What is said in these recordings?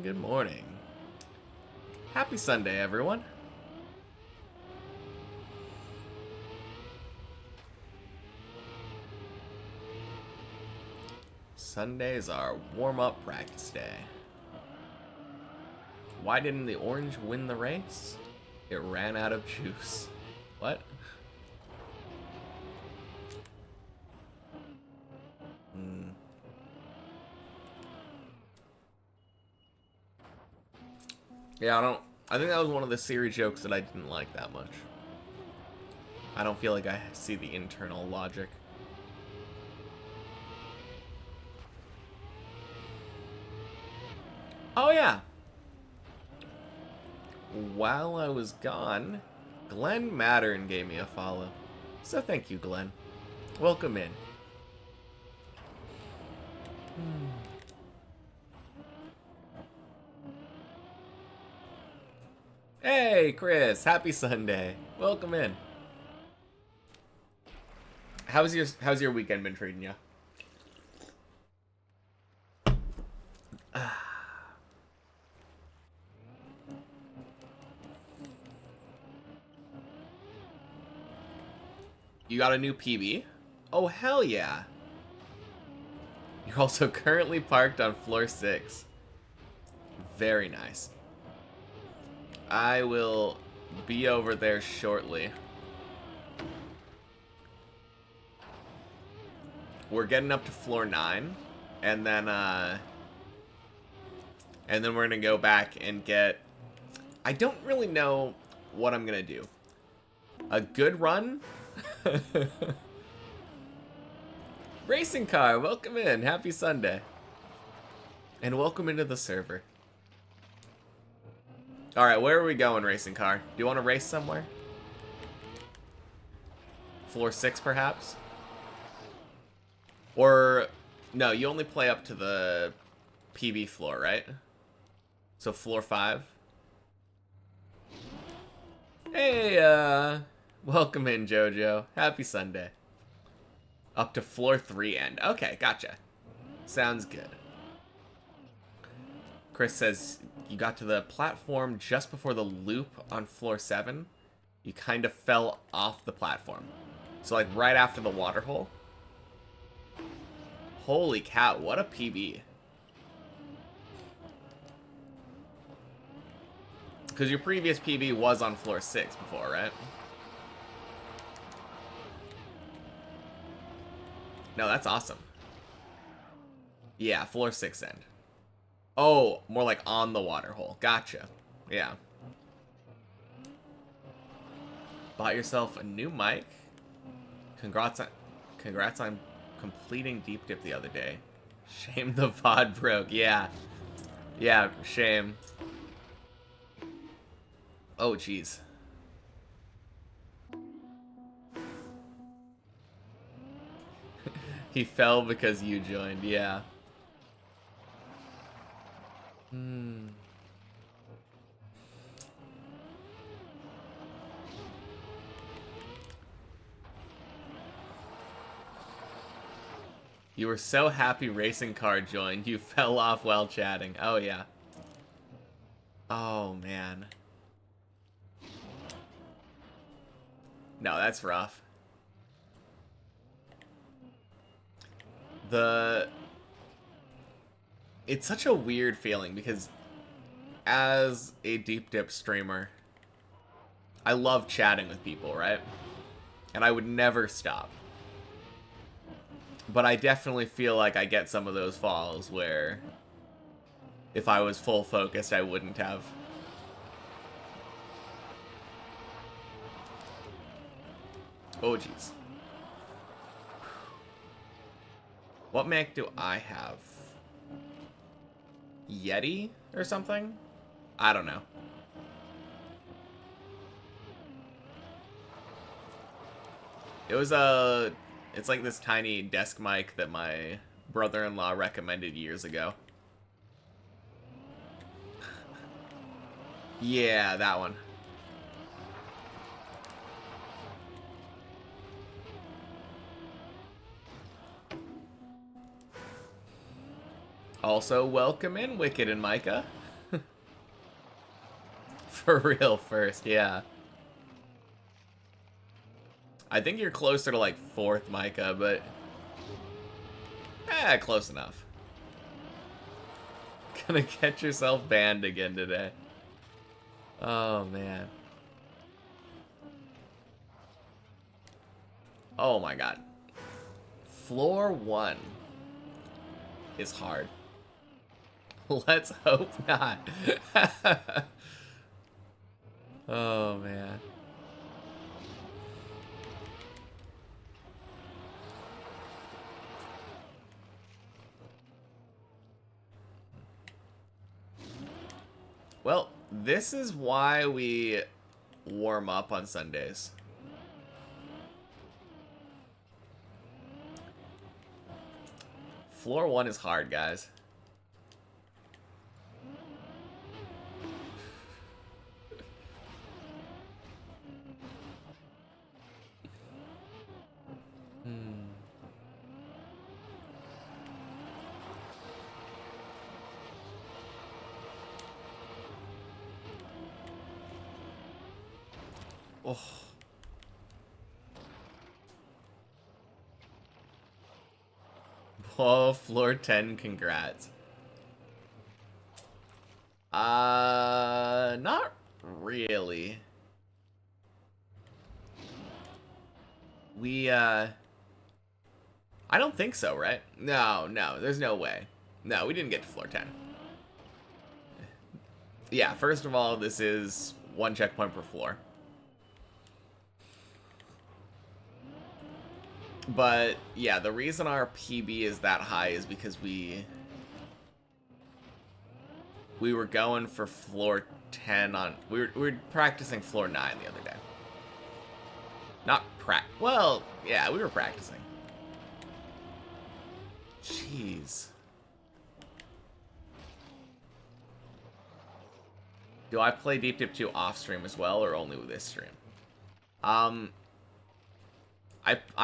good morning. Happy Sunday, everyone. Sundays are warm-up practice day. Why didn't the orange win the race? It ran out of juice. What? Yeah, I think that was one of the Siri jokes that I didn't like that much. I don't feel like I see the internal logic. Oh yeah. While I was gone, Glenn Mattern gave me a follow. So thank you, Glenn. Welcome in. Hey, Chris. Happy Sunday. Welcome in. How's your weekend been treating you? You got a new PB? Oh, hell yeah. You're also currently parked on floor 6. Very nice. I will be over there shortly. We're getting up to floor 9, and then we're gonna go back and get... I don't really know what I'm gonna do. A good run? Racing car, welcome in. Happy Sunday. And welcome into the server. Alright, where are we going, racing car? Do you want to race somewhere? Floor 6, perhaps? Or, no, you only play up to the PB floor, right? So floor 5? Hey, welcome in, Jojo. Happy Sunday. Up to floor 3 end. Okay, gotcha. Sounds good. Chris says, you got to the platform just before the loop on floor 7. You kind of fell off the platform. So, like, right after the water hole. Holy cow, what a PB. Because your previous PB was on floor 6 before, right? No, that's awesome. Yeah, floor 6 end. Oh, more like on the water hole. Gotcha. Yeah. Bought yourself a new mic. Congrats on completing Deep Dip the other day. Shame the VOD broke. Yeah. Yeah, shame. Oh, jeez. He fell because you joined. Yeah. You were so happy racing car joined, you fell off while chatting. Oh, yeah. Oh, man. No, that's rough. It's such a weird feeling because as a Deep Dip streamer, I love chatting with people, right? And I would never stop. But I definitely feel like I get some of those falls where if I was full focused, I wouldn't have. Oh, jeez. What Mac do I have? Yeti or something? I don't know. It's like this tiny desk mic that my brother-in-law recommended years ago. Yeah, that one. Also, welcome in, Wicked and Micah. For real first, yeah. I think you're closer to like 4th, Micah, but... close enough. Gonna get yourself banned again today. Oh, man. Oh my god. Floor 1 is hard. Let's hope not. Oh, man. Well, this is why we warm up on Sundays. Floor 1 is hard, guys. Oh. Oh, floor 10, congrats. Not really. I don't think so, right? No, there's no way. No, we didn't get to floor 10. Yeah, first of all, this is 1 checkpoint per floor. But, yeah, the reason our PB is that high is because we were going for floor 10 on... We were practicing floor 9 the other day. Not well, yeah, we were practicing. Jeez. Do I play Deep Dip 2 off stream as well, or only with this stream? I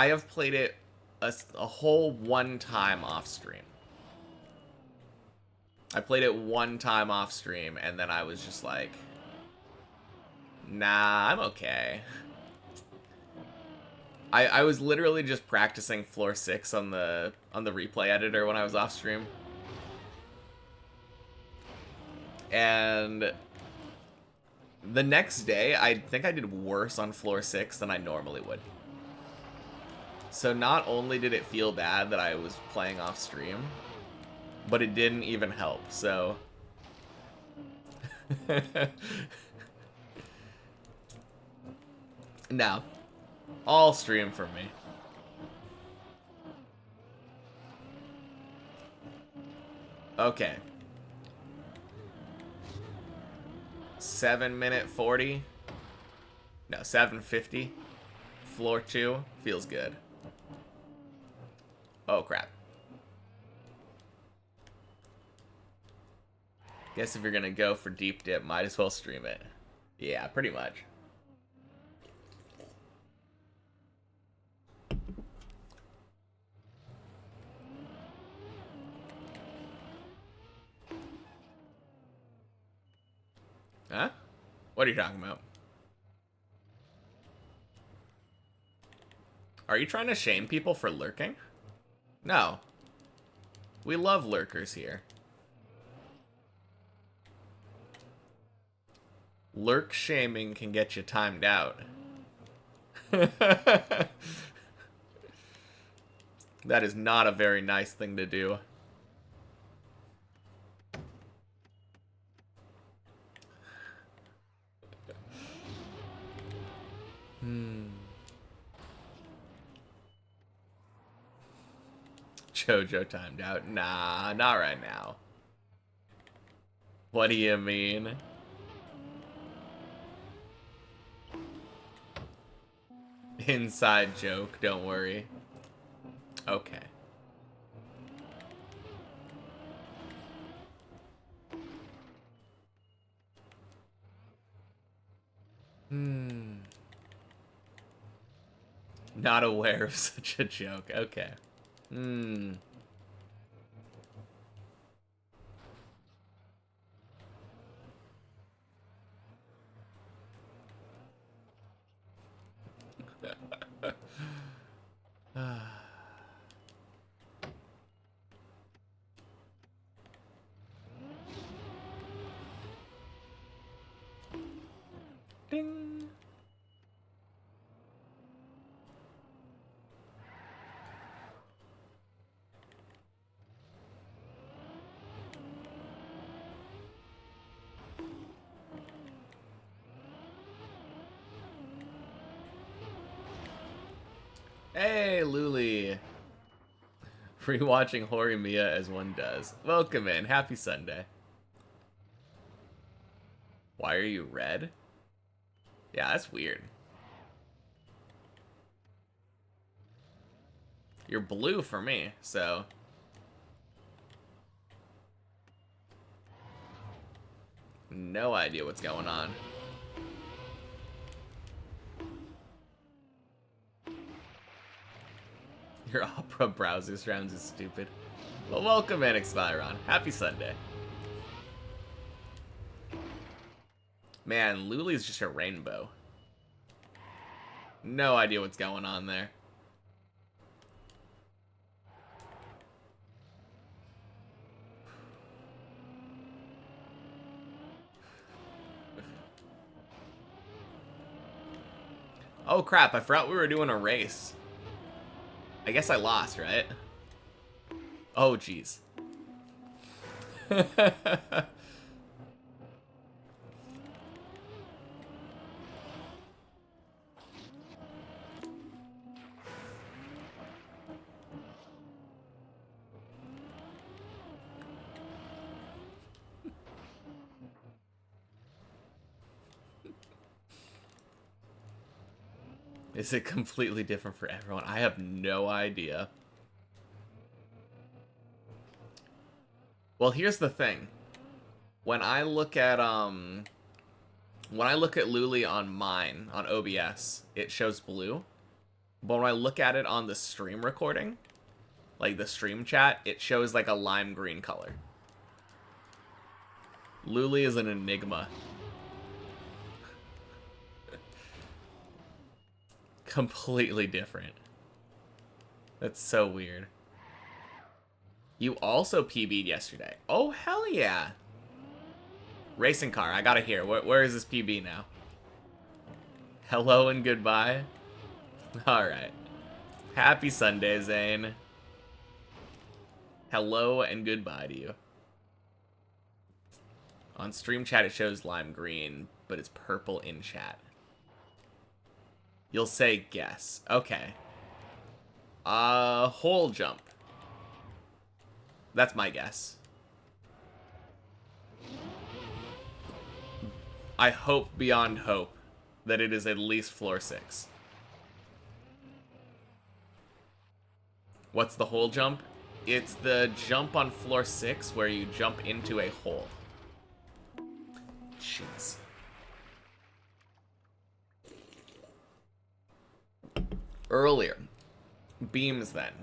have played it a whole 1 time off stream. I played it 1 time off stream, and then I was just like, nah, I'm okay. I was literally just practicing floor 6 on the replay editor when I was off stream. And the next day, I think I did worse on floor 6 than I normally would. So not only did it feel bad that I was playing off stream, but it didn't even help, so... No. All stream for me. Okay. 7:40. No, 7:50. Floor 2 feels good. Oh, crap. Guess if you're gonna go for Deep Dip, might as well stream it. Yeah, pretty much. Huh? What are you talking about? Are you trying to shame people for lurking? No. We love lurkers here. Lurk shaming can get you timed out. That is not a very nice thing to do. Jojo timed out. Nah, not right now. What do you mean? Inside joke, don't worry. Okay. Not aware of such a joke. Okay. Ding. Hey, Luli. Rewatching Horimiya as one does. Welcome in. Happy Sunday. Why are you red? Yeah, that's weird. You're blue for me, so... No idea what's going on. Your Opera browser sounds is stupid. Well, welcome in, Expiron. Happy Sunday. Man, Luli's just a rainbow. No idea what's going on there. Oh crap, I forgot we were doing a race. I guess I lost, right? Oh jeez. Is it completely different for everyone? I have no idea. Well, here's the thing. When I look at Luli on mine, on OBS, it shows blue. But when I look at it on the stream recording, like the stream chat, it shows like a lime green color. Luli is an enigma. Completely different. That's so weird. You also PB'd yesterday. Oh, hell yeah. Racing car, I gotta hear. Where is this PB now? Hello and goodbye. Alright. Happy Sunday, Zane. Hello and goodbye to you. On stream chat, it shows lime green, but it's purple in chat. You'll say guess. Okay. Hole jump. That's my guess. I hope beyond hope that it is at least floor 6. What's the hole jump? It's the jump on floor 6 where you jump into a hole. Jeez. Earlier. Beams, then.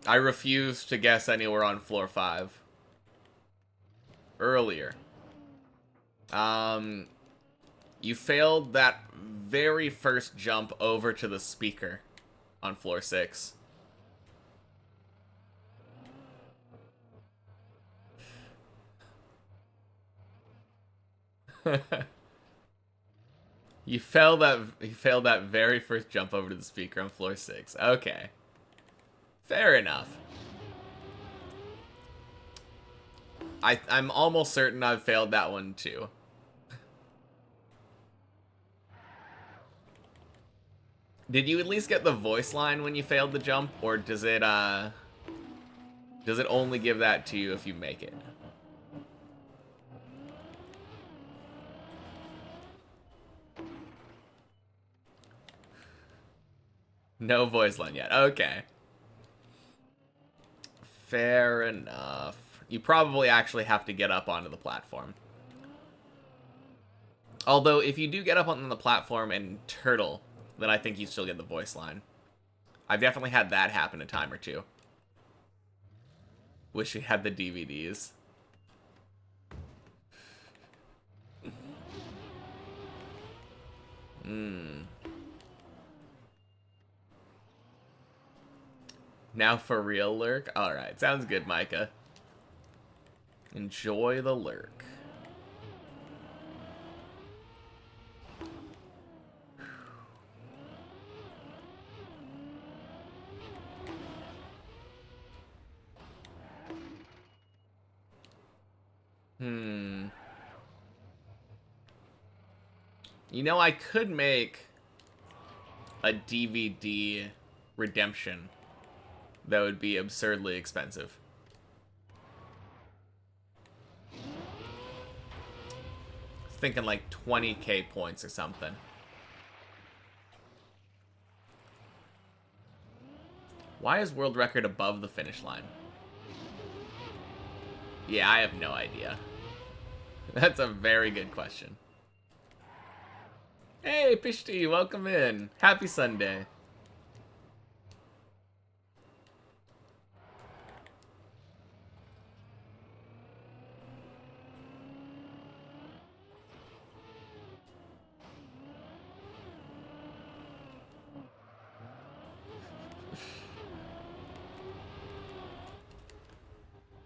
I refuse to guess anywhere on floor 5. Earlier. You failed that very first jump over to the speaker on floor 6. You failed that very first jump over to the speaker on floor 6. Okay. Fair enough. I'm almost certain I've failed that one too. Did you at least get the voice line when you failed the jump, or does it only give that to you if you make it? No voice line yet. Okay. Fair enough. You probably actually have to get up onto the platform. Although, if you do get up on the platform and turtle, then I think you still get the voice line. I've definitely had that happen a time or two. Wish we had the DVDs. Now for real, Lurk? Alright, sounds good, Micah. Enjoy the lurk. You know, I could make a DVD redemption that would be absurdly expensive. Thinking like 20k points or something. Why is world record above the finish line? Yeah, I have no idea. That's a very good question. Hey, Pishti, welcome in. Happy Sunday.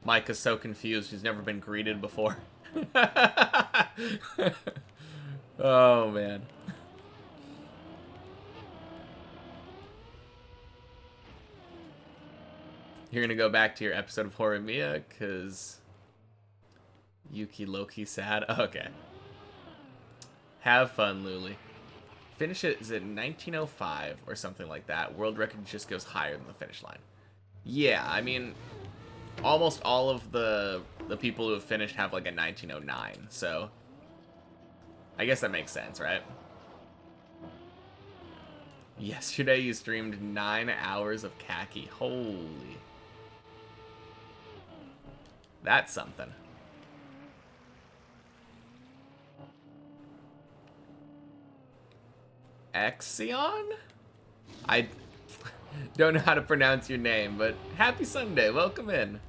Mike is so confused. He's never been greeted before. Oh, man. You're gonna go back to your episode of Horimiya, because Yuki Loki sad? Okay. Have fun, Luli. Finish it, is it 1905 or something like that? World record just goes higher than the finish line. Yeah, I mean, almost all of the people who have finished have like a 1909, so I guess that makes sense, right? Yesterday you streamed 9 hours of khaki. Holy. That's something. Exion? I don't know how to pronounce your name, but happy Sunday. Welcome in.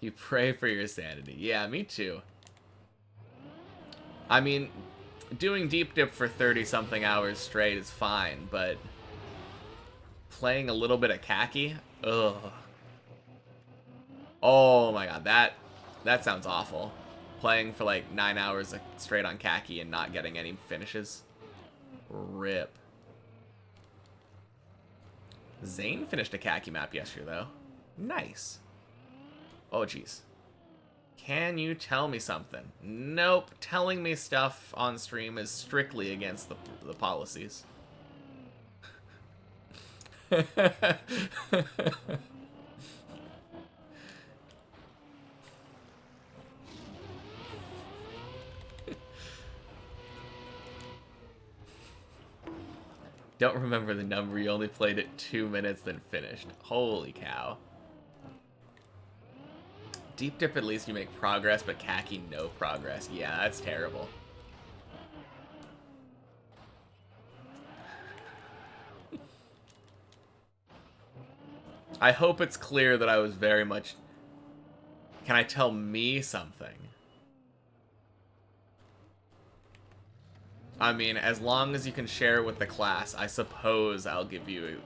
You pray for your sanity. Yeah, me too. I mean, doing deep dip for 30-something hours straight is fine, but playing a little bit of khaki? Ugh. Oh my god, that sounds awful. Playing for like 9 hours straight on khaki and not getting any finishes. Rip. Zane finished a khaki map yesterday, though. Nice. Oh, jeez. Can you tell me something? Nope. Telling me stuff on stream is strictly against the policies. Don't remember the number. You only played it 2 minutes, then finished. Holy cow. Deep dip, at least you make progress, but khaki, no progress. Yeah, that's terrible. I hope it's clear that I was very much... Can I tell me something? I mean, as long as you can share it with the class, I suppose I'll give you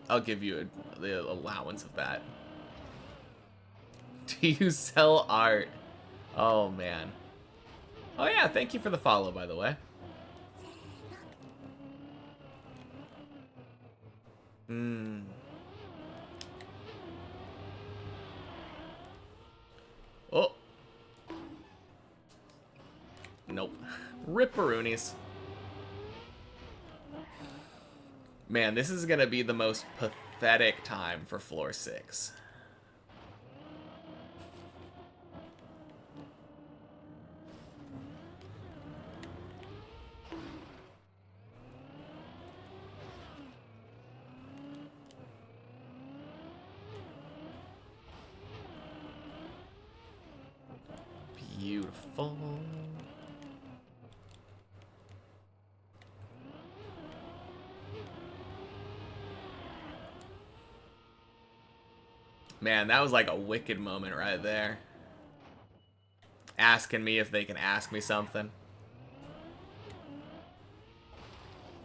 the allowance of that. Do you sell art? Oh, man. Oh, yeah, thank you for the follow, by the way. Oh. Nope. Ripperoonies. Man, this is gonna be the most pathetic time for floor 6. Beautiful. Man, that was like a wicked moment right there. Asking me if they can ask me something.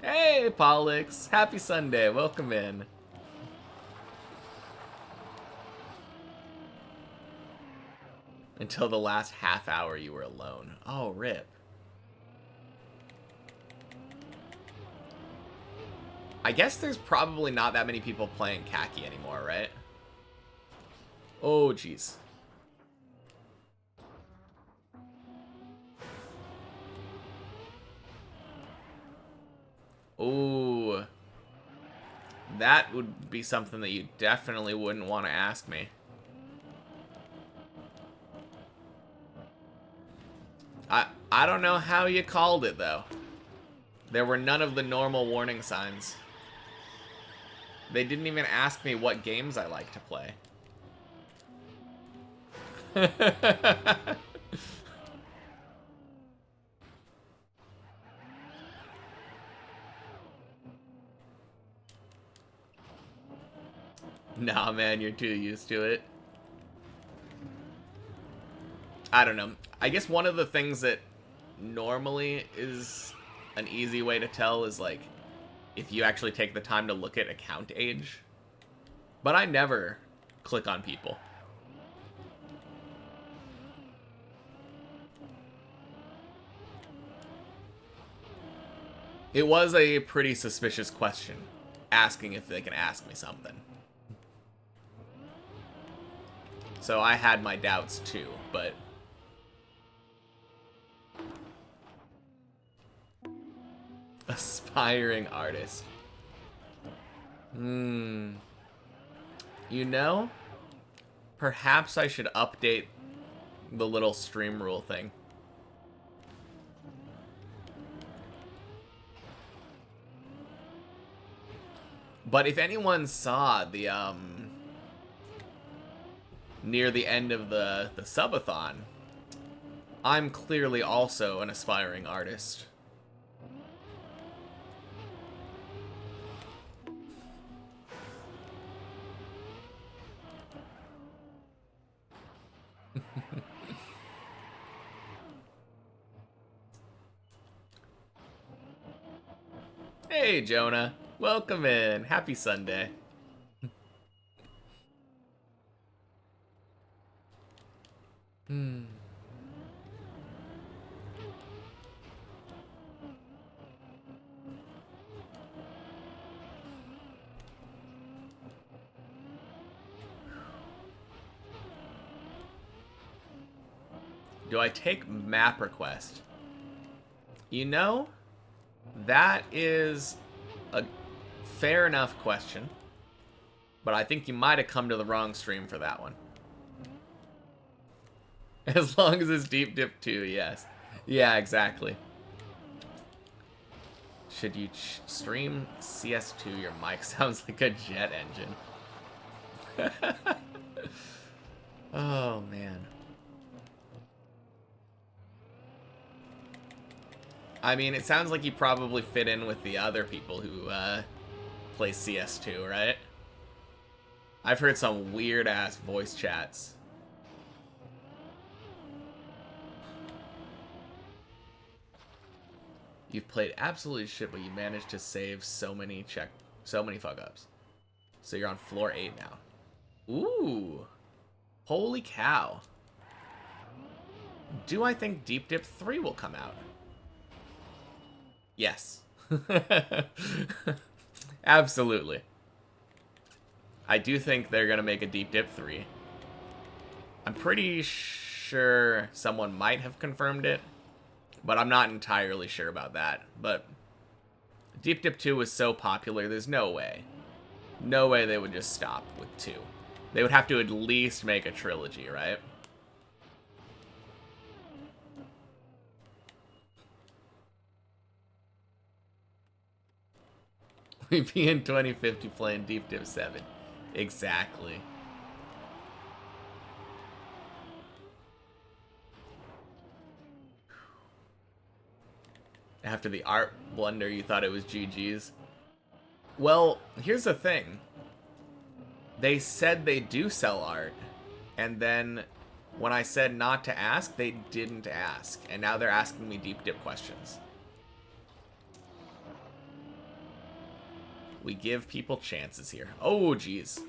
Hey, Pollux. Happy Sunday. Welcome in. Until the last half hour you were alone. Oh, rip. I guess there's probably not that many people playing khaki anymore, right? Oh, jeez. Ooh. That would be something that you definitely wouldn't want to ask me. I don't know how you called it, though. There were none of the normal warning signs. They didn't even ask me what games I like to play. Nah, man, you're too used to it. I don't know. I guess one of the things that normally is an easy way to tell is, like, if you actually take the time to look at account age. But I never click on people. It was a pretty suspicious question, asking if they can ask me something. So I had my doubts too, but... Aspiring artist. You know, perhaps I should update the little stream rule thing. But if anyone saw the, near the end of the subathon, I'm clearly also an aspiring artist. Hey, Jonah. Welcome in. Happy Sunday. Do I take map request? You know, that is a fair enough question, but I think you might have come to the wrong stream for that one. As long as it's Deep Dip 2, yes. Yeah, exactly. Should you stream CS2? Your mic sounds like a jet engine. Oh, man. I mean, it sounds like you probably fit in with the other people who play CS2, right? I've heard some weird-ass voice chats. You've played absolute shit, but you managed to save so many fuck-ups. So you're on floor 8 now. Ooh. Holy cow. Do I think Deep Dip 3 will come out? Yes. Absolutely. I do think they're going to make a Deep Dip 3. I'm pretty sure someone might have confirmed it, but I'm not entirely sure about that. But Deep Dip 2 was so popular, there's no way. No way they would just stop with 2. They would have to at least make a trilogy, right? We'd be in 2050 playing Deep Dip 7. Exactly. After the art blunder, you thought it was GG's. Well, here's the thing. They said they do sell art, and then when I said not to ask, they didn't ask. And now they're asking me Deep Dip questions. We give people chances here. Oh, jeez.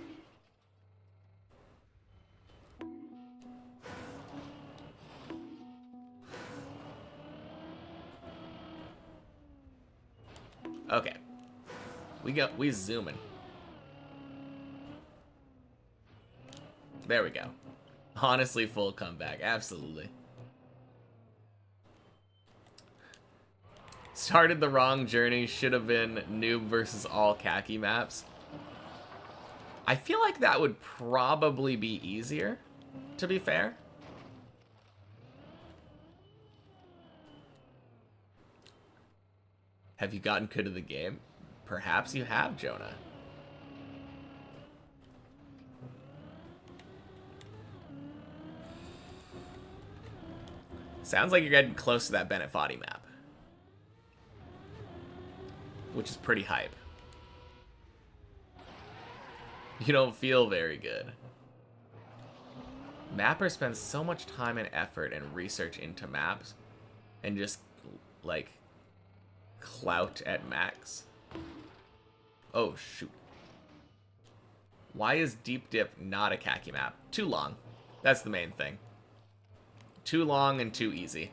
Okay. We zooming. There we go. Honestly, full comeback. Absolutely. Started the wrong journey. Should have been Noob versus all khaki maps. I feel like that would probably be easier, to be fair. Have you gotten good at the game? Perhaps you have, Jonah. Sounds like you're getting close to that Bennett Foddy map, which is pretty hype. You don't feel very good. Mapper spends so much time and effort and research into maps and just, like, clout at max. Oh, shoot. Why is Deep Dip not a khaki map? Too long. That's the main thing. Too long and too easy.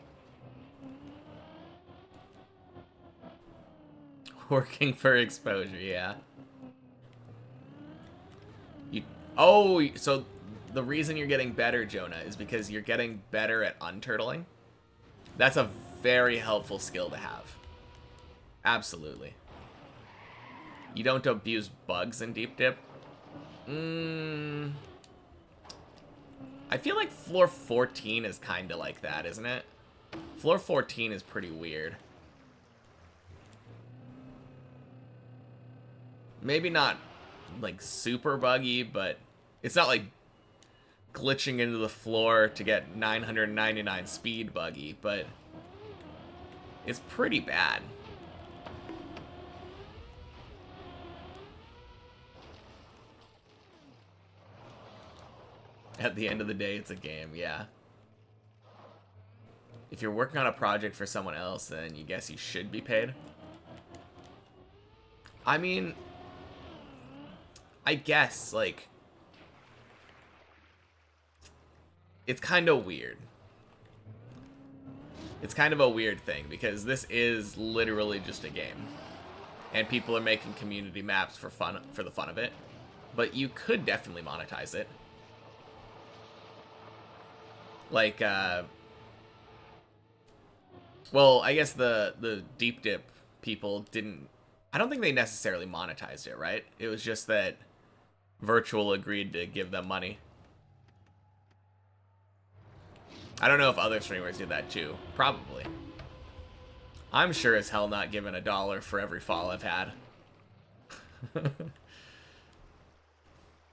Working for exposure, yeah. Oh, so the reason you're getting better, Jonah, is because you're getting better at unturtling. That's a very helpful skill to have. Absolutely. You don't abuse bugs in Deep Dip. I feel like floor 14 is kind of like that, isn't it? Floor 14 is pretty weird. Maybe not, like, super buggy, but it's not, like, glitching into the floor to get 999 speed buggy, but it's pretty bad. At the end of the day, it's a game, yeah. If you're working on a project for someone else, then you guess you should be paid. I mean, I guess, like, it's kind of weird. It's kind of a weird thing, because this is literally just a game. And people are making community maps for the fun of it. But you could definitely monetize it. Like, well, I guess the Deep Dip people didn't... I don't think they necessarily monetized it, right? It was just that Virtual agreed to give them money. I don't know if other streamers did that too. Probably. I'm sure as hell not giving $1 for every fall I've had.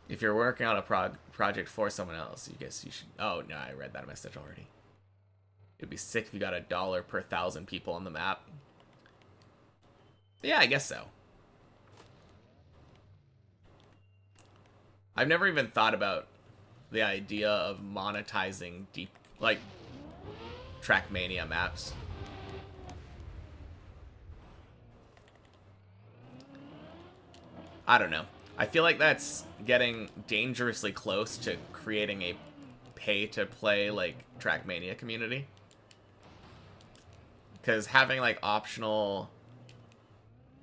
If you're working on a project for someone else, you guess you should... Oh, no, I read that message already. It'd be sick if you got $1 per 1,000 people on the map. Yeah, I guess so. I've never even thought about the idea of monetizing deep, like, Trackmania maps. I don't know. I feel like that's getting dangerously close to creating a pay-to-play, like, Trackmania community. Because having, like, optional...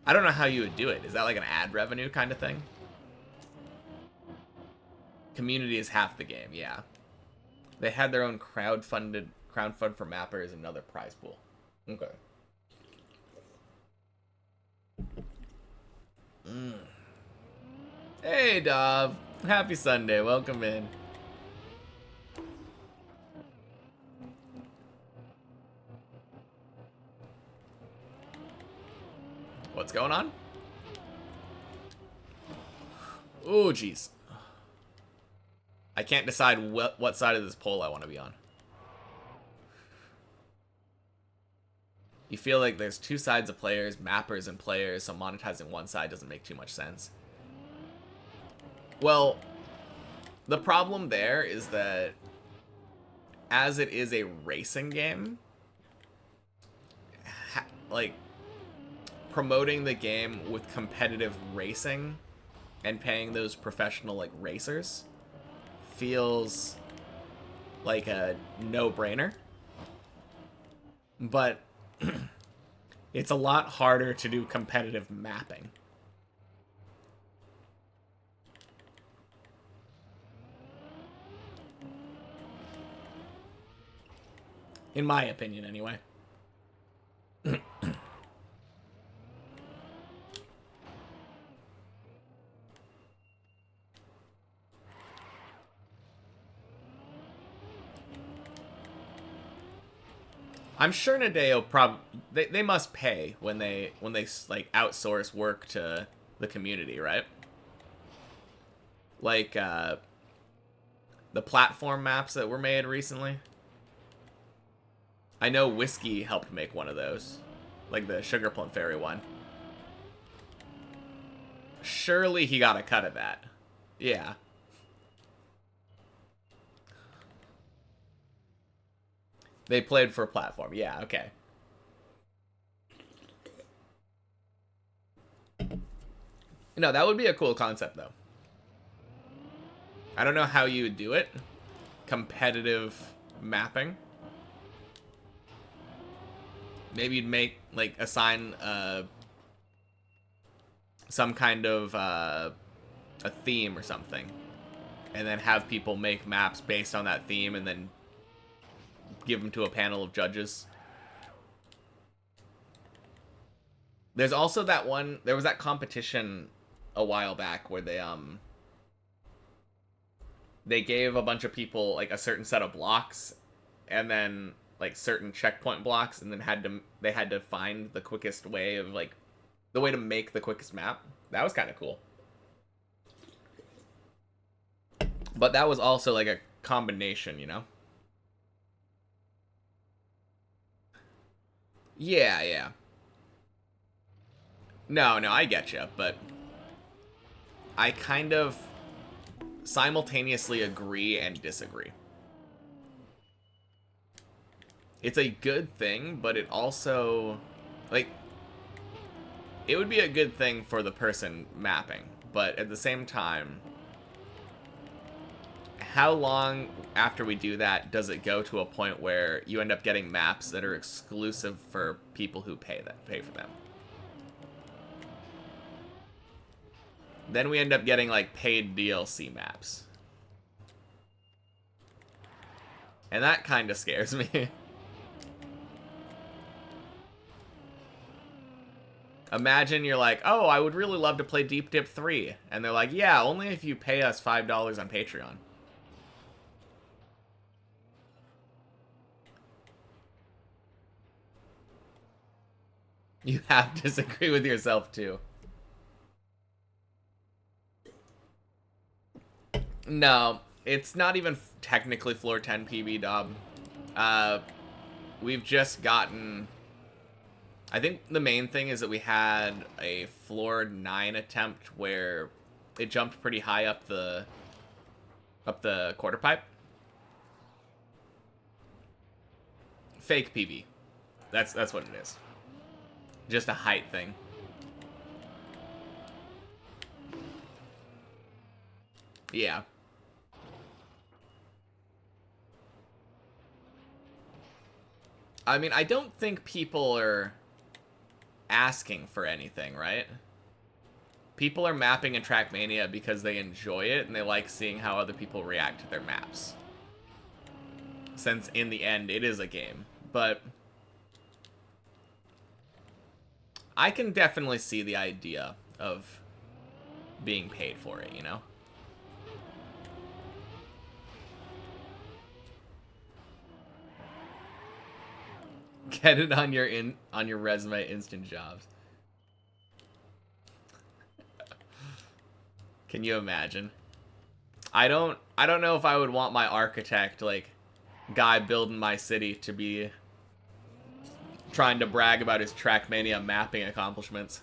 I don't know how you would do it. Is that like an ad revenue kind of thing? Community is half the game, yeah. They had their own crowdfund for mappers and another prize pool. Okay. Hey, Dov. Happy Sunday. Welcome in. What's going on? Oh, jeez. I can't decide what side of this poll I want to be on. You feel like there's two sides of players, mappers and players, so monetizing one side doesn't make too much sense. Well, the problem there is that as it is a racing game, like, promoting the game with competitive racing and paying those professional, like, racers feels like a no-brainer. But It's a lot harder to do competitive mapping. In my opinion, anyway. I'm sure Nadeo they must pay when they like outsource work to the community, right? Like the platform maps that were made recently. I know Whiskey helped make one of those, like the Sugar Plum Fairy one. Surely he got a cut of that. Yeah. They played for platform. Yeah, okay. No, that would be a cool concept, though. I don't know how you would do it. Competitive mapping. Maybe you'd make, like, assign some kind of a theme or something. And then have people make maps based on that theme and then give them to a panel of judges. There's also that one, there was that competition a while back where they gave a bunch of people like a certain set of blocks and then like certain checkpoint blocks and then they had to find the quickest way of like the way to make the quickest map. That was kind of cool. But that was also like a combination, you know? Yeah, yeah. No, I get you, but I kind of simultaneously agree and disagree. It's a good thing, but it also, like, it would be a good thing for the person mapping, but at the same time, how long after we do that does it go to a point where you end up getting maps that are exclusive for people who pay for them? Then we end up getting like paid DLC maps. And that kind of scares me. Imagine you're like, oh, I would really love to play Deep Dip 3. And they're like, yeah, only if you pay us $5 on Patreon. You have to disagree with yourself, too. No, it's not even technically floor 10 PB, Dob. We've just gotten... I think the main thing is that we had a floor 9 attempt where it jumped pretty high up the quarter pipe. Fake PB. That's what it is. Just a height thing. Yeah. I mean, I don't think people are asking for anything, right? People are mapping in Trackmania because they enjoy it and they like seeing how other people react to their maps. Since in the end, it is a game. But I can definitely see the idea of being paid for it, you know? Get it on your resume, instant jobs. Can you imagine? I don't know if I would want my architect, like, guy building my city to be trying to brag about his Trackmania mapping accomplishments.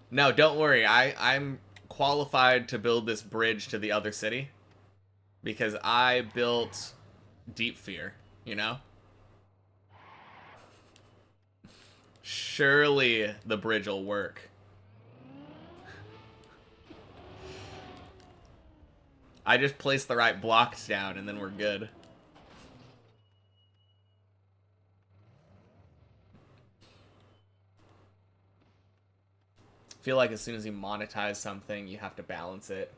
No, don't worry. I'm qualified to build this bridge to the other city because I built Deep Fear, you know? Surely the bridge will work. I just place the right blocks down and then we're good. feel like as soon as you monetize something, you have to balance it.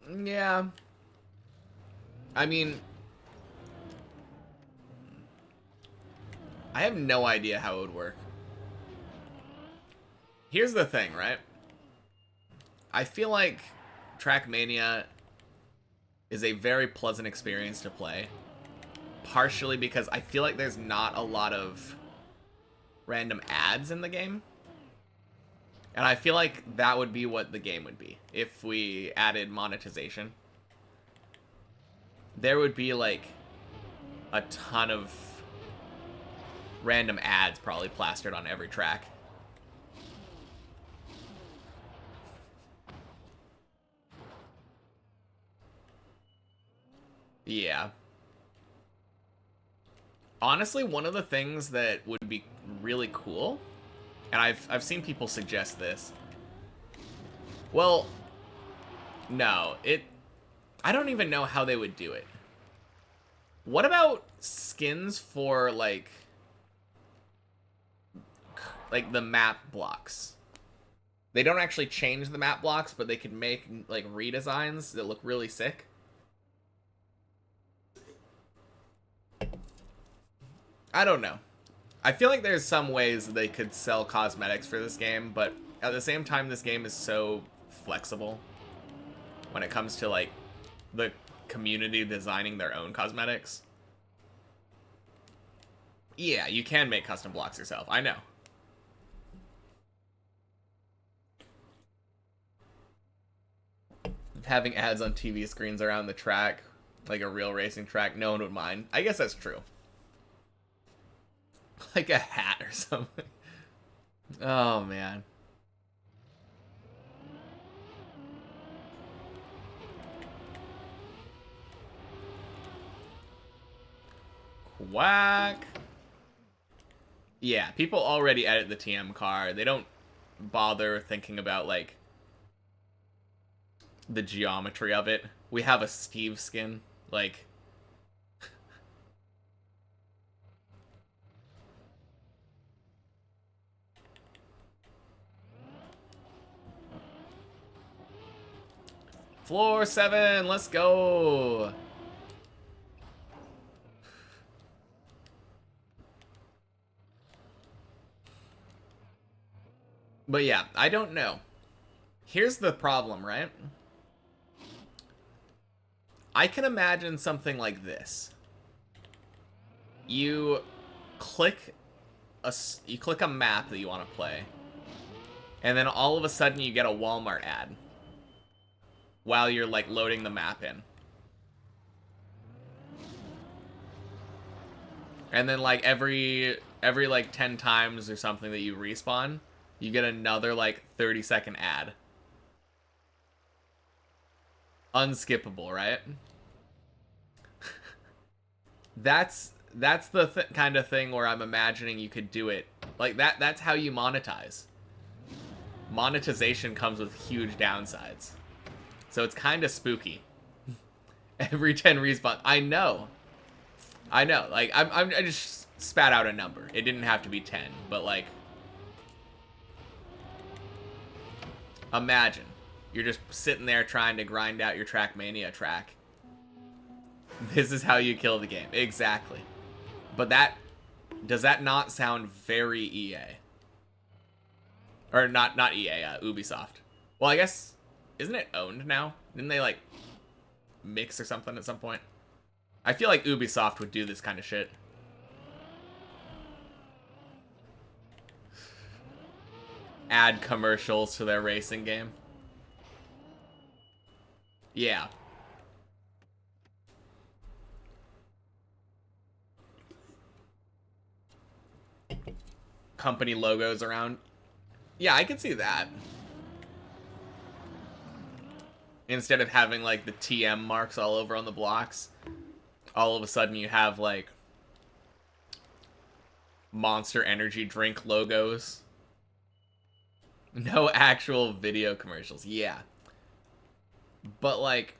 Yeah. I mean, I have no idea how it would work. Here's the thing, right? I feel like Trackmania is a very pleasant experience to play. Partially because I feel like there's not a lot of random ads in the game. And I feel like that would be what the game would be if we added monetization. There would be like a ton of random ads probably plastered on every track. Yeah. Honestly, one of the things that would be really cool, and I've seen people suggest this. Well, no, I don't even know how they would do it. What about skins for like the map blocks? They don't actually change the map blocks, but they could make like redesigns that look really sick. I don't know. I feel like there's some ways they could sell cosmetics for this game, but at the same time, this game is so flexible when it comes to like the community designing their own cosmetics. Yeah, you can make custom blocks yourself. I know. Having ads on TV screens around the track, like a real racing track, no one would mind. I guess that's true. Like a hat or something. Oh, man. Quack. Yeah, people already edit the TM car. They don't bother thinking about, like, the geometry of it. We have a Steve skin. Like... Floor 7, let's go! But yeah, I don't know. Here's the problem, right? I can imagine something like this. You click a map that you want to play, and then all of a sudden you get a Walmart ad while you're like loading the map in. And then like every like 10 times or something that you respawn, you get another like 30-second ad. Unskippable, right? That's the kind of thing where I'm imagining you could do it. Like that's how you monetize. Monetization comes with huge downsides. So it's kind of spooky. Every 10 respawn. I know. Like I just spat out a number. It didn't have to be 10, but like imagine you're just sitting there trying to grind out your Trackmania track. This is how you kill the game. Exactly. But does that not sound very EA? Or not EA, Ubisoft. Well, I guess, isn't it owned now? Didn't they like mix or something at some point? I feel like Ubisoft would do this kind of shit. Add commercials to their racing game. Yeah. Company logos around. Yeah, I can see that. Instead of having like the TM marks all over on the blocks, all of a sudden you have like Monster Energy drink logos. No actual video commercials. Yeah. But like,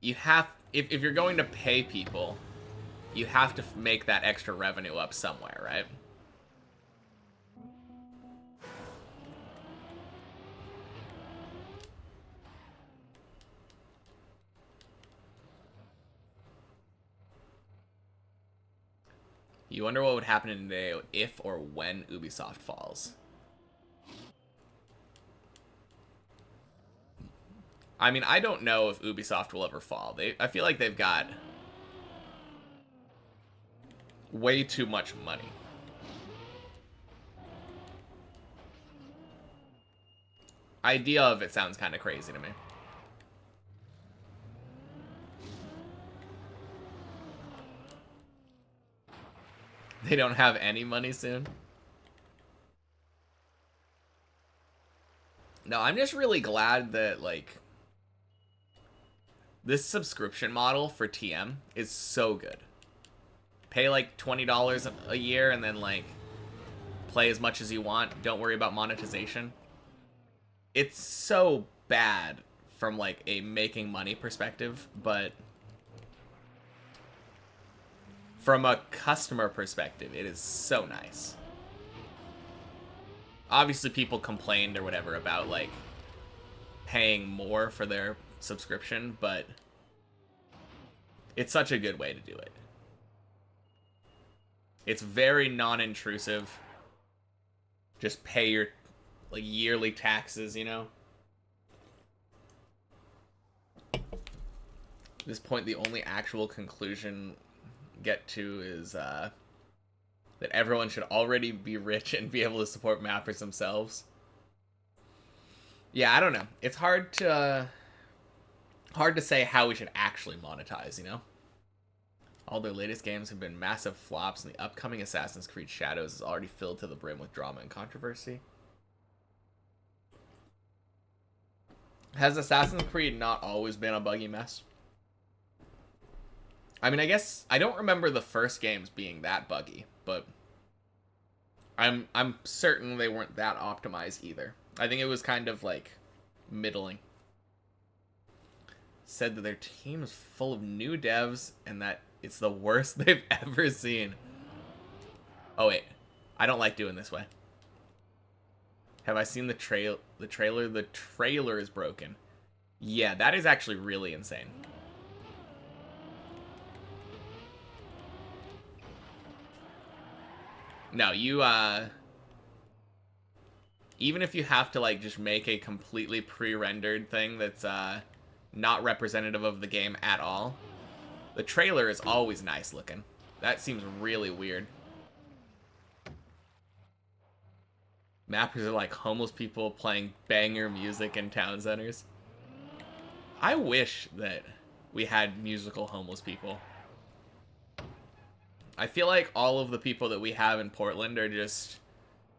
you have, if you're going to pay people you have to make that extra revenue up somewhere, right? You wonder what would happen today if or when Ubisoft falls. I mean, I don't know if Ubisoft will ever fall. I feel like they've got way too much money. Idea of it sounds kind of crazy to me. They don't have any money soon. No, I'm just really glad that, like, this subscription model for TM is so good. Pay like $20 a year and then, like, play as much as you want. Don't worry about monetization. It's so bad from, like, a making money perspective, but from a customer perspective, it is so nice. Obviously, people complained or whatever about, like, paying more for their subscription, but it's such a good way to do it. It's very non-intrusive. Just pay your, like, yearly taxes, you know? At this point, the only actual conclusion get to is that everyone should already be rich and be able to support mappers themselves. Yeah, I don't know. It's hard to say how we should actually monetize, you know? All their latest games have been massive flops, and the upcoming Assassin's Creed Shadows is already filled to the brim with drama and controversy. Has Assassin's Creed not always been a buggy mess? I mean, I guess I don't remember the first games being that buggy, but I'm certain they weren't that optimized either. I think it was kind of like middling. Said that their team is full of new devs and that it's the worst they've ever seen. Oh wait, I don't like doing this way. Have I seen the trailer? The trailer is broken. Yeah, that is actually really insane. No, you, even if you have to, like, just make a completely pre-rendered thing that's, not representative of the game at all, the trailer is always nice looking. That seems really weird. Mappers are like homeless people playing banger music in town centers. I wish that we had musical homeless people. I feel like all of the people that we have in Portland are just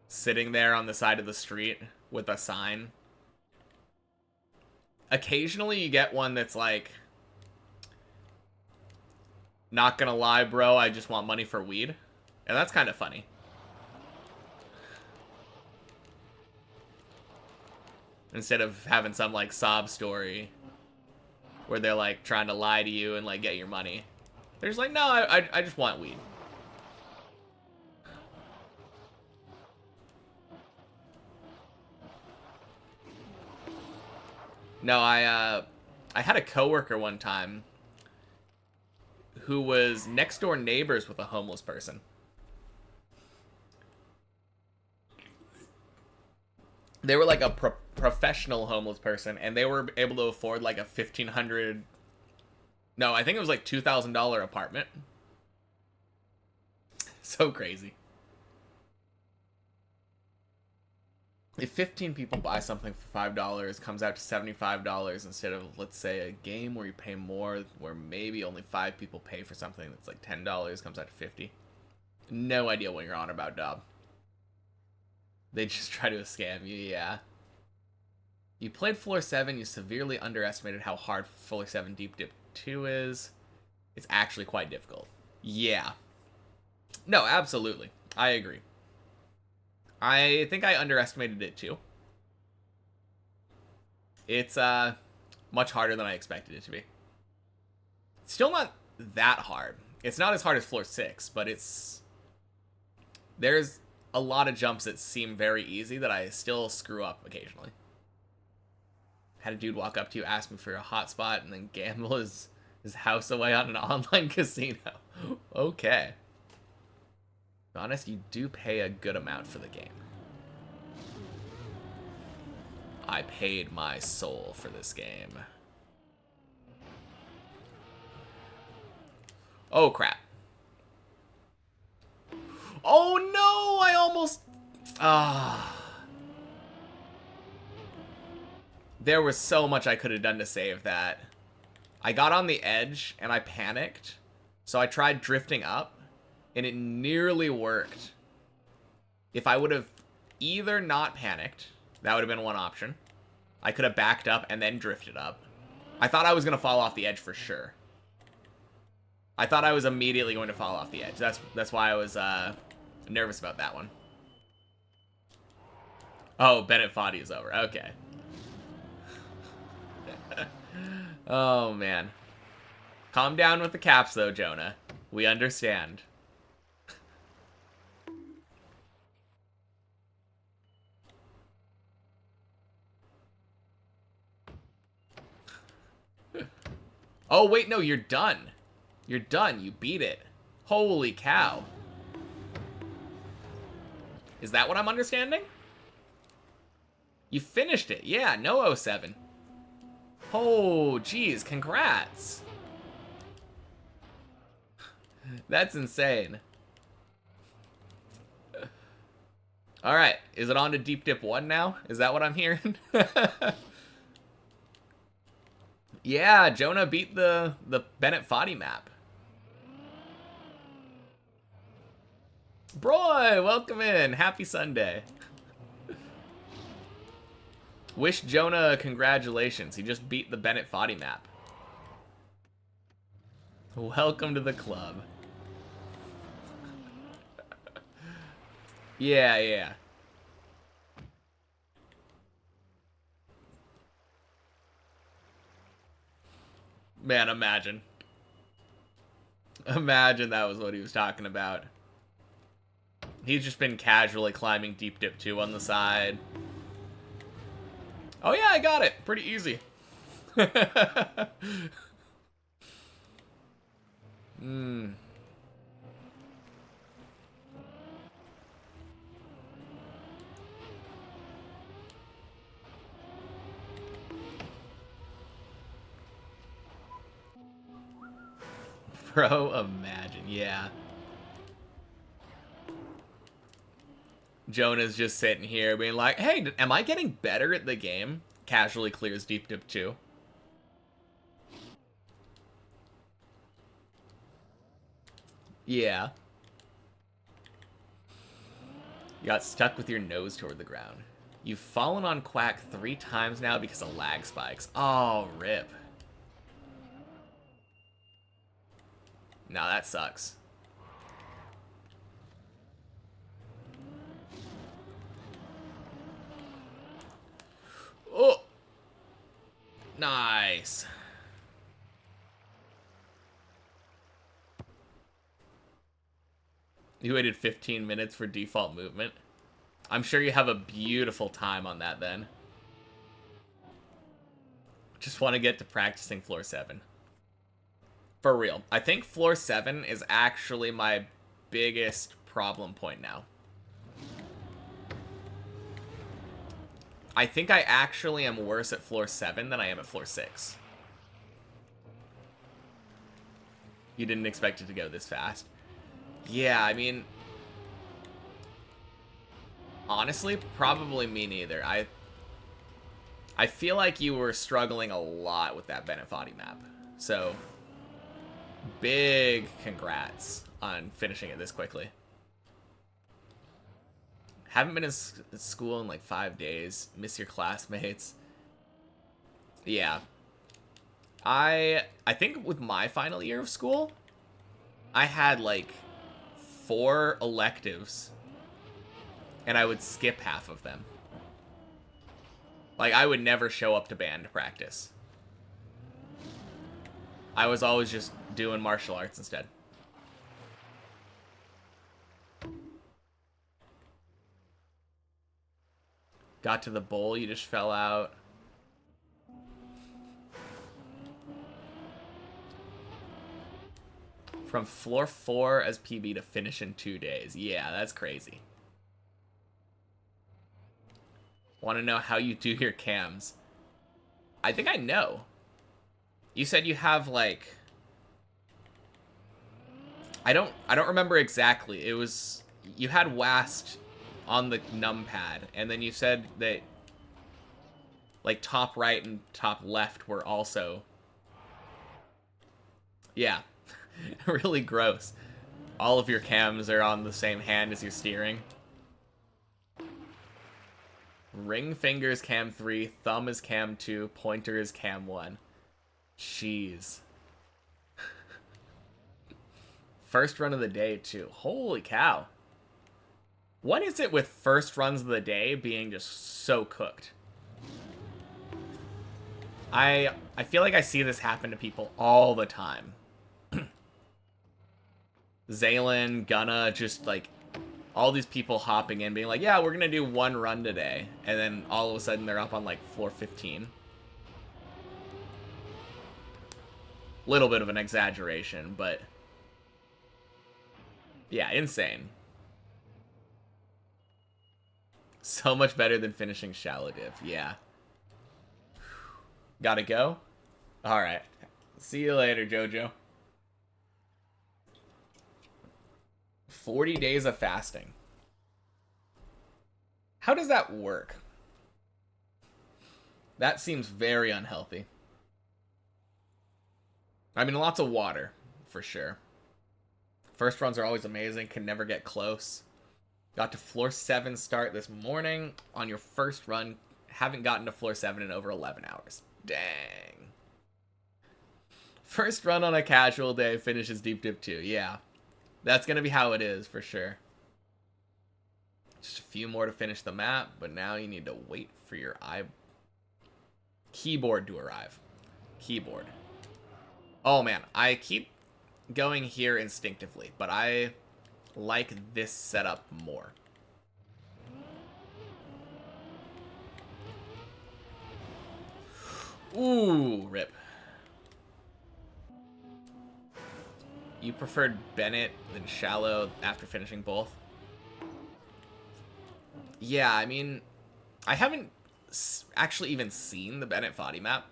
sitting there on the side of the street with a sign. Occasionally you get one that's like, not gonna lie, bro, I just want money for weed. And that's kind of funny. Instead of having some, like, sob story where they're, like, trying to lie to you and, like, get your money. They're just like, no, I just want weed. No, I had a coworker one time who was next door neighbors with a homeless person. They were like a professional homeless person, and they were able to afford like a $1,500. No, I think it was like $2,000 apartment. So crazy. If 15 people buy something for $5, it comes out to $75 instead of, let's say, a game where you pay more, where maybe only 5 people pay for something that's like $10, comes out to $50. No idea what you're on about, Dob. They just try to scam you, yeah. You played Floor 7, you severely underestimated how hard Floor 7 Deep Dip 2 is. It's actually quite difficult. Yeah. No, absolutely. I agree. I think I underestimated it too. It's much harder than I expected it to be. Still not that hard. It's not as hard as floor 6, but there's a lot of jumps that seem very easy that I still screw up occasionally. Had a dude walk up to you, ask me for a hotspot, and then gamble his house away on an online casino. Okay. To be honest, you do pay a good amount for the game. I paid my soul for this game. Oh, crap. Oh, no! I almost... There was so much I could have done to save that. I got on the edge, and I panicked. So I tried drifting up, and it nearly worked. If I would have either not panicked, that would have been one option. I could have backed up and then drifted up. I thought I was going to fall off the edge for sure. I thought I was immediately going to fall off the edge. That's why I was nervous about that one. Oh, Bennett Foddy is over. Okay. Oh, man. Calm down with the caps, though, Jonah. We understand. Oh, wait, no, you're done. You're done. You beat it. Holy cow. Is that what I'm understanding? You finished it. Yeah, no 07. Oh, geez, congrats. That's insane. All right, is it on to Deep Dip 1 now? Is that what I'm hearing? Yeah, Jonah beat the Bennett Foddy map. Broy, welcome in. Happy Sunday. Wish Jonah congratulations. He just beat the Bennett Foddy map. Welcome to the club. Yeah. Man, imagine. Imagine that was what he was talking about. He's just been casually climbing Deep Dip 2 on the side. Oh yeah, I got it. Pretty easy. Bro, imagine. Yeah. Jonah's just sitting here being like, hey, am I getting better at the game? Casually clears Deep Dip 2. Yeah. You got stuck with your nose toward the ground. You've fallen on Quack 3 times now because of lag spikes. Oh, rip. No, that sucks. Oh! Nice. You waited 15 minutes for default movement. I'm sure you have a beautiful time on that then. Just want to get to practicing floor 7. For real. I think floor 7 is actually my biggest problem point now. I think I actually am worse at floor 7 than I am at floor 6. You didn't expect it to go this fast. Yeah, I mean... honestly, probably me neither. I feel like you were struggling a lot with that Bennett Foddy map. So, big congrats on finishing it this quickly. Haven't been in school in like 5 days. Miss your classmates. Yeah. I think with my final year of school, I had like 4 electives, and I would skip half of them. Like, I would never show up to band practice. I was always just doing martial arts instead. Got to the bowl, you just fell out. From floor 4 as PB to finish in 2 days. Yeah, that's crazy. Want to know how you do your cams? I think I know. You said you have like... I don't remember exactly. It was... You had WASD on the numpad, and then you said that like top right and top left were also... Yeah. Really gross. All of your cams are on the same hand as your steering. Ring finger is cam 3, thumb is cam 2, pointer is cam 1. Jeez. First run of the day, too. Holy cow. What is it with first runs of the day being just so cooked? I feel like I see this happen to people all the time. Zaylin, Gunna, just like all these people hopping in being like, yeah, we're gonna do one run today, and then all of a sudden they're up on like floor 15. Little bit of an exaggeration, but yeah, insane. So much better than finishing shallow div. Yeah. Gotta go? Alright. See you later, Jojo. 40 days of fasting. How does that work? That seems very unhealthy. I mean, lots of water, for sure. First runs are always amazing, can never get close. Got to floor 7 start this morning on your first run. Haven't gotten to floor 7 in over 11 hours. Dang. First run on a casual day finishes deep dip 2. Yeah. That's going to be how it is, for sure. Just a few more to finish the map, but now you need to wait for your keyboard to arrive. Keyboard. Oh, man. I keep going here instinctively, but I like this setup more. Ooh, rip. You preferred Bennett than Shallow after finishing both? Yeah, I mean, I haven't actually even seen the Bennett Foddy map.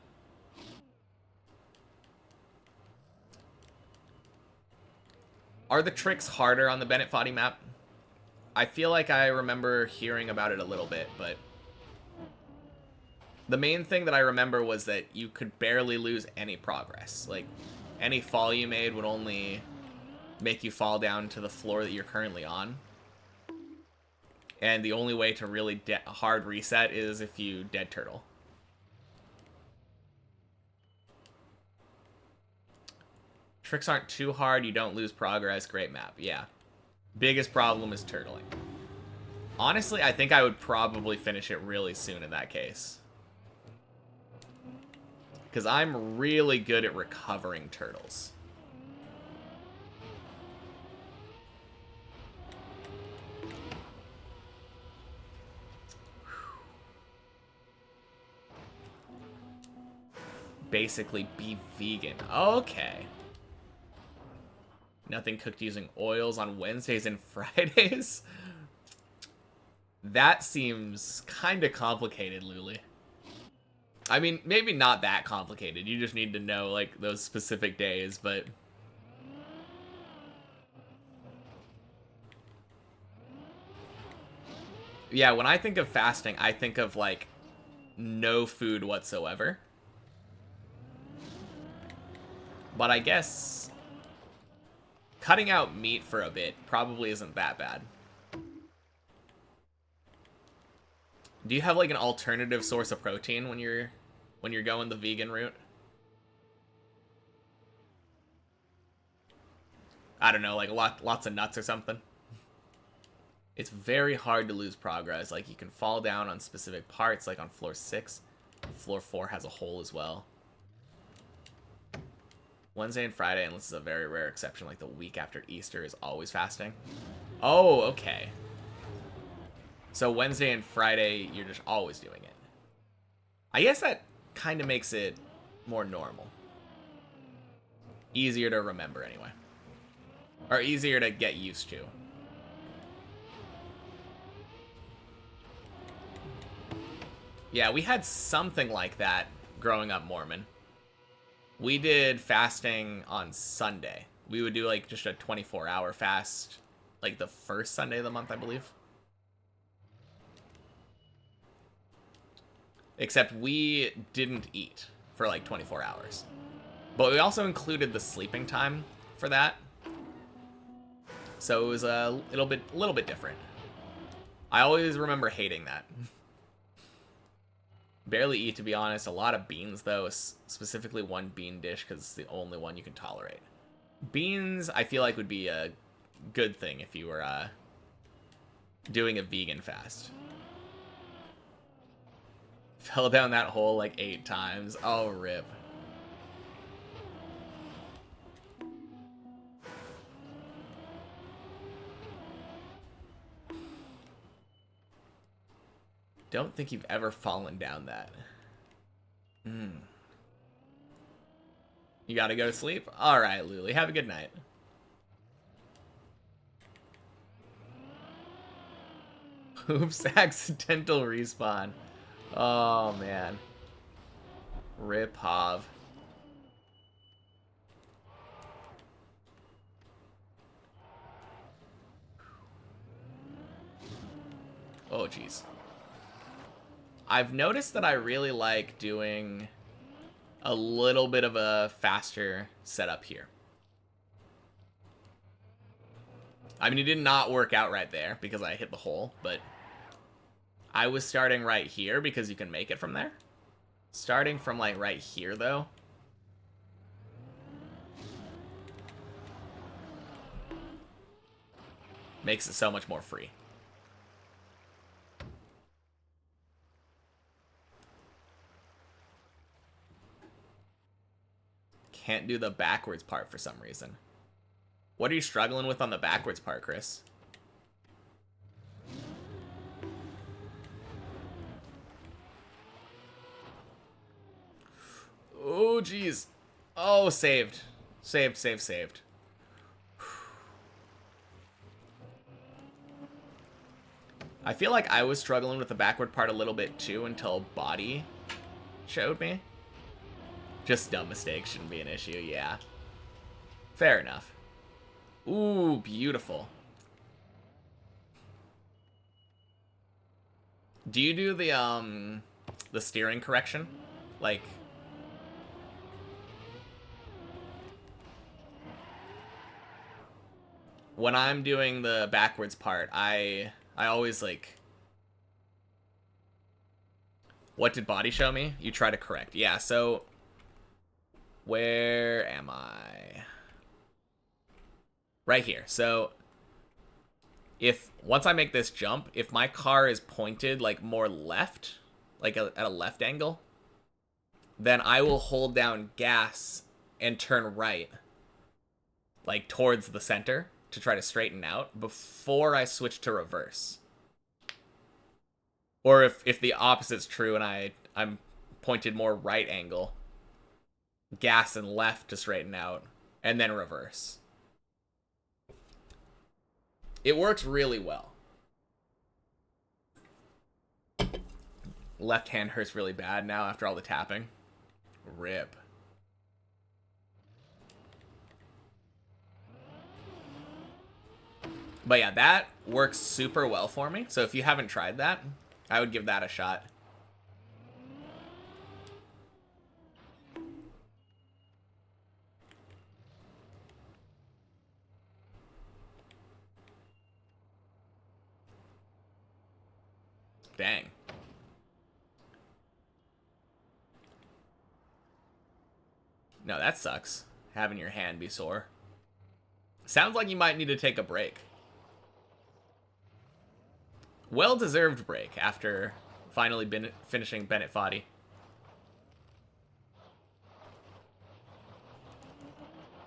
Are the tricks harder on the Bennett Foddy map? I feel like I remember hearing about it a little bit, but the main thing that I remember was that you could barely lose any progress. Like, any fall you made would only make you fall down to the floor that you're currently on. And the only way to really hard reset is if you dead turtle. Tricks aren't too hard, you don't lose progress, great map. Yeah. Biggest problem is turtling. Honestly, I think I would probably finish it really soon in that case. Because I'm really good at recovering turtles. Basically be vegan. Okay. Nothing cooked using oils on Wednesdays and Fridays? That seems kind of complicated, Luli. I mean, maybe not that complicated. You just need to know, like, those specific days, but... Yeah, when I think of fasting, I think of, like, no food whatsoever. But I guess cutting out meat for a bit probably isn't that bad. Do you have like an alternative source of protein when you're going the vegan route? I don't know, like lots of nuts or something. It's very hard to lose progress. Like, you can fall down on specific parts, like on floor 6. Floor 4 has a hole as well. Wednesday and Friday, unless it's a very rare exception, like the week after Easter, is always fasting. Oh, okay. So Wednesday and Friday, you're just always doing it. I guess that kind of makes it more normal. Easier to remember anyway. Or easier to get used to. Yeah, we had something like that growing up Mormon. We did fasting on Sunday. We would do like just a 24-hour fast, like the first Sunday of the month, I believe. Except we didn't eat for like 24 hours. But we also included the sleeping time for that. So it was a little bit different. I always remember hating that. Barely eat, to be honest. A lot of beans, though. Specifically one bean dish, because it's the only one you can tolerate. Beans, I feel like, would be a good thing if you were doing a vegan fast. Fell down that hole like 8 times. Oh, rip. Don't think you've ever fallen down that. You gotta go to sleep? Alright, Luli. Have a good night. Oops, accidental respawn. Oh, man. Rip Hav. Oh, jeez. I've noticed that I really like doing a little bit of a faster setup here. I mean, it did not work out right there because I hit the hole, but I was starting right here because you can make it from there. Starting from like right here though. Makes it so much more free. Can't do the backwards part for some reason. What are you struggling with on the backwards part, Chris? Oh, jeez. Oh, saved. Saved. I feel like I was struggling with the backward part a little bit too until body showed me. Just dumb mistakes shouldn't be an issue, yeah. Fair enough. Ooh, beautiful. Do you do the steering correction? Like, when I'm doing the backwards part, I always like, what did body show me? You try to correct. Yeah, so where am I? Right here. So if once I make this jump, if my car is pointed like more left, like at a left angle, then I will hold down gas and turn right, like towards the center to try to straighten out before I switch to reverse. Or if the opposite's true and I'm pointed more right angle, gas and left to straighten out, and then reverse. It works really well. Left hand hurts really bad now after all the tapping. Rip. But yeah, that works super well for me. So if you haven't tried that, I would give that a shot. Dang. No, that sucks. Having your hand be sore. Sounds like you might need to take a break. Well-deserved break after finally finishing Bennett Foddy.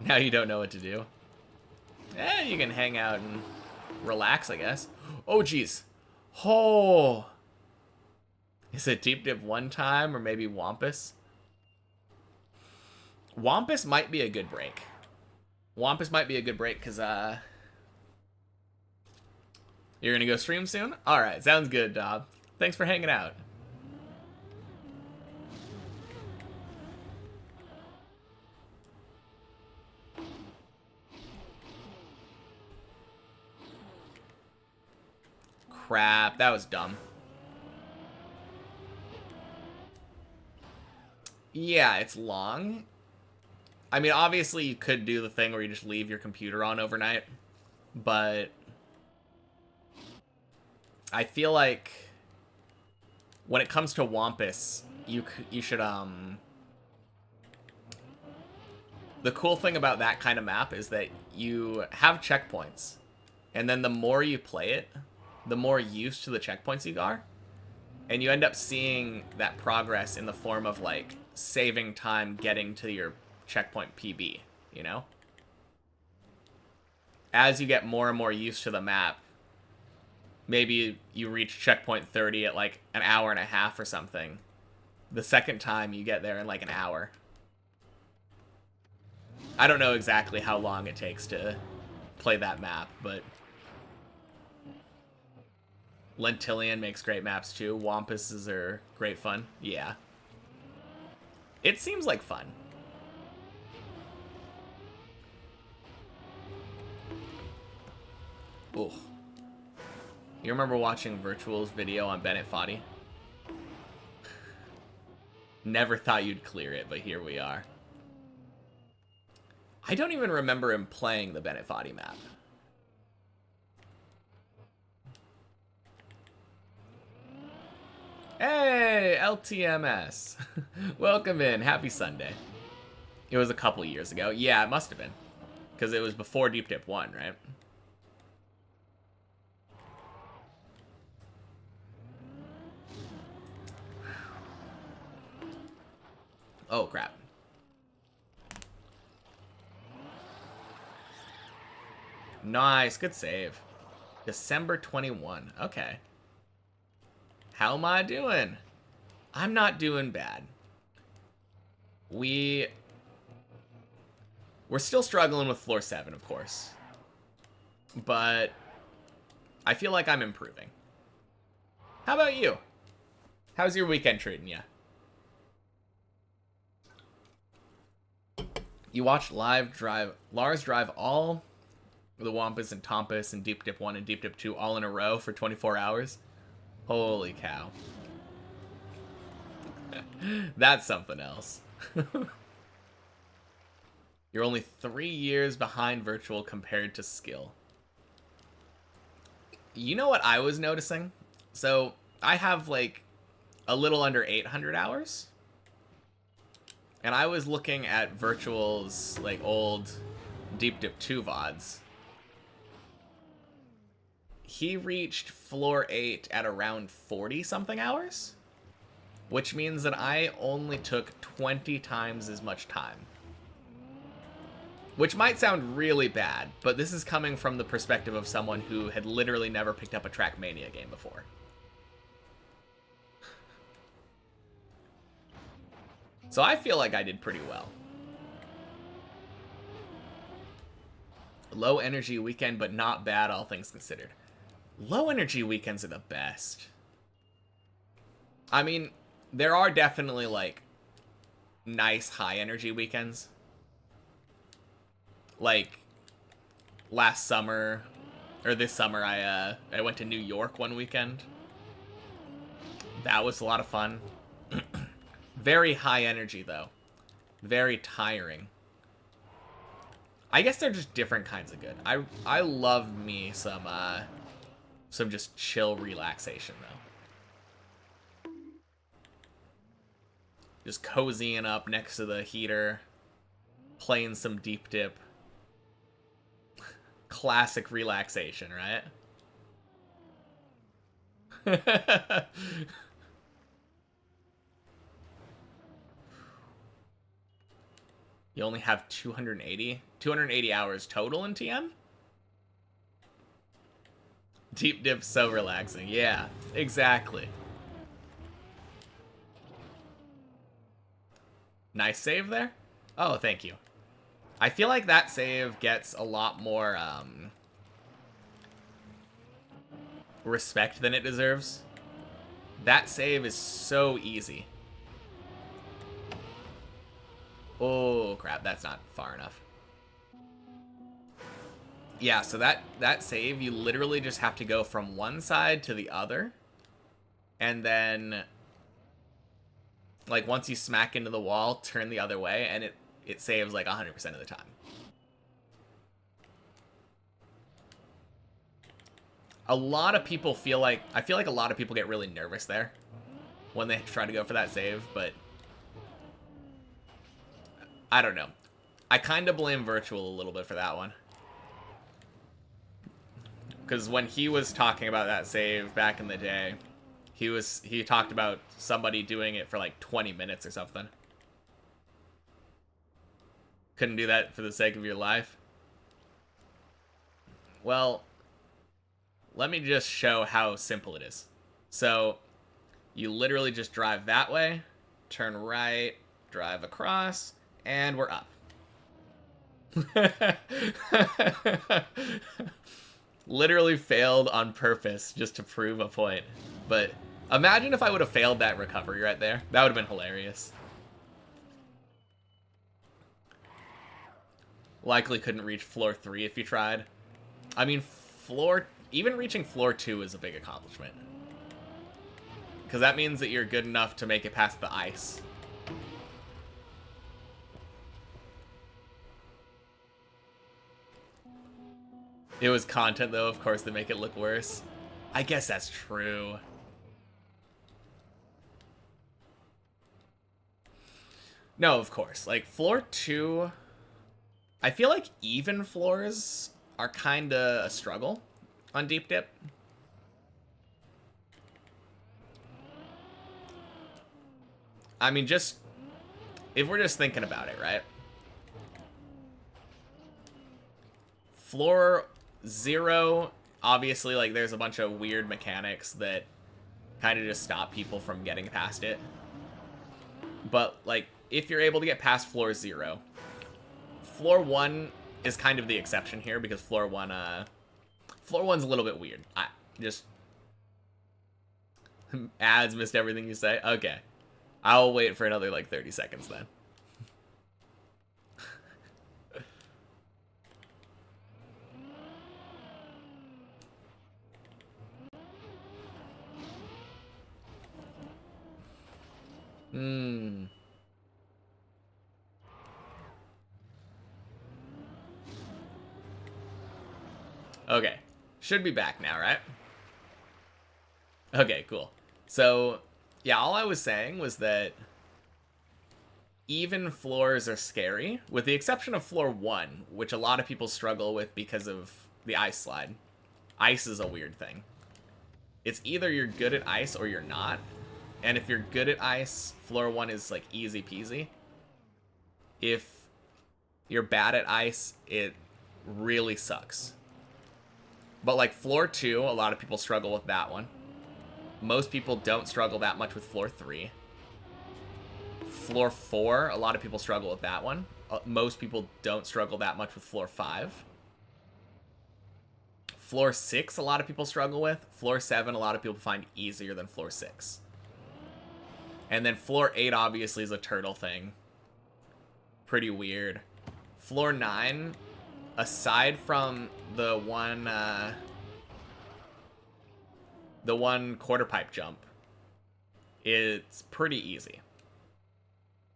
Now you don't know what to do. You can hang out and relax, I guess. Oh, jeez. Oh. Is it Deep Dip one time or maybe Wampus? Wampus might be a good break. Wampus might be a good break because, you're gonna go stream soon? Alright, sounds good, Dob. Thanks for hanging out. Crap, that was dumb. Yeah, it's long. I mean, obviously you could do the thing where you just leave your computer on overnight, but I feel like when it comes to Wampus, you should, the cool thing about that kind of map is that you have checkpoints, and then the more you play it, the more used to the checkpoints you are, and you end up seeing that progress in the form of, like, saving time getting to your checkpoint PB, you know? As you get more and more used to the map, maybe you reach checkpoint 30 at, like, an hour and a half or something. The second time you get there in, like, an hour. I don't know exactly how long it takes to play that map, but Lentillion makes great maps too. Wampuses are great fun. Yeah. It seems like fun. Ooh. You remember watching Virtual's video on Bennett Foddy? Never thought you'd clear it, but here we are. I don't even remember him playing the Bennett Foddy map. Hey, LTMS. Welcome in. Happy Sunday. It was a couple years ago. Yeah, it must have been. Because it was before Deep Dip 1, right? Oh, crap. Nice. Good save. December 21. Okay. How am I doing? I'm not doing bad. We're still struggling with floor 7, of course. But I feel like I'm improving. How about you? How's your weekend treating you? You watched Lars drive all the Wampus and Tompus and Deep Dip 1 and Deep Dip 2 all in a row for 24 hours? Holy cow. That's something else. You're only 3 years behind Virtual compared to skill. You know what I was noticing? So, I have like a little under 800 hours. And I was looking at Virtual's like old Deep Dip 2 VODs. He reached floor 8 at around 40 something hours, which means that I only took 20 times as much time. Which might sound really bad, but this is coming from the perspective of someone who had literally never picked up a Trackmania game before. So I feel like I did pretty well. Low energy weekend, but not bad, all things considered. Low energy weekends are the best. I mean, there are definitely like nice high energy weekends. Like last summer or this summer I went to New York one weekend. That was a lot of fun. Very high energy though. Very tiring. I guess they're just different kinds of good. I love me some just chill relaxation though. Just cozying up next to the heater, playing some Deep Dip. Classic relaxation, right? You only have 280 hours total in TM? Deep dip's so relaxing. Yeah, exactly. Nice save there. Oh, thank you. I feel like that save gets a lot more respect than it deserves. That save is so easy. Oh, crap. That's not far enough. Yeah, so that save, you literally just have to go from one side to the other. And then, like, once you smack into the wall, turn the other way, and it saves, like, 100% of the time. A lot of people feel like... I feel like a lot of people get really nervous there when they try to go for that save, but... I don't know. I kind of blame Virtual a little bit for that one. Because when he was talking about that save back in the day, he talked about somebody doing it for like 20 minutes or something. Couldn't do that for the sake of your life. Well, let me just show how simple it is. So, you literally just drive that way, turn right, drive across, and we're up. Literally failed on purpose just to prove a point. But imagine if I would have failed that recovery right there. That would have been hilarious. Likely couldn't reach floor 3 if you tried. I mean, even reaching floor 2 is a big accomplishment. Because that means that you're good enough to make it past the ice. It was content, though, of course, to make it look worse. I guess that's true. No, of course. Like, floor 2... I feel like even floors are kind of a struggle on Deep Dip. I mean, just... if we're just thinking about it, right? Floor 0, obviously, like, there's a bunch of weird mechanics that kind of just stop people from getting past it. But, like, if you're able to get past floor 0... Floor 1 is kind of the exception here, because floor 1's a little bit weird. I just... Ads missed everything you say? Okay. I'll wait for another, like, 30 seconds then. Okay. Should be back now, right? Okay, cool. So, yeah, all I was saying was that even floors are scary, with the exception of floor 1, which a lot of people struggle with because of the ice slide. Ice is a weird thing. It's either you're good at ice or you're not. And if you're good at ice, floor 1 is, like, easy peasy. If you're bad at ice, it really sucks. But, like, floor 2, a lot of people struggle with that one. Most people don't struggle that much with floor 3. Floor 4, a lot of people struggle with that one. Most people don't struggle that much with floor 5. Floor 6, a lot of people struggle with. Floor 7, a lot of people find easier than floor 6. And then floor 8, obviously, is a turtle thing. Pretty weird. Floor 9... aside from the one quarter pipe jump, it's pretty easy.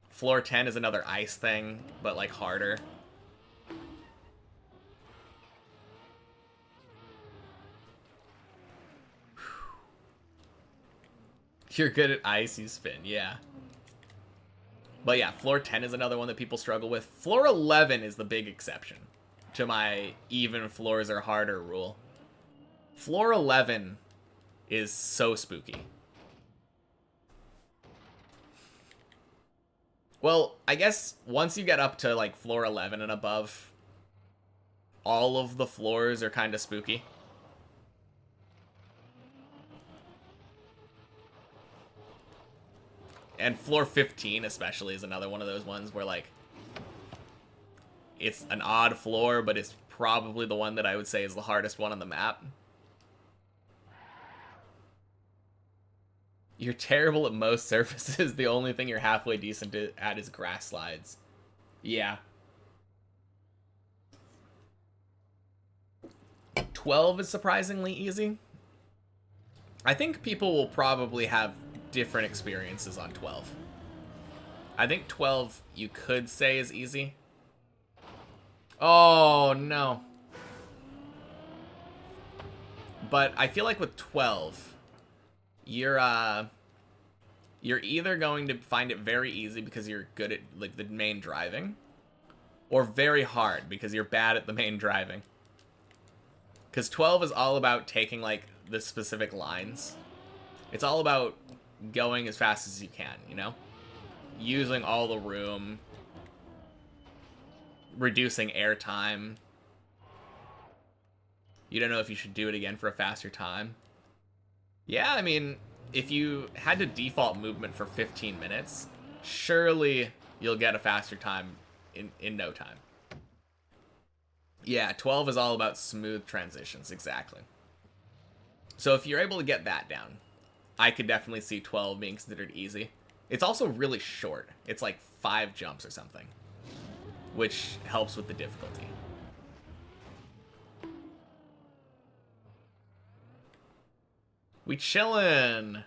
Floor 10 is another ice thing, but, like, harder. You're good at ice, you spin, yeah. But yeah, floor 10 is another one that people struggle with. Floor 11 is the big exception to my even floors are harder rule. Floor 11 is so spooky. Well, I guess once you get up to, like, floor 11 and above, all of the floors are kind of spooky. And floor 15 especially is another one of those ones where, like, it's an odd floor, but it's probably the one that I would say is the hardest one on the map. You're terrible at most surfaces. The only thing you're halfway decent at is grass slides. Yeah. 12 is surprisingly easy. I think people will probably have different experiences on 12. I think 12 you could say is easy. Oh, no. But I feel like with 12, you're either going to find it very easy because you're good at, like, the main driving, or very hard because you're bad at the main driving. Because 12 is all about taking, like, the specific lines. It's all about going as fast as you can, you know? Using all the room. Reducing airtime. You don't know if you should do it again for a faster time. Yeah, I mean, if you had to default movement for 15 minutes, surely you'll get a faster time in no time. Yeah, 12 is all about smooth transitions, exactly. So if you're able to get that down, I could definitely see 12 being considered easy. It's also really short. It's like 5 jumps or something, which helps with the difficulty. We chillin'.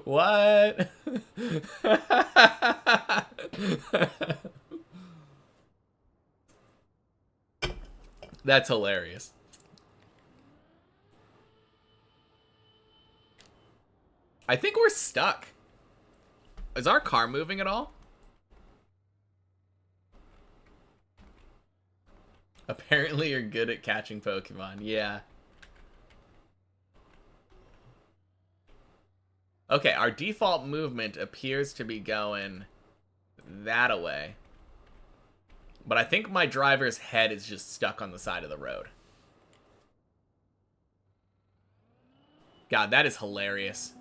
What? That's hilarious. I think we're stuck. Is our car moving at all? Apparently you're good at catching Pokemon. Yeah. Okay, our default movement appears to be going that way. But I think my driver's head is just stuck on the side of the road. God, that is hilarious.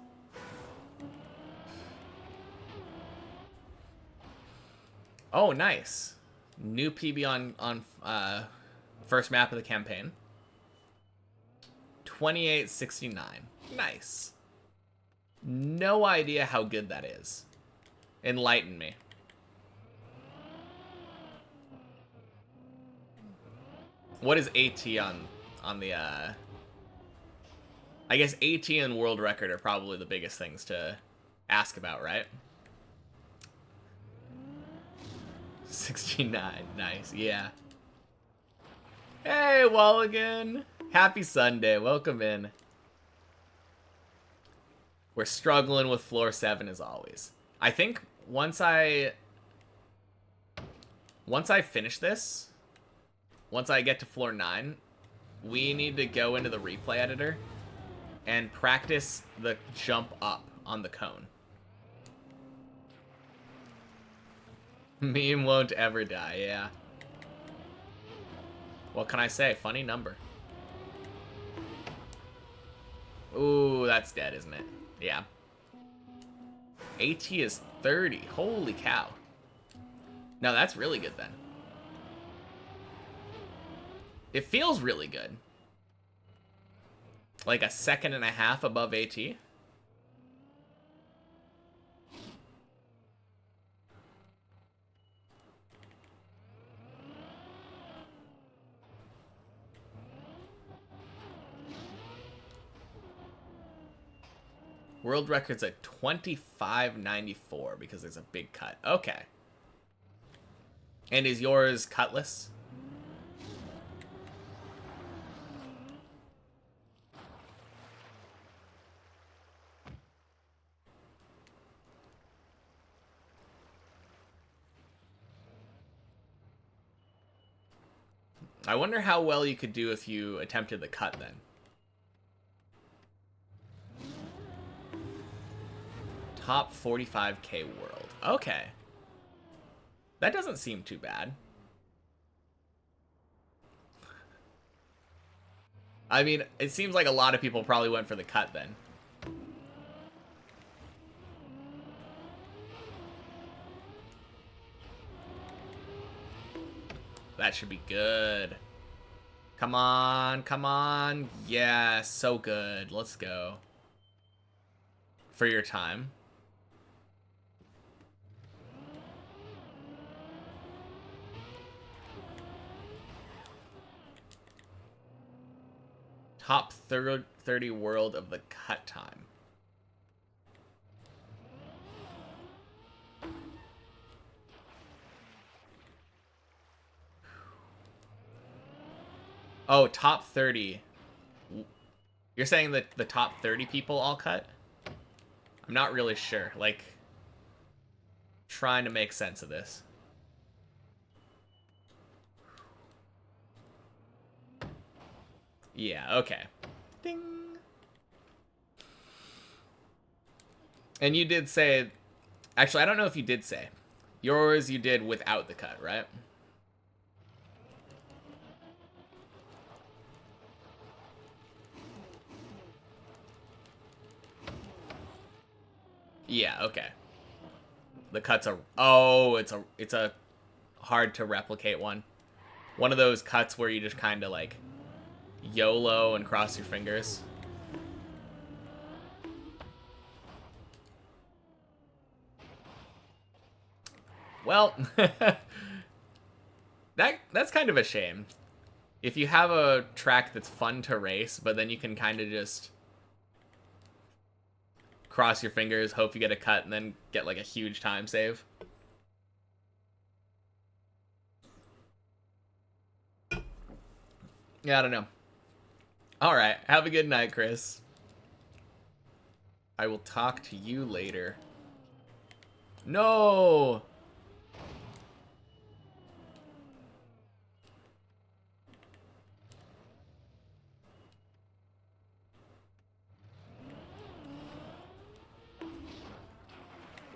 Oh, nice. New PB on first map of the campaign. 2869. Nice. No idea how good that is. Enlighten me. What is AT on the I guess AT and world record are probably the biggest things to ask about, right? 69. Nice. Yeah. Hey, Walligan. Happy Sunday. Welcome in. We're struggling with floor 7 as always. I think once I finish this, once I get to floor 9, we need to go into the replay editor and practice the jump up on the cone. Meme won't ever die, yeah. What can I say? Funny number. Ooh, that's dead, isn't it? Yeah. AT is 30. Holy cow. No, that's really good then. It feels really good. Like a second and a half above AT. World record's at 25.94 because there's a big cut. Okay. And is yours cutless? I wonder how well you could do if you attempted the cut then. Top 45k world. Okay. That doesn't seem too bad. I mean, it seems like a lot of people probably went for the cut then. That should be good. Come on, come on. Yeah, so good. Let's go. For your time. Top 30 world of the cut time. Oh, top 30. You're saying that the top 30 people all cut? I'm not really sure. Like, trying to make sense of this. Yeah, okay. Ding. And you did say... Actually, I don't know if you did say. Yours you did without the cut, right? Yeah, okay. The cuts are... Oh, it's a hard to replicate one. One of those cuts where you just kind of like YOLO and cross your fingers. Well, that's kind of a shame. If you have a track that's fun to race, but then you can kind of just cross your fingers, hope you get a cut, and then get like a huge time save. Yeah, I don't know. All right, have a good night, Chris. I will talk to you later. No!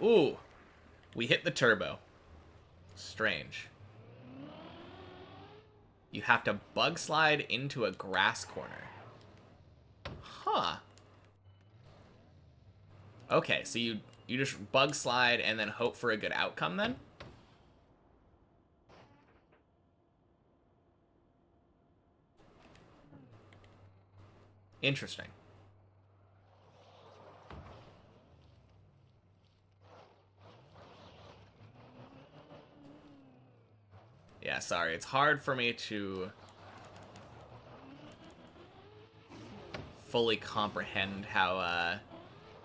Ooh, we hit the turbo. Strange. You have to bug slide into a grass corner. Huh. Okay, so you just bug slide and then hope for a good outcome then? Interesting. Yeah, sorry. It's hard for me to fully comprehend how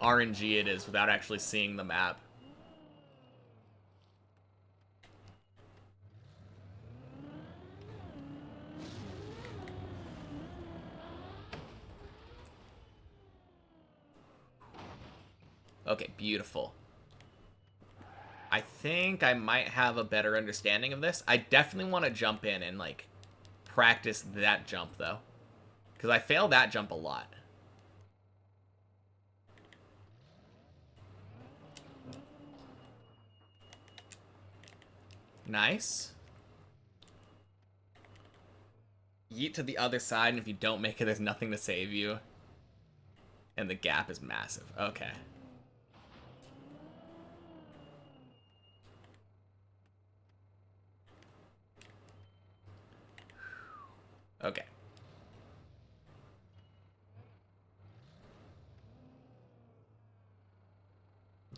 RNG it is without actually seeing the map. Okay, beautiful. I think I might have a better understanding of this. I definitely want to jump in and, like, practice that jump, though. Because I fail that jump a lot. Nice. Yeet to the other side, and if you don't make it, there's nothing to save you. And the gap is massive. Okay. Okay.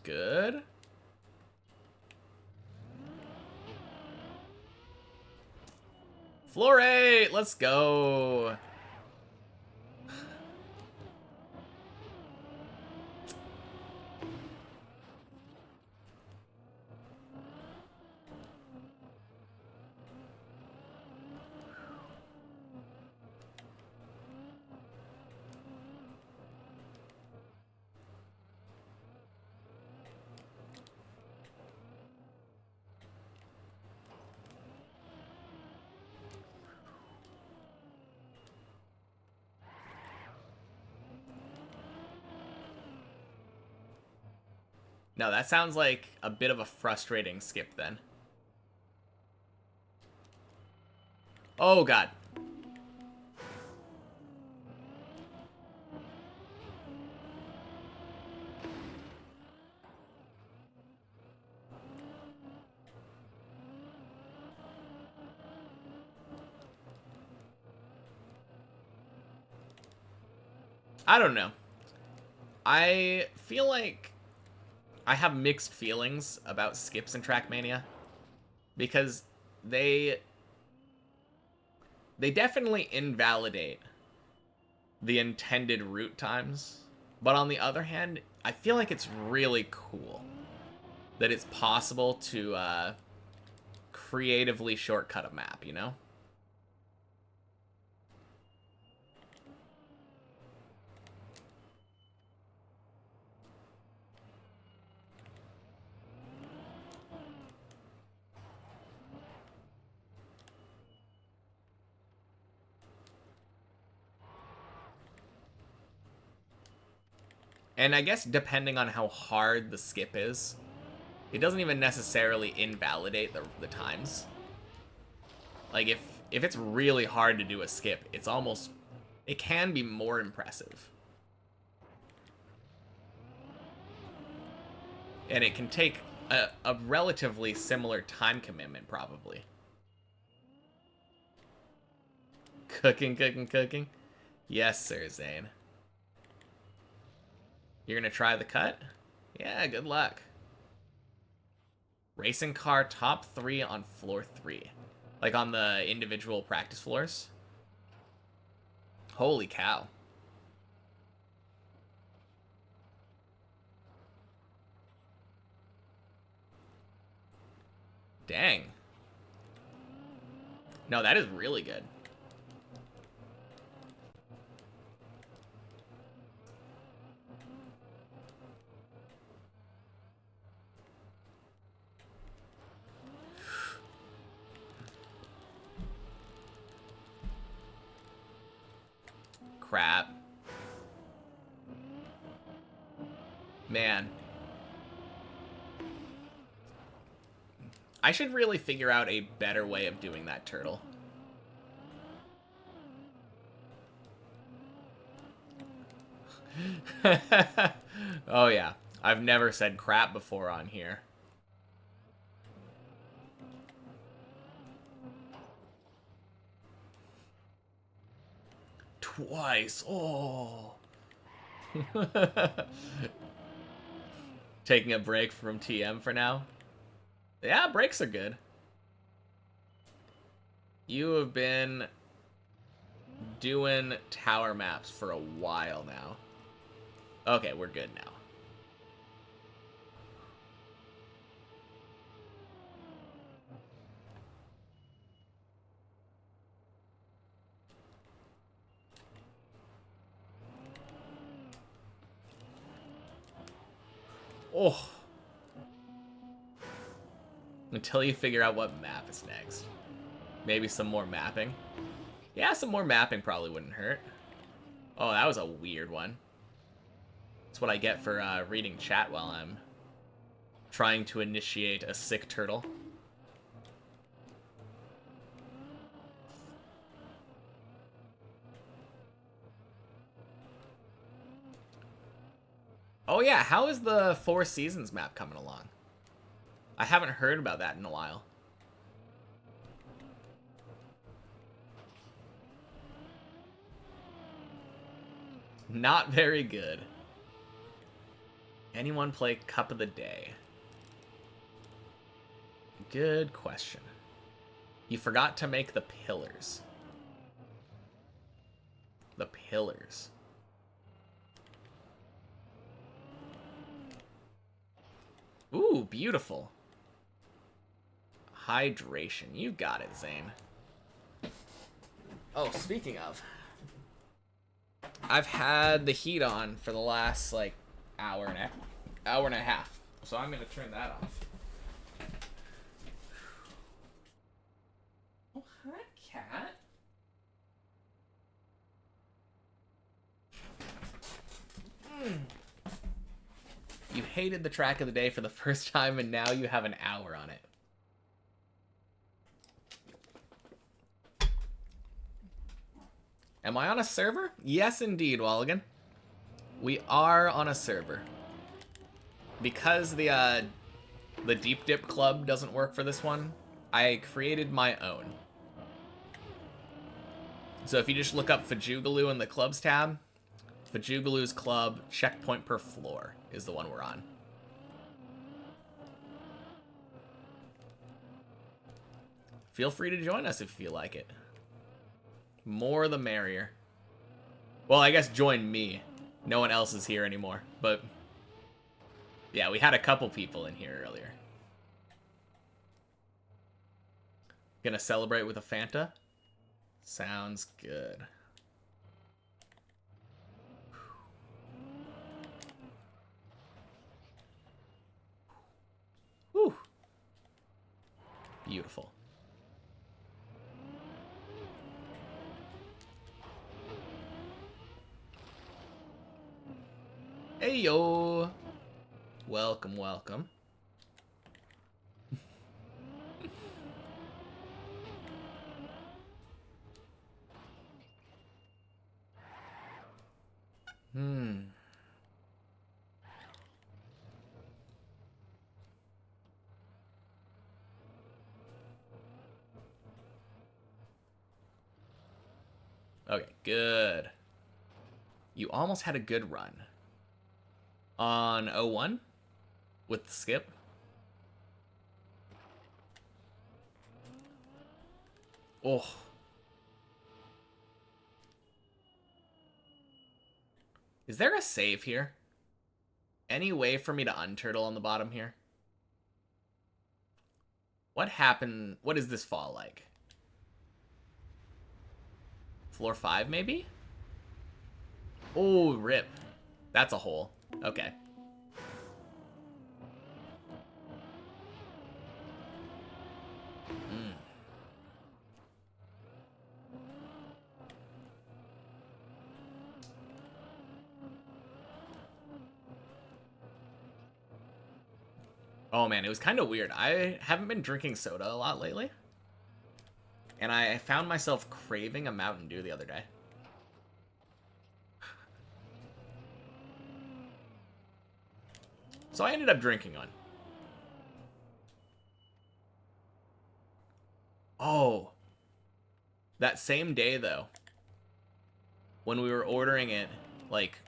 Good. Floor 8! Let's go! No, that sounds like a bit of a frustrating skip then. Oh, God. I don't know. I feel like I have mixed feelings about skips in Trackmania because they definitely invalidate the intended route times, but on the other hand, I feel like it's really cool that it's possible to creatively shortcut a map, you know? And I guess depending on how hard the skip is, it doesn't even necessarily invalidate the times. Like, if it's really hard to do a skip, it's almost... it can be more impressive. And it can take a relatively similar time commitment, probably. Cooking, cooking, cooking. Yes, sir, Zane. You're gonna try the cut? Yeah, good luck. Racing car top 3 on floor 3. Like on the individual practice floors. Holy cow. Dang. No, that is really good. Crap. Man. I should really figure out a better way of doing that turtle. Oh yeah. I've never said crap before on here. Twice. Oh. Taking a break from TM for now. Yeah, breaks are good. You have been doing tower maps for a while now. Okay, we're good now. Oh. Until you figure out what map is next. Maybe some more mapping. Yeah, some more mapping probably wouldn't hurt. Oh, that was a weird one. That's what I get for reading chat while I'm trying to initiate a sick turtle. Oh yeah, how is the Four Seasons map coming along? I haven't heard about that in a while. Not very good. Anyone play Cup of the Day? Good question. You forgot to make the pillars. The pillars. Ooh, beautiful. Hydration. You got it, Zane. Oh, speaking of, I've had the heat on for the last, like, hour and a half. So I'm going to turn that off. Oh, hi, cat. You hated the track of the day for the first time, and now you have an hour on it. Am I on a server? Yes, indeed, Walligan. We are on a server. Because the Deep Dip Club doesn't work for this one, I created my own. So if you just look up Fajugaloo in the Clubs tab, Vajugalu's Club, checkpoint per floor is the one we're on. Feel free to join us if you feel like it. More the merrier. Well, I guess join me. No one else is here anymore, but yeah, we had a couple people in here earlier. Gonna celebrate with a Fanta? Sounds good. Whew. Beautiful. Hey yo! Welcome, welcome. Okay, good. You almost had a good run. On 01? With the skip? Oh. Is there a save here? Any way for me to unturtle on the bottom here? What happened? What is this fall like? Floor 5, maybe? Oh, rip. That's a hole. Okay. Oh man, it was kind of weird. I haven't been drinking soda a lot lately. And I found myself craving a Mountain Dew the other day. So I ended up drinking one. Oh. That same day, though, when we were ordering it, like,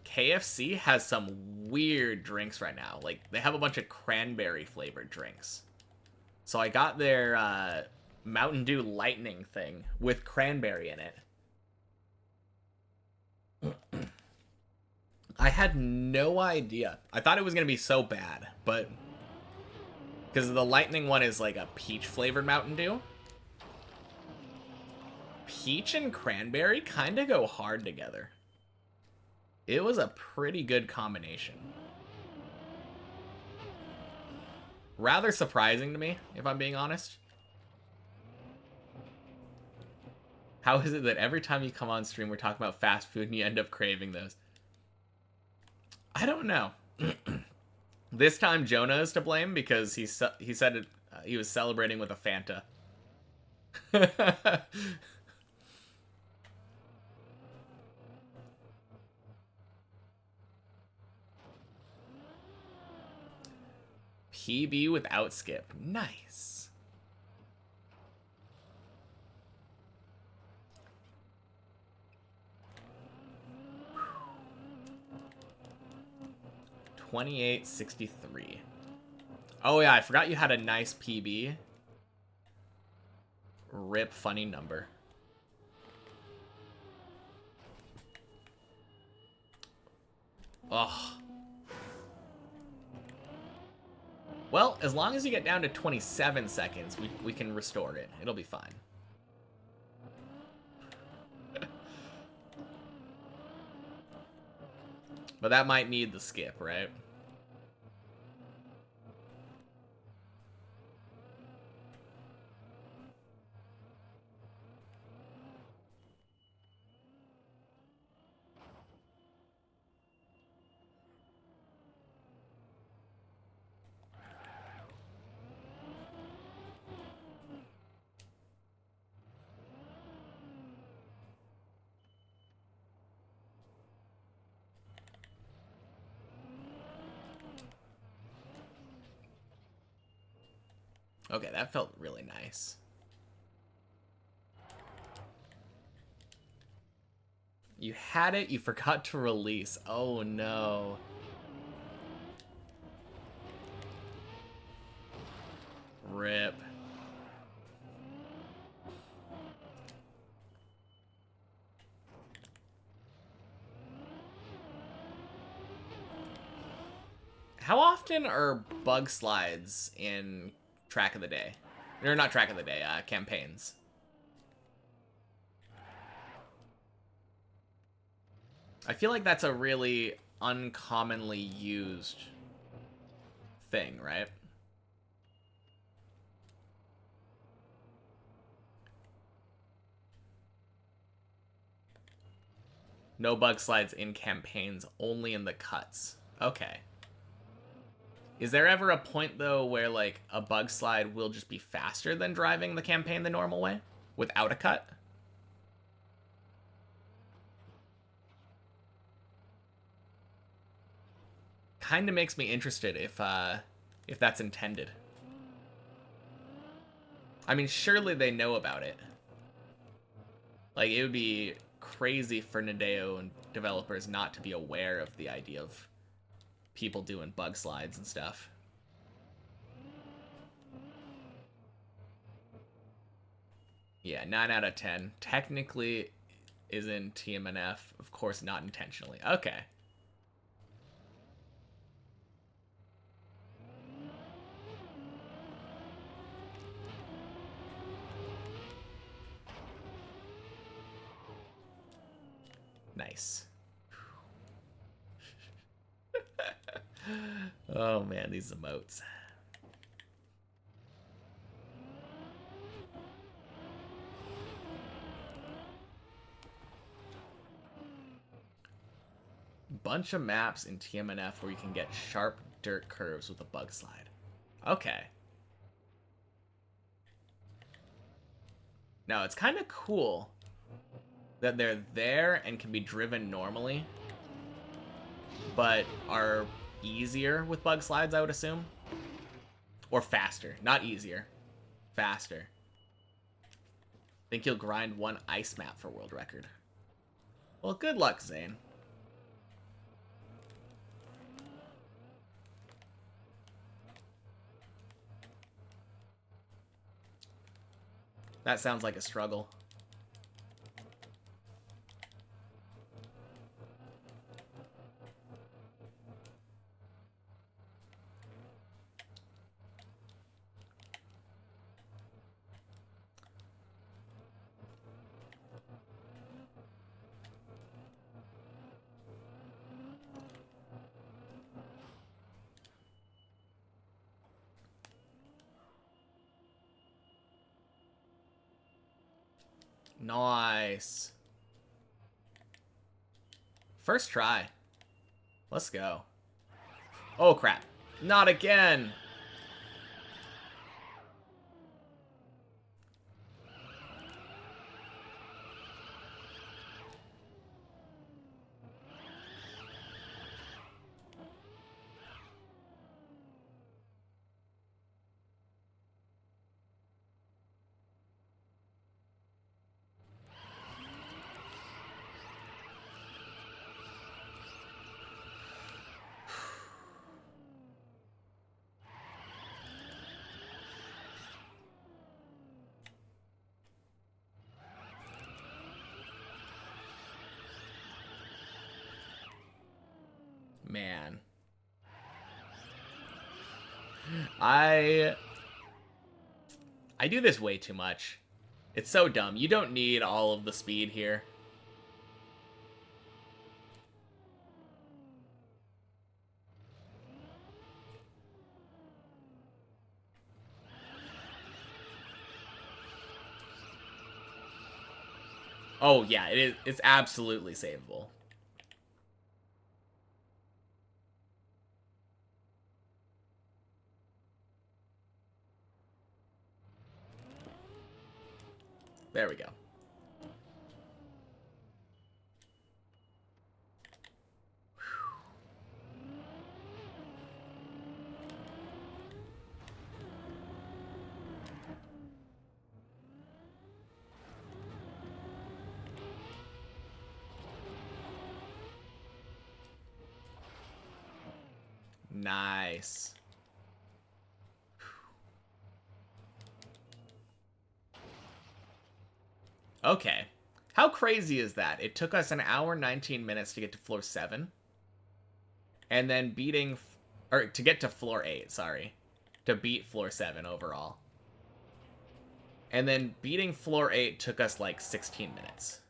KFC has some weird drinks right now. Like, they have a bunch of cranberry-flavored drinks. So I got their Mountain Dew Lightning thing with cranberry in it. I had no idea. I thought it was going to be so bad, but... because the Lightning one is like a peach-flavored Mountain Dew. Peach and cranberry kind of go hard together. It was a pretty good combination. Rather surprising to me, if I'm being honest. How is it that every time you come on stream, we're talking about fast food and you end up craving those? I don't know. This time Jonah is to blame because he said he was celebrating with a Fanta. PB without skip. Nice. $28.63. Oh yeah, I forgot you had a nice PB. Rip, funny number. Ugh. Well, as long as you get down to 27 seconds, we can restore it. It'll be fine. But that might need the skip, right? Okay, that felt really nice. You had it, you forgot to release. Oh no. Rip. How often are bug slides in Track of the Day? Or not Track of the Day, campaigns. I feel like that's a really uncommonly used thing, right? No bug slides in campaigns, only in the cuts. Okay. Is there ever a point, though, where, like, a bug slide will just be faster than driving the campaign the normal way? Without a cut? Kind of makes me interested if that's intended. I mean, surely they know about it. Like, it would be crazy for Nadeo and developers not to be aware of the idea of people doing bug slides and stuff. Yeah, 9 out of 10. Technically is in TMNF. Of course, not intentionally. Okay. Nice. Oh man, these emotes. Bunch of maps in TMNF where you can get sharp dirt curves with a bug slide. Okay. Now, it's kind of cool that they're there and can be driven normally, but are easier with bug slides, I would assume. Or faster. Not easier. Faster. Think you'll grind one ice map for world record. Well, good luck, Zane. That sounds like a struggle. Nice. First try. Let's go. Oh, crap. Not again. Man. I do this way too much. It's so dumb. You don't need all of the speed here. Oh, yeah, it is. It's absolutely savable. There we go. Nice. Okay. How crazy is that? It took us an hour 19 minutes to get to floor 7. And then or to get to floor 8, sorry. To beat floor 7 overall. And then beating floor 8 took us like 16 minutes.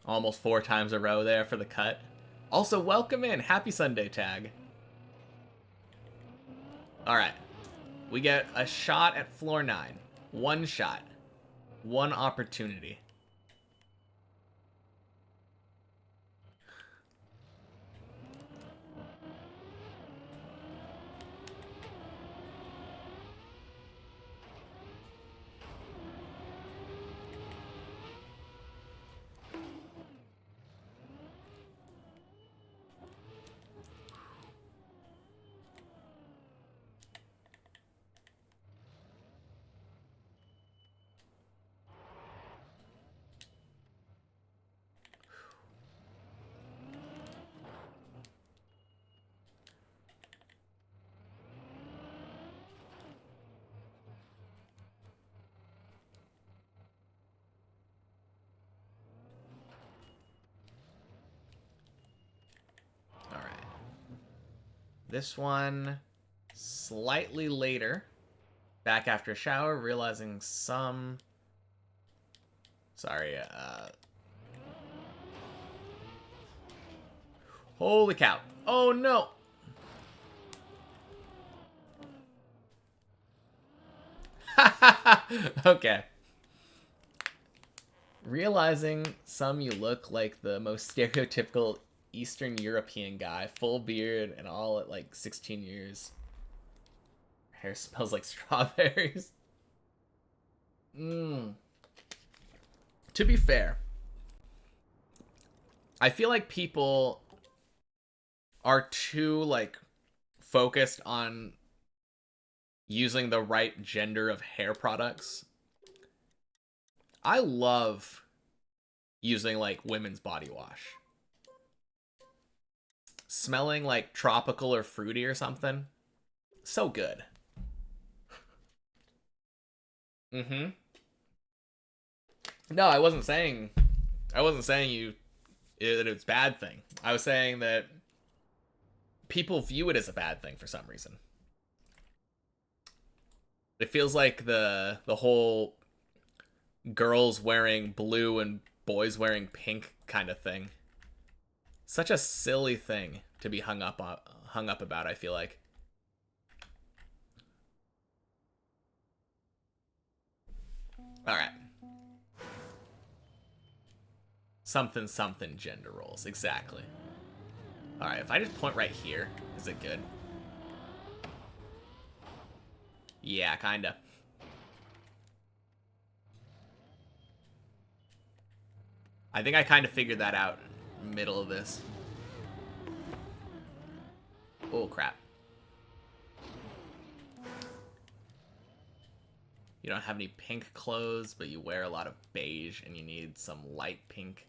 Almost 4 times a row there for the cut. Also, welcome in. Happy Sunday, Tag. Alright. We get a shot at floor 9. One shot. One opportunity. This one, slightly later. Back after a shower, realizing some... Sorry, Holy cow. Oh, no! Okay. Realizing some you look like the most stereotypical Eastern European guy, full beard and all at like 16 years. Hair smells like strawberries. To be fair, I feel like people are too like focused on using the right gender of hair products. I love using like women's body wash. Smelling like tropical or fruity or something. So good. No, I wasn't saying that it's a bad thing. I was saying that people view it as a bad thing for some reason. It feels like the whole girls wearing blue and boys wearing pink kind of thing. Such a silly thing to be hung up about, I feel like. All right. Something gender roles, exactly. All right, if I just point right here, is it good? Yeah, kinda. I think I kind of figured that out middle of this. Oh, crap. You don't have any pink clothes, but you wear a lot of beige and you need some light pink,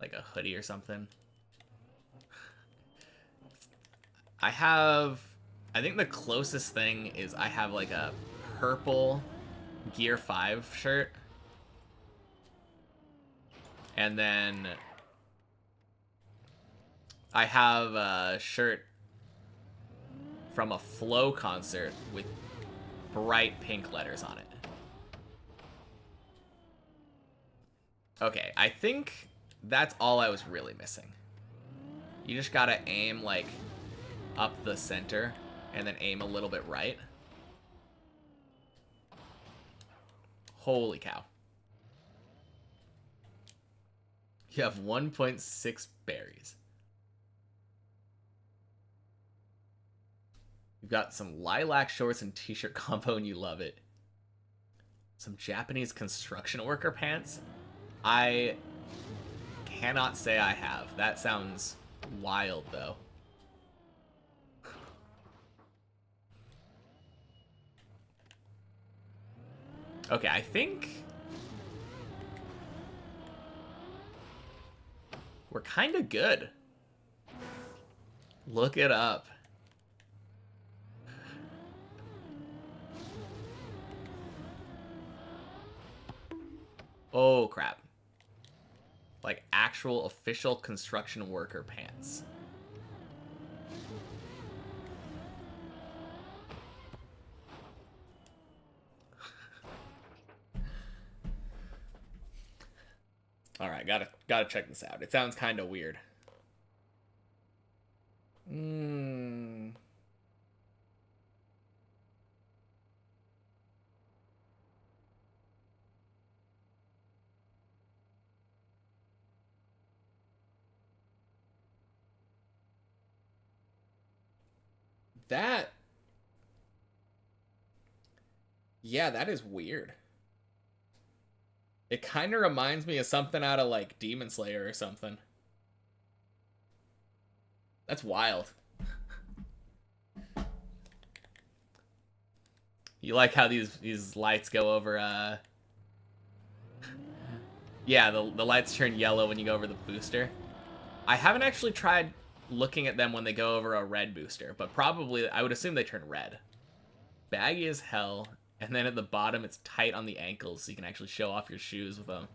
like a hoodie or something. I think the closest thing is I have like a purple Gear 5 shirt. And then I have a shirt from a Flow concert with bright pink letters on it. Okay, I think that's all I was really missing. You just gotta aim like up the center and then aim a little bit right. Holy cow. You have 1.6 berries. You've got some lilac shorts and t-shirt combo and you love it. Some Japanese construction worker pants. I cannot say I have. That sounds wild, though. Okay, I think we're kind of good. Look it up. Oh, crap. Like actual official construction worker pants. All right, gotta check this out. It sounds kind of weird. That, yeah, that is weird. It kind of reminds me of something out of like Demon Slayer or something. That's wild. You like how these lights go over yeah, the lights turn yellow when you go over the booster. I haven't actually tried looking at them when they go over a red booster, but probably I would assume they turn red. Baggy as hell, and then at the bottom it's tight on the ankles so you can actually show off your shoes with them.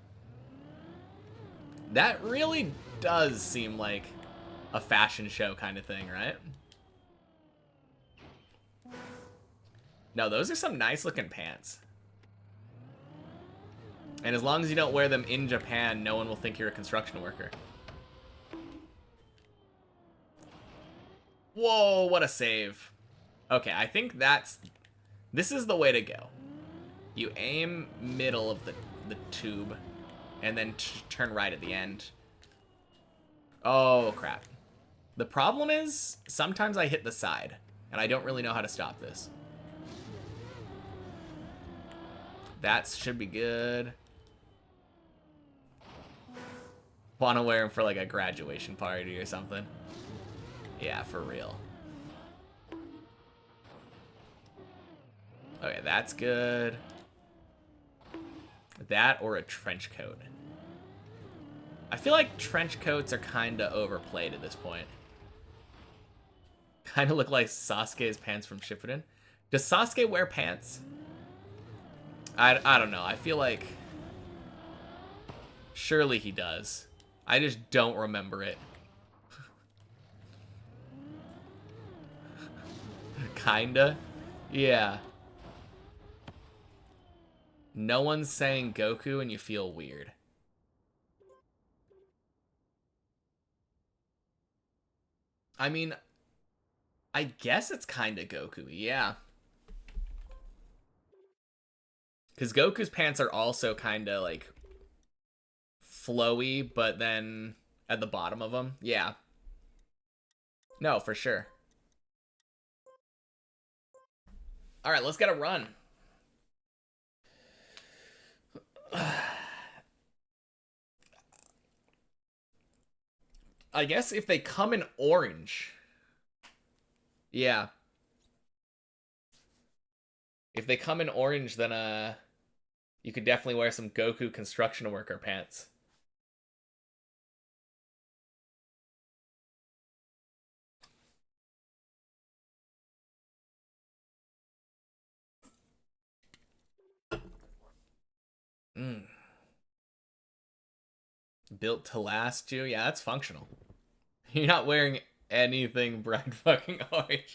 That really does seem like a fashion show kind of thing, right? No, those are some nice looking pants. And as long as you don't wear them in Japan, no one will think you're a construction worker. Whoa, what a save. Okay, I think this is the way to go. You aim middle of the tube, and then turn right at the end. Oh, crap. The problem is, sometimes I hit the side, and I don't really know how to stop this. That should be good. Want to wear them for like a graduation party or something. Yeah, for real. Okay, that's good. That or a trench coat. I feel like trench coats are kind of overplayed at this point. Kind of look like Sasuke's pants from Shippuden. Does Sasuke wear pants? I don't know. I feel like surely he does. I just don't remember it. Kinda. Yeah. No one's saying Goku and you feel weird. I mean, I guess it's kind of Goku, yeah. Because Goku's pants are also kind of like flowy, but then at the bottom of them, yeah. No, for sure. All right, let's get a run. I guess if they come in orange. Yeah. If they come in orange, then you could definitely wear some Goku construction worker pants. Built to last you? Yeah, that's functional. You're not wearing anything bright fucking orange.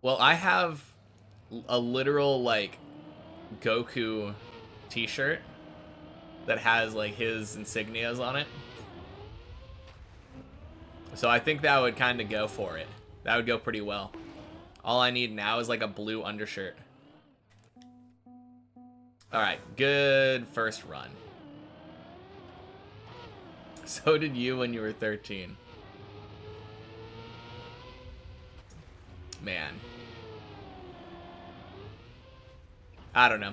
Well, I have a literal, like, Goku t-shirt that has, like, his insignias on it. So I think that would kind of go for it. That would go pretty well. All I need now is, like, a blue undershirt. Alright, good first run. So did you when you were 13. Man. I don't know.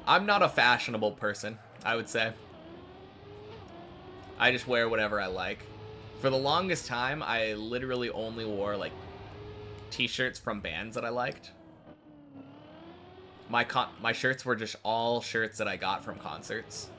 I'm not a fashionable person, I would say. I just wear whatever I like. For the longest time, I literally only wore, like, t-shirts from bands that I liked. My shirts were just all shirts that I got from concerts.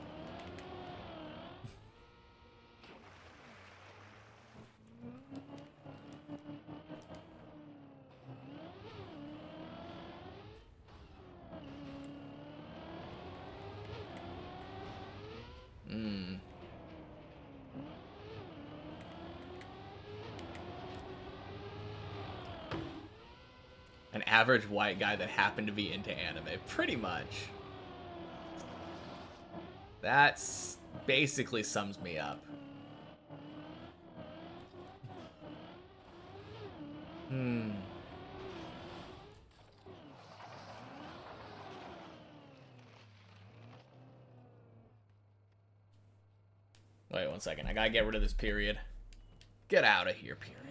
An average white guy that happened to be into anime. Pretty much. That's basically sums me up. Wait 1 second. I gotta get rid of this period. Get out of here, period.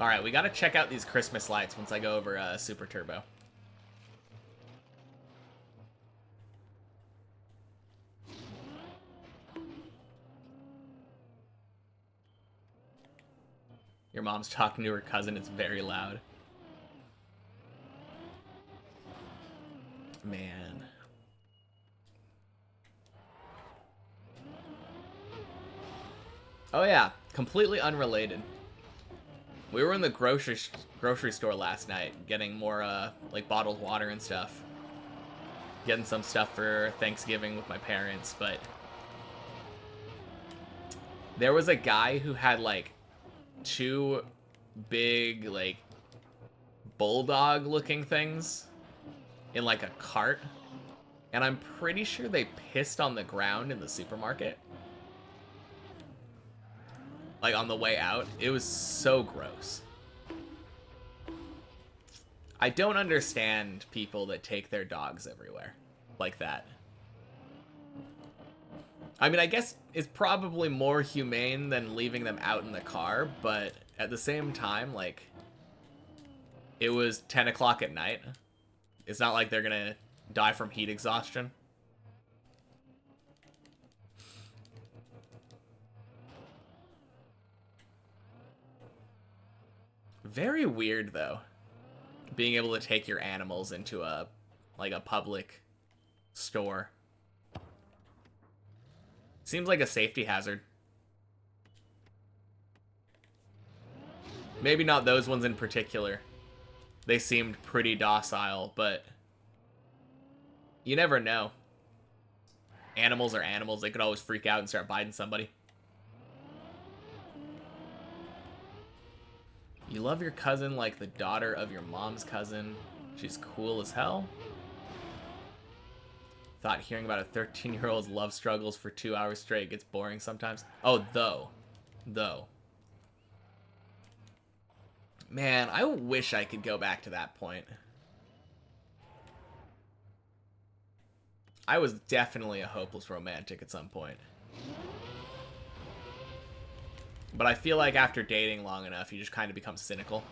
Alright, we gotta check out these Christmas lights once I go over Super Turbo. Your mom's talking to her cousin. It's very loud. Man. Oh yeah, completely unrelated. We were in the grocery store last night getting more like bottled water and stuff. Getting some stuff for Thanksgiving with my parents, but there was a guy who had like 2 big like bulldog looking things in like a cart, and I'm pretty sure they pissed on the ground in the supermarket. Like on the way out. It was so gross. I don't understand people that take their dogs everywhere like that. I mean, I guess it's probably more humane than leaving them out in the car, but at the same time, like, it was 10 o'clock at night. It's not like they're gonna die from heat exhaustion. Very weird, though, being able to take your animals into a public store. Seems like a safety hazard. Maybe not those ones in particular. They seemed pretty docile, but you never know. Animals are animals. They could always freak out and start biting somebody. You love your cousin like the daughter of your mom's cousin. She's cool as hell. Thought hearing about a 13-year-old's love struggles for 2 hours straight gets boring sometimes. Oh, though. Man, I wish I could go back to that point. I was definitely a hopeless romantic at some point. But I feel like after dating long enough, you just kind of become cynical.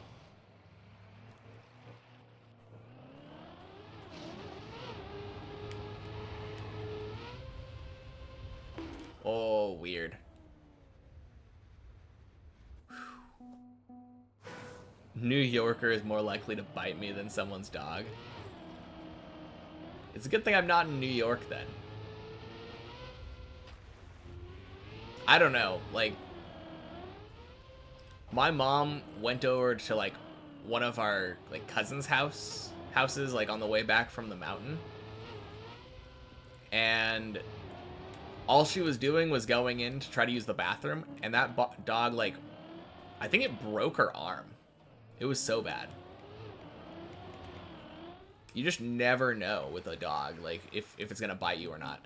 Oh, weird. New Yorker is more likely to bite me than someone's dog. It's a good thing I'm not in New York then. I don't know, like, my mom went over to like one of our like cousins' houses like on the way back from the mountain, and all she was doing was going in to try to use the bathroom, and that dog, like, I think it broke her arm. It was so bad. You just never know with a dog, like, if it's gonna bite you or not.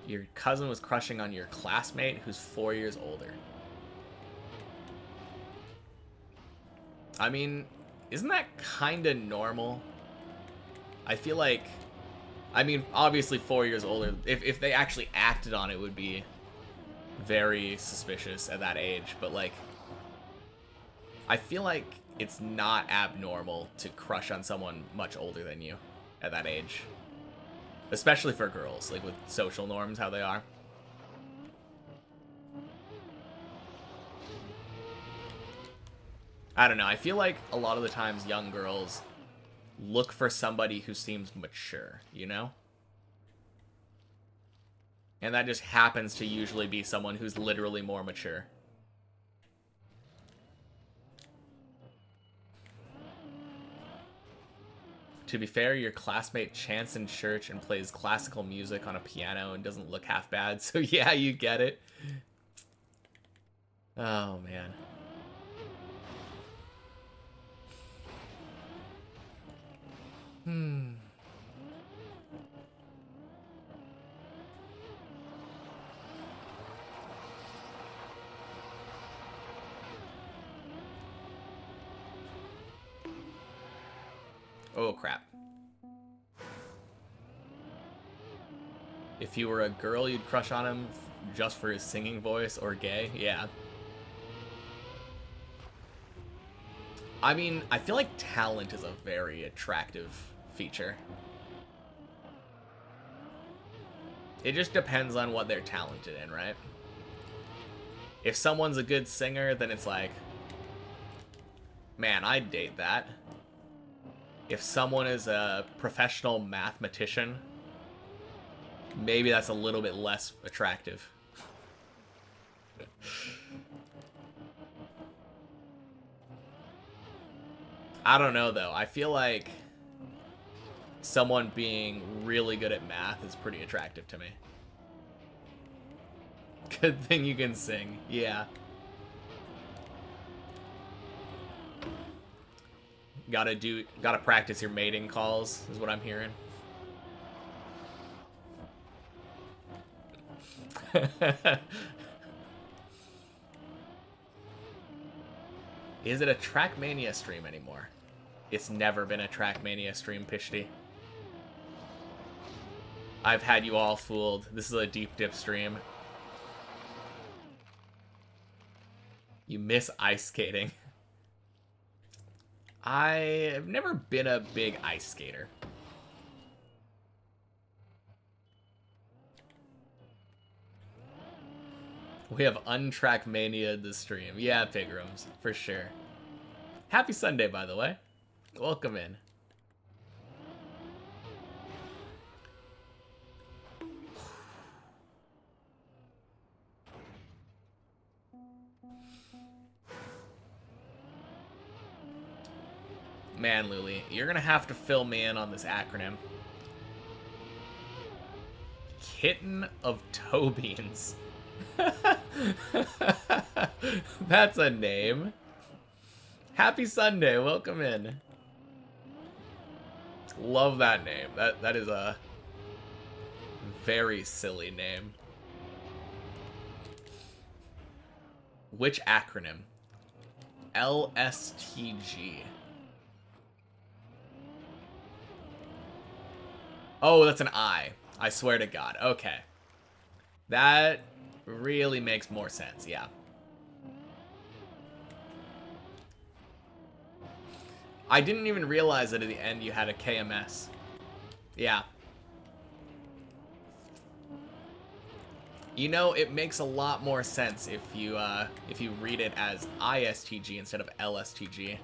Your cousin was crushing on your classmate who's 4 years older. I mean, isn't that kind of normal? I feel like, I mean, obviously 4 years older. If they actually acted on it, it would be very suspicious at that age. But, like, I feel like it's not abnormal to crush on someone much older than you at that age. Especially for girls, like with social norms, how they are. I don't know, I feel like a lot of the times young girls look for somebody who seems mature, you know? And that just happens to usually be someone who's literally more mature. To be fair, your classmate chants in church and plays classical music on a piano and doesn't look half bad, so yeah, you get it. Oh, man. Oh, crap. If you were a girl, you'd crush on him just for his singing voice, or gay? Yeah. I mean, I feel like talent is a very attractive feature. It just depends on what they're talented in, right? If someone's a good singer, then it's like, man, I'd date that. If someone is a professional mathematician, maybe that's a little bit less attractive. I don't know, though. I feel like someone being really good at math is pretty attractive to me. Good thing you can sing. Yeah. Gotta practice your mating calls, is what I'm hearing. Is it a Trackmania stream anymore? It's never been a Trackmania stream, Pishti. I've had you all fooled. This is a deep dip stream. You miss ice skating. I've never been a big ice skater. We have untrackmania'd the stream. Yeah, Pigrams, for sure. Happy Sunday, by the way. Welcome in. Man, Luli, you're gonna have to fill me in on this acronym. Kitten of toe beans. That's a name. Happy Sunday, welcome in. Love that name. That is a very silly name. Which acronym? LSTG. Oh, that's an I. I swear to God. Okay. That really makes more sense, yeah. I didn't even realize that at the end you had a KMS. Yeah. You know, it makes a lot more sense if you read it as ISTG instead of LSTG.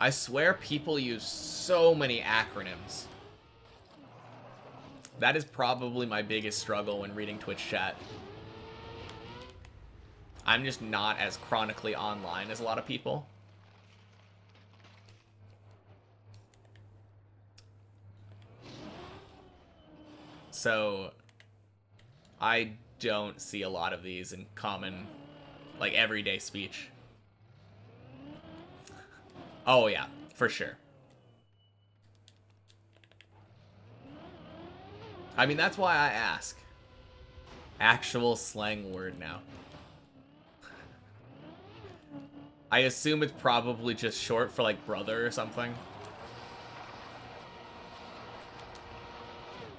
I swear people use so many acronyms. That is probably my biggest struggle when reading Twitch chat. I'm just not as chronically online as a lot of people. So, I don't see a lot of these in common, like, everyday speech. Oh, yeah, for sure. I mean, that's why I ask. Actual slang word now. I assume it's probably just short for, like, brother or something.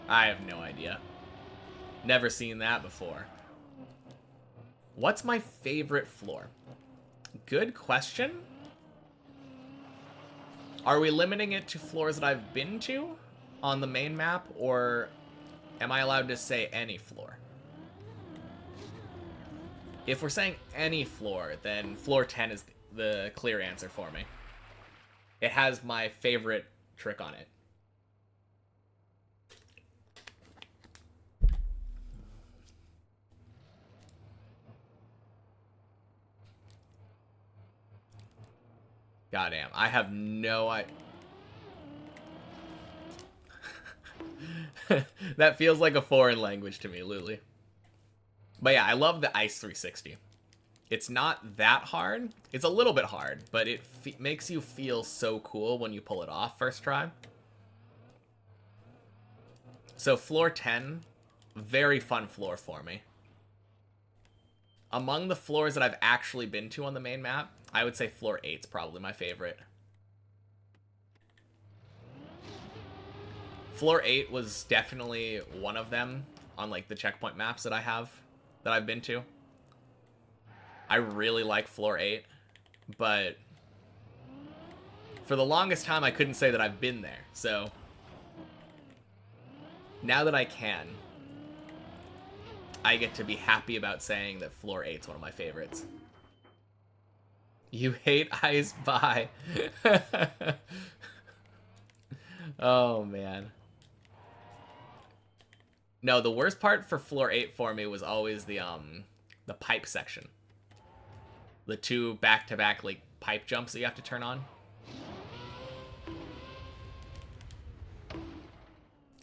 I have no idea. Never seen that before. What's my favorite floor? Good question. Are we limiting it to floors that I've been to on the main map, or am I allowed to say any floor? If we're saying any floor, then floor 10 is the clear answer for me. It has my favorite trick on it. Goddamn, I have no idea. That feels like a foreign language to me, Luli. But yeah, I love the Ice 360. It's not that hard. It's a little bit hard, but it makes you feel so cool when you pull it off first try. So floor 10, very fun floor for me. Among the floors that I've actually been to on the main map, I would say floor 8's probably my favorite. Floor 8 was definitely one of them on like the checkpoint maps that I've been to. I really like floor 8, but for the longest time I couldn't say that I've been there. So now that I can, I get to be happy about saying that floor 8's one of my favorites. You hate ice? Bye. Oh, man. No, the worst part for floor 8 for me was always the pipe section. The two back-to-back, like, pipe jumps that you have to turn on.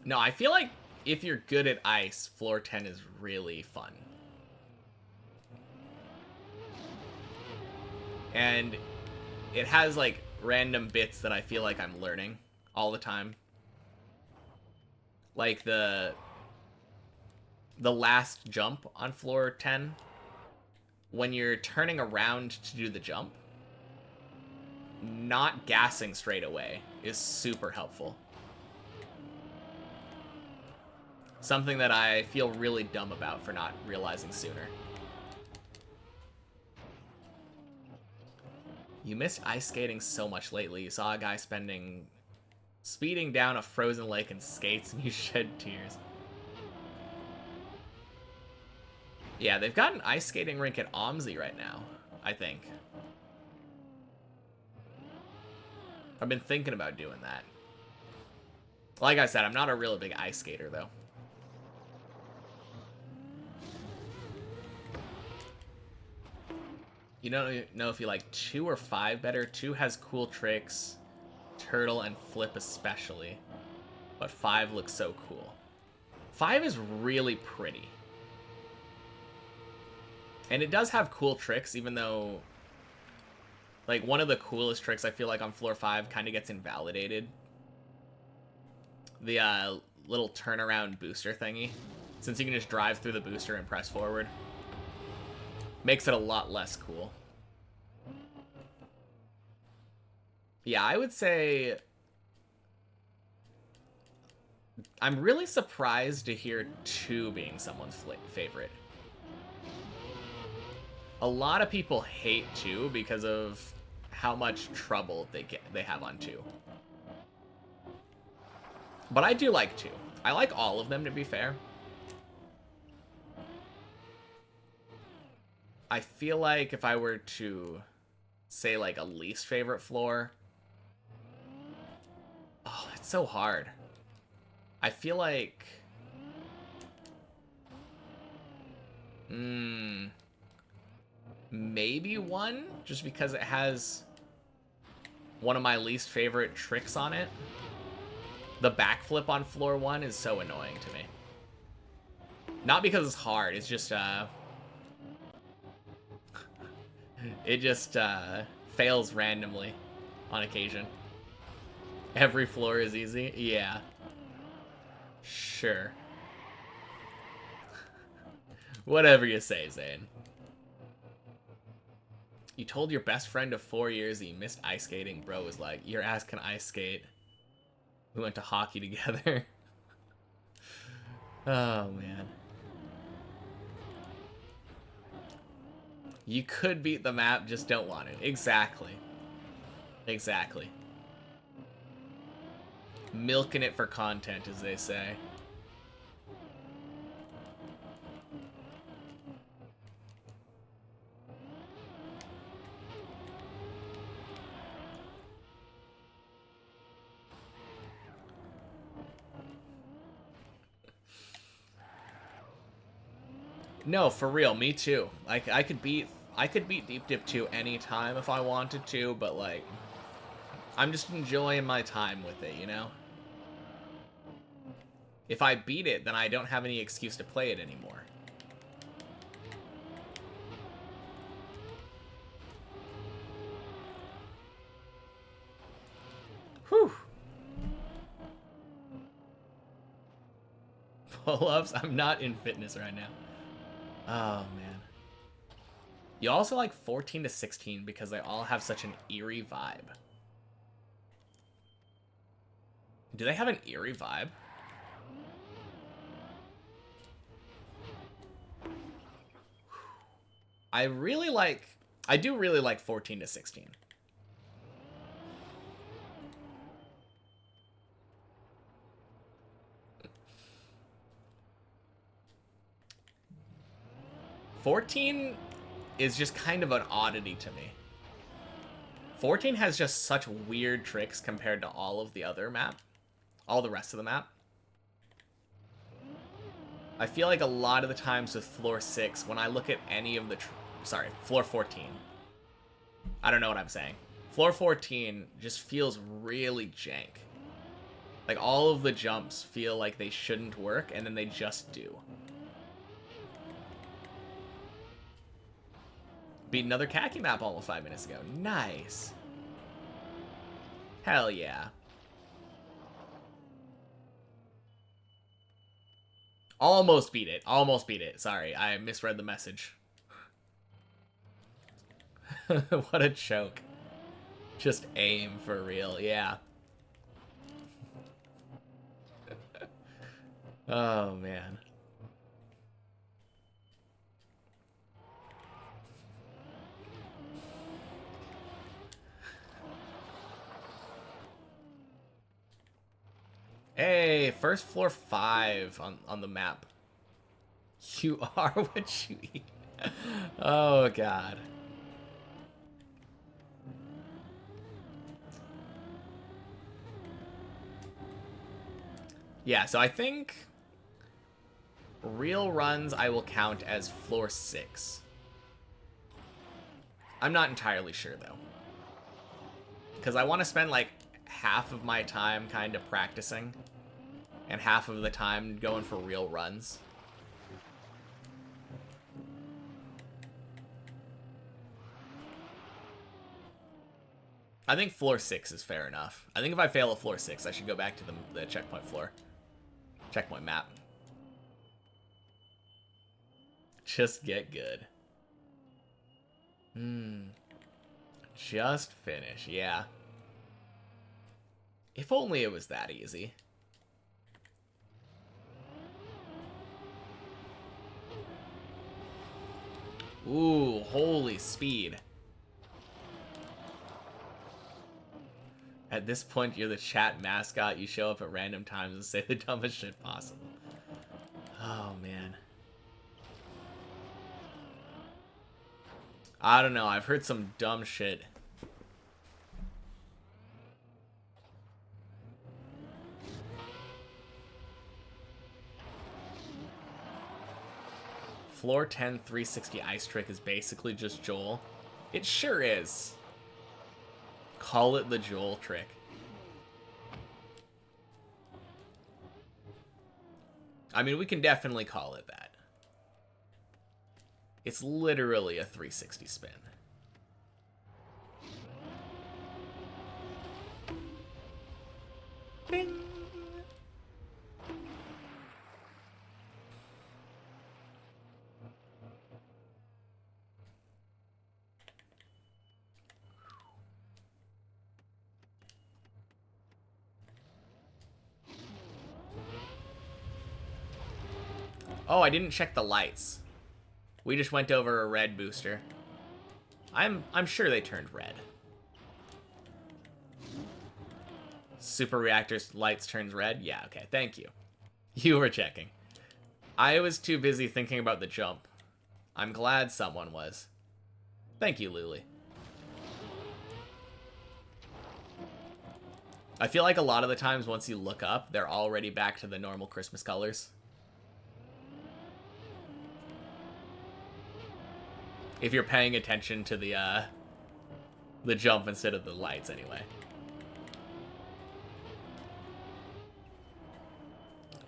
No, I feel like if you're good at ice, floor 10 is really fun. And it has, like, random bits that I feel like I'm learning all the time. Like the last jump on floor 10, when you're turning around to do the jump, not gassing straight away is super helpful. Something that I feel really dumb about for not realizing sooner. You missed ice skating so much lately. You saw a guy speeding down a frozen lake in skates and you shed tears. Yeah, they've got an ice skating rink at OMSI right now, I think. I've been thinking about doing that. Like I said, I'm not a really big ice skater, though. You don't know if you like 2 or 5 better. 2 has cool tricks, turtle and flip especially, but 5 looks so cool. 5 is really pretty. And it does have cool tricks, even though, like, one of the coolest tricks I feel like on floor 5 kind of gets invalidated. The little turnaround booster thingy. Since you can just drive through the booster and press forward. Makes it a lot less cool. Yeah, I would say I'm really surprised to hear 2 being someone's favorite. A lot of people hate 2 because of how much trouble they have on 2. But I do like 2. I like all of them, to be fair. I feel like if I were to say like a least favorite floor, oh, it's so hard. I feel like maybe 1, just because it has one of my least favorite tricks on it. The backflip on floor 1 is so annoying to me. Not because it's hard, it's just it just fails randomly on occasion. Every floor is easy? Yeah. Sure. Whatever you say, Zane. You told your best friend of 4 years that you missed ice skating. Bro was like, your ass can ice skate. We went to hockey together. Oh, man. You could beat the map, just don't want it. Exactly. Exactly. Milking it for content, as they say. No, for real, me too. Like I could beat Deep Dip 2 anytime if I wanted to, but like I'm just enjoying my time with it, you know? If I beat it, then I don't have any excuse to play it anymore. Whew. Pull-ups? I'm not in fitness right now. Oh, man. You also like 14 to 16 because they all have such an eerie vibe. Do they have an eerie vibe? I do really like 14 to 16. "14 is just kind of an oddity to me. 14 has just such weird tricks compared to all of the other map. All the rest of the map. I feel like a lot of the times with floor 6, when I look at any of the... Sorry, floor 14. I don't know what I'm saying. Floor 14 just feels really jank. Like, all of the jumps feel like they shouldn't work, and then they just do. Beat another khaki map almost 5 minutes ago. Nice. Hell yeah. Almost beat it. Almost beat it. Sorry, I misread the message. What a choke. Just aim for real, yeah. Oh, man. Hey, first floor 5 on the map. You are what you eat. Oh, God. Yeah, so I think real runs I will count as floor 6. I'm not entirely sure, though. Because I want to spend, like, half of my time kind of practicing. And half of the time going for real runs. I think floor 6 is fair enough. I think if I fail at floor 6, I should go back to the checkpoint floor. Checkpoint map. Just get good. Just finish, yeah. If only it was that easy. Ooh, holy speed. At this point, you're the chat mascot. You show up at random times and say the dumbest shit possible. Oh, man. I don't know. I've heard some dumb shit. Floor 10 360 ice trick is basically just Joel. It sure is. Call it the Joel trick. I mean, we can definitely call it that. It's literally a 360 spin. Bing! Oh, I didn't check the lights. We just went over a red booster. I'm sure they turned red. Super reactor's lights turns red? Yeah, okay, thank you. You were checking. I was too busy thinking about the jump. I'm glad someone was. Thank you, Luli. I feel like a lot of the times once you look up, they're already back to the normal Christmas colors. If you're paying attention to the jump instead of the lights, anyway.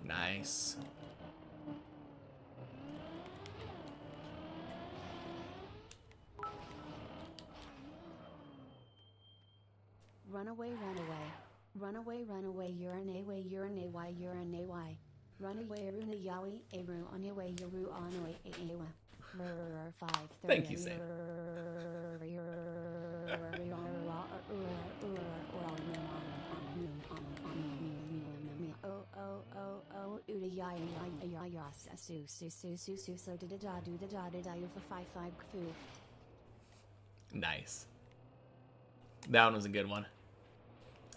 Nice. Run away, run away. Run away, run away, urinate away, urinate why, urinate why. Run away, runa yawi, aru on your way, yaru on away, awa. 5 Thank you, Sam. Nice. That one was a good one.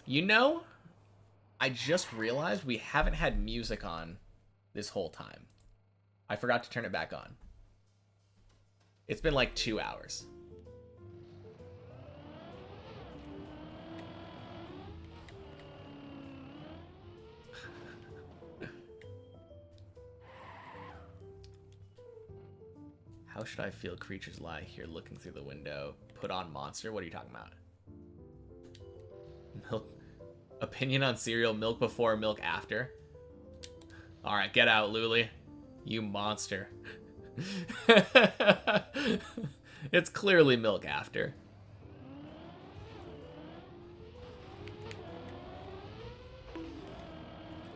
You know, I just realized we haven't had music on this whole time. I forgot to turn it back on. It's been like 2 hours. How should I feel creatures lie here looking through the window? Put on monster? What are you talking about? Milk. Opinion on cereal, milk before, milk after? Alright, get out, Luli. You monster. It's clearly milk after.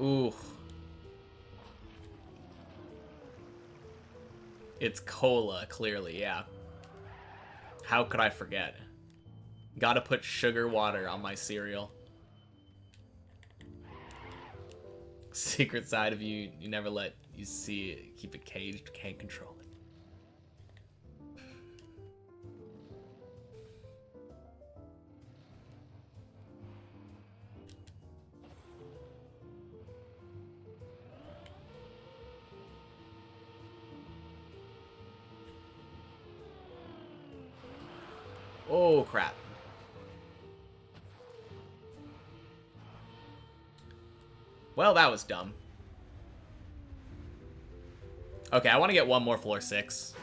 Ooh. It's cola, clearly, yeah. How could I forget? Gotta put sugar water on my cereal. Secret side of you, you never let you see it. Keep it caged, can't control it. Oh, crap. Well, that was dumb. Okay, I want to get one more floor 6.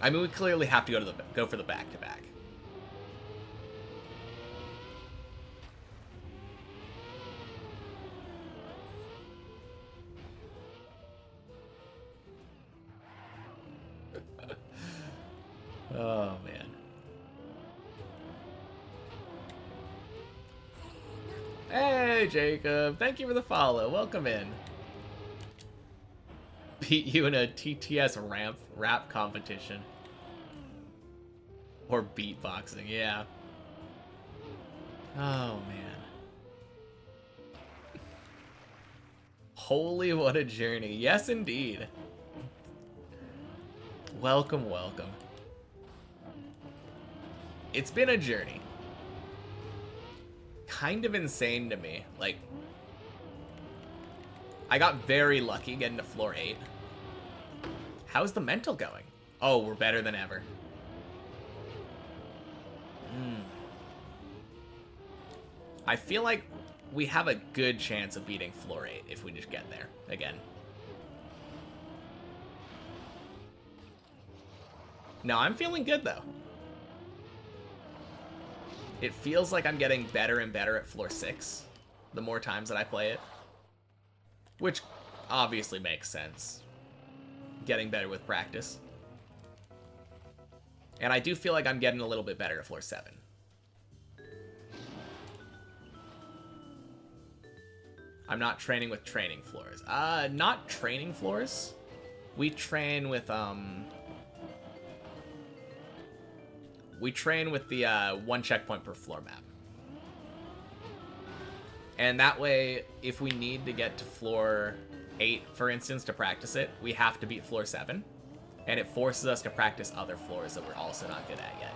I mean, we clearly have to go for the back-to-back. Oh, man. Hey, Jacob. Thank you for the follow. Welcome in. Beat you in a TTS rap competition. Or beatboxing, yeah. Oh, man. Holy, what a journey. Yes, indeed. Welcome, welcome. It's been a journey. Kind of insane to me. Like, I got very lucky getting to floor 8. How's the mental going? Oh, we're better than ever. I feel like we have a good chance of beating floor 8 if we just get there again. No, I'm feeling good though. It feels like I'm getting better and better at floor 6 the more times that I play it. Which obviously makes sense. Getting better with practice. And I do feel like I'm getting a little bit better at floor 7. I'm not training with training floors. Not training floors. We train with, we train with the, 1 checkpoint per floor map. And that way, if we need to get to floor 8, for instance, to practice it, we have to beat floor 7. And it forces us to practice other floors that we're also not good at yet.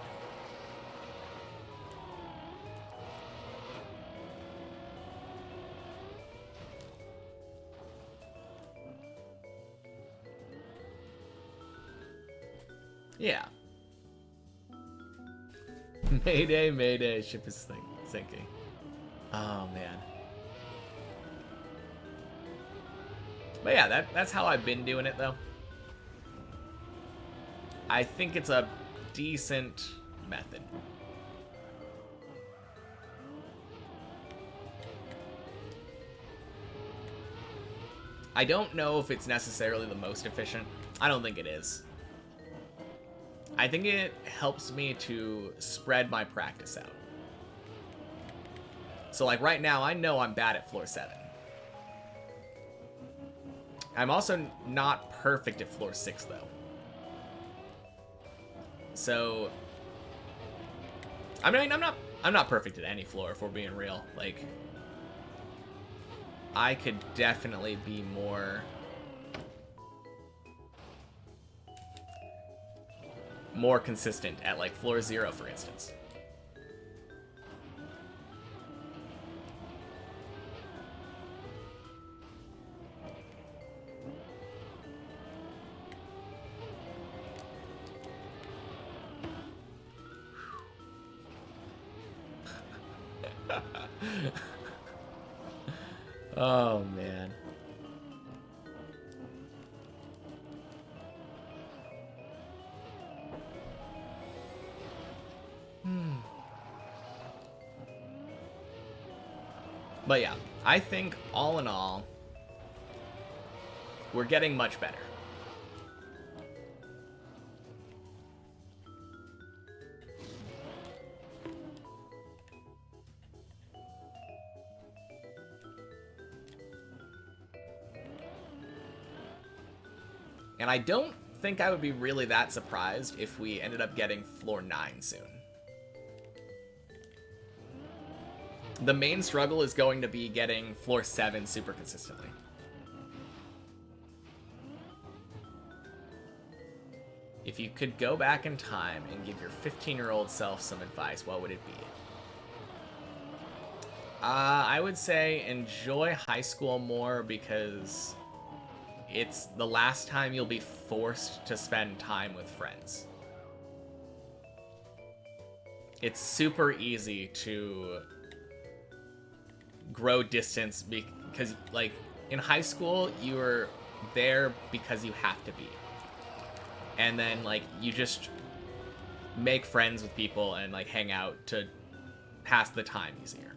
Yeah. Mayday, mayday, ship is sinking. Oh, man. But yeah, that's how I've been doing it, though. I think it's a decent method. I don't know if it's necessarily the most efficient. I don't think it is. I think it helps me to spread my practice out. So like right now, I know I'm bad at floor 7. I'm also not perfect at floor 6 though. So I mean, I'm not perfect at any floor if we're being real. Like I could definitely be more consistent at like floor 0, for instance. Oh man. But yeah, I think all in all, we're getting much better. And I don't think I would be really that surprised if we ended up getting floor 9 soon. The main struggle is going to be getting floor 7 super consistently. If you could go back in time and give your 15-year-old self some advice, what would it be? I would say enjoy high school more because it's the last time you'll be forced to spend time with friends. It's super easy to grow distance because, like, in high school, you're there because you have to be. And then, like, you just make friends with people and, like, hang out to pass the time easier.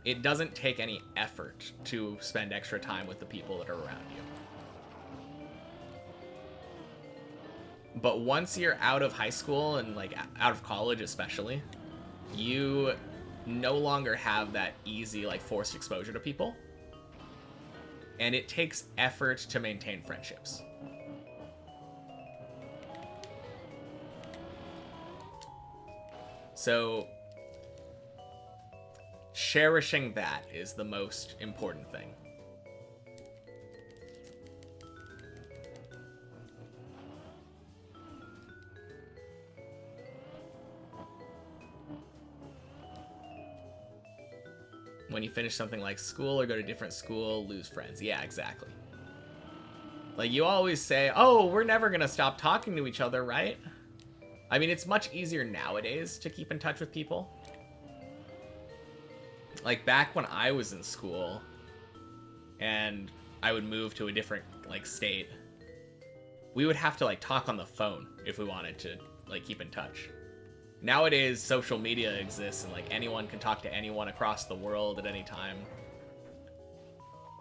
It doesn't take any effort to spend extra time with the people that are around you. But once you're out of high school and, like, out of college especially, you no longer have that easy, like, forced exposure to people. And it takes effort to maintain friendships. So cherishing that is the most important thing. When you finish something like school or go to a different school, lose friends. Yeah, exactly. Like, you always say, oh, we're never gonna stop talking to each other, right? I mean, it's much easier nowadays to keep in touch with people. Like, back when I was in school and I would move to a different, like, state, we would have to, like, talk on the phone if we wanted to, like, keep in touch. Nowadays, social media exists and, like, anyone can talk to anyone across the world at any time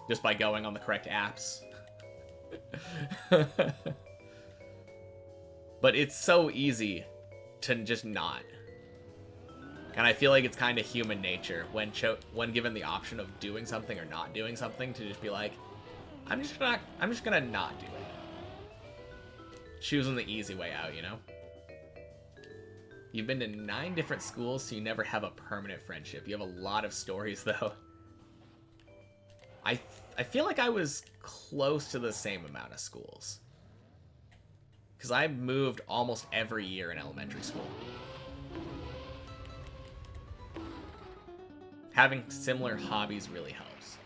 just by going on the correct apps. But it's so easy to just not. And I feel like it's kind of human nature when given the option of doing something or not doing something to just be like, I'm just gonna not do it. Choosing the easy way out, you know? You've been to 9 different schools, so you never have a permanent friendship. You have a lot of stories, though. I feel like I was close to the same amount of schools. Because I moved almost every year in elementary school. Having similar hobbies really helps.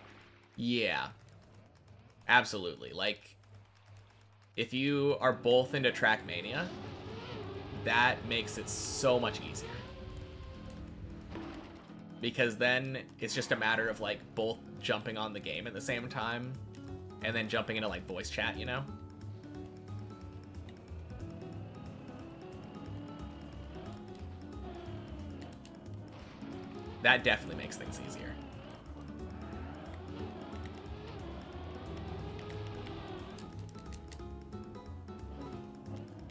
Yeah. Absolutely. Like, if you are both into Trackmania, that makes it so much easier. Because then it's just a matter of, like, both jumping on the game at the same time and then jumping into, like, voice chat, you know? That definitely makes things easier.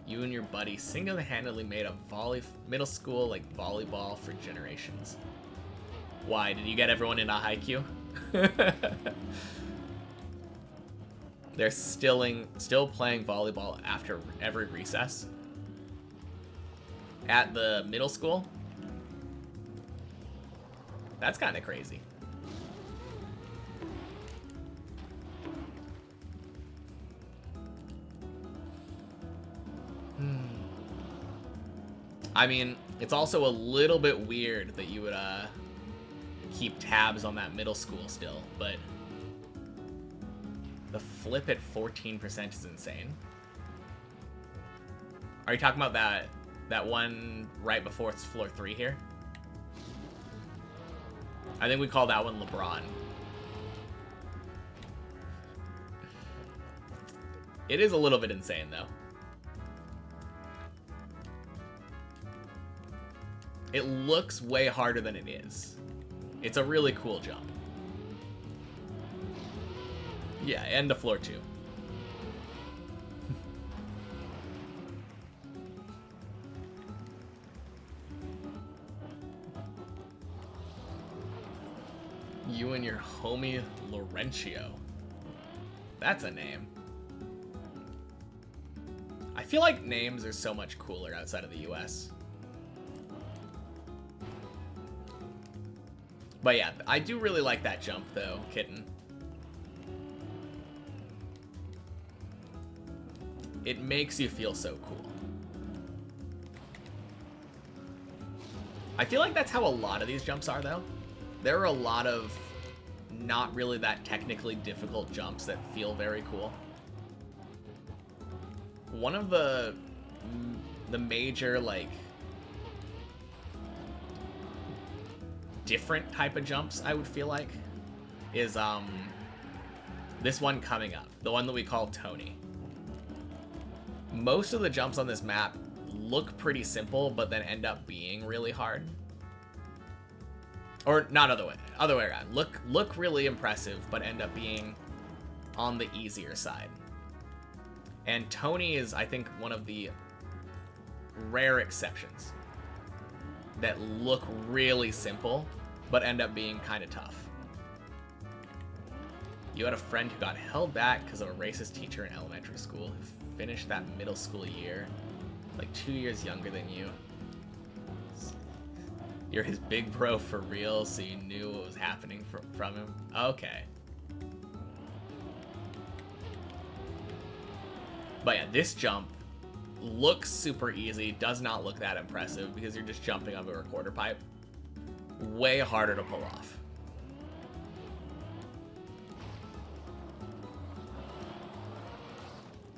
You and your buddy single-handedly made a middle school like volleyball for generations. Why? Did you get everyone in a haiku? They're still playing volleyball after every recess. At the middle school? That's kind of crazy. I mean, it's also a little bit weird that you would keep tabs on that middle school still, but the flip at 14% is insane. Are you talking about that one right before it's floor 3 here? I think we call that one LeBron. It is a little bit insane, though. It looks way harder than it is. It's a really cool jump. Yeah, and the floor 2. You and your homie Laurencio. That's a name. I feel like names are so much cooler outside of the US. But yeah, I do really like that jump though, Kitten. It makes you feel so cool. I feel like that's how a lot of these jumps are though. There are a lot of not really that technically difficult jumps that feel very cool. One of the major, like, different type of jumps, I would feel like, is this one coming up. The one that we call Tony. Most of the jumps on this map look pretty simple, but then end up being really hard. Or not other way around. Look really impressive, but end up being on the easier side. And Tony is, I think, one of the rare exceptions that look really simple, but end up being kind of tough. You had a friend who got held back because of a racist teacher in elementary school who finished that middle school year, like 2 years younger than you. You're his big bro for real, so you knew what was happening from him? Okay. But yeah, this jump looks super easy, does not look that impressive because you're just jumping over a recorder pipe. Way harder to pull off.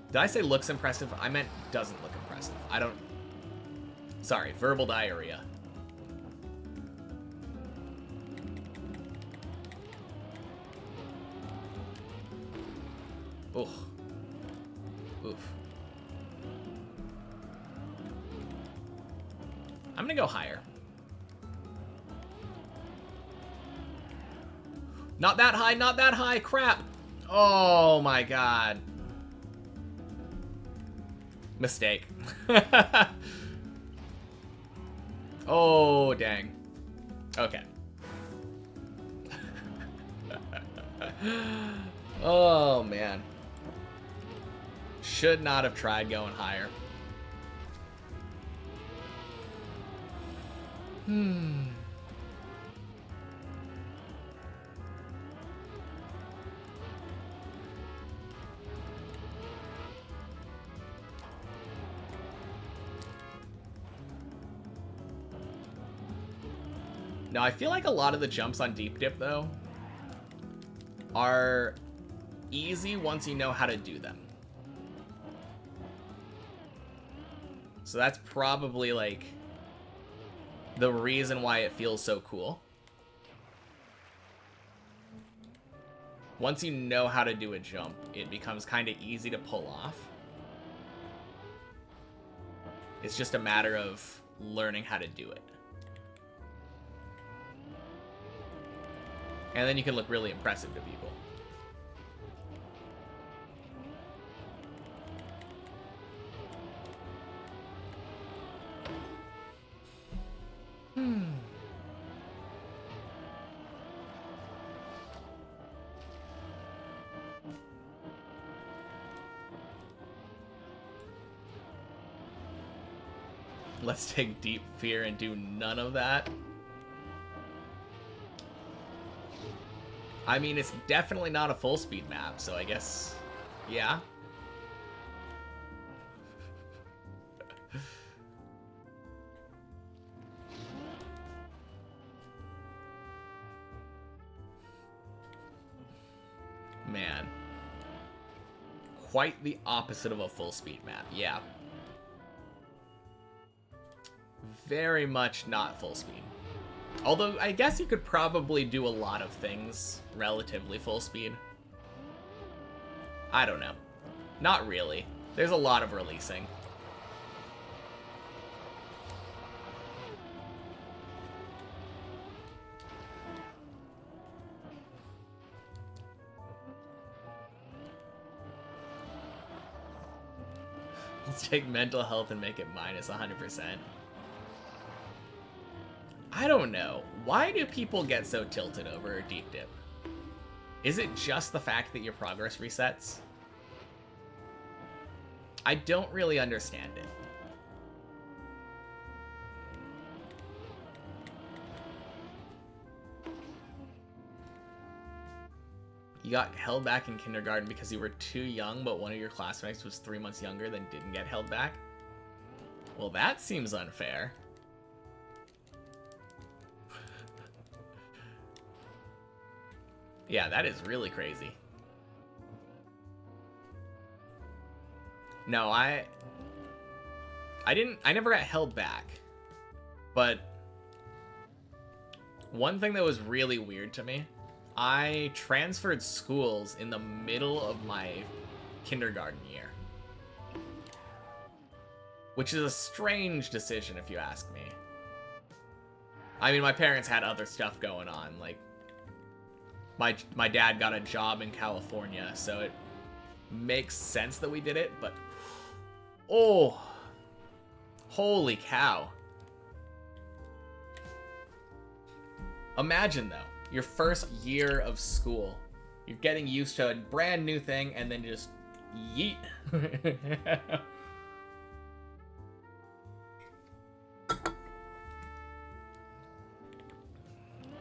Did I say looks impressive? I meant doesn't look impressive. Sorry, verbal diarrhea. Oof. Oof. I'm gonna go higher. Not that high, not that high, crap! Oh my god. Mistake. Oh, dang. Okay. Oh, man. Should not have tried going higher. Now, I feel like a lot of the jumps on Deep Dip, though, are easy once you know how to do them. So that's probably, like, the reason why it feels so cool. Once you know how to do a jump, it becomes kind of easy to pull off. It's just a matter of learning how to do it. And then you can look really impressive to people. Let's take Deep Fear and do none of that. I mean, it's definitely not a full speed map, so I guess, yeah. Man. Quite the opposite of a full speed map, yeah. Very much not full speed. Although, I guess you could probably do a lot of things relatively full speed. I don't know. Not really. There's a lot of releasing. Let's take mental health and make it minus 100%. I don't know. Why do people get so tilted over Deep Dip? Is it just the fact that your progress resets? I don't really understand it. You got held back in kindergarten because you were too young, but one of your classmates was 3 months younger, then didn't get held back? Well, that seems unfair. Yeah, that is really crazy. No, I never got held back. But one thing that was really weird to me, I transferred schools in the middle of my kindergarten year. Which is a strange decision if you ask me. I mean, my parents had other stuff going on, like my dad got a job in California, so it makes sense that we did it, but oh, holy cow. Imagine, though, your first year of school. You're getting used to a brand new thing, and then just yeet.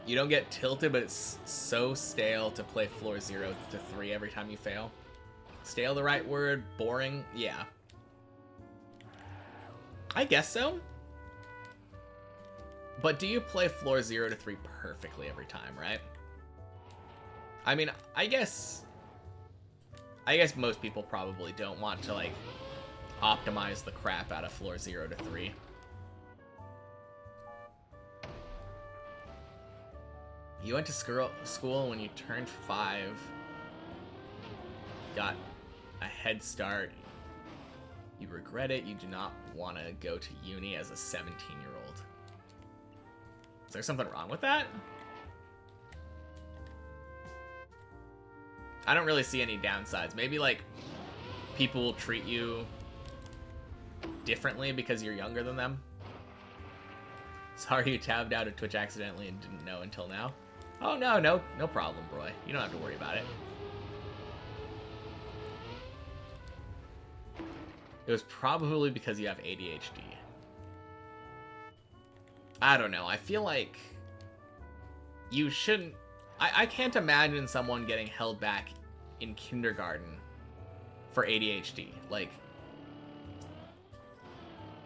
You don't get tilted, but it's so stale to play floor 0 to 3 every time you fail. Stale the right word? Boring? Yeah. I guess so. But do you play floor 0 to 3 perfectly every time, right? I mean, I guess most people probably don't want to, like, optimize the crap out of floor 0 to 3. You went to school when you turned 5, got a head start. You regret it. You do not want to go to uni as a 17-year-old. Is there something wrong with that? I don't really see any downsides. Maybe, like, people will treat you differently because you're younger than them. Sorry you tabbed out of Twitch accidentally and didn't know until now. Oh, no problem, Roy. You don't have to worry about it. It was probably because you have ADHD. I don't know. I feel like you shouldn't... I can't imagine someone getting held back in kindergarten for ADHD. Like,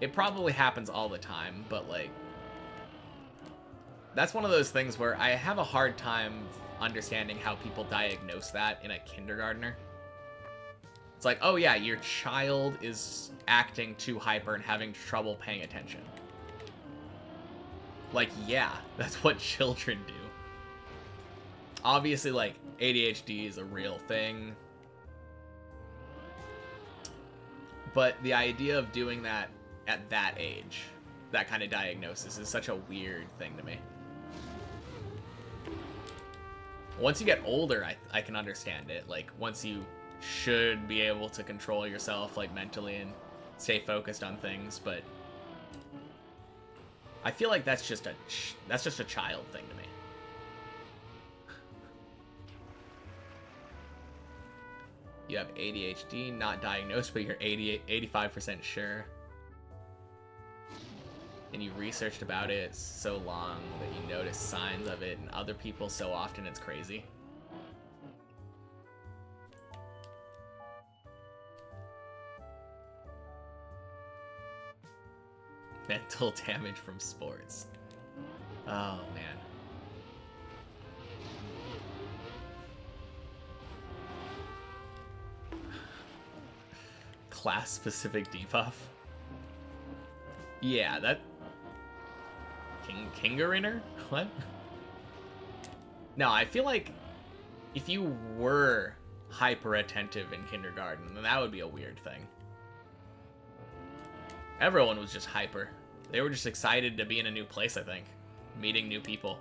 it probably happens all the time, but like, that's one of those things where I have a hard time understanding how people diagnose that in a kindergartner. It's like, oh yeah, your child is acting too hyper and having trouble paying attention. Like, yeah, that's what children do. Obviously, like, ADHD is a real thing. But the idea of doing that at that age, that kind of diagnosis, is such a weird thing to me. Once you get older, I can understand it. Like, once you should be able to control yourself, like, mentally and stay focused on things, but I feel like that's just a child thing to me. You have ADHD, not diagnosed, but you're 85% sure. And you researched about it so long that you notice signs of it in other people so often it's crazy. Mental damage from sports. Oh, man. Class-specific debuff? Yeah, that... Kingariner? What? No, I feel like if you were hyper-attentive in kindergarten, then that would be a weird thing. Everyone was just hyper. They were just excited to be in a new place, I think. Meeting new people.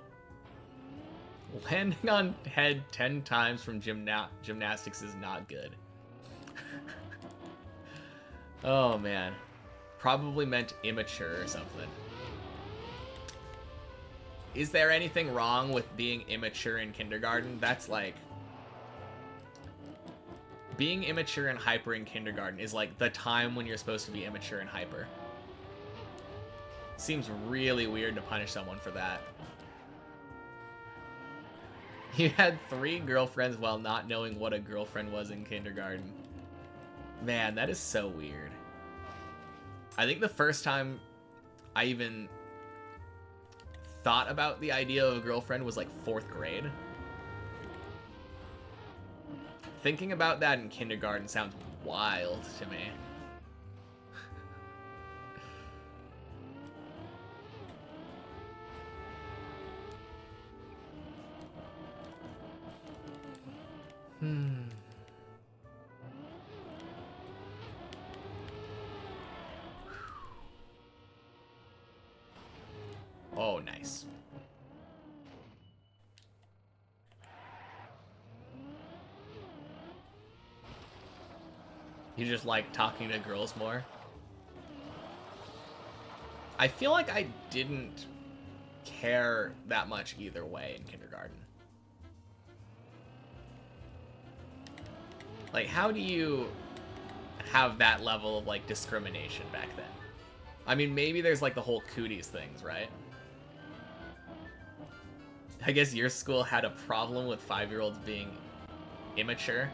Landing on head 10 times from gymnastics is not good. Oh, man. Probably meant immature or something. Is there anything wrong with being immature in kindergarten? That's like... Being immature and hyper in kindergarten is like the time when you're supposed to be immature and hyper. Seems really weird to punish someone for that. You had 3 girlfriends while not knowing what a girlfriend was in kindergarten. Man, that is so weird. I think the first time I even thought about the idea of a girlfriend was like 4th grade. Thinking about that in kindergarten sounds wild to me. Oh, nice. You just like talking to girls more? I feel like I didn't care that much either way in kindergarten. Like, how do you have that level of, like, discrimination back then? I mean, maybe there's, like, the whole cooties things, right? I guess your school had a problem with 5-year-olds being immature.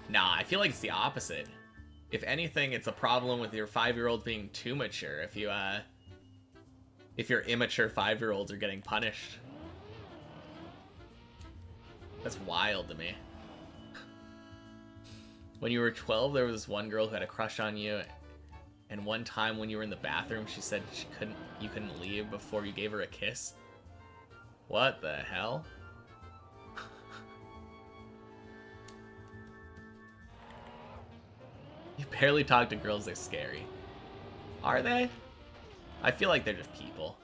Nah, I feel like it's the opposite. If anything, it's a problem with your 5-year-olds being too mature. If your immature 5-year-olds are getting punished. That's wild to me. When you were 12, there was this one girl who had a crush on you, and one time when you were in the bathroom, she said you couldn't leave before you gave her a kiss. What the hell? You barely talk to girls, they're scary. Are they? I feel like they're just people.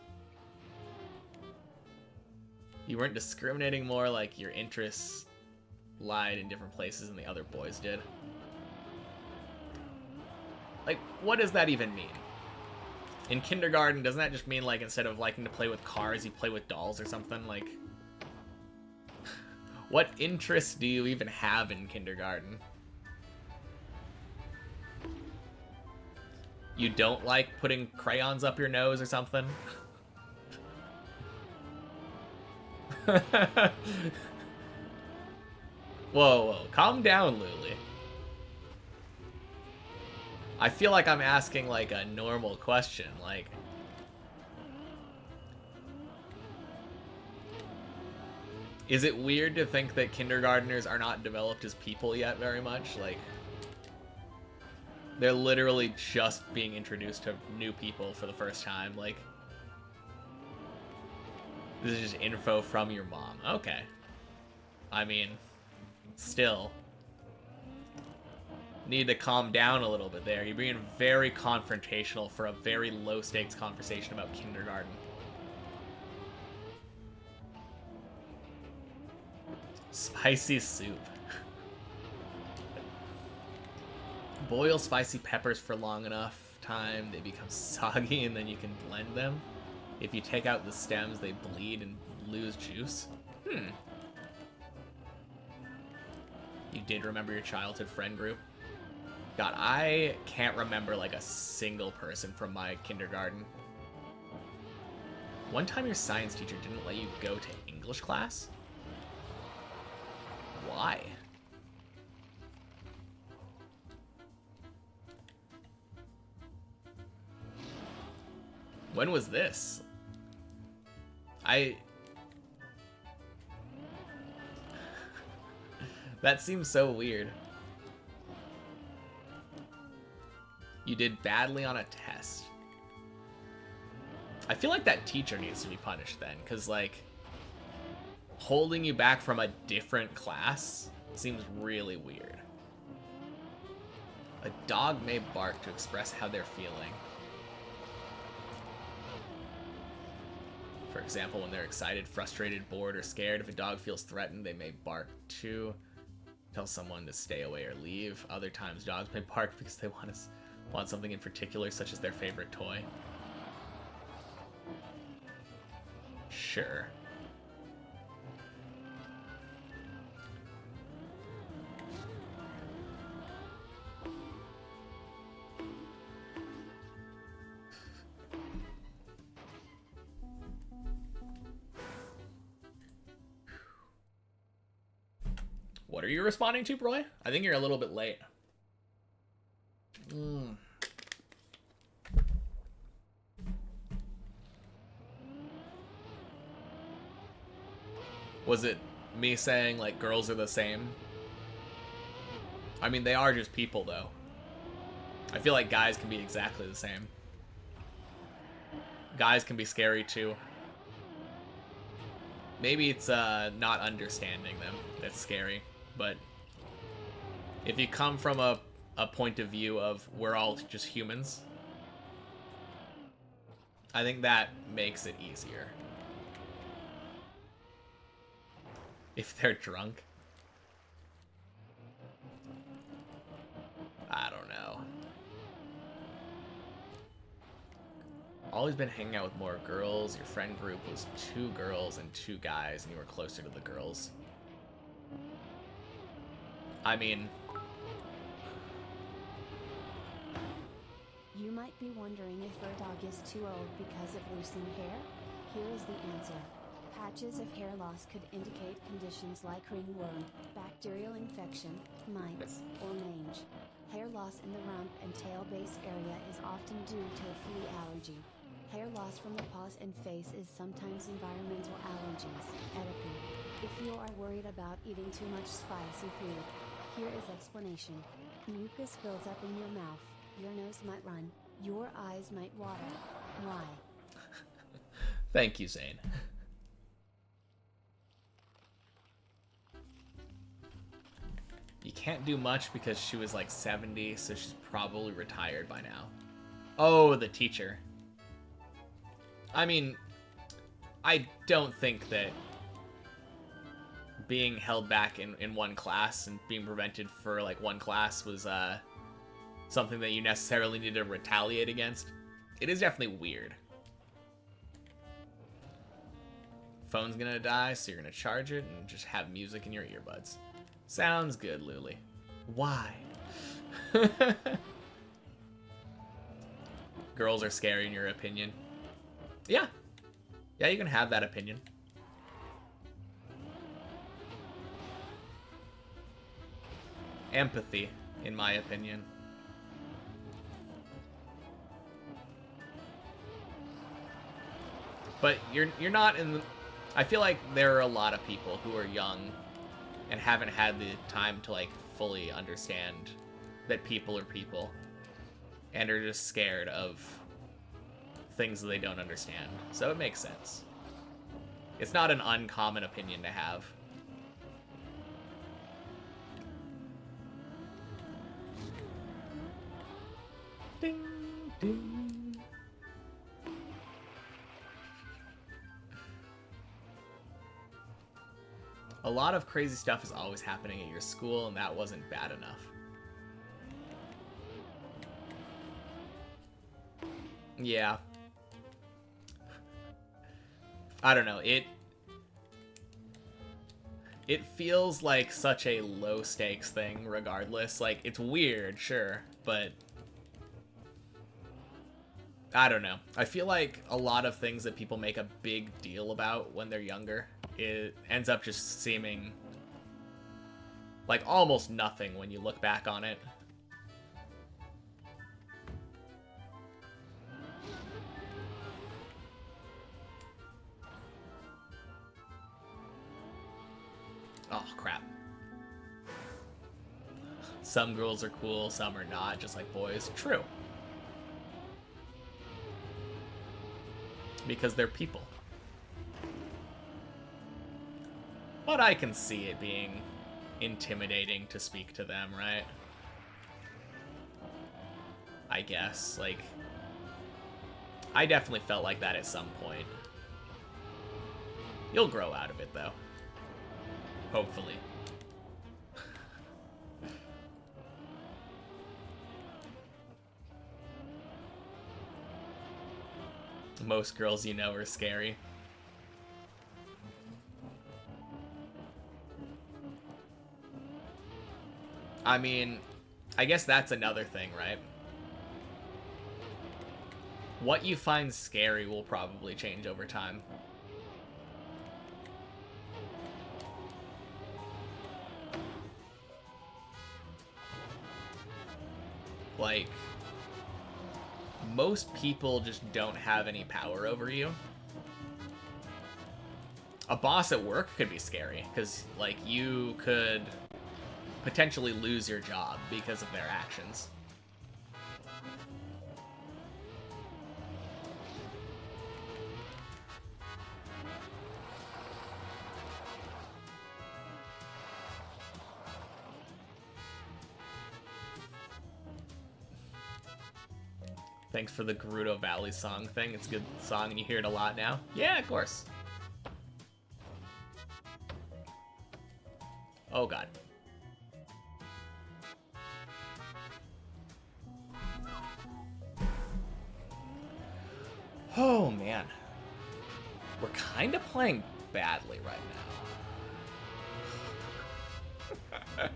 You weren't discriminating more, like your interests lied in different places than the other boys did. Like, what does that even mean? In kindergarten, doesn't that just mean, like, instead of liking to play with cars, you play with dolls or something? Like, what interests do you even have in kindergarten? You don't like putting crayons up your nose or something? Whoa, whoa. Calm down, Luli. I feel like I'm asking, like, a normal question. Like... Is it weird to think that kindergartners are not developed as people yet very much? Like... They're literally just being introduced to new people for the first time. Like... This is just info from your mom. Okay. I mean... Still... Need to calm down a little bit there. You're being very confrontational for a very low-stakes conversation about kindergarten. Spicy soup. Boil spicy peppers for long enough time, they become soggy, and then you can blend them. If you take out the stems, they bleed and lose juice. You did remember your childhood friend group? God, I can't remember like a single person from my kindergarten. One time your science teacher didn't let you go to English class? Why? When was this? That seems so weird. You did badly on a test. I feel like that teacher needs to be punished then, because, like, holding you back from a different class seems really weird. A dog may bark to express how they're feeling. For example, when they're excited, frustrated, bored, or scared, if a dog feels threatened, they may bark too. Tell someone to stay away or leave. Other times, dogs may bark because they want something in particular, such as their favorite toy. Sure. What are you responding to, Broy? I think you're a little bit late. Was it me saying, like, girls are the same? I mean, they are just people, though. I feel like guys can be exactly the same. Guys can be scary, too. Maybe it's not understanding them that's scary, but if you come from a point of view of we're all just humans, I think that makes it easier. If they're drunk. I don't know. Always been hanging out with more girls. Your friend group was 2 girls and 2 guys, and you were closer to the girls. I mean... You might be wondering if your dog is too old because of losing hair? Here is the answer. Patches of hair loss could indicate conditions like ringworm, bacterial infection, mites, or mange. Hair loss in the rump and tail base area is often due to a flea allergy. Hair loss from the paws and face is sometimes environmental allergies, EDP. If you are worried about eating too much spicy food, here is explanation. Mucus builds up in your mouth, your nose might run, your eyes might water. Why? Thank you, Zane. You can't do much because she was like 70, so she's probably retired by now. Oh, the teacher. I mean, I don't think that being held back in one class and being prevented for like one class was something that you necessarily need to retaliate against. It is definitely weird. Phone's gonna die, so you're gonna charge it and just have music in your earbuds. Sounds good, Luli. Why? Girls are scary in your opinion. Yeah. Yeah, you can have that opinion. empathy, in my opinion. But you're not in the... I feel like there are a lot of people who are young and haven't had the time to, like, fully understand that people are people and are just scared of things that they don't understand. So it makes sense. It's not an uncommon opinion to have. Ding, ding. A lot of crazy stuff is always happening at your school, and that wasn't bad enough. Yeah. I don't know. It feels like such a low stakes thing regardless. Like, it's weird, sure, but I don't know. I feel like a lot of things that people make a big deal about when they're younger, it ends up just seeming like almost nothing when you look back on it. Oh, crap. Some girls are cool, some are not, just like boys. True. Because they're people. But I can see it being intimidating to speak to them, right? I guess. Like, I definitely felt like that at some point. You'll grow out of it, though. Hopefully. Most girls you know are scary. I mean, I guess that's another thing, right? What you find scary will probably change over time. Like, most people just don't have any power over you. A boss at work could be scary, because, like, you could potentially lose your job because of their actions. Thanks for the Gerudo Valley song thing. It's a good song and you hear it a lot now. Yeah, of course. Oh, God. Oh, man. We're kind of playing badly right now.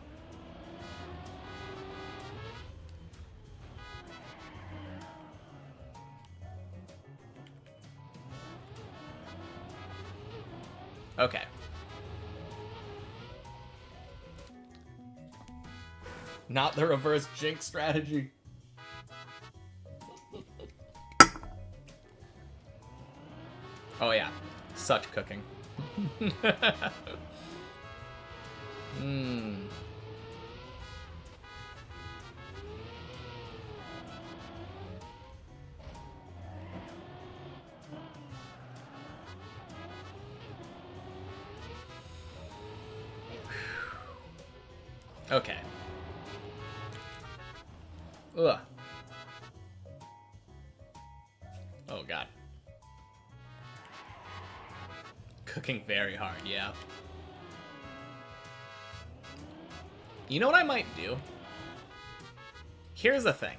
Okay. Not the reverse jinx strategy. Oh yeah, such cooking. Mmm. Okay. Ugh. Oh god. Cooking very hard, yeah. You know what I might do? Here's the thing.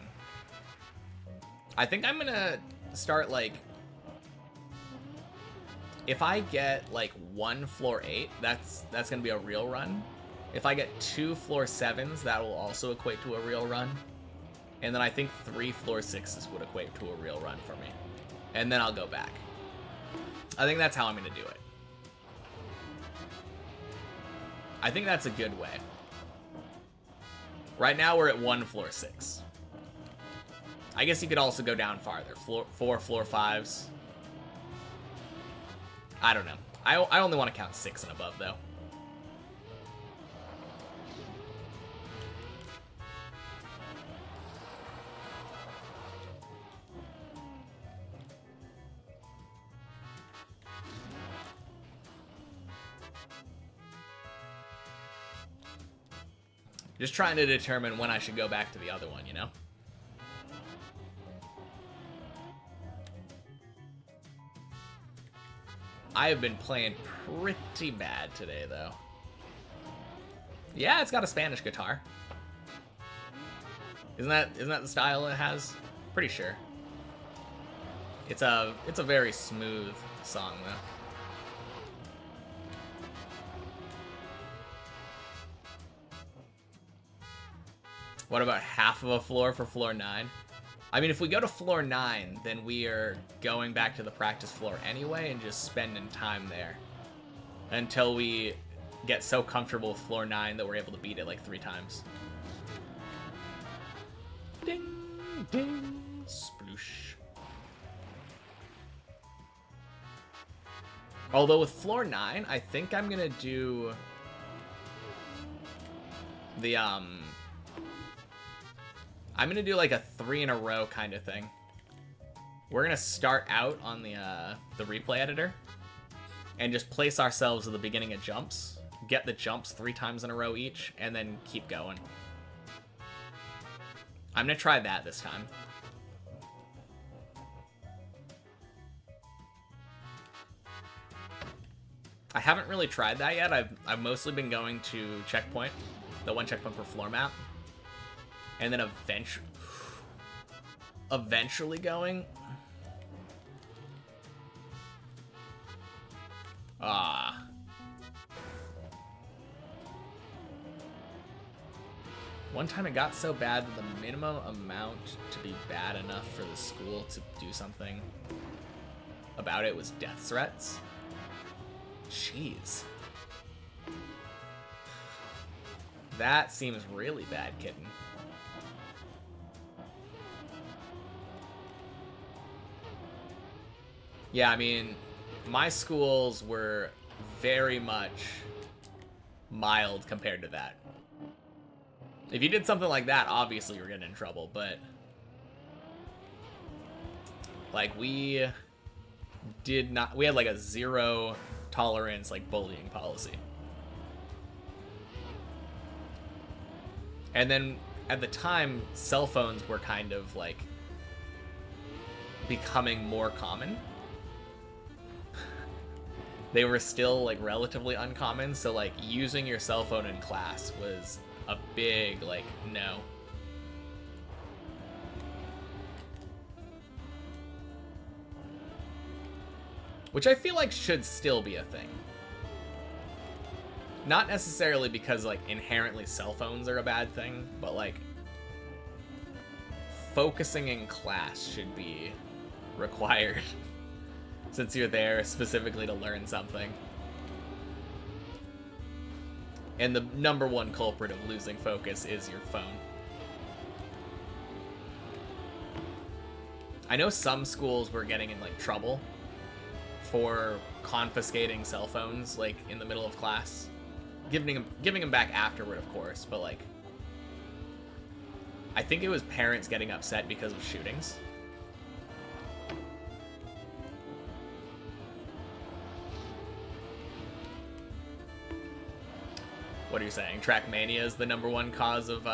I think I'm gonna start, like... If I get, like, 1 floor 8, that's gonna be a real run. If I get 2 floor 7s, that will also equate to a real run. And then I think 3 floor 6s would equate to a real run for me. And then I'll go back. I think that's how I'm gonna do it. I think that's a good way. Right now we're at 1 floor 6. I guess you could also go down farther. Floor 4, floor 5s. I don't know. I only want to count 6 and above, though. Just trying to determine when I should go back to the other one, you know? I have been playing pretty bad today, though. Yeah, it's got a Spanish guitar. Isn't that the style it has? Pretty sure. It's a very smooth song, though. What about half of a floor for floor 9? I mean, if we go to floor 9, then we are going back to the practice floor anyway and just spending time there until we get so comfortable with floor 9 that we're able to beat it like 3 times. Ding, ding, sploosh. Although with floor 9, I think I'm gonna do the, I'm gonna do like a 3 in a row kind of thing. We're gonna start out on the replay editor and just place ourselves at the beginning of jumps, get the jumps 3 times in a row each, and then keep going. I'm gonna try that this time. I haven't really tried that yet. I've mostly been going to checkpoint, the 1 checkpoint per floor map. And then eventually going. One time it got so bad that the minimum amount to be bad enough for the school to do something about it was death threats. Jeez. That seems really bad, kitten. Yeah, I mean, my schools were very much mild compared to that. If you did something like that, obviously you're getting in trouble, but like we had like a 0 tolerance like bullying policy. And then at the time, cell phones were kind of like becoming more common. They were still like relatively uncommon, so like using your cell phone in class was a big like no. Which I feel like should still be a thing. Not necessarily because like inherently cell phones are a bad thing, but like focusing in class should be required. Since you're there specifically to learn something. And the #1 culprit of losing focus is your phone. I know some schools were getting in like trouble for confiscating cell phones like in the middle of class. Giving them back afterward, of course, but like I think it was parents getting upset because of shootings. What are you saying? Trackmania is the #1 cause of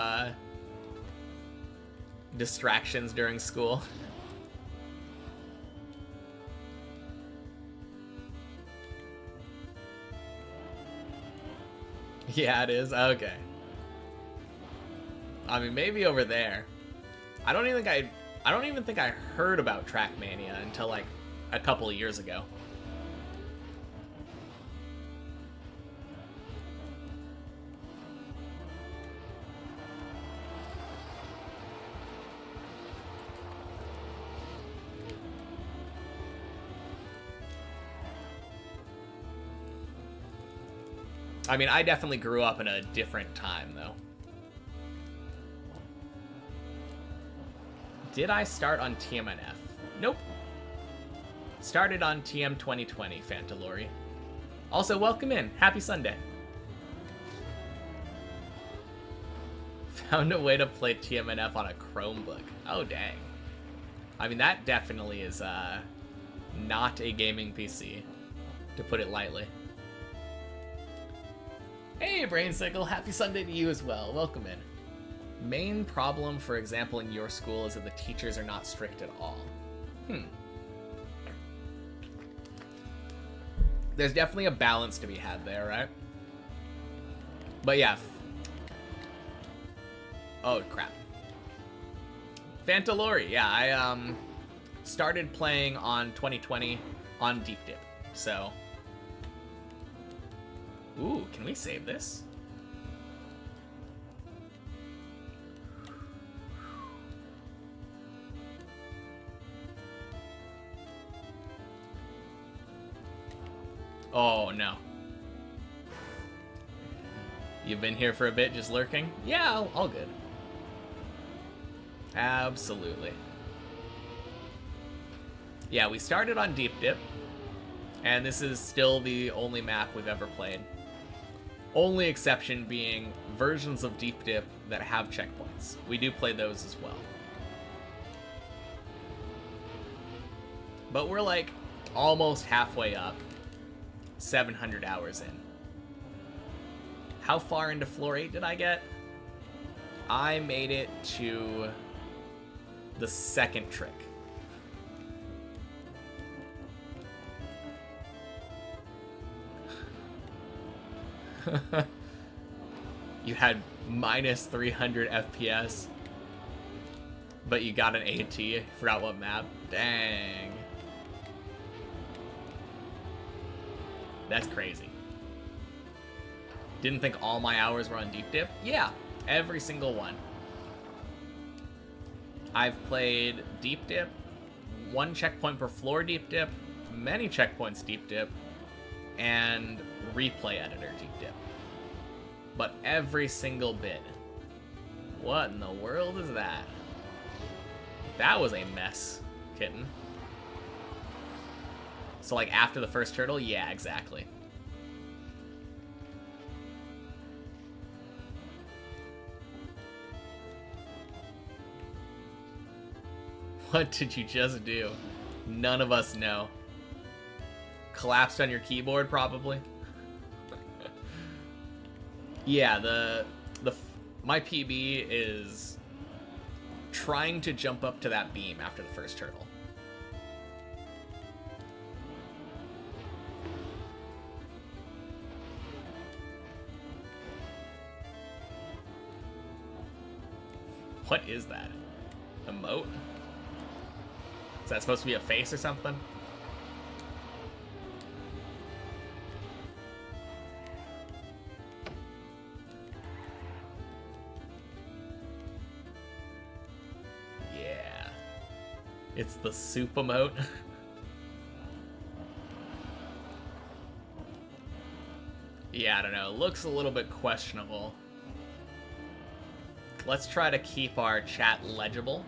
distractions during school? Yeah, it is. Okay. I mean, maybe over there. I don't even think I heard about Trackmania until like a couple of years ago. I mean, I definitely grew up in a different time, though. Did I start on TMNF? Nope. Started on TM 2020, Fantalori. Also, welcome in. Happy Sunday. Found a way to play TMNF on a Chromebook. Oh, dang. I mean, that definitely is not a gaming PC, to put it lightly. Hey, Brainsicle. Happy Sunday to you as well. Welcome in. Main problem, for example, in your school is that the teachers are not strict at all. There's definitely a balance to be had there, right? But yeah. Oh, crap. Fantalori, yeah, I started playing on 2020 on Deep Dip, so... Ooh, can we save this? Oh, no. You've been here for a bit, just lurking? Yeah, all good. Absolutely. Yeah, we started on Deep Dip, and this is still the only map we've ever played. Only exception being versions of Deep Dip that have checkpoints. We do play those as well. But we're like almost halfway up. 700 hours in. How far into floor 8 did I get? I made it to the second trick. You had minus 300 FPS, but you got an AT. Forgot what map. Dang. That's crazy. Didn't think all my hours were on Deep Dip? Yeah, every single one. I've played Deep Dip, 1 checkpoint per floor Deep Dip, many checkpoints Deep Dip, and replay editor Deep Dip. But every single bit. What in the world is that? That was a mess, kitten. So like after the first turtle? Yeah, exactly. What did you just do? None of us know. Collapsed on your keyboard, probably? Yeah, my PB is trying to jump up to that beam after the first turtle. What is that? Emote? Is that supposed to be a face or something? Yeah. It's the soup emote. Yeah, I don't know. It looks a little bit questionable. Let's try to keep our chat legible.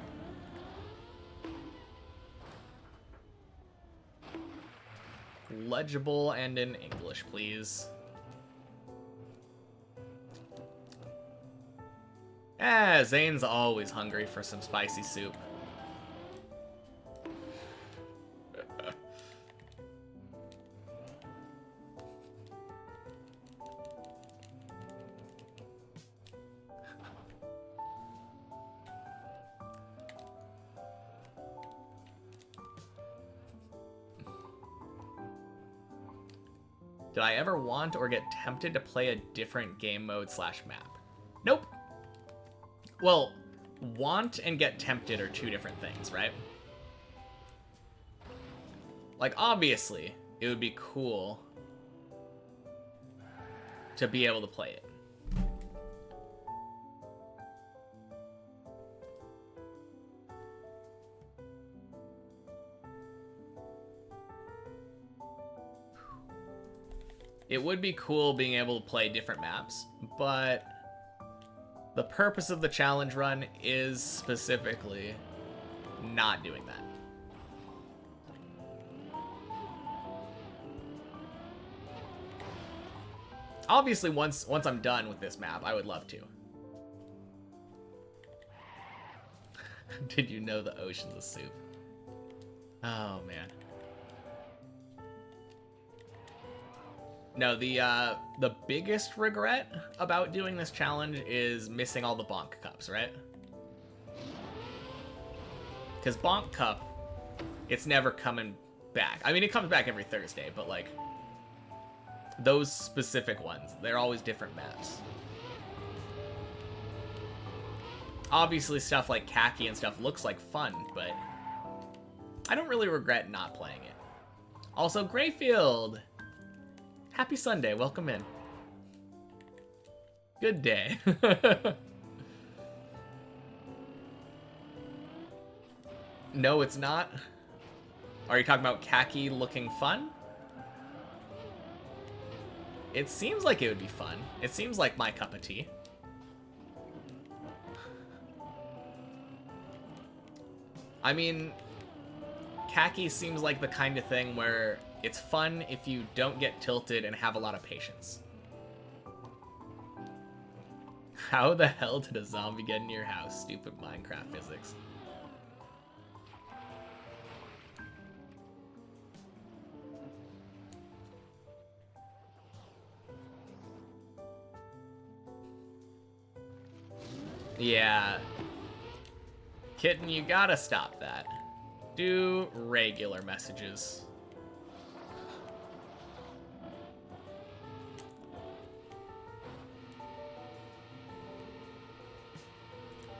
Legible and in English, please. Zane's always hungry for some spicy soup. Did I ever want or get tempted to play a different game mode / map? Nope. Well, want and get tempted are 2 different things, right? Like, obviously, it would be cool to be able to play it. It would be cool being able to play different maps, but the purpose of the challenge run is specifically not doing that. Obviously, once I'm done with this map, I would love to. Did you know the ocean's a soup? Oh, man. No, the biggest regret about doing this challenge is missing all the Bonk Cups, right? Because Bonk Cup, it's never coming back. I mean, it comes back every Thursday, but, like, those specific ones, they're always different maps. Obviously, stuff like Khaki and stuff looks like fun, but I don't really regret not playing it. Also, Grayfield! Happy Sunday, welcome in. Good day. No, it's not. Are you talking about Khaki looking fun? It seems like it would be fun. It seems like my cup of tea. I mean, Khaki seems like the kind of thing where it's fun if you don't get tilted and have a lot of patience. How the hell did a zombie get in your house? Stupid Minecraft physics. Yeah. Kitten, you gotta stop that. Do regular messages.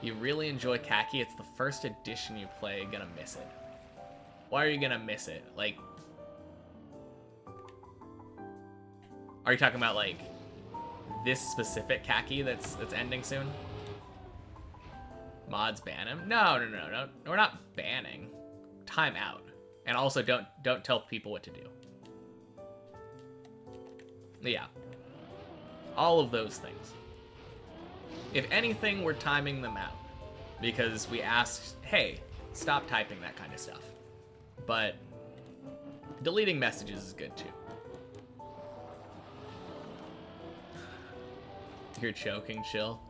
You really enjoy Khaki? It's the first edition you play. Gonna miss it. Why are you gonna miss it? Like, are you talking about like this specific Khaki that's ending soon? Mods ban him? No. We're not banning. Time out. And also don't tell people what to do. Yeah. All of those things. If anything, we're timing them out. Because we asked, hey, stop typing that kind of stuff. But deleting messages is good too. You're joking, chill.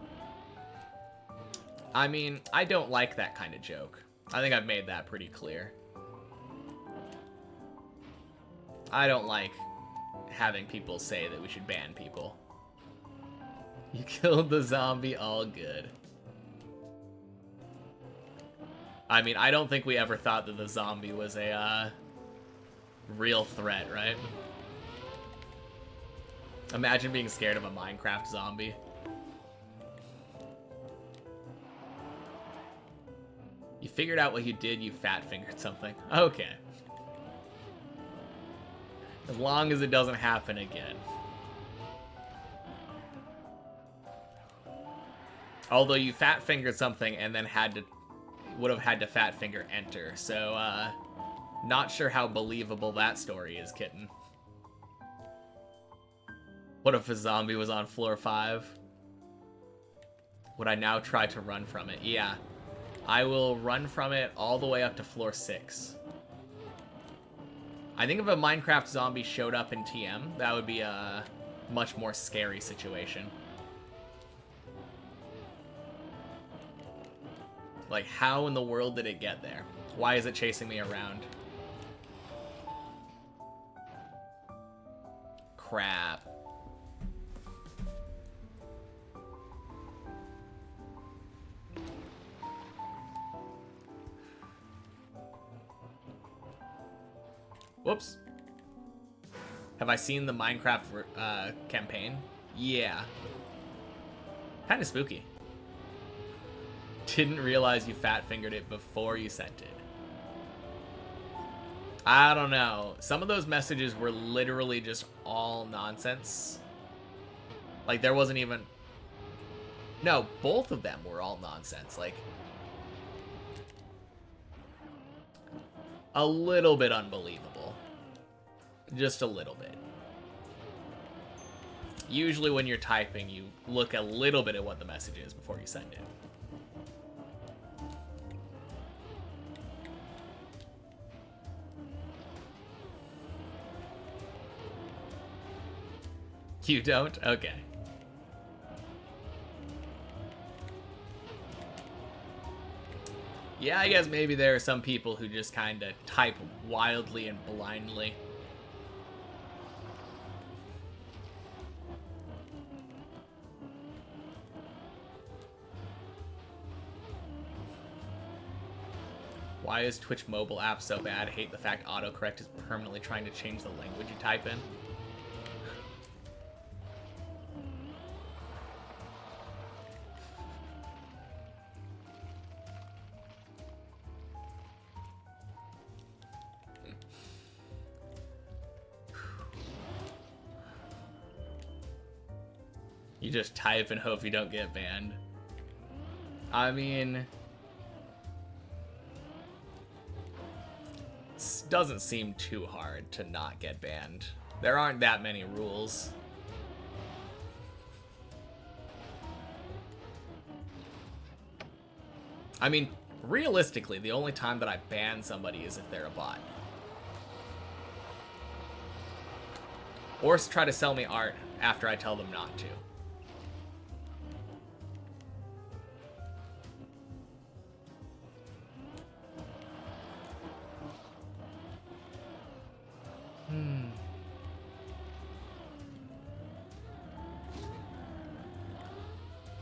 I mean, I don't like that kind of joke. I think I've made that pretty clear. I don't like having people say that we should ban people. You killed the zombie, all good. I mean, I don't think we ever thought that the zombie was a real threat, right? Imagine being scared of a Minecraft zombie. You figured out what you did, you fat-fingered something. Okay. As long as it doesn't happen again. Although you fat-fingered something and then would have had to fat-finger enter. So, not sure how believable that story is, kitten. What if a zombie was on floor 5? Would I now try to run from it? Yeah. I will run from it all the way up to floor 6. I think if a Minecraft zombie showed up in TM, that would be a much more scary situation. Like, how in the world did it get there? Why is it chasing me around? Crap. Whoops. Have I seen the Minecraft campaign? Yeah. Kind of spooky. Didn't realize you fat-fingered it before you sent it. I don't know. Some of those messages were literally just all nonsense. Like, there wasn't even... No, both of them were all nonsense. Like, a little bit unbelievable. Just a little bit. Usually when you're typing, you look a little bit at what the message is before you send it. You don't? Okay. Yeah, I guess maybe there are some people who just kind of type wildly and blindly. Why is Twitch mobile app so bad? I hate the fact autocorrect is permanently trying to change the language you type in. You just type and hope you don't get banned. I mean, it doesn't seem too hard to not get banned. There aren't that many rules. I mean, realistically, the only time that I ban somebody is if they're a bot. Or try to sell me art after I tell them not to.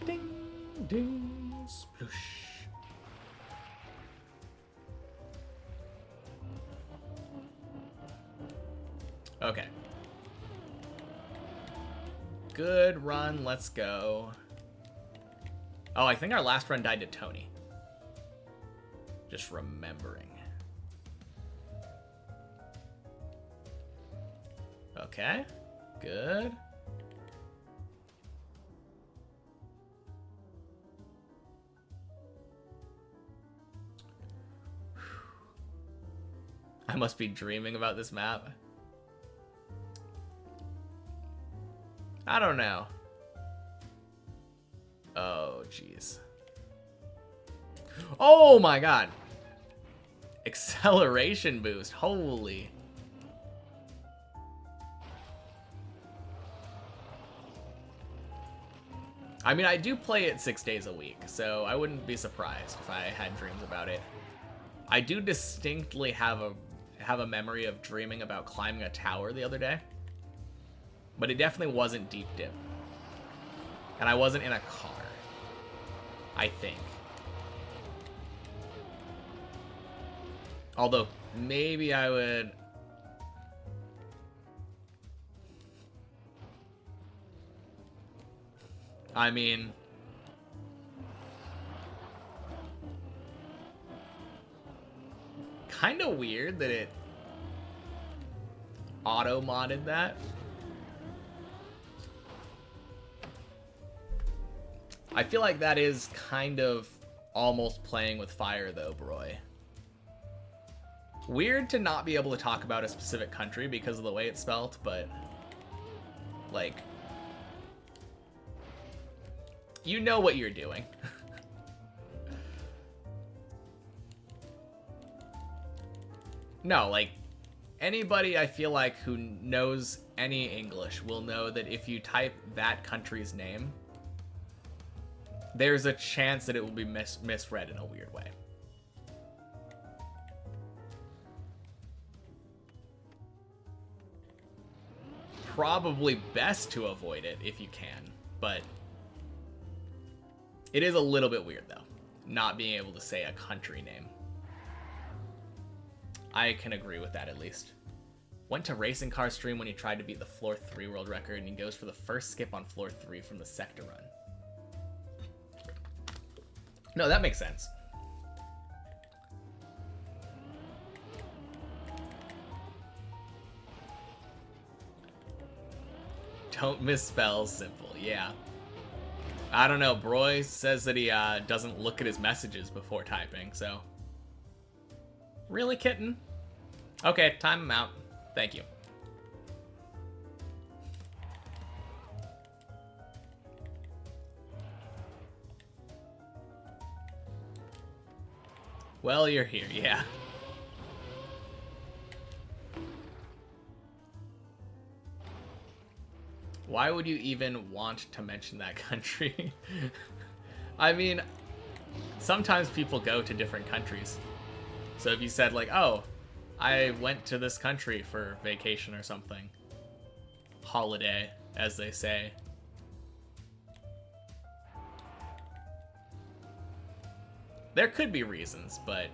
Ding, ding, sploosh. Okay. Good run, let's go. Oh, I think our last run died to Tony. Just remembering. Okay, good. I must be dreaming about this map. I don't know. Oh, jeez. Oh my god. Acceleration boost. Holy. I mean, I do play it 6 days a week, so I wouldn't be surprised if I had dreams about it. I do distinctly have a memory of dreaming about climbing a tower the other day. But it definitely wasn't deep dip. And I wasn't in a car. I think. Although, maybe I would... I mean... Kind of weird that it auto-modded that. I feel like that is kind of almost playing with fire though, Broy. Weird to not be able to talk about a specific country because of the way it's spelt, but like, you know what you're doing. No, like, anybody I feel like who knows any English will know that if you type that country's name, there's a chance that it will be misread in a weird way. Probably best to avoid it if you can, but it is a little bit weird though, not being able to say a country name. I can agree with that at least. Went to racing car stream when he tried to beat the floor 3 world record, and he goes for the first skip on floor 3 from the sector run. No, that makes sense. Don't misspell simple, yeah. I don't know, Broy says that he doesn't look at his messages before typing, so. Really, kitten? Okay, time him out. Thank you. Well, you're here, yeah. Why would you even want to mention that country? I mean, sometimes people go to different countries. So if you said like, oh, I went to this country for vacation or something. Holiday, as they say. There could be reasons, but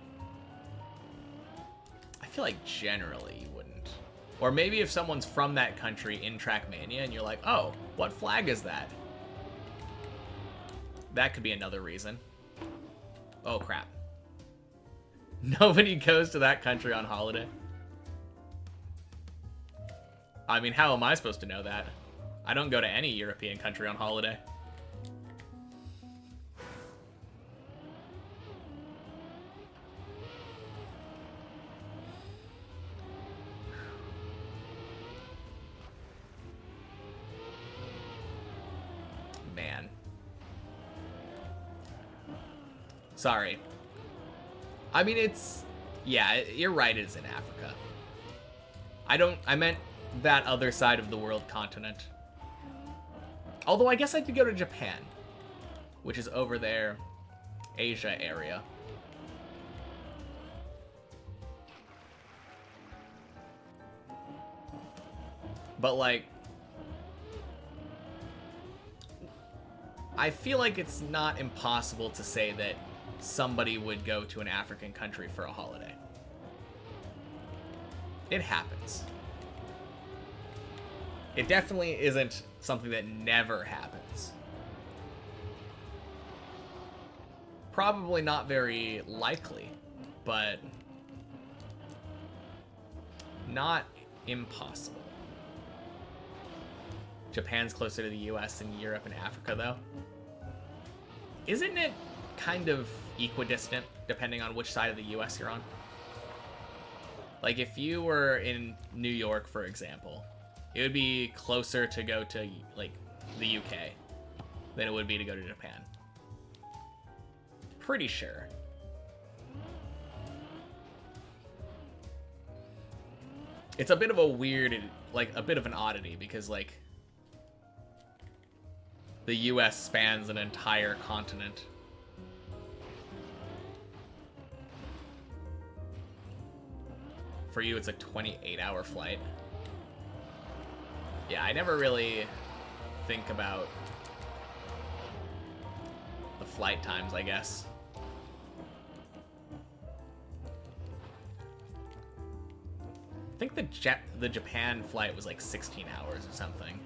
I feel like generally you wouldn't. Or maybe if someone's from that country in Trackmania and you're like, oh, what flag is that? That could be another reason. Oh, crap. Nobody goes to that country on holiday. I mean, how am I supposed to know that? I don't go to any European country on holiday. Man. Sorry. I mean, it's... Yeah, you're right, it's in Africa. I meant that other side of the world continent. Although I guess I could go to Japan, which is over there, Asia area. But like, I feel like it's not impossible to say that somebody would go to an African country for a holiday. It happens. It definitely isn't something that never happens. Probably not very likely, but not impossible. Japan's closer to the US than Europe and Africa, though. Isn't it kind of equidistant, depending on which side of the US you're on? Like, if you were in New York, for example, it would be closer to go to, like, the UK than it would be to go to Japan. Pretty sure. It's a bit of a weird, like, a bit of an oddity, because, like, the US spans an entire continent. For you, it's a 28-hour flight. Yeah, I never really think about the flight times, I guess. I think the Japan flight was like 16 hours or something.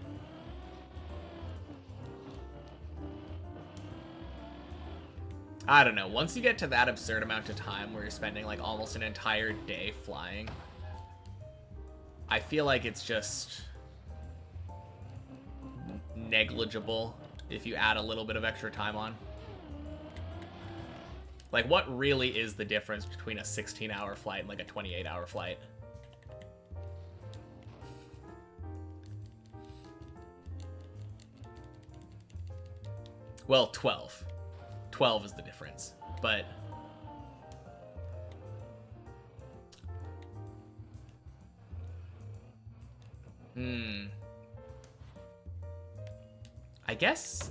I don't know. Once you get to that absurd amount of time where you're spending like almost an entire day flying, I feel like it's just negligible if you add a little bit of extra time on. Like, what really is the difference between a 16-hour flight and like a 28-hour flight? Well, 12. 12 is the difference, but I guess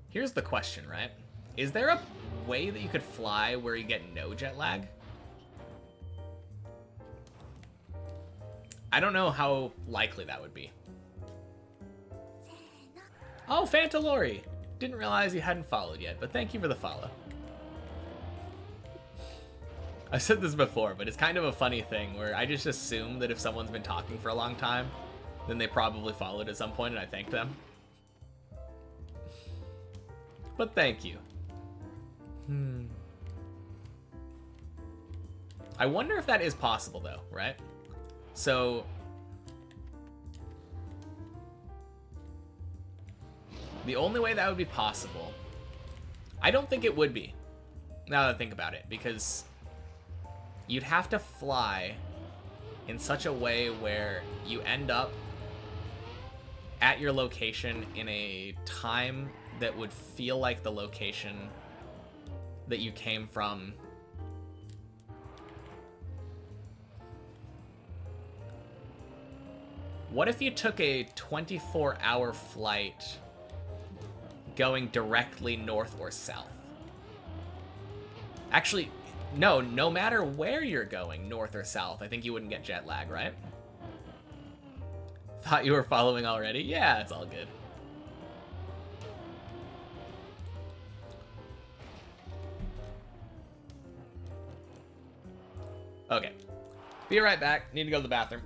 here's the question, right? Is there a way that you could fly where you get no jet lag? I don't know how likely that would be. Oh, Fantalori! Didn't realize you hadn't followed yet, but thank you for the follow. I've said this before, but it's kind of a funny thing where I just assume that if someone's been talking for a long time, then they probably followed at some point and I thank them. But thank you. I wonder if that is possible though, right? So the only way that would be possible, I don't think it would be, now that I think about it, because you'd have to fly in such a way where you end up at your location in a time that would feel like the location that you came from What if you took a 24-hour flight going directly north or south? Actually, no matter where you're going, north or south, I think you wouldn't get jet lag, right? Thought you were following already? Yeah, it's all good. Okay. Be right back. Need to go to the bathroom.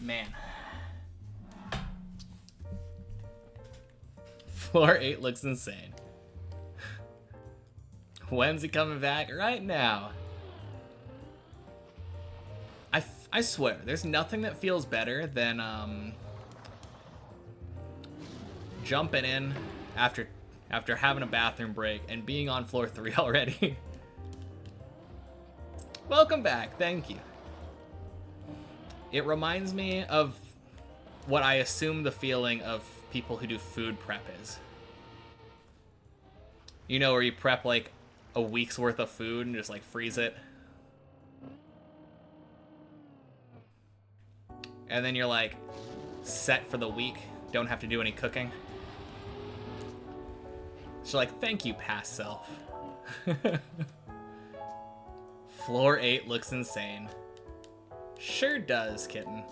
Man. Floor 8 looks insane. When's he coming back? Right now. I swear, there's nothing that feels better than jumping in after having a bathroom break and being on floor 3 already. Welcome back, thank you. It reminds me of what I assume the feeling of people who do food prep is. You know, where you prep like a week's worth of food and just like freeze it. And then you're like set for the week, don't have to do any cooking. So like, thank you, past self. Floor 8 looks insane. Sure does, kitten.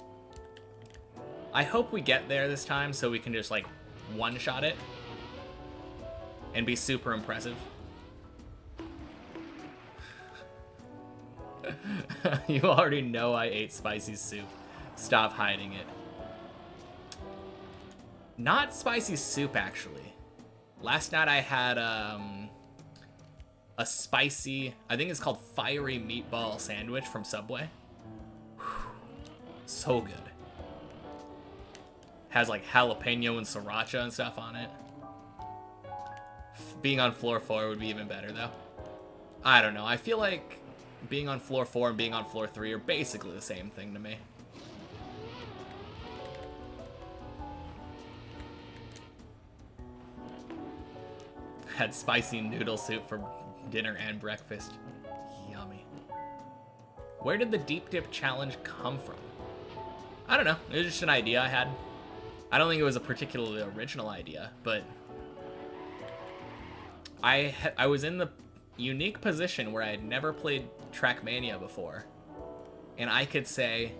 I hope we get there this time so we can just like one-shot it and be super impressive. You already know I ate spicy soup. Stop hiding it. Not spicy soup, actually. Last night I had a spicy, I think it's called fiery meatball sandwich from Subway. Whew. So good. Has like jalapeno and sriracha and stuff on it. Being on floor 4 would be even better though. I don't know. I feel like being on floor 4 and being on floor 3 are basically the same thing to me. Had spicy noodle soup for dinner and breakfast. Yummy. Where did the deep dip challenge come from? I don't know. It was just an idea I had. I don't think it was a particularly original idea, but I was in the unique position where I had never played Trackmania before. And I could say,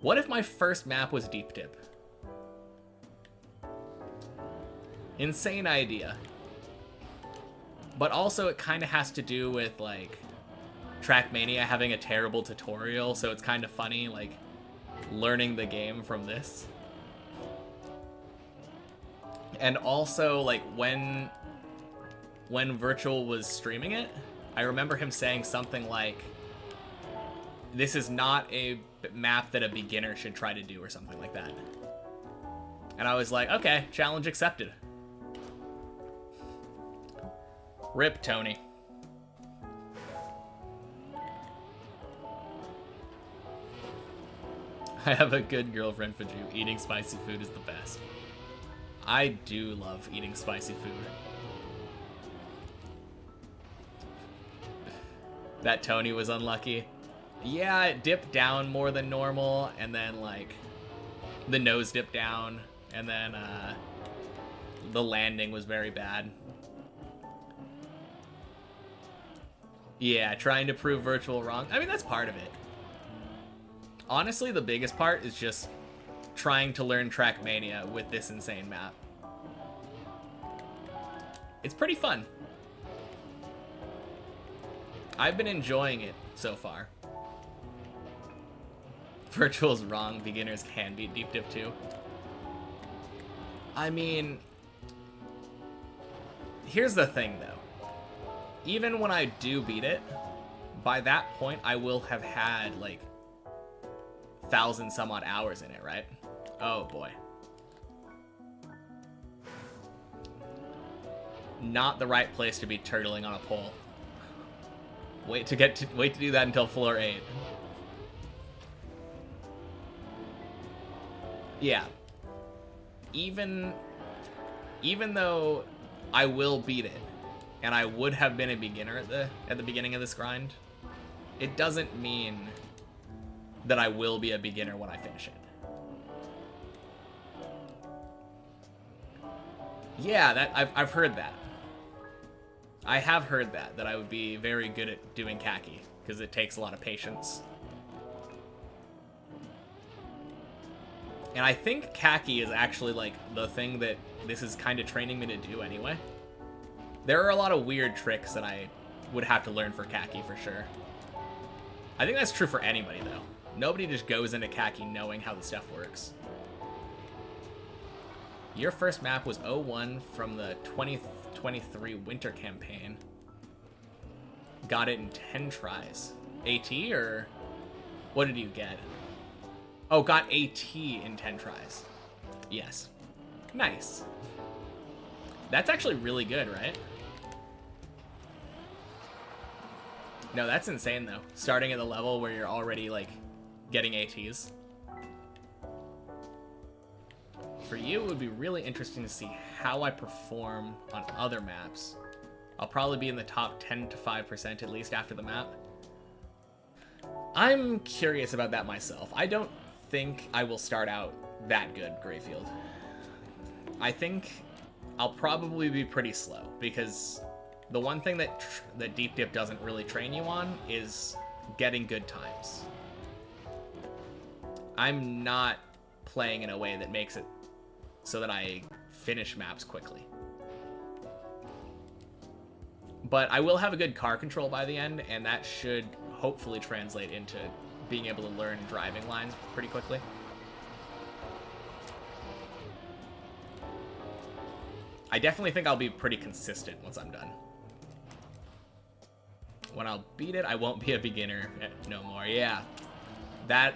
what if my first map was deep dip? Insane idea. But also it kind of has to do with, like, Trackmania having a terrible tutorial, so it's kind of funny, like, learning the game from this. And also, like, when Virtual was streaming it, I remember him saying something like, this is not a map that a beginner should try to do, or something like that. And I was like, okay, challenge accepted. Rip, Tony. I have a good girlfriend for you. Eating spicy food is the best. I do love eating spicy food. That Tony was unlucky. Yeah, it dipped down more than normal, and then, like, the nose dipped down, and then, the landing was very bad. Yeah, trying to prove Virtual wrong. I mean, that's part of it. Honestly, the biggest part is just trying to learn Trackmania with this insane map. It's pretty fun. I've been enjoying it so far. Virtual's wrong. Beginners can beat Deep Dip too. I mean, here's the thing though. Even when I do beat it, by that point I will have had like 1,000 some odd hours in it, right? Oh boy. Not the right place to be turtling on a pole. Wait to do that until floor 8. Yeah. Even though I will beat it, and I would have been a beginner at the beginning of this grind, it doesn't mean that I will be a beginner when I finish it. Yeah, I've heard that. I have heard that I would be very good at doing khaki, because it takes a lot of patience. And I think khaki is actually like the thing that this is kind of training me to do anyway. There are a lot of weird tricks that I would have to learn for khaki for sure. I think that's true for anybody though. Nobody just goes into khaki knowing how the stuff works. Your first map was 01 from the 2023 winter campaign. Got it in 10 tries. AT or what did you get? Oh, got AT in 10 tries. Yes. Nice. That's actually really good, right? No, that's insane though. Starting at the level where you're already like getting ATs. For you, it would be really interesting to see how I perform on other maps. I'll probably be in the top 10 to 5% at least after the map. I'm curious about that myself. I don't think I will start out that good, Greyfield. I think I'll probably be pretty slow because the one thing that Deep Dip doesn't really train you on is getting good times. I'm not playing in a way that makes it so that I finish maps quickly. But I will have a good car control by the end, and that should hopefully translate into being able to learn driving lines pretty quickly. I definitely think I'll be pretty consistent once I'm done. When I'll beat it, I won't be a beginner no more. Yeah. That...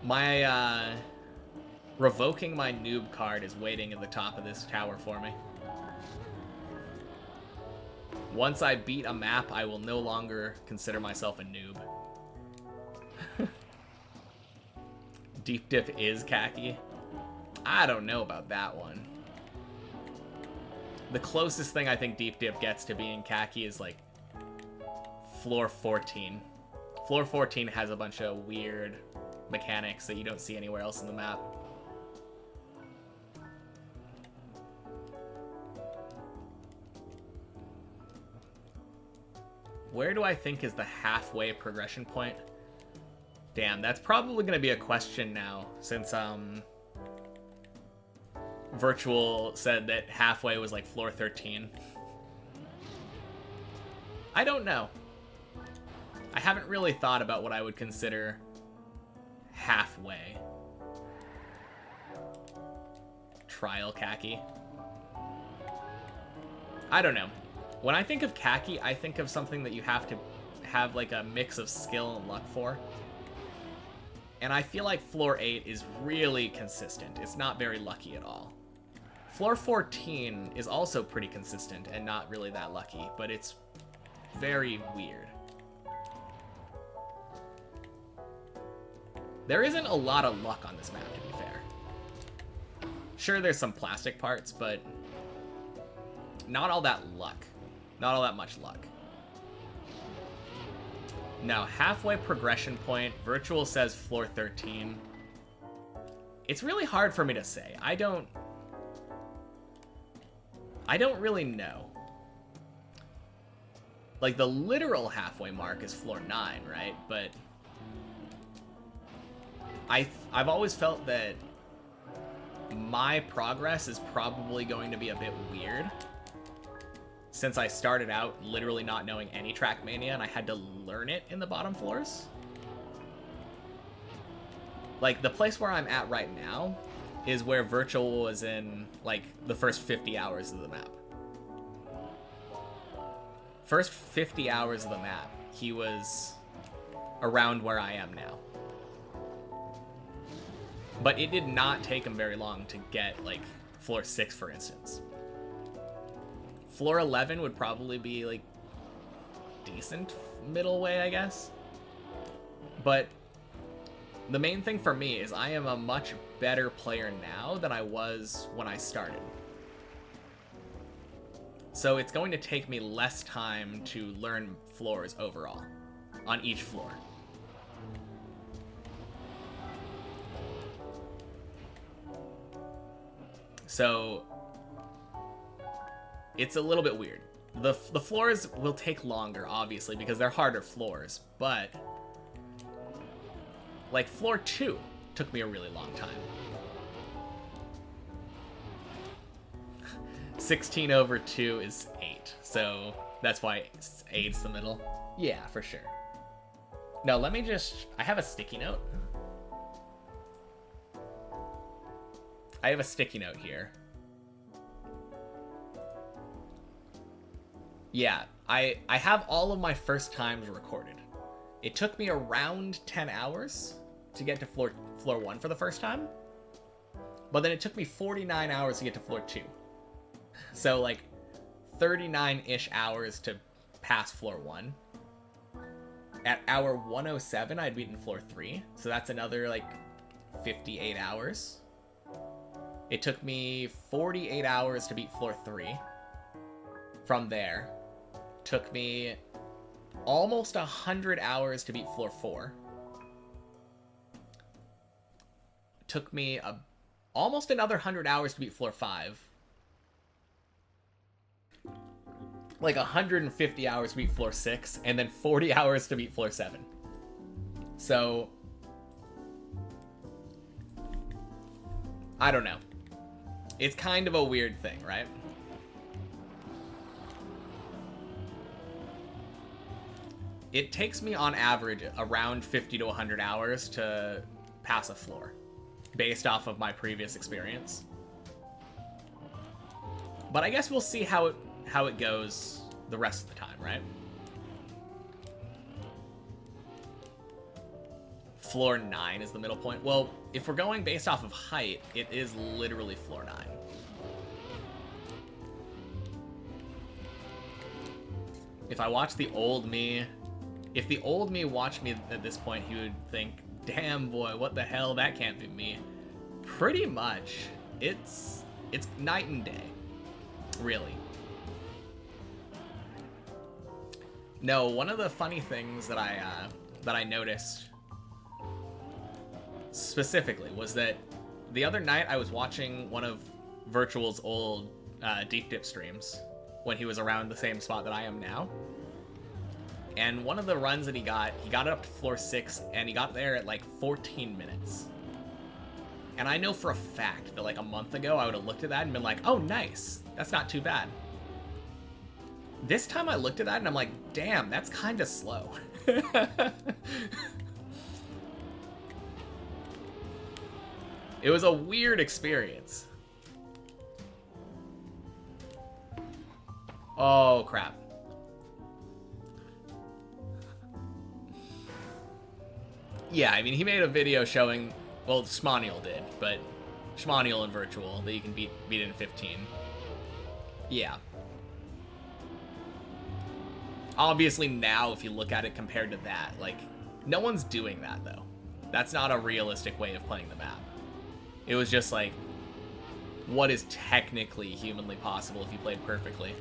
My, revoking my noob card is waiting at the top of this tower for me. Once I beat a map, I will no longer consider myself a noob. Deep Dip is khaki? I don't know about that one. The closest thing I think Deep Dip gets to being khaki is like floor 14. Floor 14 has a bunch of weird mechanics that you don't see anywhere else in the map. Where do I think is the halfway progression point? Damn, that's probably going to be a question now, since Virtual said that halfway was like floor 13. I don't know. I haven't really thought about what I would consider halfway. Trial khaki. I don't know. When I think of khaki, I think of something that you have to have like a mix of skill and luck for. And I feel like floor 8 is really consistent. It's not very lucky at all. Floor 14 is also pretty consistent and not really that lucky, but it's very weird. There isn't a lot of luck on this map, to be fair. Sure, there's some plastic parts, but not all that luck. Not all that much luck. Now, halfway progression point, Virtual says floor 13. It's really hard for me to say. I don't really know. Like, the literal halfway mark is floor 9, right? But I've always felt that my progress is probably going to be a bit weird, since I started out literally not knowing any Trackmania and I had to learn it in the bottom floors. Like, the place where I'm at right now is where Virtual was in, like, the first 50 hours of the map. First 50 hours of the map, he was around where I am now. But it did not take him very long to get, like, floor 6, for instance. Floor 11 would probably be, like, decent middle way, I guess. But the main thing for me is I am a much better player now than I was when I started. So it's going to take me less time to learn floors overall, on each floor. So it's a little bit weird. The floors will take longer, obviously, because they're harder floors, but like floor 2 took me a really long time. 16 over 2 is 8, so that's why 8's the middle. Yeah, for sure. No, let me just... I have a sticky note. I have a sticky note here. Yeah, I have all of my first times recorded. It took me around 10 hours to get to floor 1 for the first time. But then it took me 49 hours to get to floor 2. So, like, 39-ish hours to pass floor 1. At hour 107, I'd beaten floor 3. So that's another, like, 58 hours. It took me 48 hours to beat floor 3. From there, took me almost 100 hours to beat floor 4. Took me almost another 100 hours to beat floor 5. Like 150 hours to beat floor 6, and then 40 hours to beat floor 7. So, I don't know. It's kind of a weird thing, right? It takes me on average around 50 to 100 hours to pass a floor, based off of my previous experience. But I guess we'll see how it goes the rest of the time, right? Floor 9 is the middle point. Well, if we're going based off of height, it is literally floor 9. If I watch the old me, if the old me watched me at this point, he would think, damn boy, what the hell, that can't be me. Pretty much. It's night and day. Really. No, one of the funny things that I noticed specifically was that the other night I was watching one of Virtual's old Deep Dip streams when he was around the same spot that I am now. And one of the runs that he got it up to floor 6, and he got there at like 14 minutes. And I know for a fact that like a month ago I would have looked at that and been like, oh nice, that's not too bad. This time I looked at that and I'm like, damn, that's kind of slow. It was a weird experience. Oh, crap. Yeah, I mean, he made a video showing, well, Schmaniel did, but Schmaniel in Virtual, that you can beat it in 15. Yeah. Obviously now, if you look at it compared to that, like, no one's doing that, though. That's not a realistic way of playing the map. It was just like, what is technically humanly possible if you played perfectly?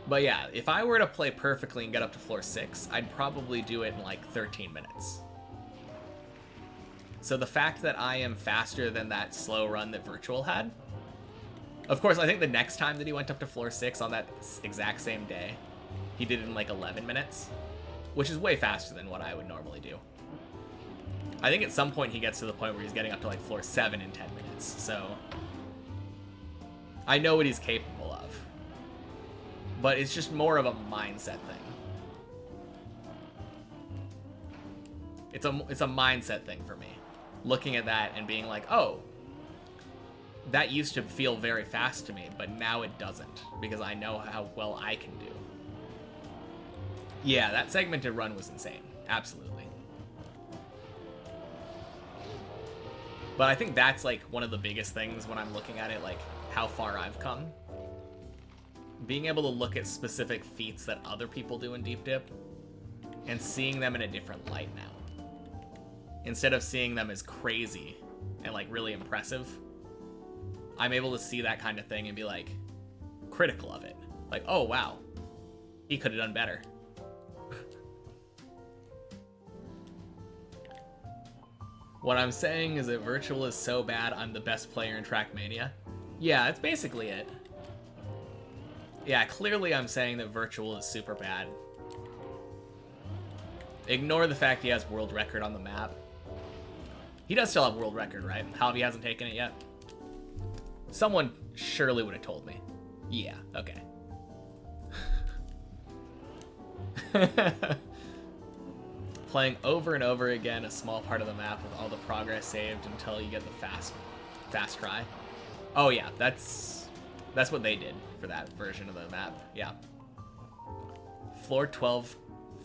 But yeah, if I were to play perfectly and get up to floor 6, I'd probably do it in like 13 minutes. So the fact that I am faster than that slow run that Virtual had, of course, I think the next time that he went up to floor 6 on that exact same day, he did it in like 11 minutes, which is way faster than what I would normally do. I think at some point he gets to the point where he's getting up to like floor 7 in 10 minutes, so I know what he's capable of. But it's just more of a mindset thing. It's a mindset thing for me. Looking at that and being like, oh, that used to feel very fast to me, but now it doesn't, because I know how well I can do. Yeah, that segmented run was insane. Absolutely. But I think that's like one of the biggest things when I'm looking at it, like how far I've come. Being able to look at specific feats that other people do in Deep Dip and seeing them in a different light now. Instead of seeing them as crazy and like really impressive, I'm able to see that kind of thing and be like critical of it. Like, oh wow, he could have done better. What I'm saying is that Virtual is so bad I'm the best player in Trackmania. Yeah, that's basically it. Yeah, clearly I'm saying that Virtual is super bad. Ignore the fact he has world record on the map. He does still have world record, right? How he hasn't taken it yet? Someone surely would have told me. Yeah, okay. Playing over and over again a small part of the map with all the progress saved until you get the fast cry. Oh yeah, that's what they did for that version of the map. Yeah. Floor 12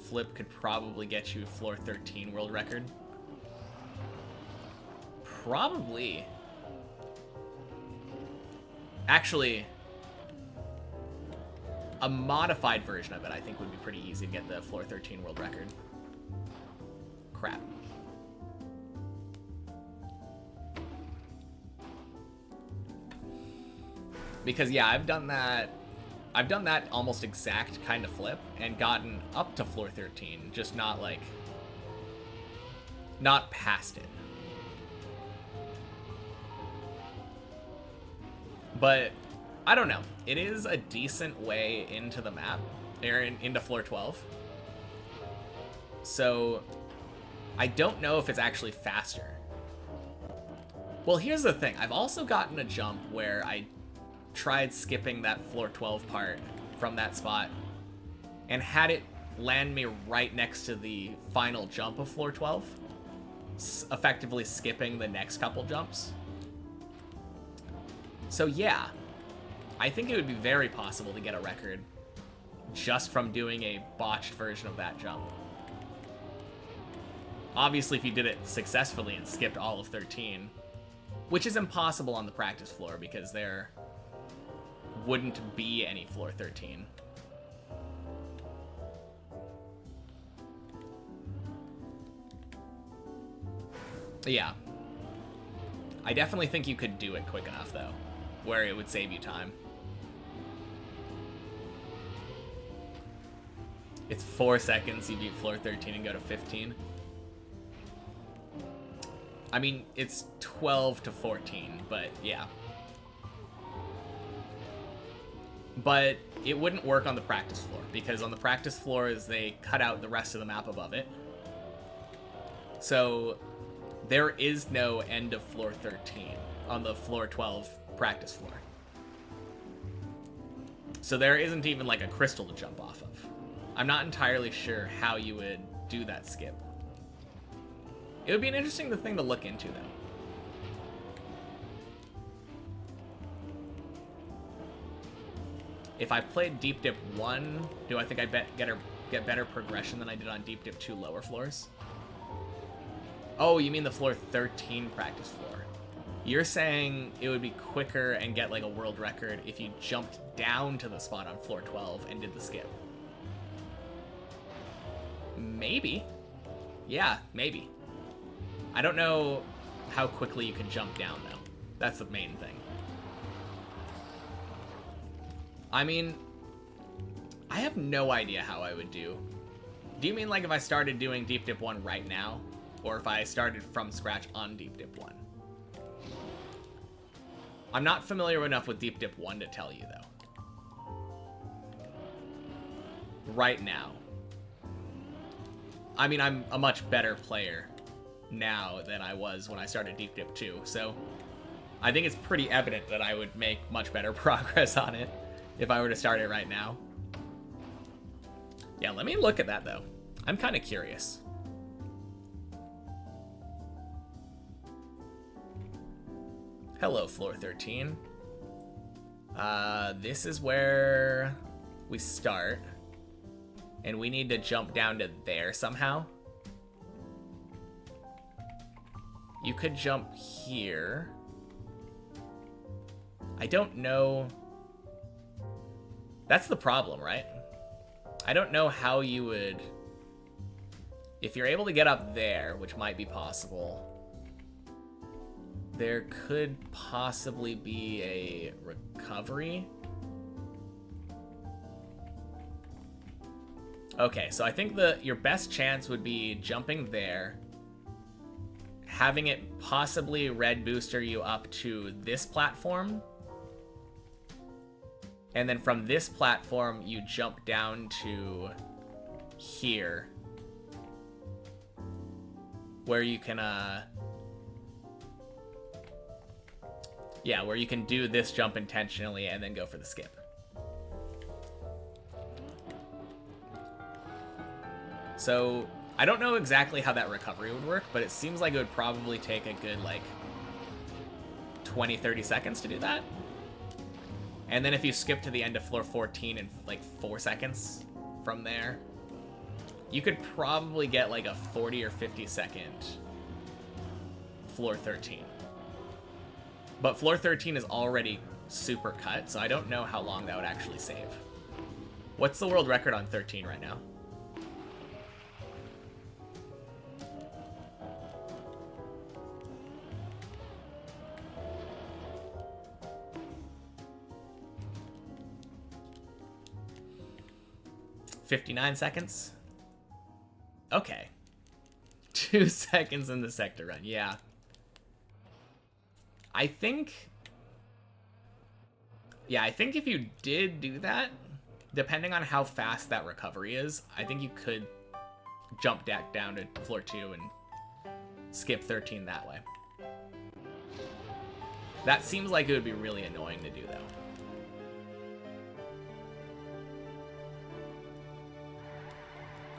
flip could probably get you floor 13 world record. Probably. Actually, a modified version of it I think would be pretty easy to get the floor 13 world record. Crap. Because yeah, I've done that almost exact kind of flip and gotten up to floor 13, just not past it. But I don't know. It is a decent way into the map, or into floor 12. So I don't know if it's actually faster. Well, here's the thing. I've also gotten a jump where I tried skipping that floor 12 part from that spot and had it land me right next to the final jump of floor 12, effectively skipping the next couple jumps. So yeah, I think it would be very possible to get a record just from doing a botched version of that jump. Obviously, if you did it successfully and skipped all of 13, which is impossible on the practice floor because there wouldn't be any floor 13. Yeah. I definitely think you could do it quick enough, though, where it would save you time. It's 4 seconds, you beat floor 13 and go to 15. I mean, it's 12 to 14, but yeah. But it wouldn't work on the practice floor, because on the practice floors, they cut out the rest of the map above it. So there is no end of floor 13 on the floor 12 practice floor. So there isn't even like a crystal to jump off of. I'm not entirely sure how you would do that skip. It would be an interesting thing to look into, though. If I played Deep Dip 1, do I think I get better progression than I did on Deep Dip 2 lower floors? Oh, you mean the floor 13 practice floor. You're saying it would be quicker and get like a world record if you jumped down to the spot on floor 12 and did the skip. Maybe. Yeah, maybe. I don't know how quickly you can jump down, though. That's the main thing. I mean, I have no idea how I would do. Do you mean like if I started doing Deep Dip 1 right now? Or if I started from scratch on Deep Dip 1? I'm not familiar enough with Deep Dip 1 to tell you, though. Right now. I mean, I'm a much better player now than I was when I started Deep Dip 2, so I think it's pretty evident that I would make much better progress on it if I were to start it right now. Yeah, let me look at that, though. I'm kind of curious. Hello, floor 13. This is where we start. And we need to jump down to there somehow. You could jump here. I don't know. That's the problem, right? I don't know how you would... If you're able to get up there, which might be possible, there could possibly be a recovery. Okay, so I think your best chance would be jumping there, having it possibly red booster you up to this platform, and then from this platform you jump down to here, where you can where you can do this jump intentionally and then go for the skip. So I don't know exactly how that recovery would work, but it seems like it would probably take a good, like, 20-30 seconds to do that. And then if you skip to the end of floor 14 in, like, 4 seconds from there, you could probably get, like, a 40 or 50 second floor 13. But floor 13 is already super cut, so I don't know how long that would actually save. What's the world record on 13 right now? $59 seconds? Okay. 2 seconds in the sector run, yeah. I think if you did do that, depending on how fast that recovery is, I think you could jump down to floor 2 and skip 13 that way. That seems like it would be really annoying to do, though.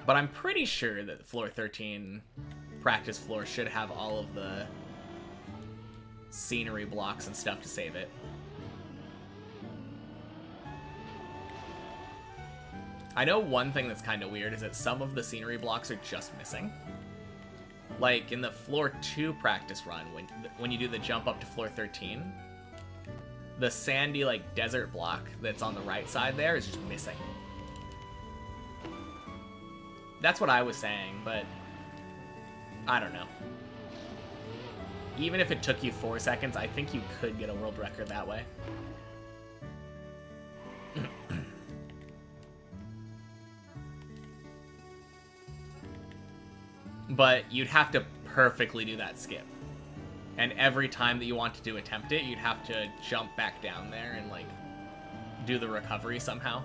But I'm pretty sure that floor 13 practice floor should have all of the scenery blocks and stuff to save it. I know one thing that's kind of weird is that some of the scenery blocks are just missing. Like in the floor 2 practice run, when you do the jump up to floor 13, the sandy like desert block that's on the right side there is just missing. That's what I was saying, but I don't know. Even if it took you 4 seconds, I think you could get a world record that way. But you'd have to perfectly do that skip. And every time that you wanted to attempt it, you'd have to jump back down there and, like, do the recovery somehow.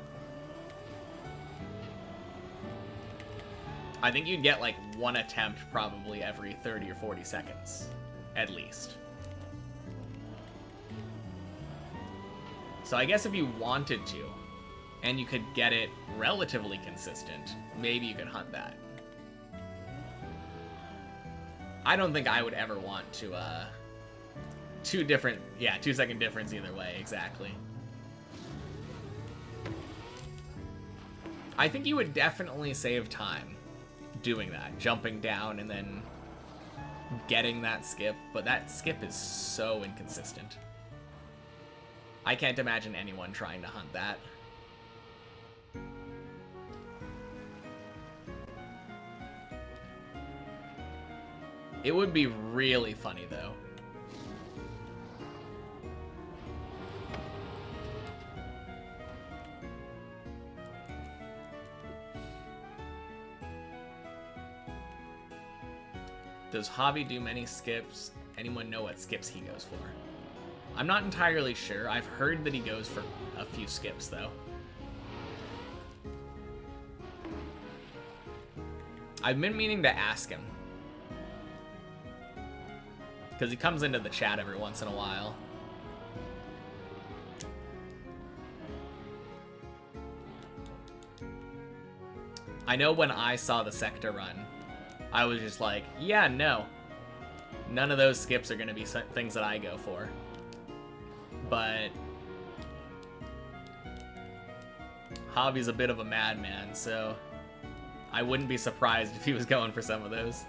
I think you'd get, like, one attempt probably every 30 or 40 seconds. At least. So I guess if you wanted to, and you could get it relatively consistent, maybe you could hunt that. I don't think I would ever want to, 2 second difference either way, exactly. I think you would definitely save time doing that, jumping down and then getting that skip, but that skip is so inconsistent. I can't imagine anyone trying to hunt that. It would be really funny, though. Does Javi do many skips? Anyone know what skips he goes for? I'm not entirely sure. I've heard that he goes for a few skips, though. I've been meaning to ask him. Because he comes into the chat every once in a while. I know when I saw the sector run, I was just like, yeah, no. None of those skips are going to be things that I go for. But Javi's a bit of a madman, so I wouldn't be surprised if he was going for some of those.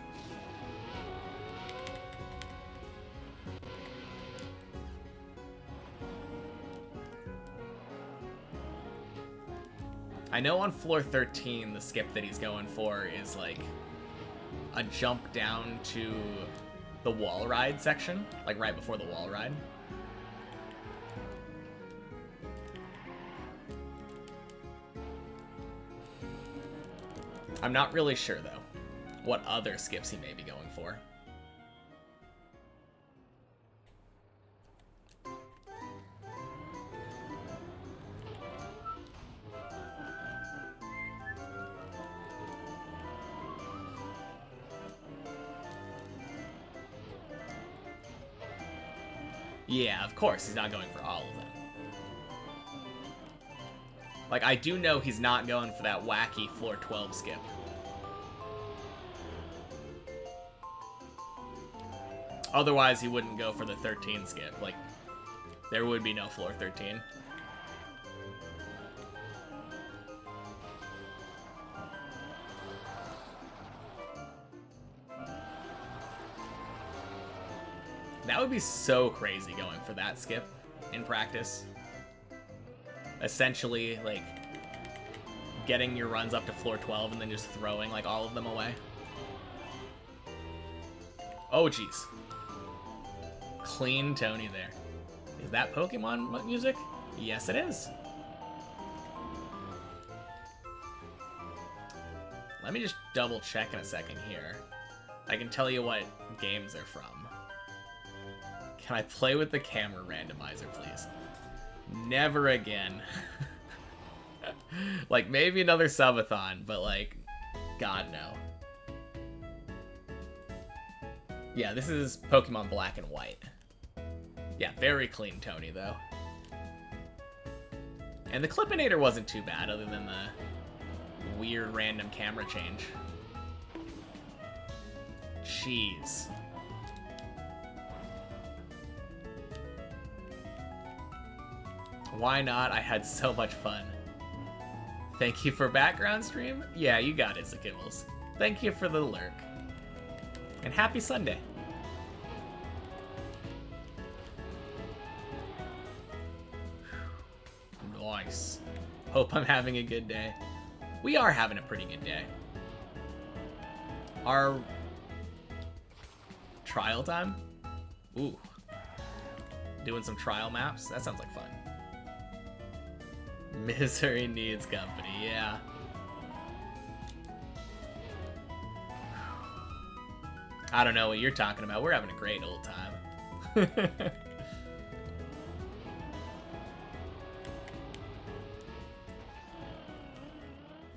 I know on floor 13, the skip that he's going for is like a jump down to the wall ride section, like right before the wall ride. I'm not really sure, though, what other skips he may be going for. Yeah, of course, he's not going for all of them. Like, I do know he's not going for that wacky floor 12 skip. Otherwise, he wouldn't go for the 13 skip. Like, there would be no floor 13. That would be so crazy going for that skip in practice. Essentially, like, getting your runs up to floor 12 and then just throwing, like, all of them away. Oh, jeez. Clean Tony there. Is that Pokemon music? Yes, it is. Let me just double check in a second here. I can tell you what games they're from. Can I play with the camera randomizer, please? Never again. Like, maybe another subathon, but, like, God, no. Yeah, this is Pokemon Black and White. Yeah, very clean Tony, though. And the Clippinator wasn't too bad, other than the weird random camera change. Jeez. Why not? I had so much fun. Thank you for background stream? Yeah, you got it, Zakibbles. Thank you for the lurk. And happy Sunday. Nice. Hope I'm having a good day. We are having a pretty good day. Our trial time? Ooh. Doing some trial maps? That sounds like fun. Misery needs company, yeah. I don't know what you're talking about. We're having a great old time.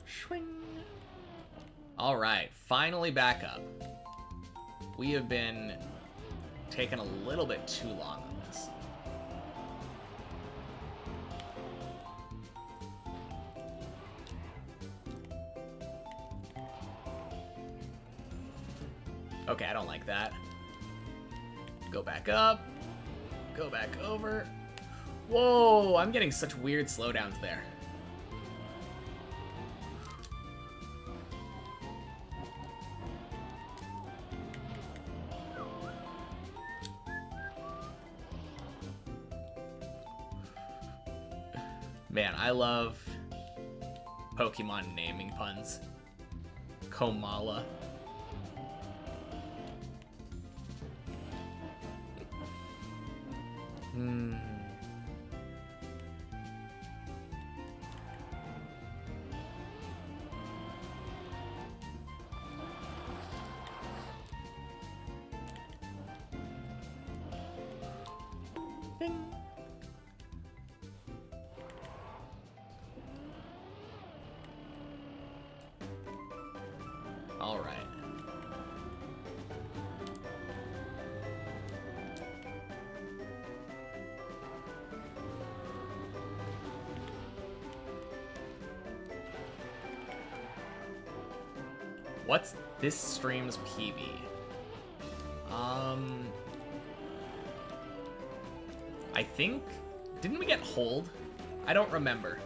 Swing. All right, finally back up. We have been taking a little bit too long on this. Okay, I don't like that. Go back up. Go back over. Whoa, I'm getting such weird slowdowns there. Man, I love Pokemon naming puns. Komala. Bing. All right. What's this stream's PB? I think... Didn't we get hold? I don't remember.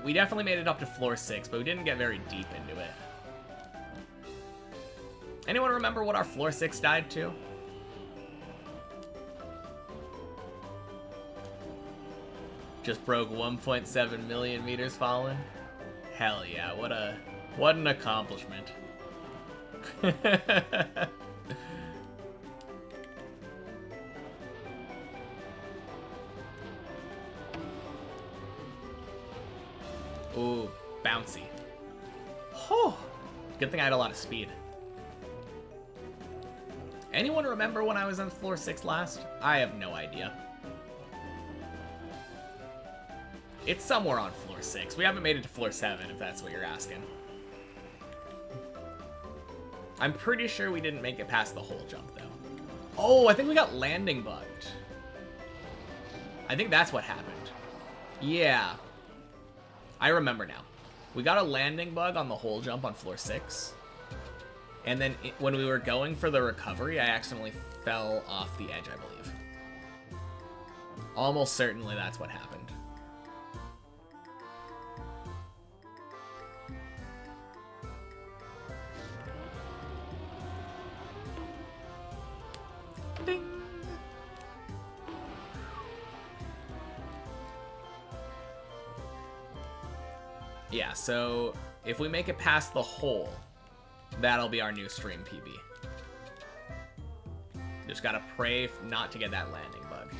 We definitely made it up to floor 6, but we didn't get very deep into it. Anyone remember what our floor 6 died to? Just broke 1.7 million meters fallen? Hell yeah, what an accomplishment. Ooh, bouncy. Oh, good thing I had a lot of speed. Anyone remember when I was on floor 6 last? I have no idea. It's somewhere on floor 6. We haven't made it to floor 7, if that's what you're asking. I'm pretty sure we didn't make it past the hole jump, though. Oh, I think we got landing bugged. I think that's what happened. Yeah. I remember now. We got a landing bug on the hole jump on floor 6. And then when we were going for the recovery, I accidentally fell off the edge, I believe. Almost certainly that's what happened. Ding. Yeah, so if we make it past the hole, that'll be our new stream PB. Just gotta pray not to get that landing bug.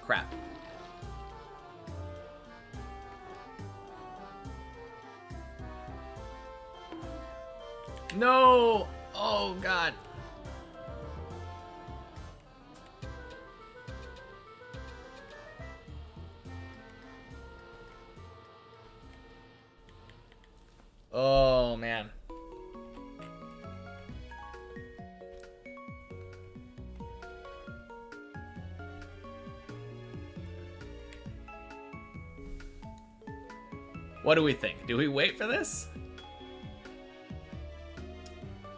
Crap. No! Oh, God. Oh, man. What do we think? Do we wait for this?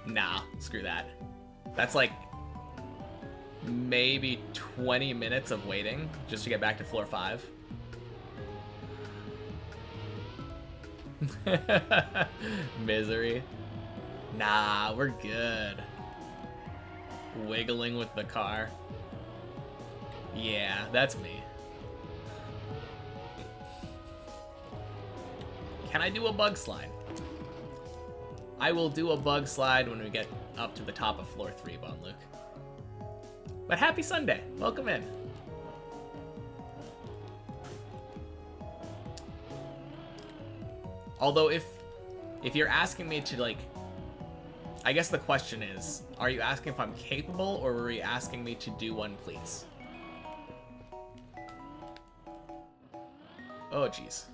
Nah, screw that. That's like maybe 20 minutes of waiting just to get back to floor 5. Misery. Nah, we're good. Wiggling with the car. Yeah, that's me. Can I do a bug slide? I will do a bug slide when we get up to the top of floor 3, Bon Luke. But happy Sunday. Welcome in. Although if you're asking me to, like, I guess the question is, are you asking if I'm capable, or were you asking me to do one, please? Oh, jeez.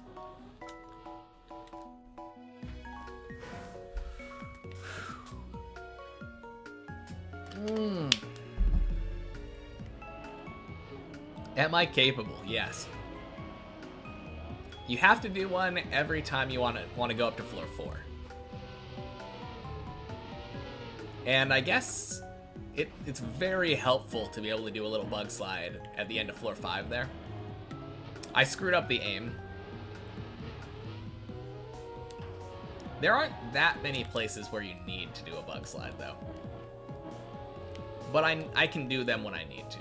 Am I capable? Yes. You have to do one every time you want to go up to floor 4. And I guess it's very helpful to be able to do a little bug slide at the end of floor 5 there. I screwed up the aim. There aren't that many places where you need to do a bug slide, though. But I can do them when I need to.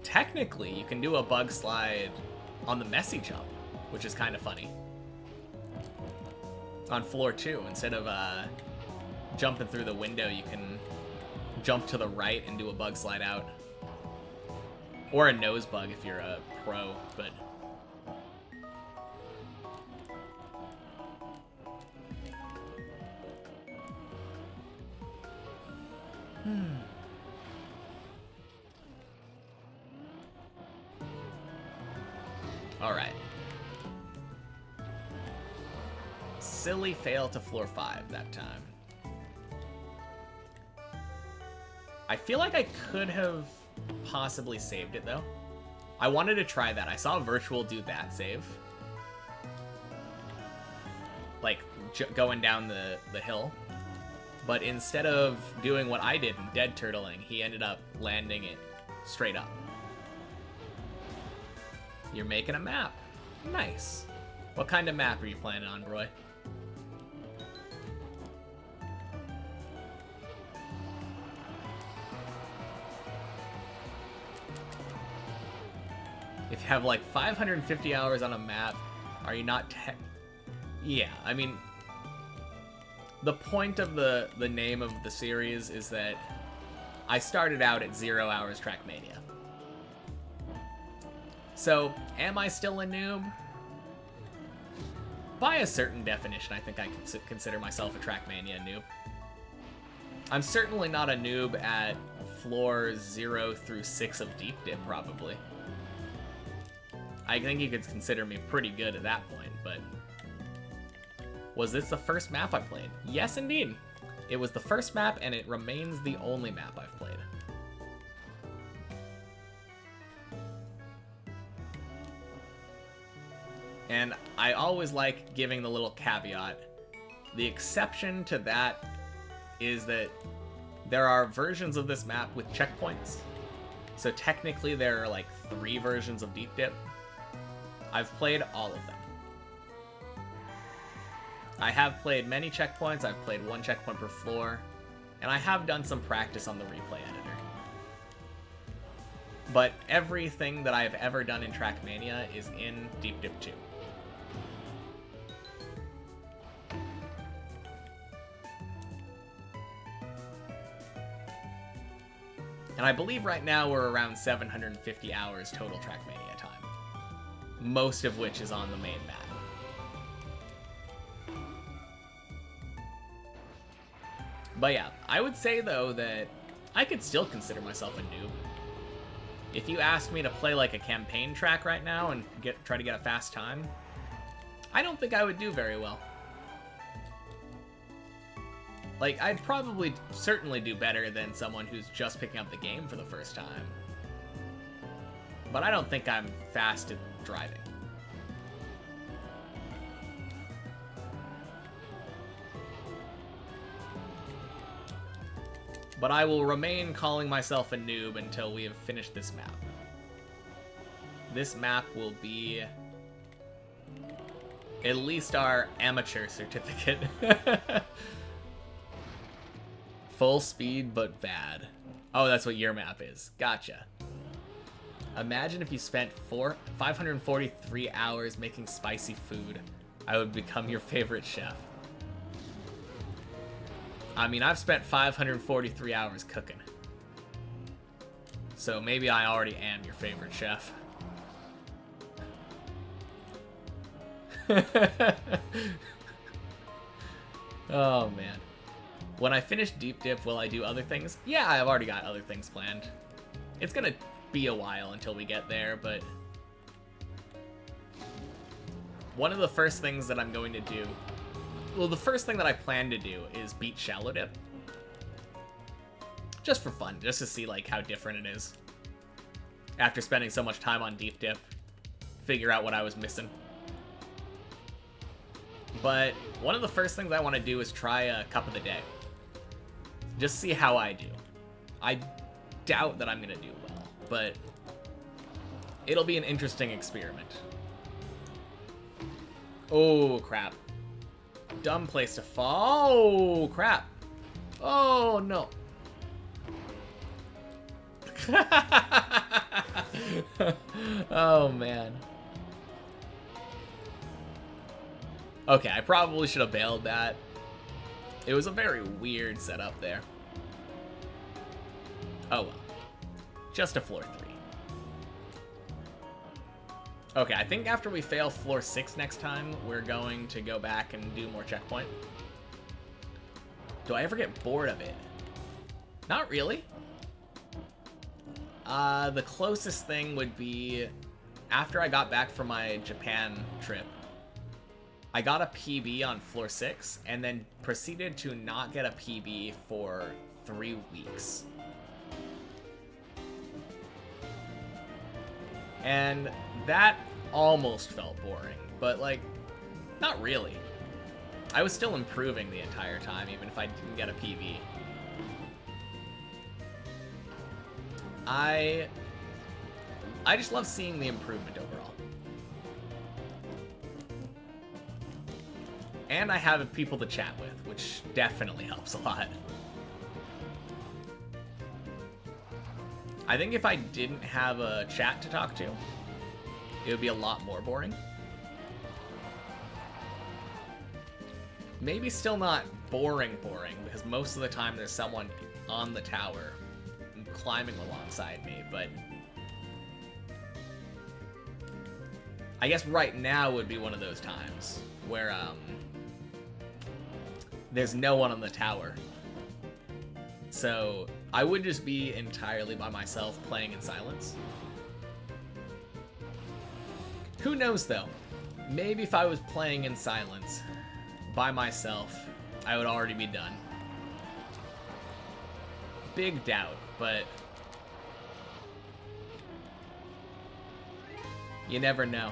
Technically, you can do a bug slide on the messy jump, which is kind of funny. On floor 2, instead of jumping through the window, you can jump to the right and do a bug slide out. Or a nose bug if you're a pro, but... Alright. Silly fail to floor 5 that time. I feel like I could have possibly saved it, though. I wanted to try that. I saw Virtual do that save. Like, going down the hill. But instead of doing what I did and dead turtling, he ended up landing it straight up. You're making a map. Nice. What kind of map are you planning on, Broy? If you have like 550 hours on a map, are you not yeah, I mean, the point of the name of the series is that I started out at 0 hours Trackmania. So, am I still a noob? By a certain definition, I think I can consider myself a Trackmania noob. I'm certainly not a noob at floor 0 through 6 of Deep Dip, probably. I think you could consider me pretty good at that point, but... Was this the first map I played? Yes, indeed. It was the first map, and it remains the only map I've played. And I always like giving the little caveat. The exception to that is that there are versions of this map with checkpoints. So technically there are like 3 versions of Deep Dip. I've played all of them. I have played many checkpoints. I've played 1 checkpoint per floor. And I have done some practice on the replay editor. But everything that I've ever done in Trackmania is in Deep Dip 2. And I believe right now we're around 750 hours total Trackmania time. Most of which is on the main map. But yeah, I would say though that I could still consider myself a noob. If you asked me to play like a campaign track right now and try to get a fast time, I don't think I would do very well. Like, I'd probably certainly do better than someone who's just picking up the game for the first time. But I don't think I'm fast at driving. But I will remain calling myself a noob until we have finished this map. This map will be at least our amateur certificate. Full speed, but bad. Oh, that's what your map is. Gotcha. Imagine if you spent 543 hours making spicy food. I would become your favorite chef. I mean, I've spent 543 hours cooking. So maybe I already am your favorite chef. Oh, man. When I finish Deep Dip, will I do other things? Yeah, I've already got other things planned. It's gonna be a while until we get there, but... One of the first things that I'm going to do... Well, the first thing that I plan to do is beat Shallow Dip. Just for fun, just to see, like, how different it is. After spending so much time on Deep Dip. Figure out what I was missing. But one of the first things I want to do is try a Cup of the Day. Just see how I do. I doubt that I'm going to do well, but it'll be an interesting experiment. Oh, crap. Dumb place to fall. Oh, crap. Oh, no. Oh, man. Okay, I probably should have bailed that. It was a very weird setup there. Oh well. Just a floor 3. Okay, I think after we fail floor 6 next time, we're going to go back and do more checkpoint. Do I ever get bored of it? Not really. The closest thing would be after I got back from my Japan trip. I got a PB on floor 6, and then proceeded to not get a PB for 3 weeks. And that almost felt boring, but, like, not really. I was still improving the entire time, even if I didn't get a PB. I just love seeing the improvement overall. And I have people to chat with, which definitely helps a lot. I think if I didn't have a chat to talk to, it would be a lot more boring. Maybe still not boring, because most of the time there's someone on the tower climbing alongside me, but I guess right now would be one of those times where there's no one on the tower. So I would just be entirely by myself playing in silence. Who knows, though? Maybe if I was playing in silence, by myself, I would already be done. Big doubt, but you never know.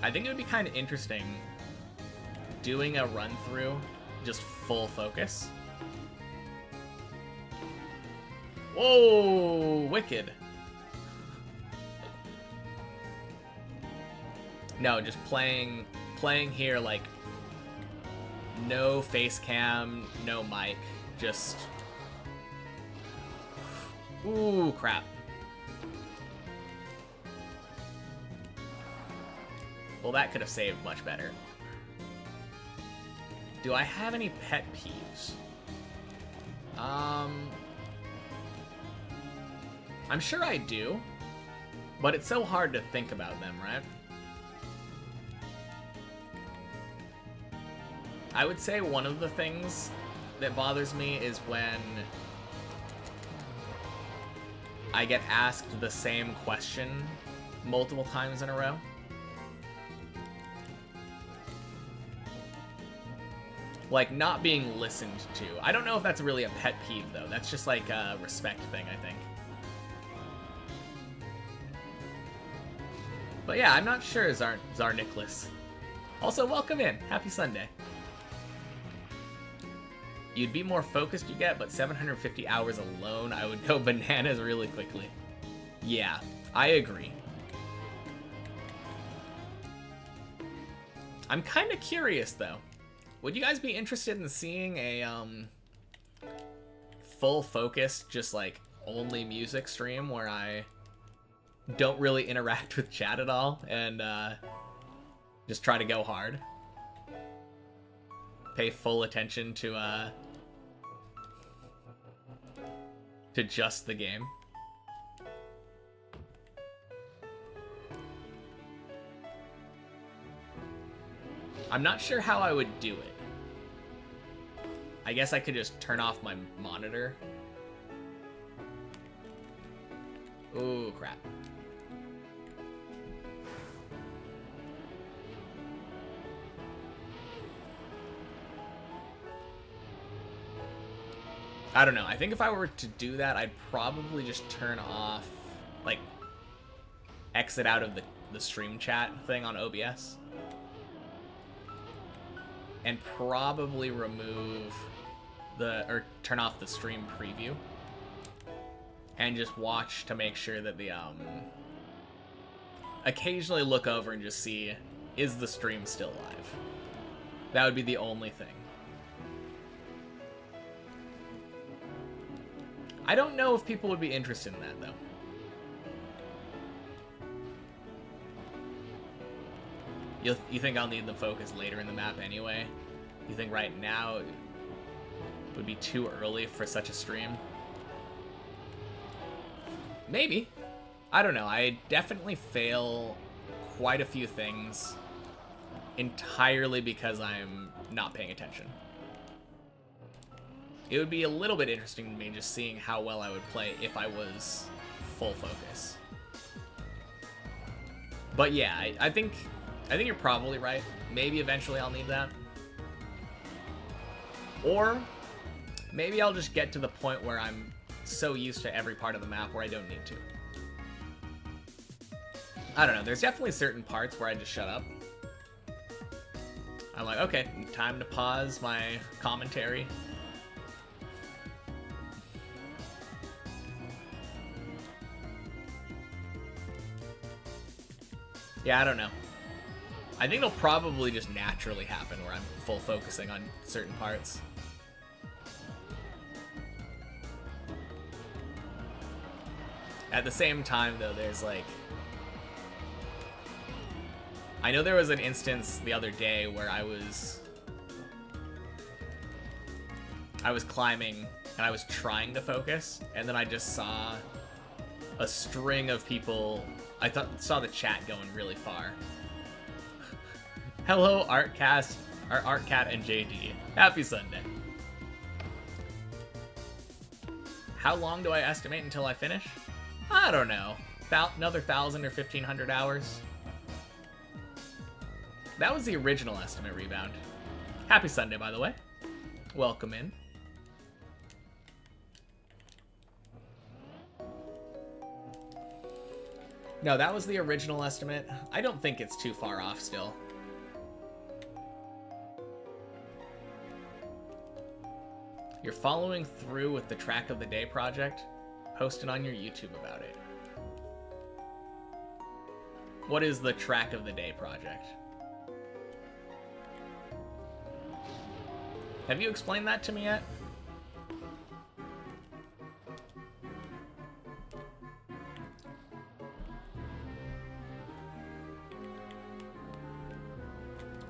I think it would be kind of interesting doing a run through, just full focus. Whoa, wicked. No, just playing here, like, no face cam, no mic, just... Ooh, crap. Well, that could have saved much better. Do I have any pet peeves? I'm sure I do, but it's so hard to think about them, right? I would say one of the things that bothers me is when I get asked the same question multiple times in a row. Like, not being listened to. I don't know if that's really a pet peeve, though. That's just like a respect thing, I think. But yeah, I'm not sure, Czar Nicholas. Also, welcome in. Happy Sunday. You'd be more focused, you get, but 750 hours alone, I would go bananas really quickly. Yeah, I agree. I'm kind of curious, though. Would you guys be interested in seeing a full focus, just like only music stream where I don't really interact with chat at all and just try to go hard? Pay full attention to just the game. I'm not sure how I would do it. I guess I could just turn off my monitor. Ooh, crap. I don't know. I think if I were to do that, I'd probably just turn off, like, exit out of the stream chat thing on OBS. And probably remove or turn off the stream preview. And just watch to make sure that the, occasionally look over and just see, is the stream still live? That would be the only thing. I don't know if people would be interested in that, though. You think I'll need the focus later in the map anyway? You think right now it would be too early for such a stream? Maybe. I don't know. I definitely fail quite a few things entirely because I'm not paying attention. It would be a little bit interesting to me just seeing how well I would play if I was full focus. But yeah, I think you're probably right. Maybe eventually I'll need that. Or maybe I'll just get to the point where I'm so used to every part of the map where I don't need to. I don't know. There's definitely certain parts where I just shut up. I'm like, okay, time to pause my commentary. Yeah, I don't know. I think it'll probably just naturally happen where I'm full focusing on certain parts. At the same time, though, there's like... I know there was an instance the other day where I was climbing and I was trying to focus, and then I just saw a string of people. Saw the chat going really far. Hello, Artcast. Our Art Cat and JD. Happy Sunday. How long do I estimate until I finish? I don't know. Another 1,000 or 1,500 hours. That was the original estimate, Rebound. Happy Sunday, by the way. Welcome in. No, that was the original estimate. I don't think it's too far off still. You're following through with the Track of the Day project? Post it on your YouTube about it. What is the Track of the Day project? Have you explained that to me yet?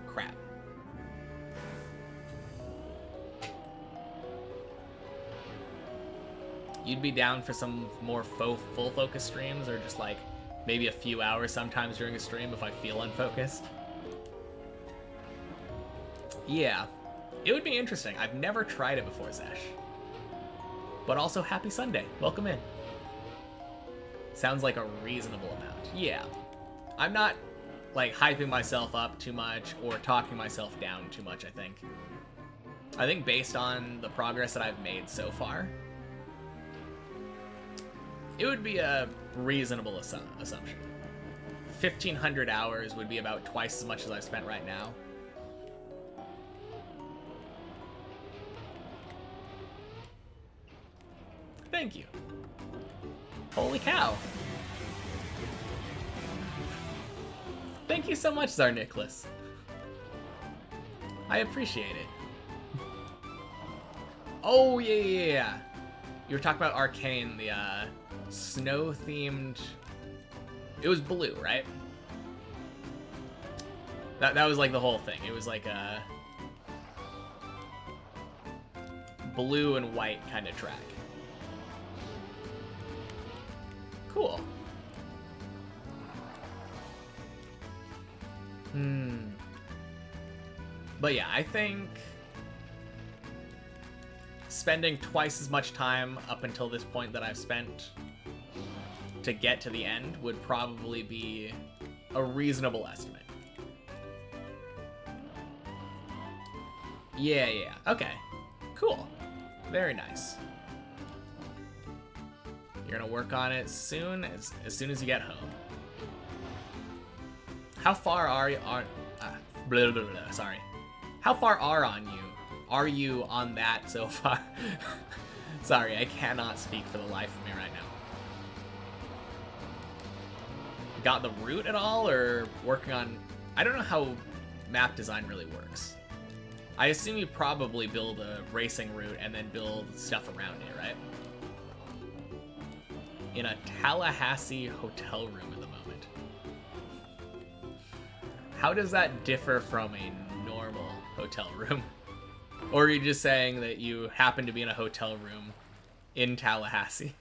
Crap. You'd be down for some more full focus streams, or just like maybe a few hours sometimes during a stream if I feel unfocused? Yeah, it would be interesting. I've never tried it before, Zesh. But also, happy Sunday. Welcome in. Sounds like a reasonable amount. Yeah. I'm not, like, hyping myself up too much or talking myself down too much, I think. I think based on the progress that I've made so far, it would be a reasonable assumption. 1,500 hours would be about twice as much as I've spent right now. Thank you. Holy cow. Thank you so much, Czar Nicholas. I appreciate it. Oh, yeah. You were talking about Arcane, the snow-themed... It was blue, right? That was like the whole thing. It was like a blue and white kind of track. Cool. But yeah, I think spending twice as much time up until this point that I've spent to get to the end would probably be a reasonable estimate. Yeah. Okay. Cool. Very nice. You're gonna work on it soon, as soon as you get home. How far are you on? Sorry. How far are you on that so far? Sorry, I cannot speak for the life of me right now. Got the route at all, or working on? I don't know how map design really works. I assume you probably build a racing route and then build stuff around it, right? In a Tallahassee hotel room at the moment. How does that differ from a normal hotel room? Or are you just saying that you happen to be in a hotel room in Tallahassee?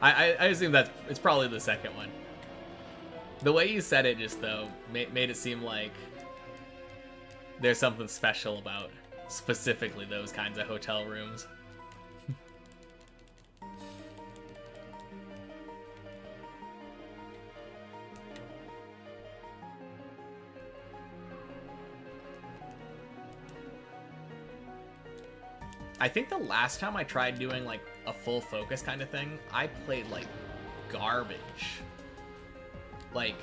I assume that it's probably the second one. The way you said it just, though, made it seem like there's something special about specifically those kinds of hotel rooms. I think the last time I tried doing like a full focus kind of thing, I played like garbage. Like,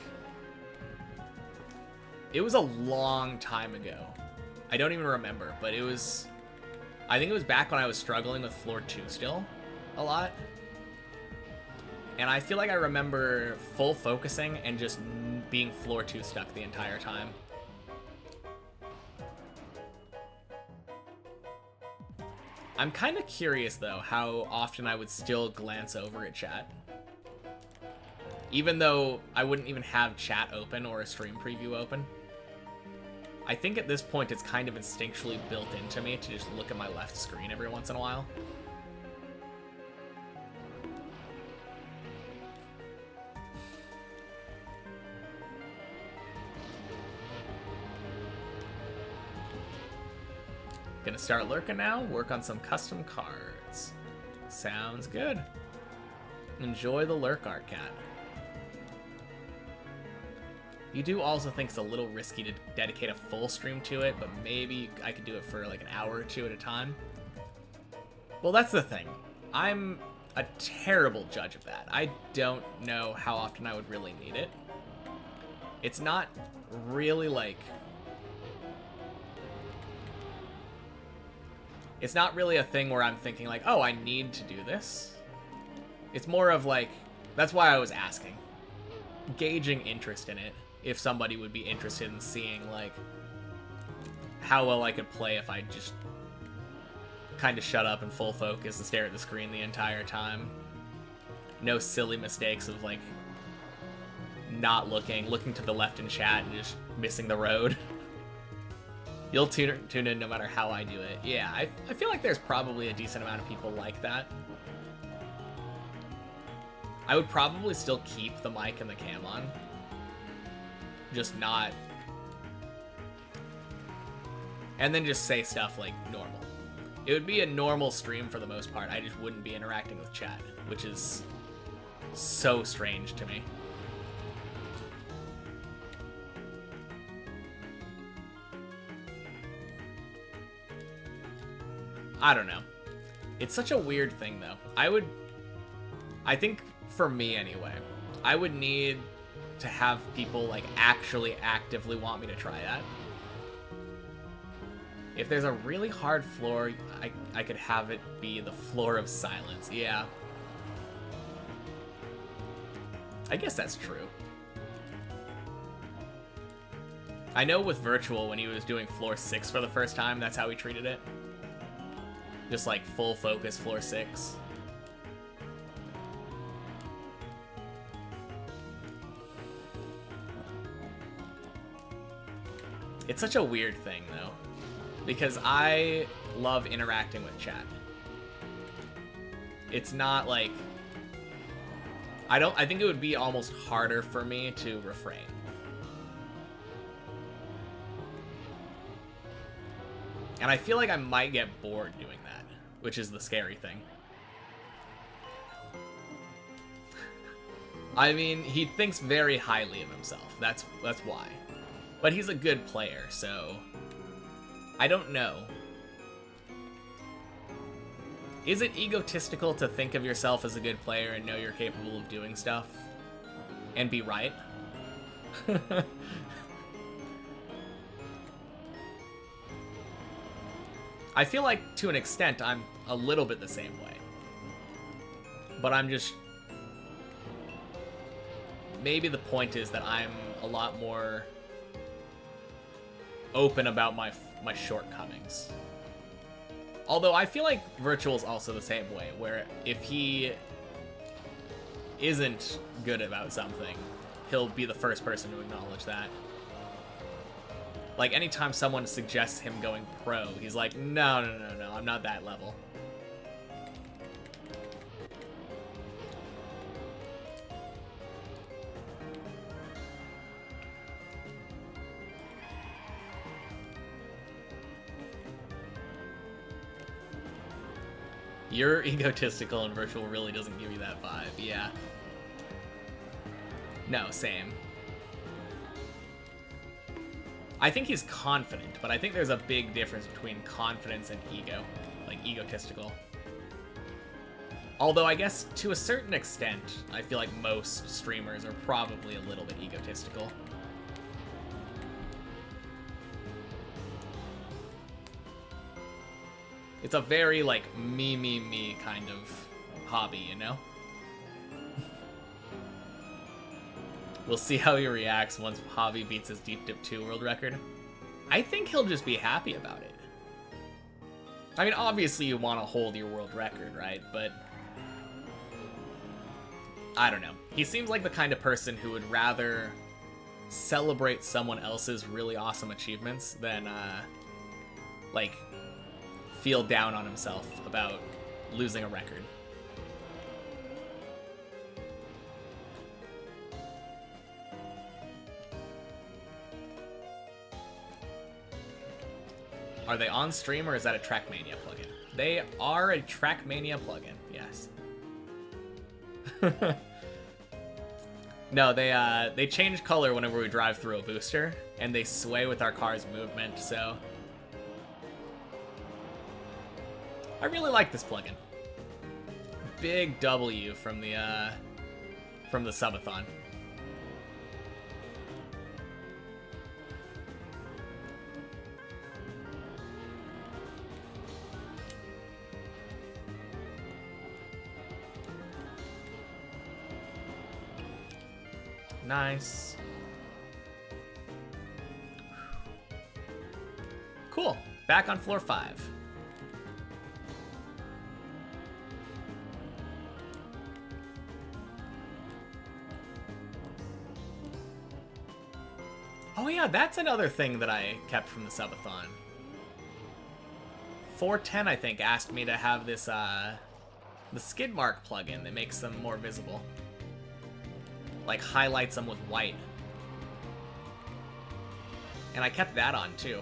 it was a long time ago. I don't even remember, but it was, I think it was back when I was struggling with floor 2 still a lot. And I feel like I remember full focusing and just being floor 2 stuck the entire time. I'm kind of curious, though, how often I would still glance over at chat. Even though I wouldn't even have chat open or a stream preview open. I think at this point it's kind of instinctually built into me to just look at my left screen every once in a while. Gonna start lurking now, work on some custom cards. Sounds good. Enjoy the lurk, art cat. You do also think it's a little risky to dedicate a full stream to it, but maybe I could do it for like an hour or two at a time. Well, that's the thing. I'm a terrible judge of that. I don't know how often I would really need it. It's not really like... It's not really a thing where I'm thinking like, oh, I need to do this. It's more of like, that's why I was asking. Gauging interest in it. If somebody would be interested in seeing like how well I could play if I just kind of shut up and full focus and stare at the screen the entire time. No silly mistakes of like not looking to the left in chat and just missing the road. You'll tune in no matter how I do it. Yeah, I feel like there's probably a decent amount of people like that. I would probably still keep the mic and the cam on. Just not... And then just say stuff like normal. It would be a normal stream for the most part. I just wouldn't be interacting with chat, which is so strange to me. I don't know. It's such a weird thing, though. I think, for me anyway, I would need to have people, like, actually actively want me to try that. If there's a really hard floor, I could have it be the floor of silence. Yeah. I guess that's true. I know with Virtual, when he was doing floor 6 for the first time, that's how he treated it. Just like full focus floor 6. It's such a weird thing though, because I love interacting with chat. It's not like, I think it would be almost harder for me to refrain. And I feel like I might get bored doing that, which is the scary thing. I mean, he thinks very highly of himself. That's why. But he's a good player, so I don't know. Is it egotistical to think of yourself as a good player and know you're capable of doing stuff and be right? I feel like, to an extent, I'm a little bit the same way. But I'm just... Maybe the point is that I'm a lot more open about my shortcomings. Although I feel like Virtual's also the same way, where if he isn't good about something, he'll be the first person to acknowledge that. Like, anytime someone suggests him going pro, he's like, no, I'm not that level. You're egotistical and Virtual really doesn't give you that vibe, yeah. No, same. I think he's confident, but I think there's a big difference between confidence and ego, like egotistical. Although I guess to a certain extent, I feel like most streamers are probably a little bit egotistical. It's a very, like, me kind of hobby, you know? We'll see how he reacts once Javi beats his Deep Dip 2 world record. I think he'll just be happy about it. I mean, obviously you want to hold your world record, right? But I don't know. He seems like the kind of person who would rather celebrate someone else's really awesome achievements than, like, feel down on himself about losing a record. Are they on stream or is that a Trackmania plugin? They are a Trackmania plugin, yes. No, they change color whenever we drive through a booster, and they sway with our car's movement, so... I really like this plugin. Big W from the subathon. Nice. Cool. Back on floor 5. Oh yeah, that's another thing that I kept from the subathon. 410, I think, asked me to have this, the skid mark plugin that makes them more visible. Like, highlights them with white. And I kept that on, too.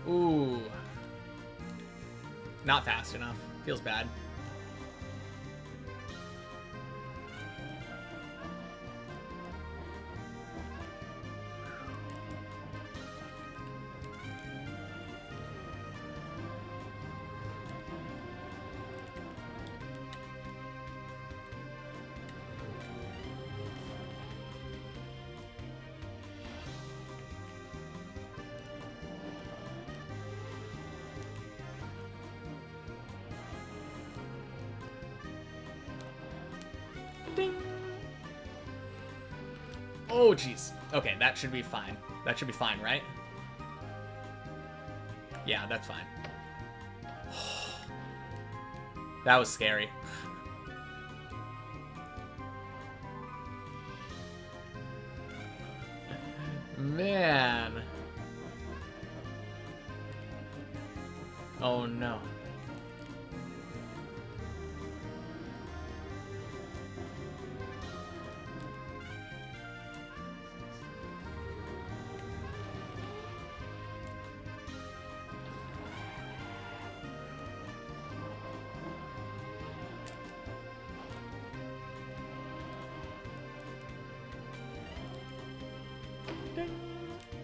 Ooh. Not fast enough. Feels bad. Ding. Oh, jeez. Okay, that should be fine. That should be fine, right? Yeah, that's fine. That was scary. Man. Oh, no.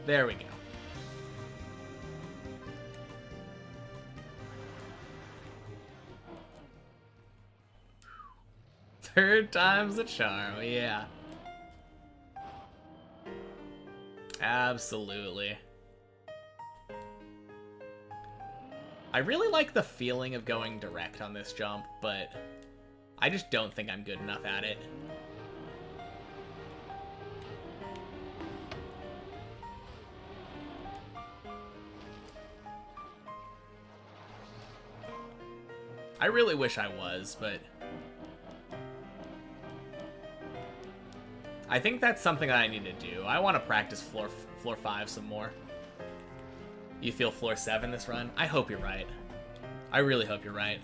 There we go. Third time's the charm, yeah. Absolutely. I really like the feeling of going direct on this jump, but I just don't think I'm good enough at it. I really wish I was, but I think that's something that I need to do. I want to practice floor 5 some more. You feel floor 7 this run? I hope you're right. I really hope you're right.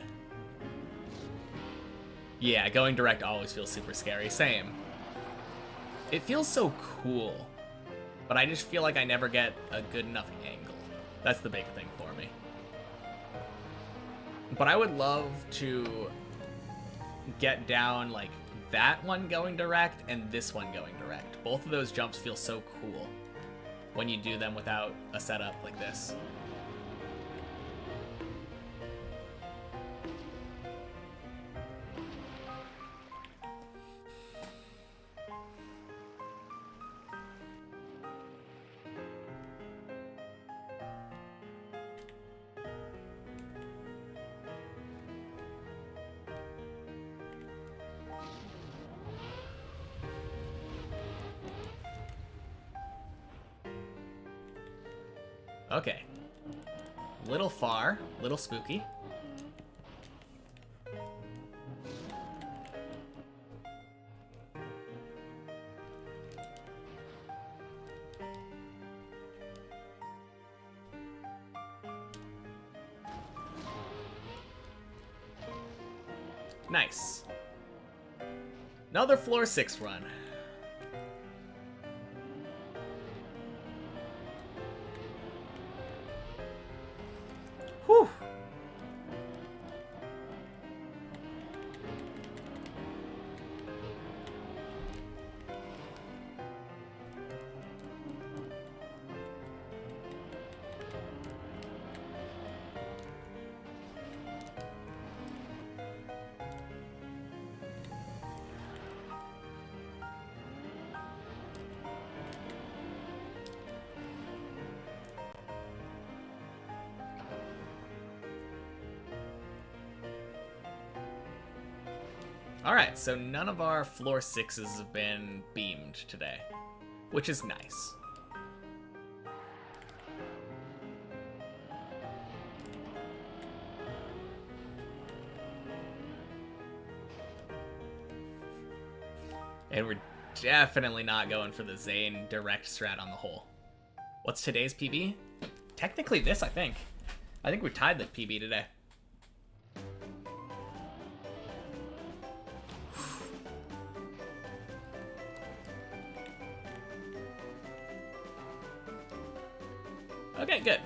Yeah, going direct always feels super scary. Same. It feels so cool, but I just feel like I never get a good enough angle. That's the big thing for me. But I would love to get down, like, that one going direct and this one going direct. Both of those jumps feel so cool when you do them without a setup like this. Okay. Little far, little spooky. Nice. Another floor 6 run. Whew. Alright, so none of our floor 6s have been beamed today, which is nice. And we're definitely not going for the Zane direct strat on the hole. What's today's PB? Technically this, I think. I think we tied the PB today. Okay, good.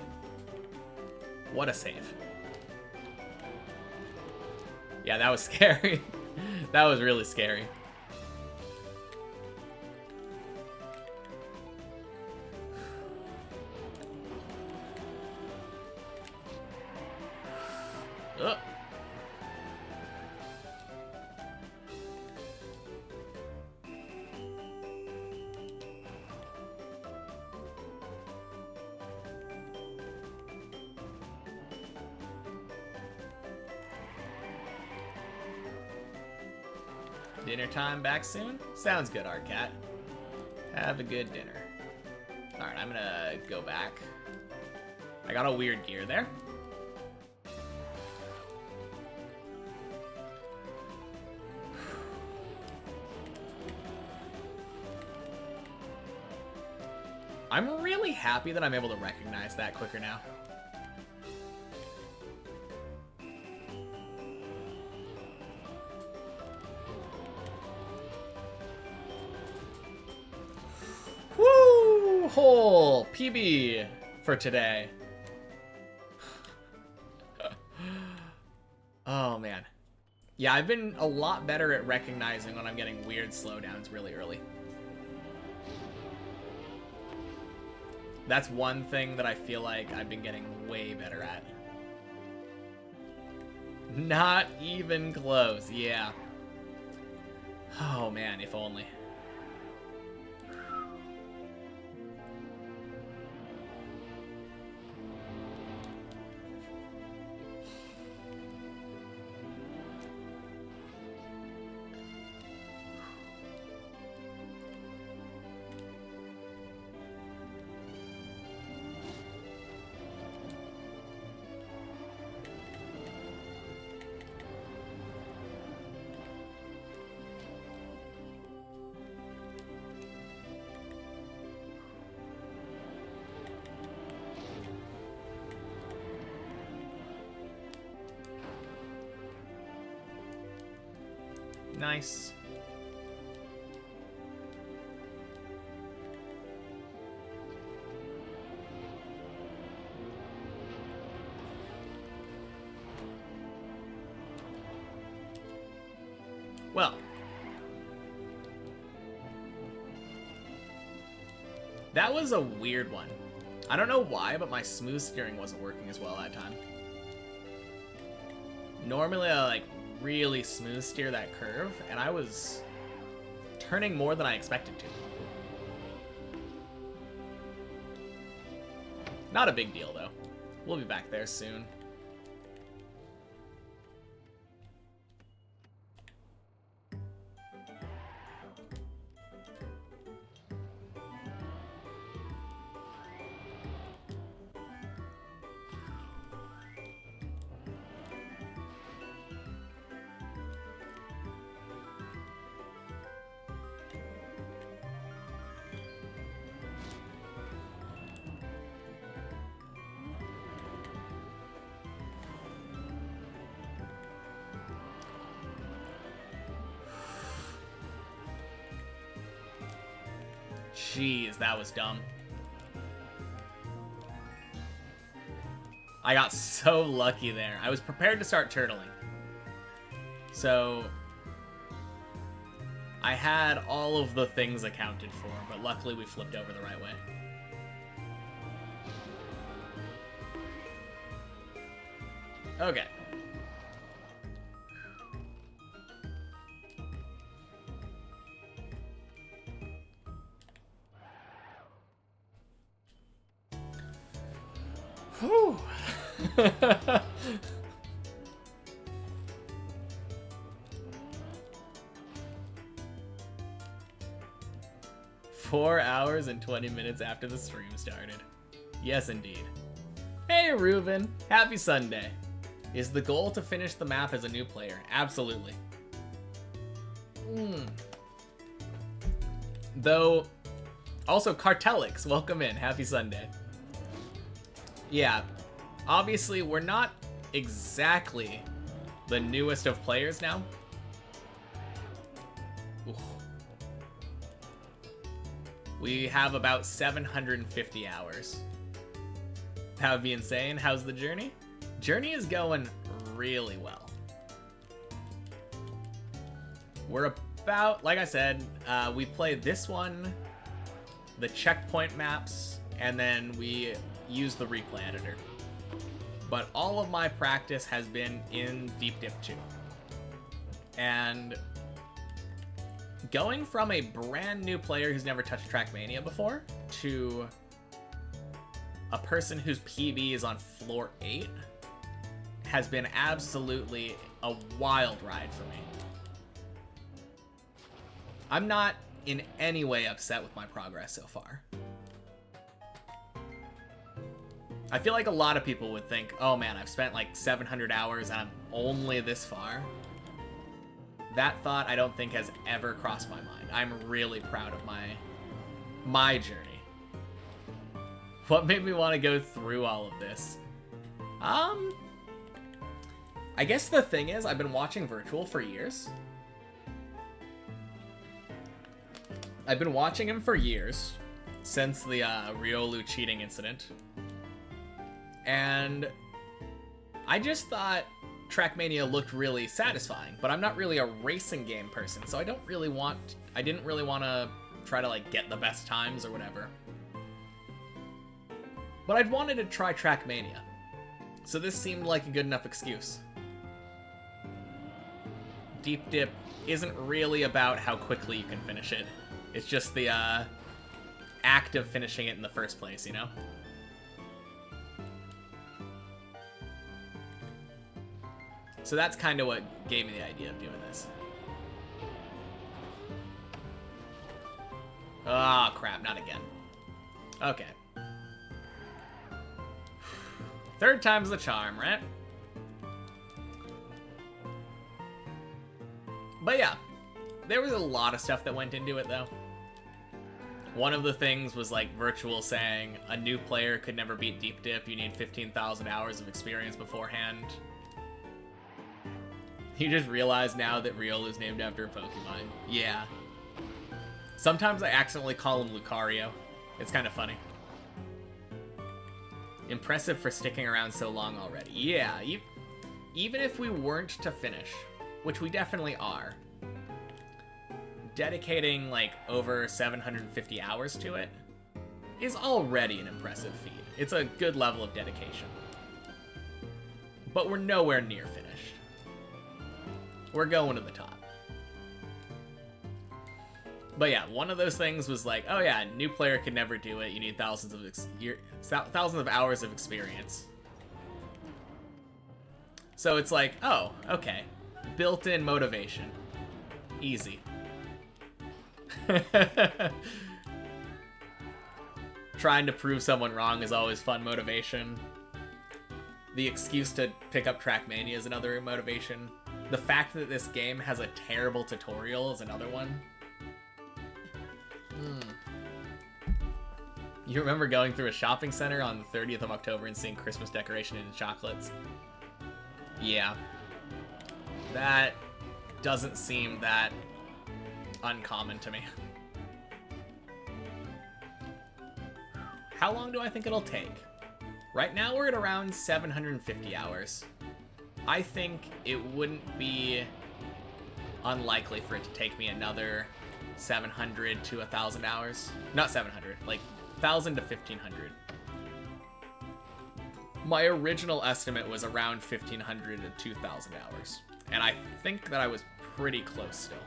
What a save. Yeah, that was scary. That was really scary. Ugh. Dinner time back soon? Sounds good, Arcat. Have a good dinner. Alright, I'm gonna go back. I got a weird gear there. I'm really happy that I'm able to recognize that quicker now. Woo! Hole PB for today. Oh man. Yeah, I've been a lot better at recognizing when I'm getting weird slowdowns really early. That's one thing that I feel like I've been getting way better at. Not even close, yeah. Oh man, if only. Nice. Well. That was a weird one. I don't know why, but my smooth steering wasn't working as well that time. Normally I like really smooth steer that curve, and I was turning more than I expected to. Not a big deal though. We'll be back there soon. Jeez, that was dumb. I got so lucky there. I was prepared to start turtling. So I had all of the things accounted for, but luckily we flipped over the right way. Okay. Whew. 4 hours and 20 minutes after the stream started. Yes, indeed. Hey, Reuben. Happy Sunday. Is the goal to finish the map as a new player? Absolutely. Though, also Cartelix, welcome in. Happy Sunday. Yeah, obviously we're not exactly the newest of players now. Oof. We have about 750 hours. That would be insane. How's the journey? Journey is going really well. We're about, like I said, we play this one, the checkpoint maps, and then we use the replay editor. But all of my practice has been in Deep Dip 2. And going from a brand new player who's never touched Trackmania before to a person whose PB is on floor 8 has been absolutely a wild ride for me. I'm not in any way upset with my progress so far. I feel like a lot of people would think, oh man, I've spent like 700 hours and I'm only this far. That thought I don't think has ever crossed my mind. I'm really proud of my journey. What made me want to go through all of this? I guess the thing is, I've been watching Virtual for years. I've been watching him for years, since the Riolu cheating incident. And I just thought Trackmania looked really satisfying, but I'm not really a racing game person, so I didn't really want to try to like get the best times or whatever. But I'd wanted to try Trackmania, so this seemed like a good enough excuse. Deep Dip isn't really about how quickly you can finish it. It's just the act of finishing it in the first place, you know? So that's kind of what gave me the idea of doing this. Ah, oh, crap, not again. Okay. Third time's the charm, right? But yeah, there was a lot of stuff that went into it, though. One of the things was like Virtual saying a new player could never beat Deep Dip. You need 15,000 hours of experience beforehand. You just realize now that Riolu is named after a Pokemon. Yeah. Sometimes I accidentally call him Lucario. It's kind of funny. Impressive for sticking around so long already. Yeah, even if we weren't to finish, which we definitely are, dedicating like over 750 hours to it is already an impressive feat. It's a good level of dedication. But we're nowhere near finished. We're going to the top. But yeah, one of those things was like, oh yeah, new player could never do it. You need thousands of hours of experience. So it's like, oh, okay. Built-in motivation. Easy. Trying to prove someone wrong is always fun motivation. The excuse to pick up Trackmania is another motivation. The fact that this game has a terrible tutorial is another one. You remember going through a shopping center on the 30th of October and seeing Christmas decoration and chocolates? Yeah. That doesn't seem that uncommon to me. How long do I think it'll take? Right now we're at around 750 hours. I think it wouldn't be unlikely for it to take me another 700 to 1,000 hours. Not 700, like 1,000 to 1,500. My original estimate was around 1,500 to 2,000 hours. And I think that I was pretty close still.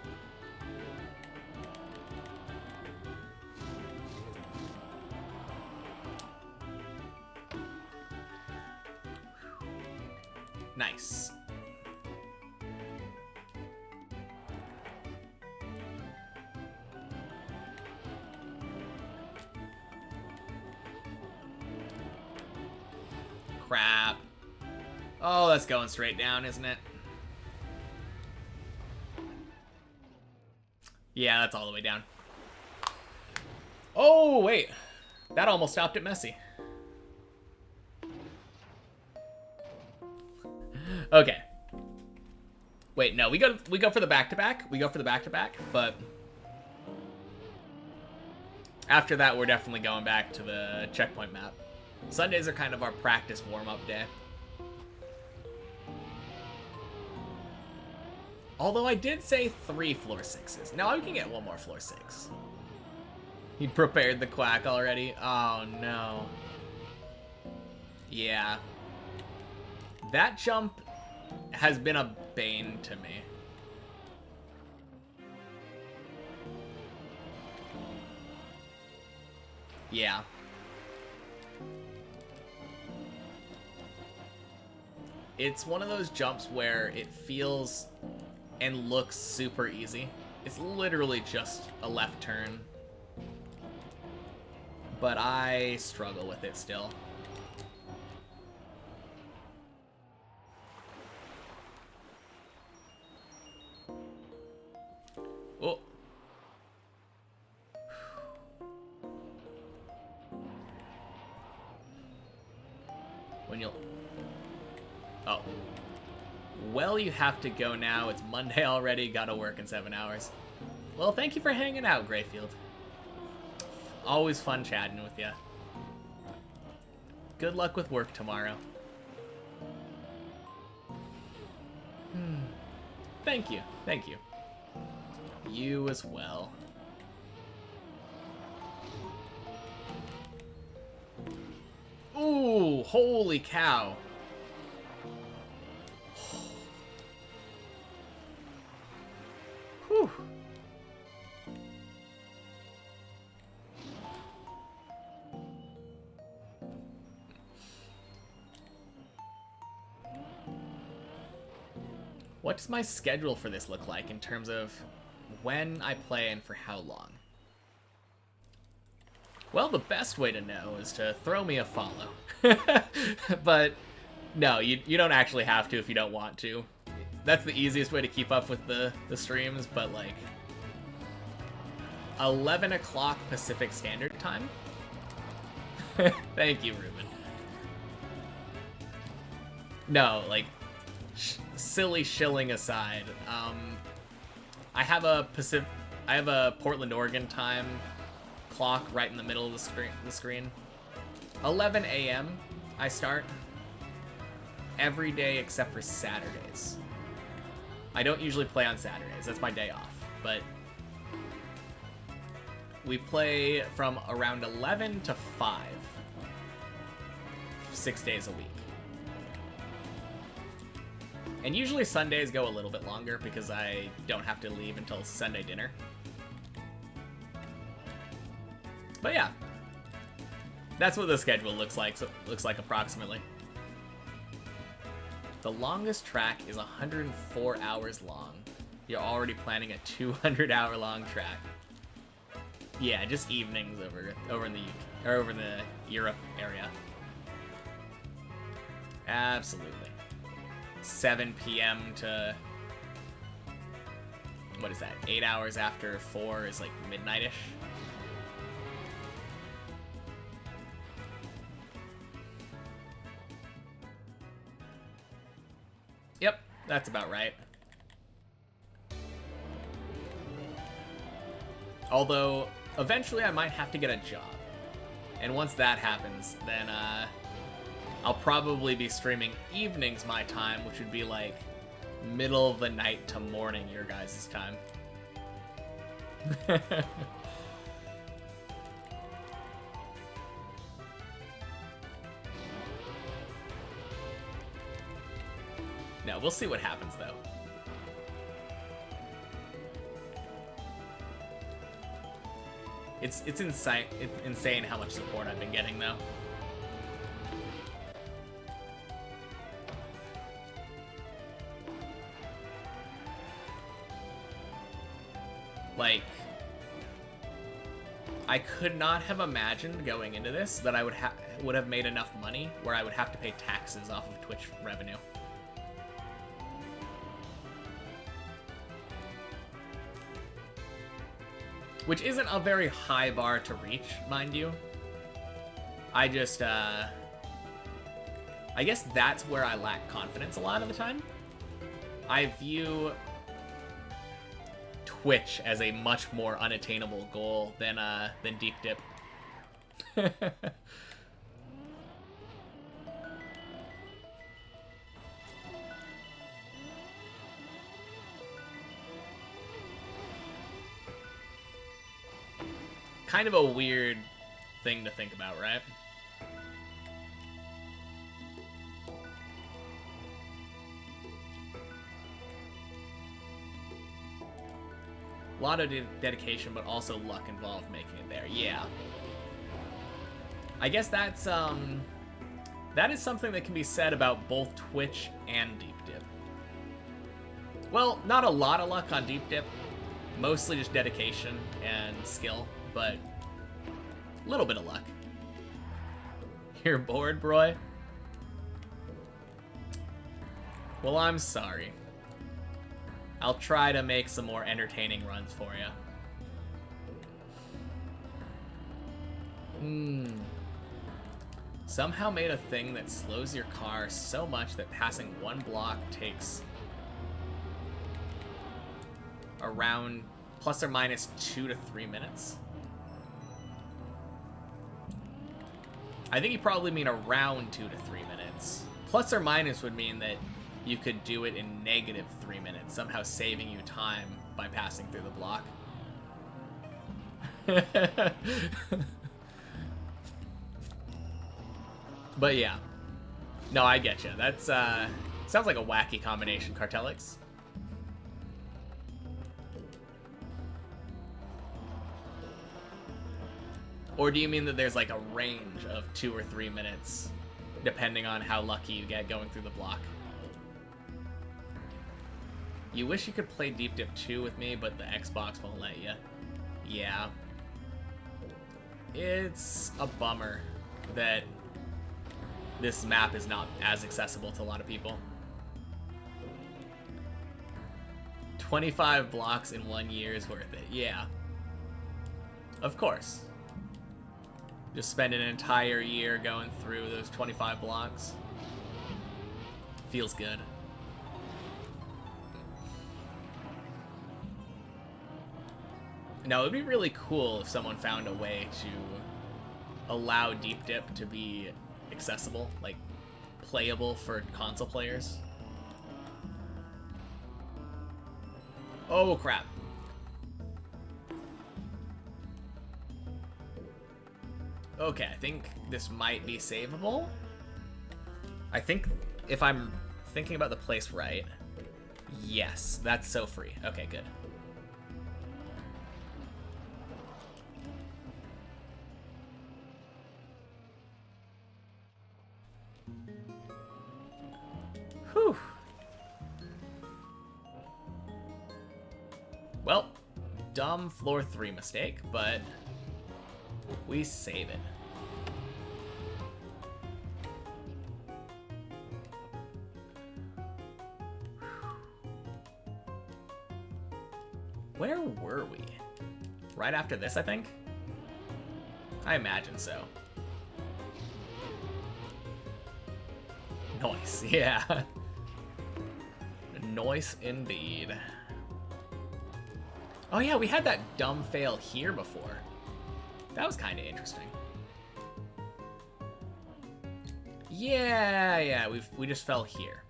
Nice. Crap. Oh, that's going straight down, isn't it? Yeah, that's all the way down. Oh, wait. That almost stopped at Messi. Okay. Wait, no, we go for the back-to-back. We go for the back-to-back, but after that, we're definitely going back to the checkpoint map. Sundays are kind of our practice warm-up day. Although I did say 3 floor 6s. Now I can get 1 more floor 6. He prepared the quack already. Oh, no. Yeah. That jump has been a bane to me. Yeah. It's one of those jumps where it feels and looks super easy. It's literally just a left turn. But I struggle with it still. Oh. When you'll... Oh. Well, you have to go now. It's Monday already. Gotta work in 7 hours. Well, thank you for hanging out, Grayfield. Always fun chatting with you. Good luck with work tomorrow. Thank you. Thank you. You as well. Ooh, holy cow. Whew. What does my schedule for this look like in terms of when I play and for how long? Well, the best way to know is to throw me a follow. But no, you don't actually have to if you don't want to. That's the easiest way to keep up with the streams, but like 11 o'clock Pacific Standard Time? Thank you, Ruben. No, like, silly shilling aside, I have a Portland, Oregon time clock right in the middle of the screen. 11 a.m. I start every day except for Saturdays. I don't usually play on Saturdays. That's my day off. But we play from around 11 to 5. 6 days a week. And usually Sundays go a little bit longer because I don't have to leave until Sunday dinner. But yeah. That's what the schedule looks like. So it looks like approximately. The longest track is 104 hours long. You're already planning a 200-hour long track. Yeah, just evenings over in the Europe area. Absolutely. 7 p.m. to, what is that, 8 hours after 4 is like midnight-ish. Yep, that's about right. Although, eventually I might have to get a job. And once that happens, then I'll probably be streaming evenings my time, which would be like middle of the night to morning your guys' time. No, we'll see what happens though. It's insane how much support I've been getting though. Like, I could not have imagined going into this that I would have made enough money where I would have to pay taxes off of Twitch revenue. Which isn't a very high bar to reach, mind you. I just, I guess that's where I lack confidence a lot of the time. I view Twitch as a much more unattainable goal than Deep Dip. Kind of a weird thing to think about, right? A lot of dedication, but also luck involved making it there. Yeah. I guess that's, that is something that can be said about both Twitch and Deep Dip. Well, not a lot of luck on Deep Dip. Mostly just dedication and skill, but a little bit of luck. You're bored, bro? Well, I'm sorry. I'll try to make some more entertaining runs for you. Somehow made a thing that slows your car so much that passing one block takes around plus or minus 2 to 3 minutes. I think you probably mean around 2 to 3 minutes. Plus or minus would mean that you could do it in negative 3 minutes, somehow saving you time by passing through the block. But yeah. No, I get you. That's, sounds like a wacky combination, Cartelix. Or do you mean that there's like a range of 2 or 3 minutes, depending on how lucky you get going through the block? You wish you could play Deep Dip 2 with me, but the Xbox won't let you. Yeah. It's a bummer that this map is not as accessible to a lot of people. 25 blocks in 1 year is worth it. Yeah. Of course. Just spend an entire year going through those 25 blocks. Feels good. Now, it would be really cool if someone found a way to allow Deep Dip to be accessible, like playable for console players. Oh, crap. Okay, I think this might be savable. I think if I'm thinking about the place right, yes, that's so free. Okay, good. Whew. Well, dumb floor 3 mistake, but we save it. Where were we? Right after this, I think? I imagine so. Nice, yeah. Nice indeed. Oh yeah, we had that dumb fail here before. That was kind of interesting. Yeah, we just fell here.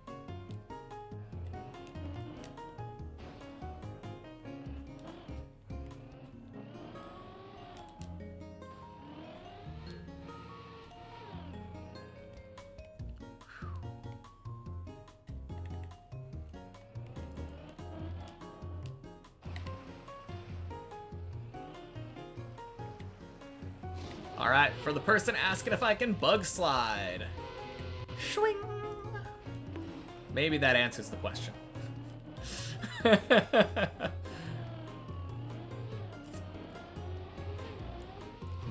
Alright, for the person asking if I can bug slide. Swing! Maybe that answers the question.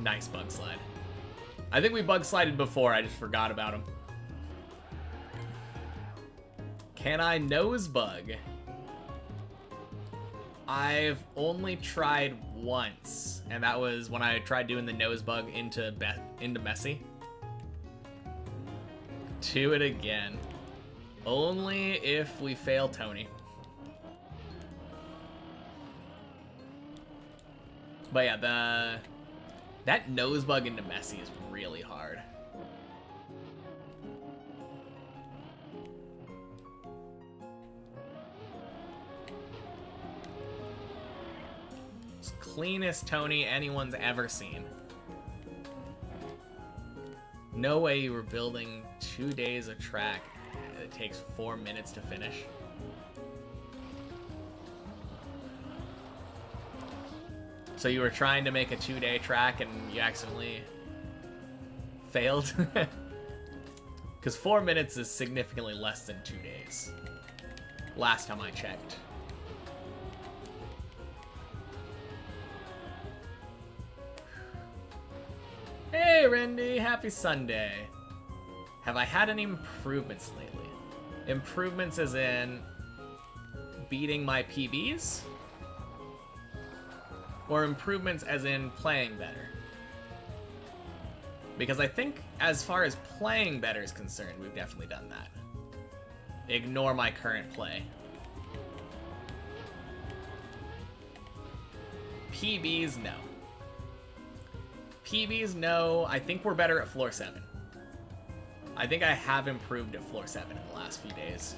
Nice bug slide. I think we bug slided before, I just forgot about him. Can I nose bug? I've only tried once, and that was when I tried doing the nose bug into Messi. Do it again. Only if we fail Tony. But yeah, that nose bug into Messi is really hard. Cleanest Tony anyone's ever seen. No way you were building 2 days of track. It takes 4 minutes to finish. So you were trying to make a 2-day track and you accidentally failed? Because 4 minutes is significantly less than 2 days. Last time I checked. Hey, Randy, happy Sunday. Have I had any improvements lately? Improvements as in beating my PBs? Or improvements as in playing better? Because I think as far as playing better is concerned, we've definitely done that. Ignore my current play. PBs, no. PBs, no. I think we're better at floor 7. I think I have improved at floor 7 in the last few days.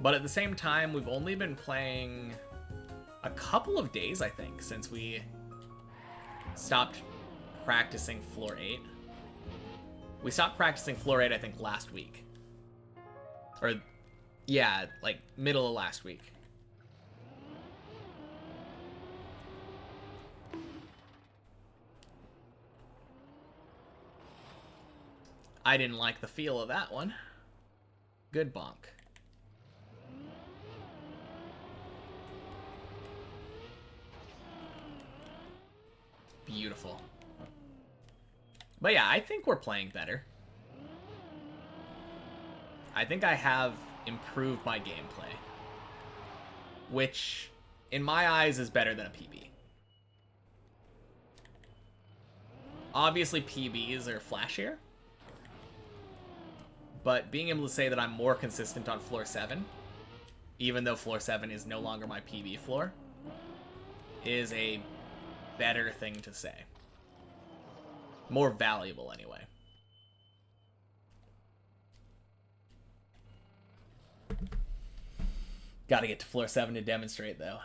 But at the same time, we've only been playing a couple of days, I think, since we stopped practicing floor 8. We stopped practicing floor 8, I think, last week. Or, yeah, like, middle of last week. I didn't like the feel of that one. Good bonk. Beautiful. But yeah, I think we're playing better. I think I have improved my gameplay. Which, in my eyes, is better than a PB. Obviously, PBs are flashier. But being able to say that I'm more consistent on floor 7, even though floor 7 is no longer my PB floor, is a better thing to say. More valuable, anyway. Gotta get to floor 7 to demonstrate, though.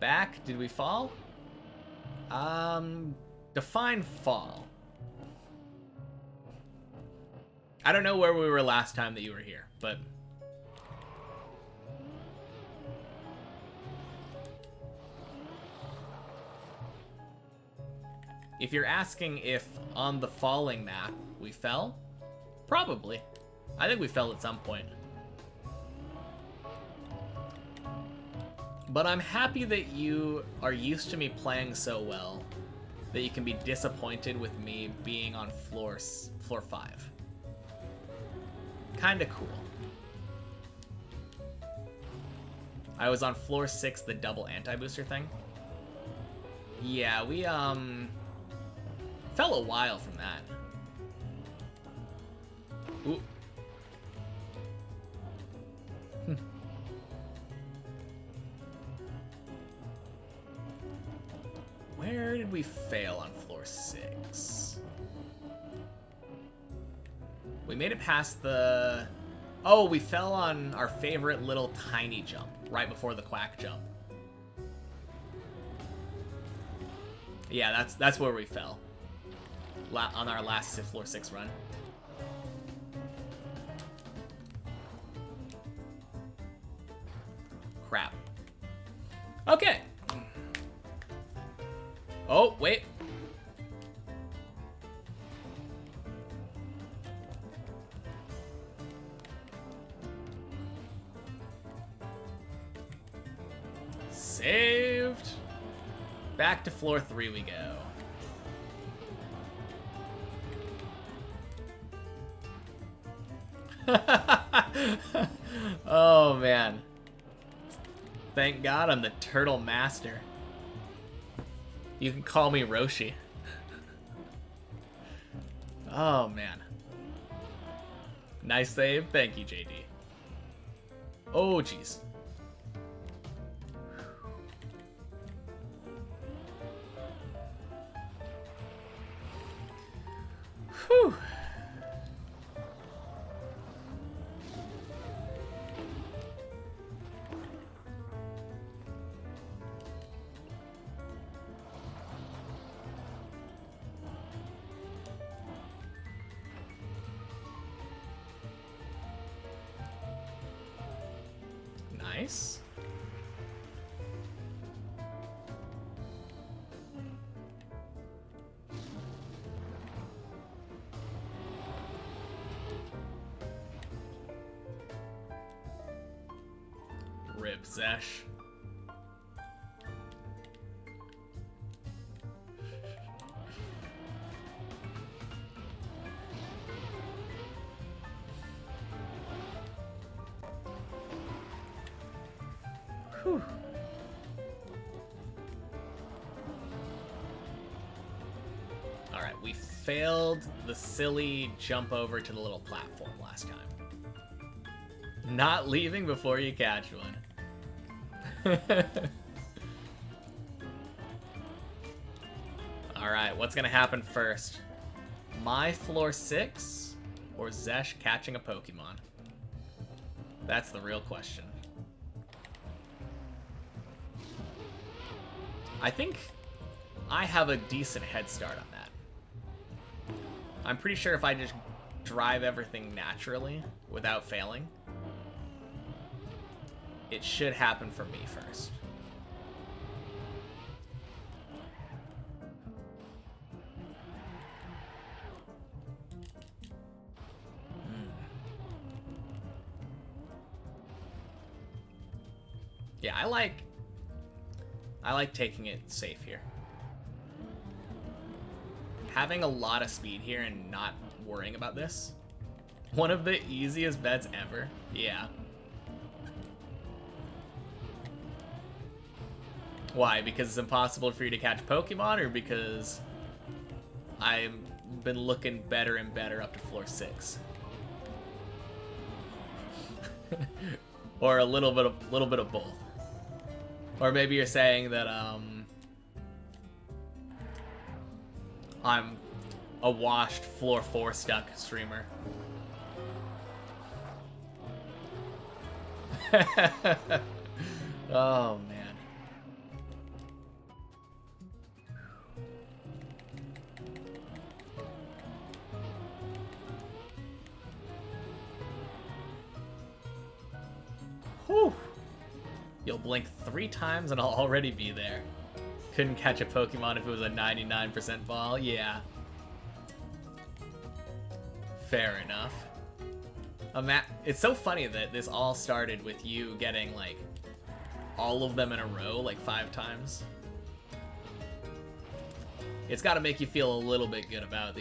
Back? Did we fall? Define fall. I don't know where we were last time that you were here, but... If you're asking if on the falling map we fell, probably. I think we fell at some point. But I'm happy that you are used to me playing so well that you can be disappointed with me being on floor 5. Kind of cool. I was on floor 6, the double anti-booster thing. Yeah, we, fell a while from that. Ooh. Where did we fail on floor 6? We made it past the... Oh, we fell on our favorite little tiny jump right before the quack jump. Yeah, that's where we fell on our last floor 6 run. Crap. Okay. Oh, wait. Saved. Back to floor 3 we go. Oh, man. Thank God I'm the turtle master. You can call me Roshi. Oh, man. Nice save. Thank you, JD. Oh, jeez. Whew. Nice. Rip Zesh. Whew. Alright, we failed the silly jump over to the little platform last time. Not leaving before you catch one. Alright, what's gonna happen first? My floor 6 or Zesh catching a Pokemon? That's the real question. I think I have a decent head start on that. I'm pretty sure if I just drive everything naturally without failing, it should happen for me first. Yeah, I like taking it safe here. Having a lot of speed here and not worrying about this. One of the easiest bets ever. Yeah. Why? Because it's impossible for you to catch Pokemon, or because I've been looking better and better up to floor 6? Or a little bit of both. Or maybe you're saying that I'm a washed floor 4 stuck streamer. Oh man. Whew. You'll blink 3 times and I'll already be there. Couldn't catch a Pokemon if it was a 99% ball. Yeah. Fair enough. It's so funny that this all started with you getting, like, all of them in a row, like 5 times. It's gotta make you feel a little bit good about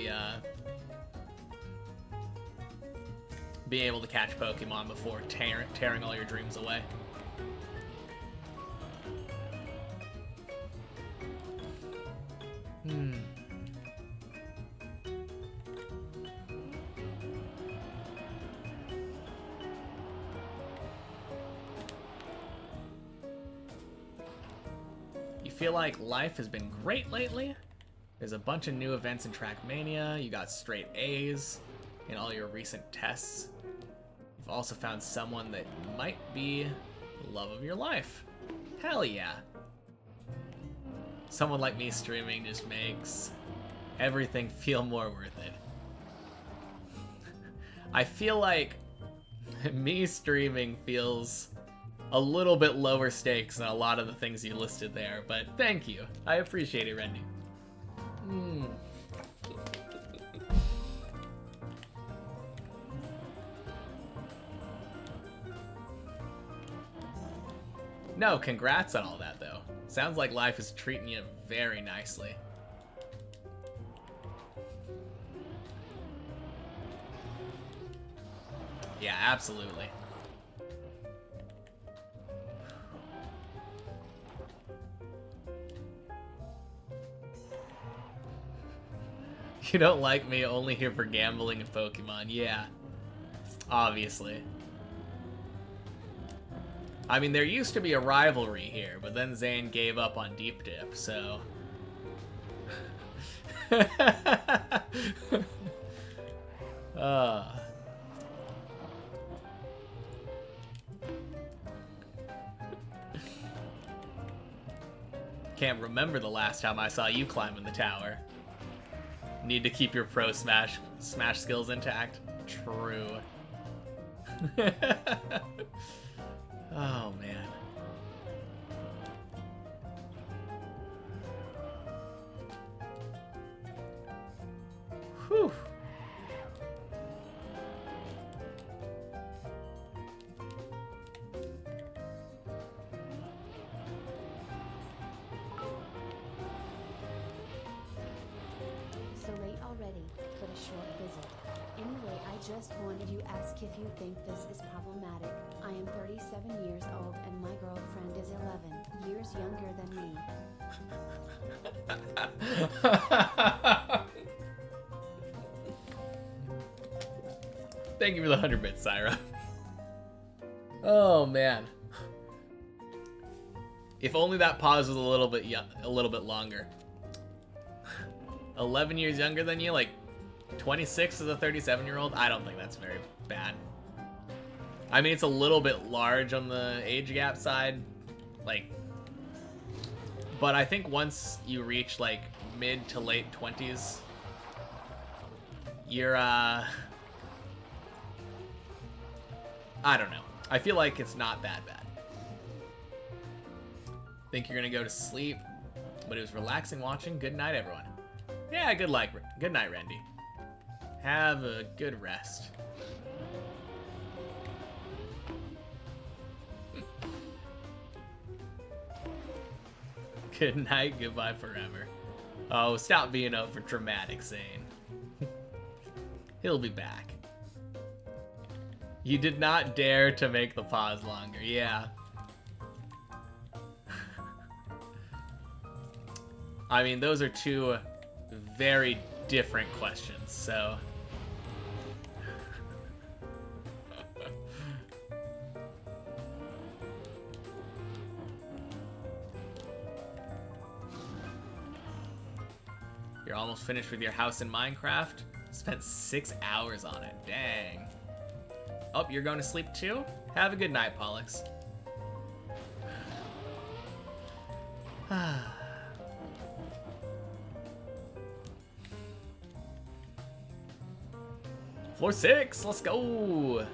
being able to catch Pokemon before tearing all your dreams away. You feel like life has been great lately? There's a bunch of new events in Trackmania. You got straight A's in all your recent tests. You've also found someone that might be the love of your life. Hell yeah. Someone like me streaming just makes everything feel more worth it. I feel like me streaming feels a little bit lower stakes than a lot of the things you listed there, but thank you. I appreciate it, Rendy. No, congrats on all that, though. Sounds like life is treating you very nicely. Yeah, absolutely. You don't like me, only here for gambling and Pokemon. Yeah, obviously. I mean, there used to be a rivalry here, but then Zane gave up on Deep Dip, so... Can't remember the last time I saw you climbing the tower. Need to keep your pro smash skills intact. True. Oh man. Whew. So late already, but a short visit. Anyway, I just wanted to ask if you think this is problematic. I am 37 years old and my girlfriend is 11 years younger than me. Thank you for the 100 bits, Syra. Oh man. If only that pause was a little bit longer. 11 years younger than you, like 26 as a 37-year-old? I don't think that's very bad. I mean, it's a little bit large on the age gap side, like, but I think once you reach like mid to late 20s, you're I don't know. I feel like it's not that bad. Think you're gonna go to sleep, but it was relaxing watching. Good night, everyone. Yeah, good night, Randy. Have a good rest. Good night, goodbye forever. Oh, stop being over dramatic, Zane. He'll be back. You did not dare to make the pause longer, yeah. I mean, those are two very different questions, so... You're almost finished with your house in Minecraft? Spent 6 hours on it, dang. Oh, you're going to sleep too? Have a good night, Pollux. Floor 6, let's go!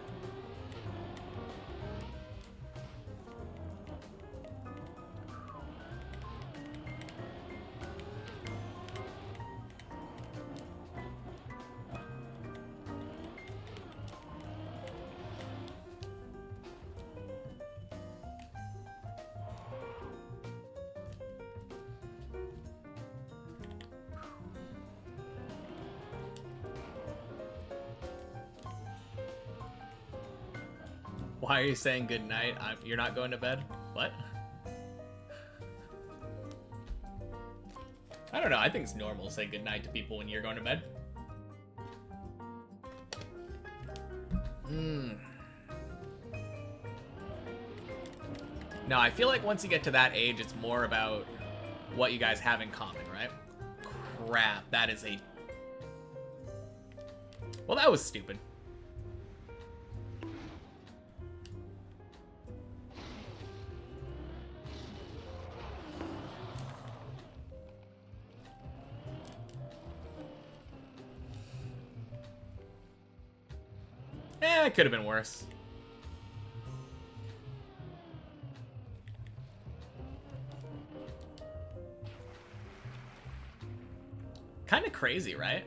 Why are you saying good night? You're not going to bed? What? I don't know. I think it's normal to say good night to people when you're going to bed. No, I feel like once you get to that age, it's more about what you guys have in common, right? Crap, that is a... Well, that was stupid. It could have been worse. Kind of crazy, right?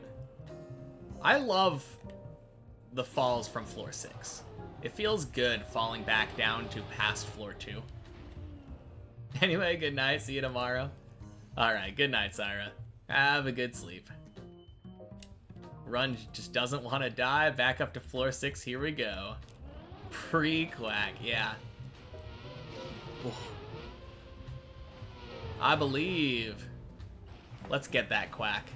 I love the falls from floor 6. It feels good falling back down to past floor 2. Anyway, good night. See you tomorrow. Alright, good night, Syra. Have a good sleep. Run just doesn't want to die. Back up to floor 6. Here we go. Pre-quack. Yeah. Oof. I believe. Let's get that quack.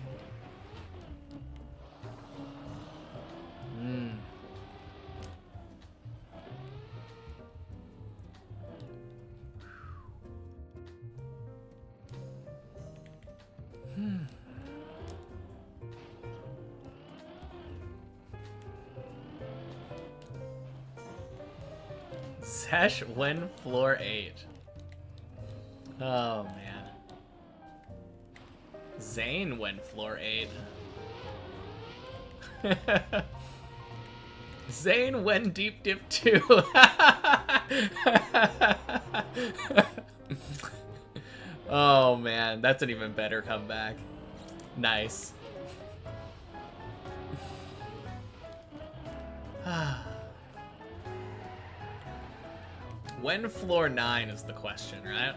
Zesh win floor 8. Oh man. Zane win floor 8. Zane win deep dip 2. Oh man, that's an even better comeback. Nice. When floor 9 is the question, right?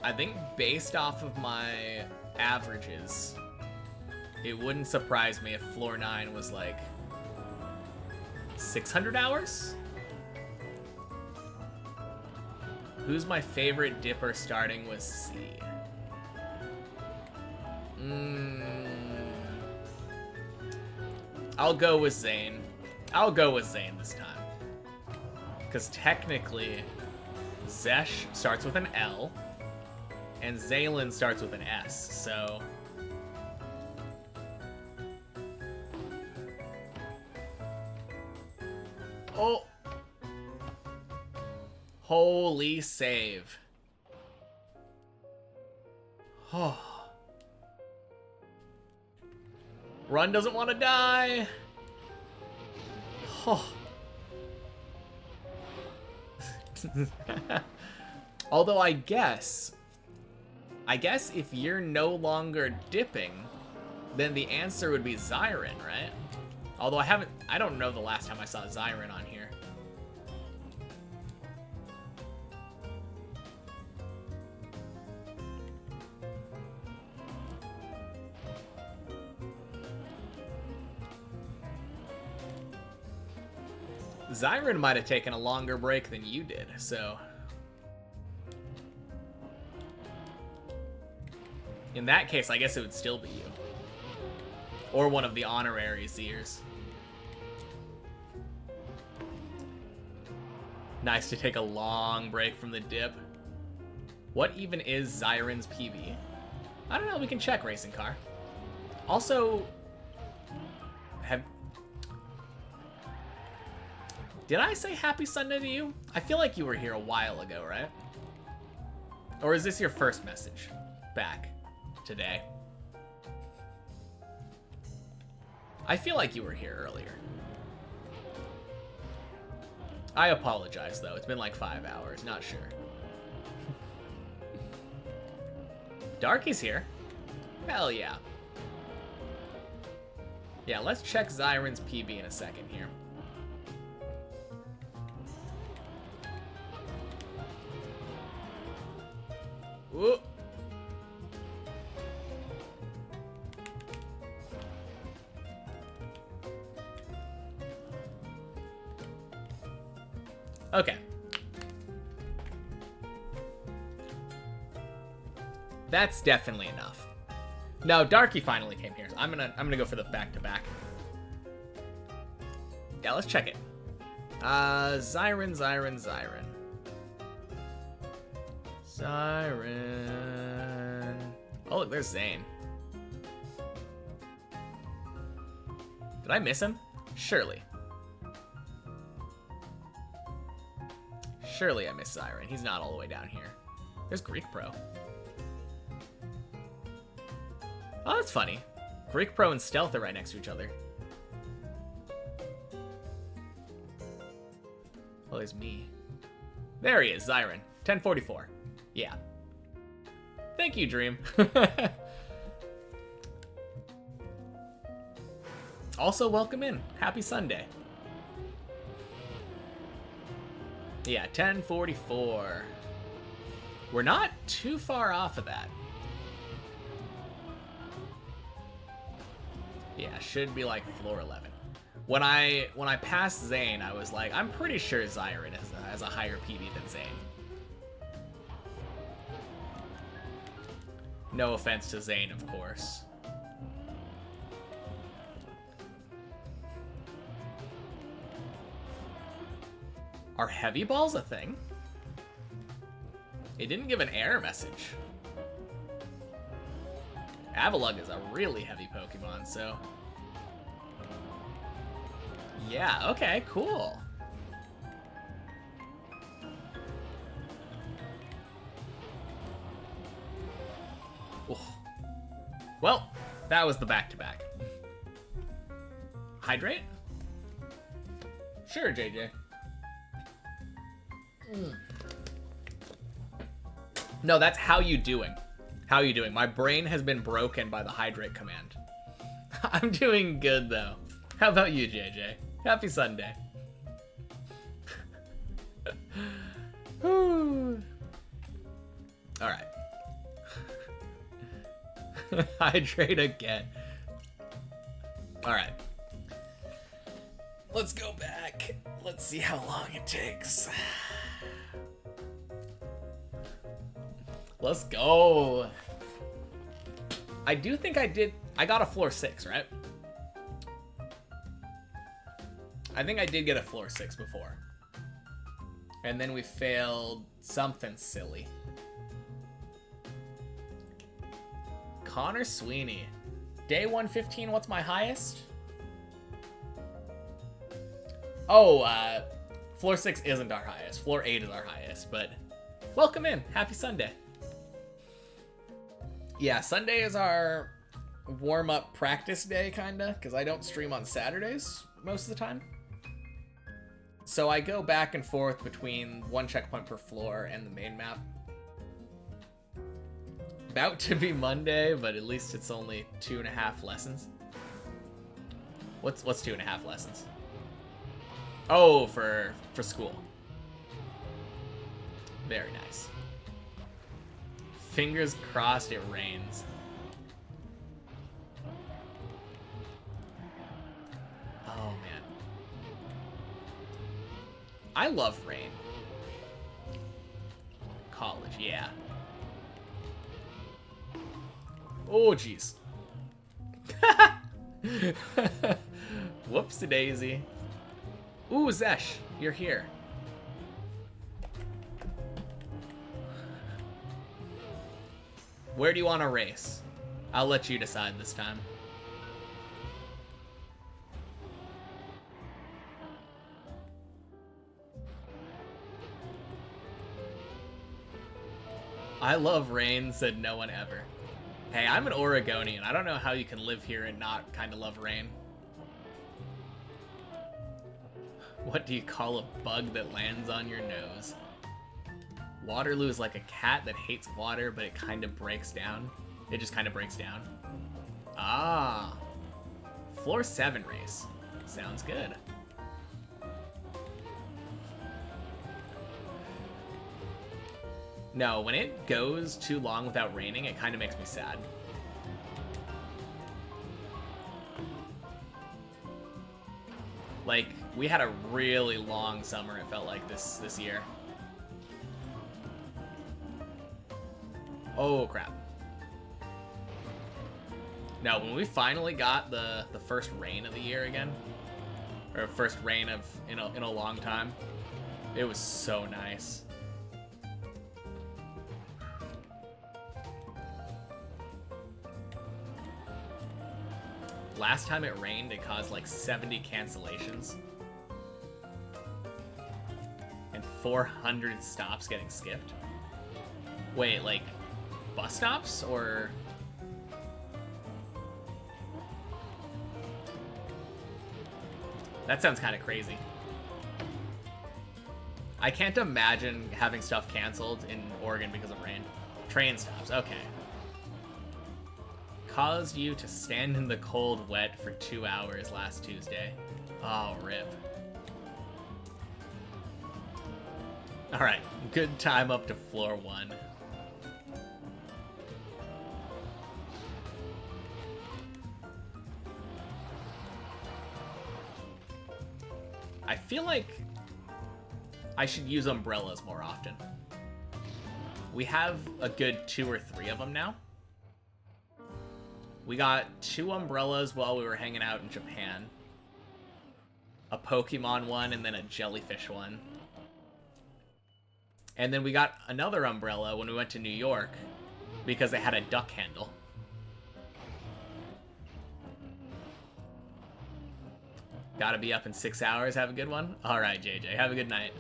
I think based off of my averages, it wouldn't surprise me if floor 9 was like 600 hours? Who's my favorite dipper starting with C? I'll go with Zane. I'll go with Zane this time. Because technically, Zesh starts with an L, and Zaylin starts with an S, so... Oh! Holy save. Oh. Run doesn't want to die. Oh. Although I guess if you're no longer dipping, then the answer would be Zyron, right? Although I don't know the last time I saw Zyron on here. Zyron might have taken a longer break than you did, so... In that case, I guess it would still be you. Or one of the honorary Zers. Nice to take a long break from the dip. What even is Zyron's PB? I don't know, we can check, Racing Car. Also, did I say happy Sunday to you? I feel like you were here a while ago, right? Or is this your first message back today? I feel like you were here earlier. I apologize, though. It's been like 5 hours. Not sure. Darky's here. Hell yeah. Yeah, let's check Zyron's PB in a second here. Ooh. Okay. That's definitely enough. No, Darky finally came here. So I'm gonna go for the back-to-back. Yeah, let's check it. Zyron. Oh, look, there's Zane. Did I miss him? Surely. Surely I missed Zyron. He's not all the way down here. There's Greek Pro. Oh, that's funny. Greek Pro and Stealth are right next to each other. Well, there's me. There he is, Zyron. 1044. Yeah. Thank you, Dream. Also, welcome in. Happy Sunday. Yeah, 1044. We're not too far off of that. Yeah, should be like floor 11. When I passed Zane, I was like, I'm pretty sure Zyron has a higher PB than Zane. No offense to Zane, of course. Are heavy balls a thing? It didn't give an error message. Avalugg is a really heavy Pokemon, so... Yeah, okay, cool. Oof. Well, that was the back-to-back. Hydrate? Sure, JJ. No, that's how you doing. How you doing? My brain has been broken by the hydrate command. I'm doing good, though. How about you, JJ? Happy Sunday. Alright. Hydrate again. Alright. Let's go back. Let's see how long it takes. Let's go. I do think I got a floor 6, right? I think I did get a floor 6 before. And then we failed something silly. Connor Sweeney. Day 115, what's my highest? Oh, floor 6 isn't our highest. Floor 8 is our highest, but welcome in. Happy Sunday. Yeah, Sunday is our warm-up practice day, kinda, because I don't stream on Saturdays most of the time. So I go back and forth between one checkpoint per floor and the main map. About to be Monday, but at least it's only 2.5 lessons. What's 2.5 lessons? Oh, for school. Very nice. Fingers crossed it rains. Oh, man. I love rain. College, yeah. Oh, jeez. Whoops-a-daisy. Ooh, Zesh, you're here. Where do you want to race? I'll let you decide this time. I love rain, said no one ever. Hey, I'm an Oregonian. I don't know how you can live here and not kind of love rain. What do you call a bug that lands on your nose? Waterloo is like a cat that hates water, but it kind of breaks down. It just kind of breaks down. Ah. Floor 7 race. Sounds good. No, when it goes too long without raining, it kind of makes me sad. Like, We had a really long summer, it felt like, this year. Oh, crap. No, when we finally got the first rain of the year again, or first rain of in a long time, it was so nice. Last time it rained, it caused like 70 cancellations. And 400 stops getting skipped. Wait, like bus stops or... That sounds kind of crazy. I can't imagine having stuff canceled in Oregon because of rain. Train stops, okay. Caused you to stand in the cold wet for 2 hours last Tuesday. Oh, rip. Alright, good time up to floor 1. I feel like I should use umbrellas more often. We have a good 2 or 3 of them now. We got 2 umbrellas while we were hanging out in Japan. A Pokemon one and then a jellyfish one. And then we got another umbrella when we went to New York because they had a duck handle. Gotta be up in 6 hours. Have a good one. Alright, JJ. Have a good night.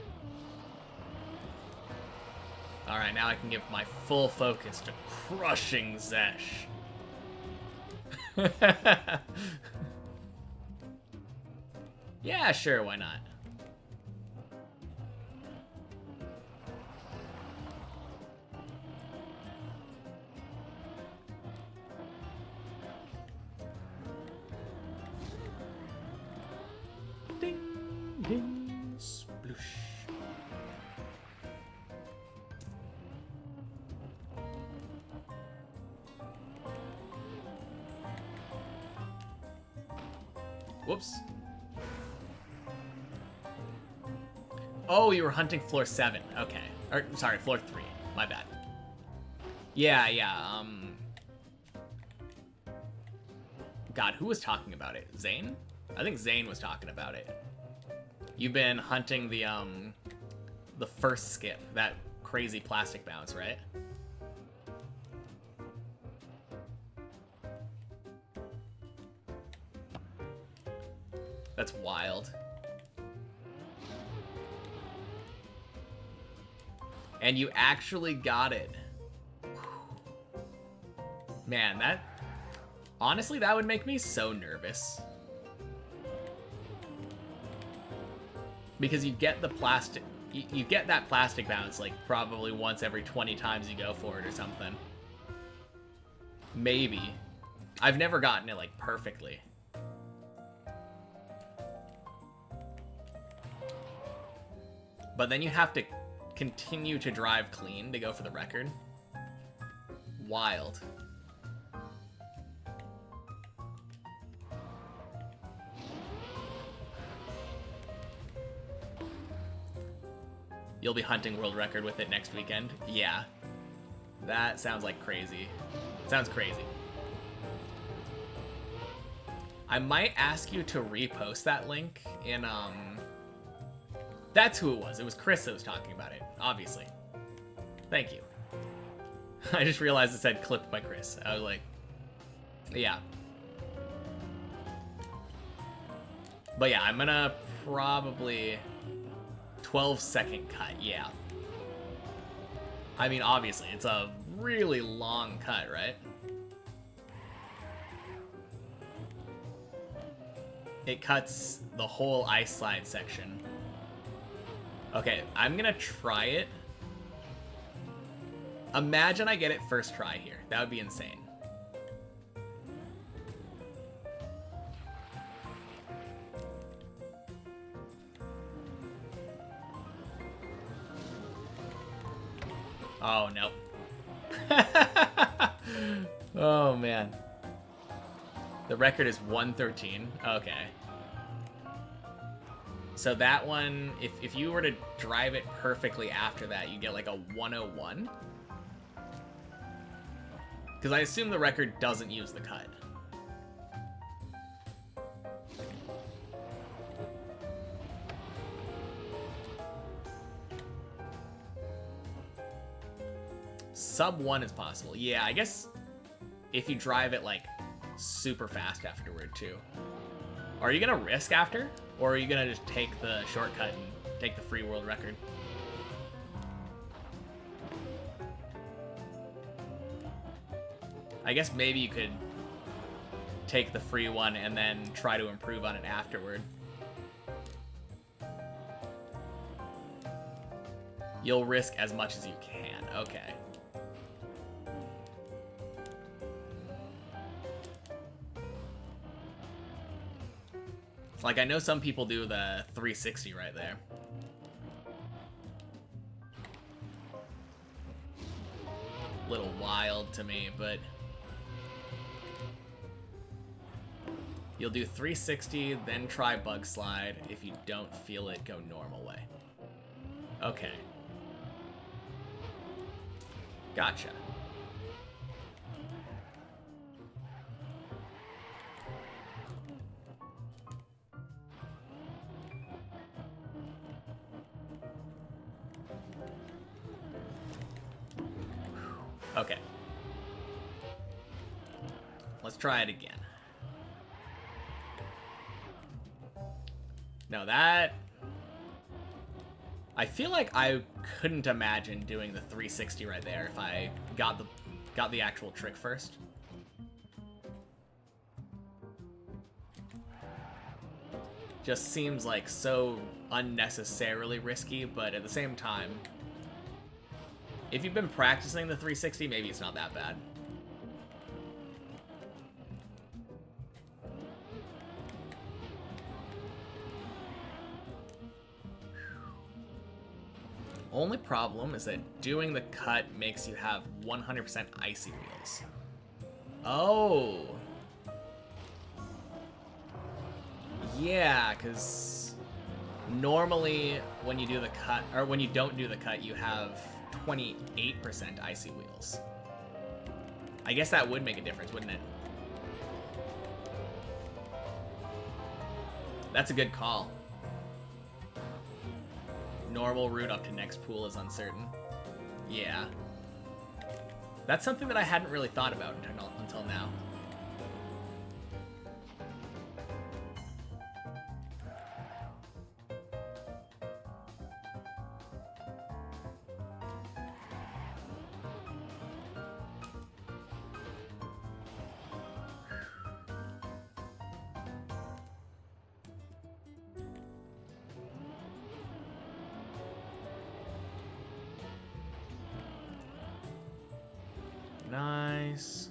Alright, now I can give my full focus to crushing Zesh. Yeah, sure, why not? Ding, ding, sploosh. Whoops. Oh, you were hunting floor 7. Okay. Or, sorry, floor 3. My bad. Yeah. God, who was talking about it? Zane? I think Zane was talking about it. You've been hunting the first skip, that crazy plastic bounce, right? That's wild. And you actually got it. Man, that... Honestly, that would make me so nervous. Because you get the plastic... You get that plastic bounce, like, probably once every 20 times you go for it or something. Maybe. I've never gotten it, like, perfectly. But then you have to continue to drive clean to go for the record. Wild. You'll be hunting world record with it next weekend? Yeah. That sounds like crazy. Sounds crazy. I might ask you to repost that link in, That's who it was. It was Chris that was talking about it, obviously. Thank you. I just realized it said clipped by Chris. I was like, yeah. But yeah, I'm gonna probably 12-second cut, yeah. I mean, obviously, it's a really long cut, right? It cuts the whole ice slide section. Okay, I'm gonna try it. Imagine I get it first try here. That would be insane. Oh, no. Oh, man. The record is 113. Okay. So that one, if you were to drive it perfectly after that, you get like a 101. Because I assume the record doesn't use the cut. Sub 1 is possible. Yeah, I guess if you drive it like super fast afterward too. Are you gonna risk after? Or are you gonna just take the shortcut and take the free world record? I guess maybe you could take the free one and then try to improve on it afterward. You'll risk as much as you can. Okay. Like, I know some people do the 360 right there. Little wild to me, but you'll do 360, then try bug slide. If you don't feel it, go normal way. Okay. Gotcha. Okay. Let's try it again. No, that... I feel like I couldn't imagine doing the 360 right there if I got the actual trick first. Just seems like so unnecessarily risky, but at the same time, if you've been practicing the 360, maybe it's not that bad. Only problem is that doing the cut makes you have 100% icy wheels. Oh. Yeah, because normally when you do the cut, or when you don't do the cut, you have 28% icy wheels. I guess that would make a difference, wouldn't it? That's a good call. Normal route up to next pool is uncertain. Yeah. That's something that I hadn't really thought about until now. Nice.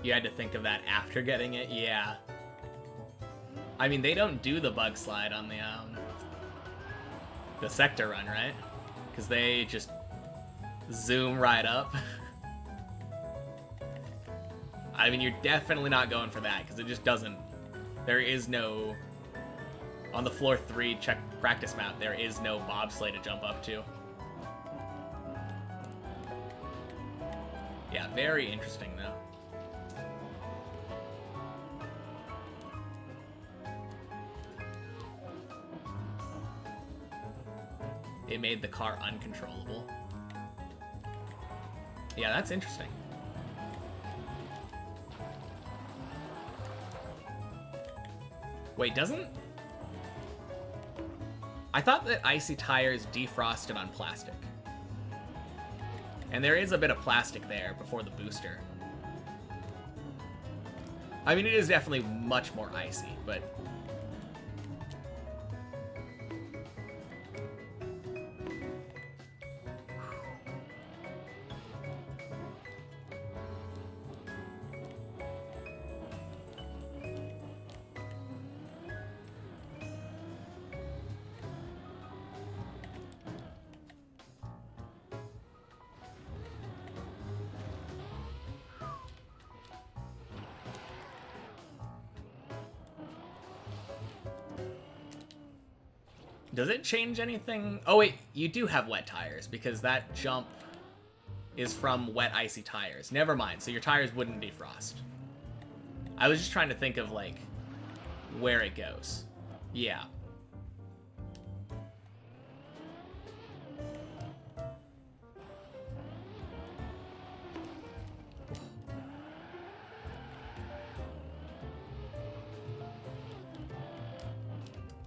You had to think of that after getting it? Yeah. I mean, they don't do the bug slide on the sector run, right? Because they just zoom right up. I mean, you're definitely not going for that, because it just doesn't... There is no... On the floor 3 check practice map, there is no bobsleigh to jump up to. Yeah, very interesting, though. It made the car uncontrollable. Yeah, that's interesting. Wait, doesn't... I thought that icy tires defrosted on plastic. And there is a bit of plastic there before the booster. I mean, it is definitely much more icy, but... Does it change anything? Oh wait, you do have wet tires because that jump is from wet icy tires. Never mind, so your tires wouldn't defrost. I was just trying to think of like where it goes. Yeah.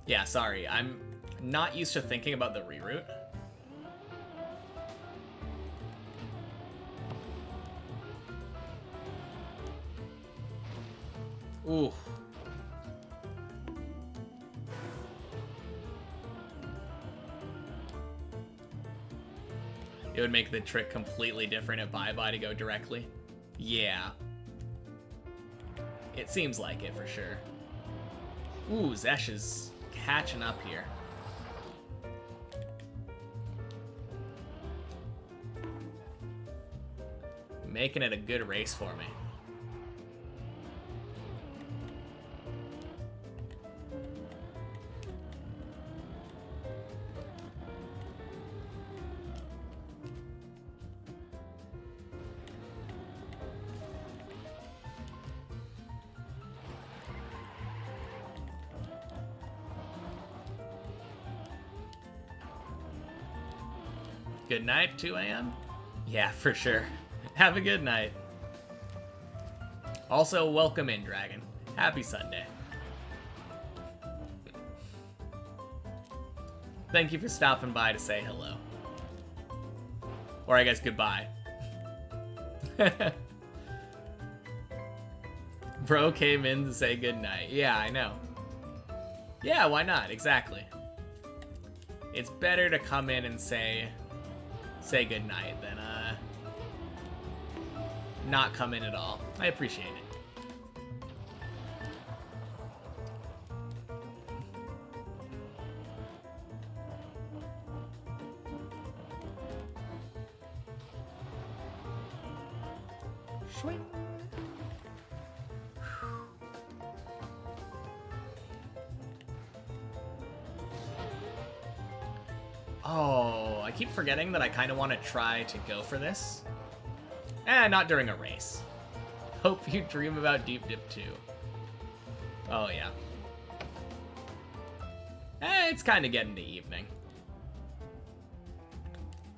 Yeah, sorry. I'm not used to thinking about the reroute. Ooh. It would make the trick completely different at bye-bye to go directly. Yeah. It seems like it for sure. Ooh, Zesh is catching up here. Making it a good race for me. Good night, 2 a.m.? Yeah, for sure. Have a good night. Also, welcome in, Dragon. Happy Sunday. Thank you for stopping by to say hello. Or I guess goodbye. Bro came in to say goodnight. Yeah, I know. Yeah, why not? Exactly. It's better to come in and say goodnight than not come in at all. I appreciate it. Swing. Oh, I keep forgetting that I kind of want to try to go for this. Not during a race. Hope you dream about Deep Dip 2. Oh, yeah. It's kind of getting to evening.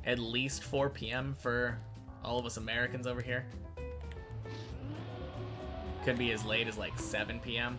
At least 4 p.m. for all of us Americans over here. Could be as late as like 7 p.m.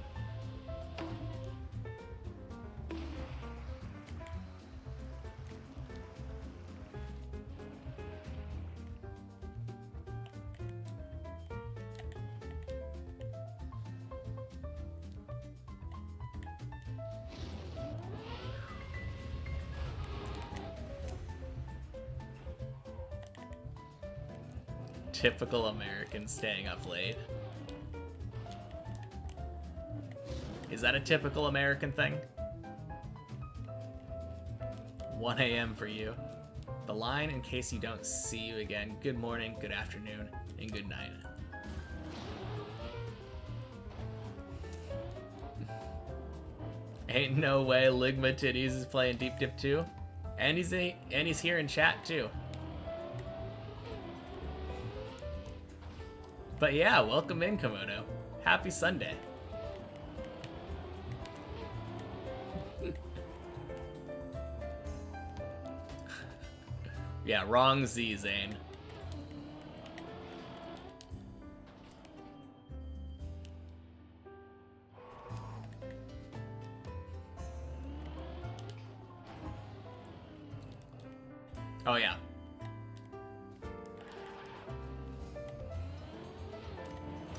Typical American staying up late. Is that a typical American thing? 1 a.m. for you. The line in case you don't see you again. Good morning, good afternoon, and good night. Ain't no way Ligma Titties is playing Deep Dip 2. And he's here in chat too. But yeah, welcome in, Komodo. Happy Sunday. Yeah, wrong Z, Zane. Oh yeah.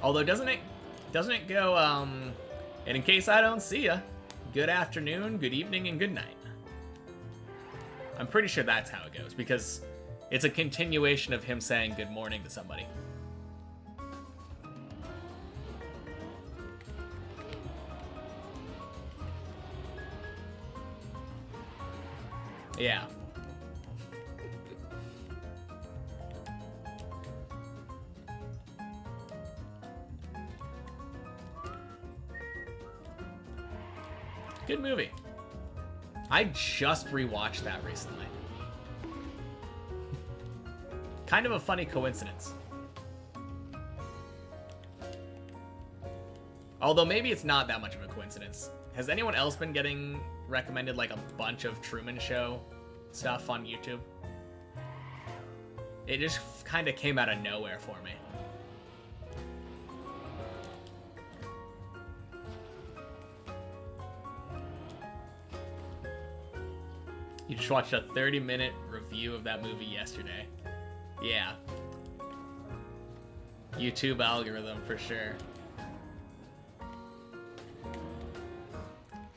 Although doesn't it go and in case I don't see ya, good afternoon, good evening, and good night. I'm pretty sure that's how it goes because it's a continuation of him saying good morning to somebody. Yeah. Good movie. I just rewatched that recently. Kind of a funny coincidence. Although maybe it's not that much of a coincidence. Has anyone else been getting recommended like a bunch of Truman Show stuff on YouTube? It just kind of came out of nowhere for me. You just watched a 30-minute review of that movie yesterday. Yeah. YouTube algorithm for sure.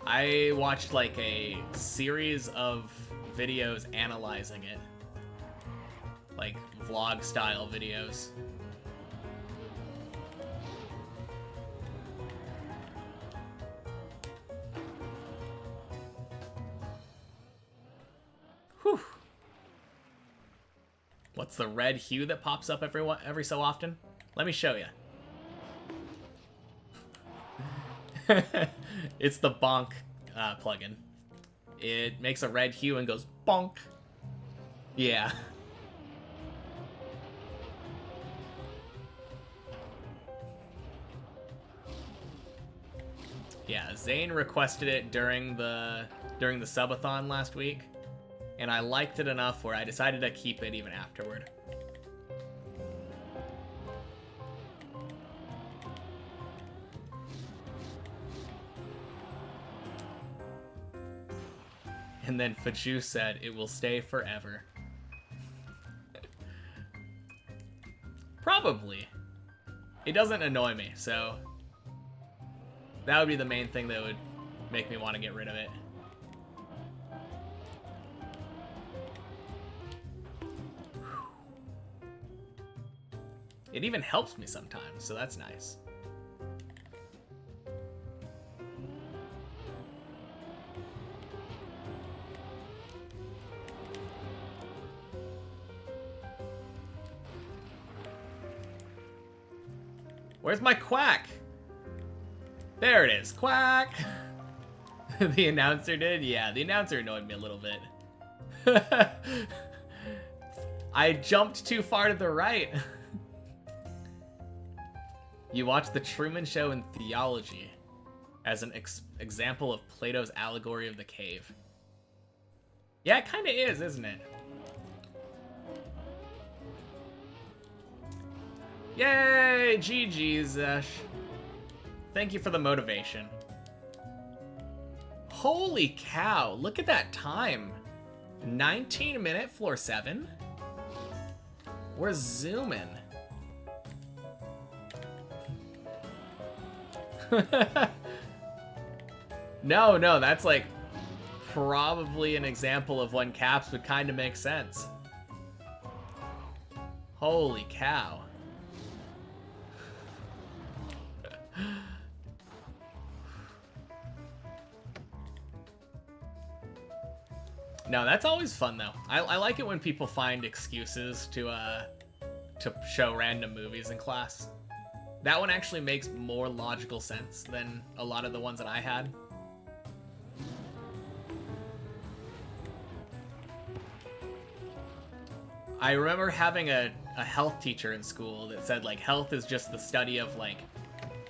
I watched like a series of videos analyzing it. Like vlog style videos. Whew. What's the red hue that pops up every so often? Let me show you. It's the bonk plugin. It makes a red hue and goes bonk. Yeah. Yeah, Zane requested it during the subathon last week, and I liked it enough where I decided to keep it even afterward. And then Fachu said, it will stay forever. Probably. It doesn't annoy me, so that would be the main thing that would make me want to get rid of it. It even helps me sometimes, so that's nice. Where's my quack? There it is. Quack! The announcer did? Yeah, the announcer annoyed me a little bit. I jumped too far to the right. You watch The Truman Show in theology as an example of Plato's allegory of the cave. Yeah, it kind of is, isn't it? Yay! GG's, Zesh. Thank you for the motivation. Holy cow, look at that time. 19-minute floor 7. We're zooming. No, that's like probably an example of when caps would kind of make sense. Holy cow. No, that's always fun though. I like it when people find excuses to show random movies in class. That one actually makes more logical sense than a lot of the ones that I had. I remember having a health teacher in school that said like health is just the study of like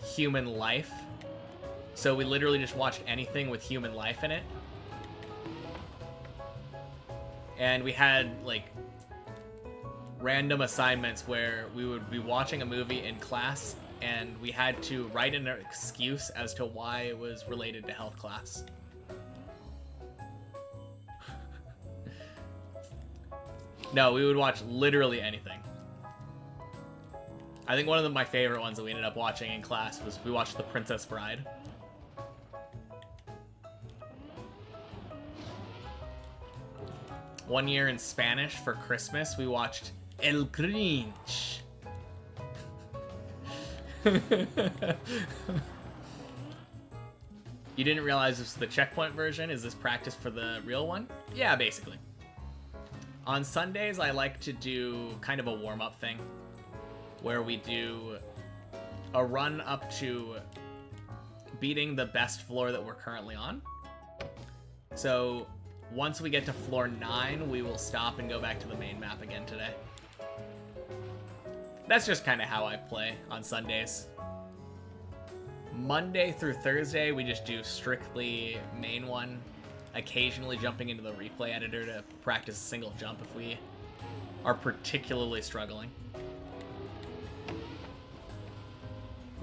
human life. So we literally just watched anything with human life in it. And we had like random assignments where we would be watching a movie in class and we had to write an excuse as to why it was related to health class. No, we would watch literally anything. I think one of my favorite ones that we ended up watching in class was we watched The Princess Bride. One year in Spanish for Christmas, we watched El Grinch. You didn't realize this was the checkpoint version? Is this practice for the real one? Yeah, basically. On Sundays, I like to do kind of a warm-up thing where we do a run up to beating the best floor that we're currently on. So once we get to floor 9, we will stop and go back to the main map again today. That's just kind of how I play on Sundays. Monday through Thursday, we just do strictly main one, occasionally jumping into the replay editor to practice a single jump if we are particularly struggling.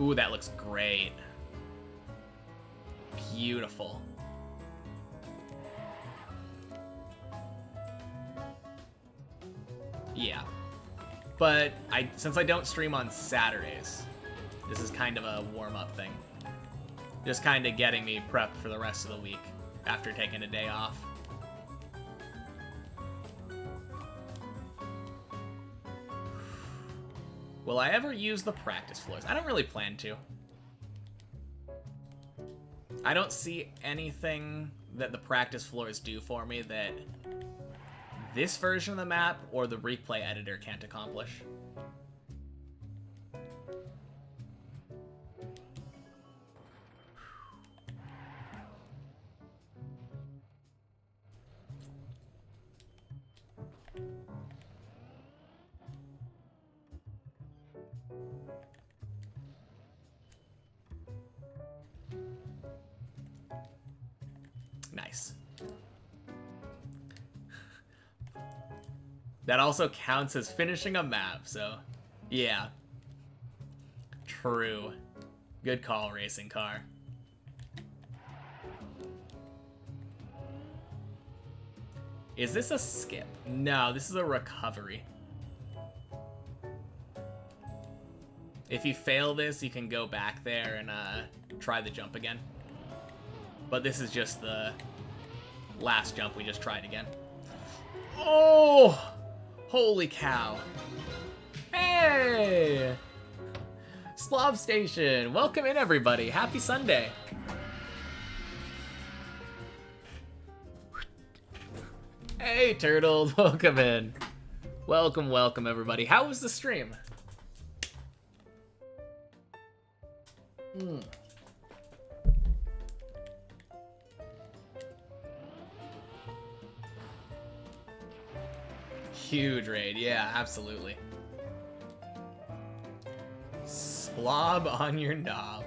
Ooh, that looks great. Beautiful. Yeah. But since I don't stream on Saturdays, this is kind of a warm-up thing. Just kind of getting me prepped for the rest of the week after taking a day off. Will I ever use the practice floors? I don't really plan to. I don't see anything that the practice floors do for me that this version of the map or the replay editor can't accomplish. Nice. That also counts as finishing a map, so yeah. True. Good call, racing car. Is this a skip? No, this is a recovery. If you fail this, you can go back there and try the jump again. But this is just the last jump we just tried again. Oh! Holy cow. Hey! Splov Station! Welcome in, everybody. Happy Sunday. Hey, Turtle. Welcome in. Welcome, welcome, everybody. How was the stream? Huge raid, yeah, absolutely. Splob on your knob.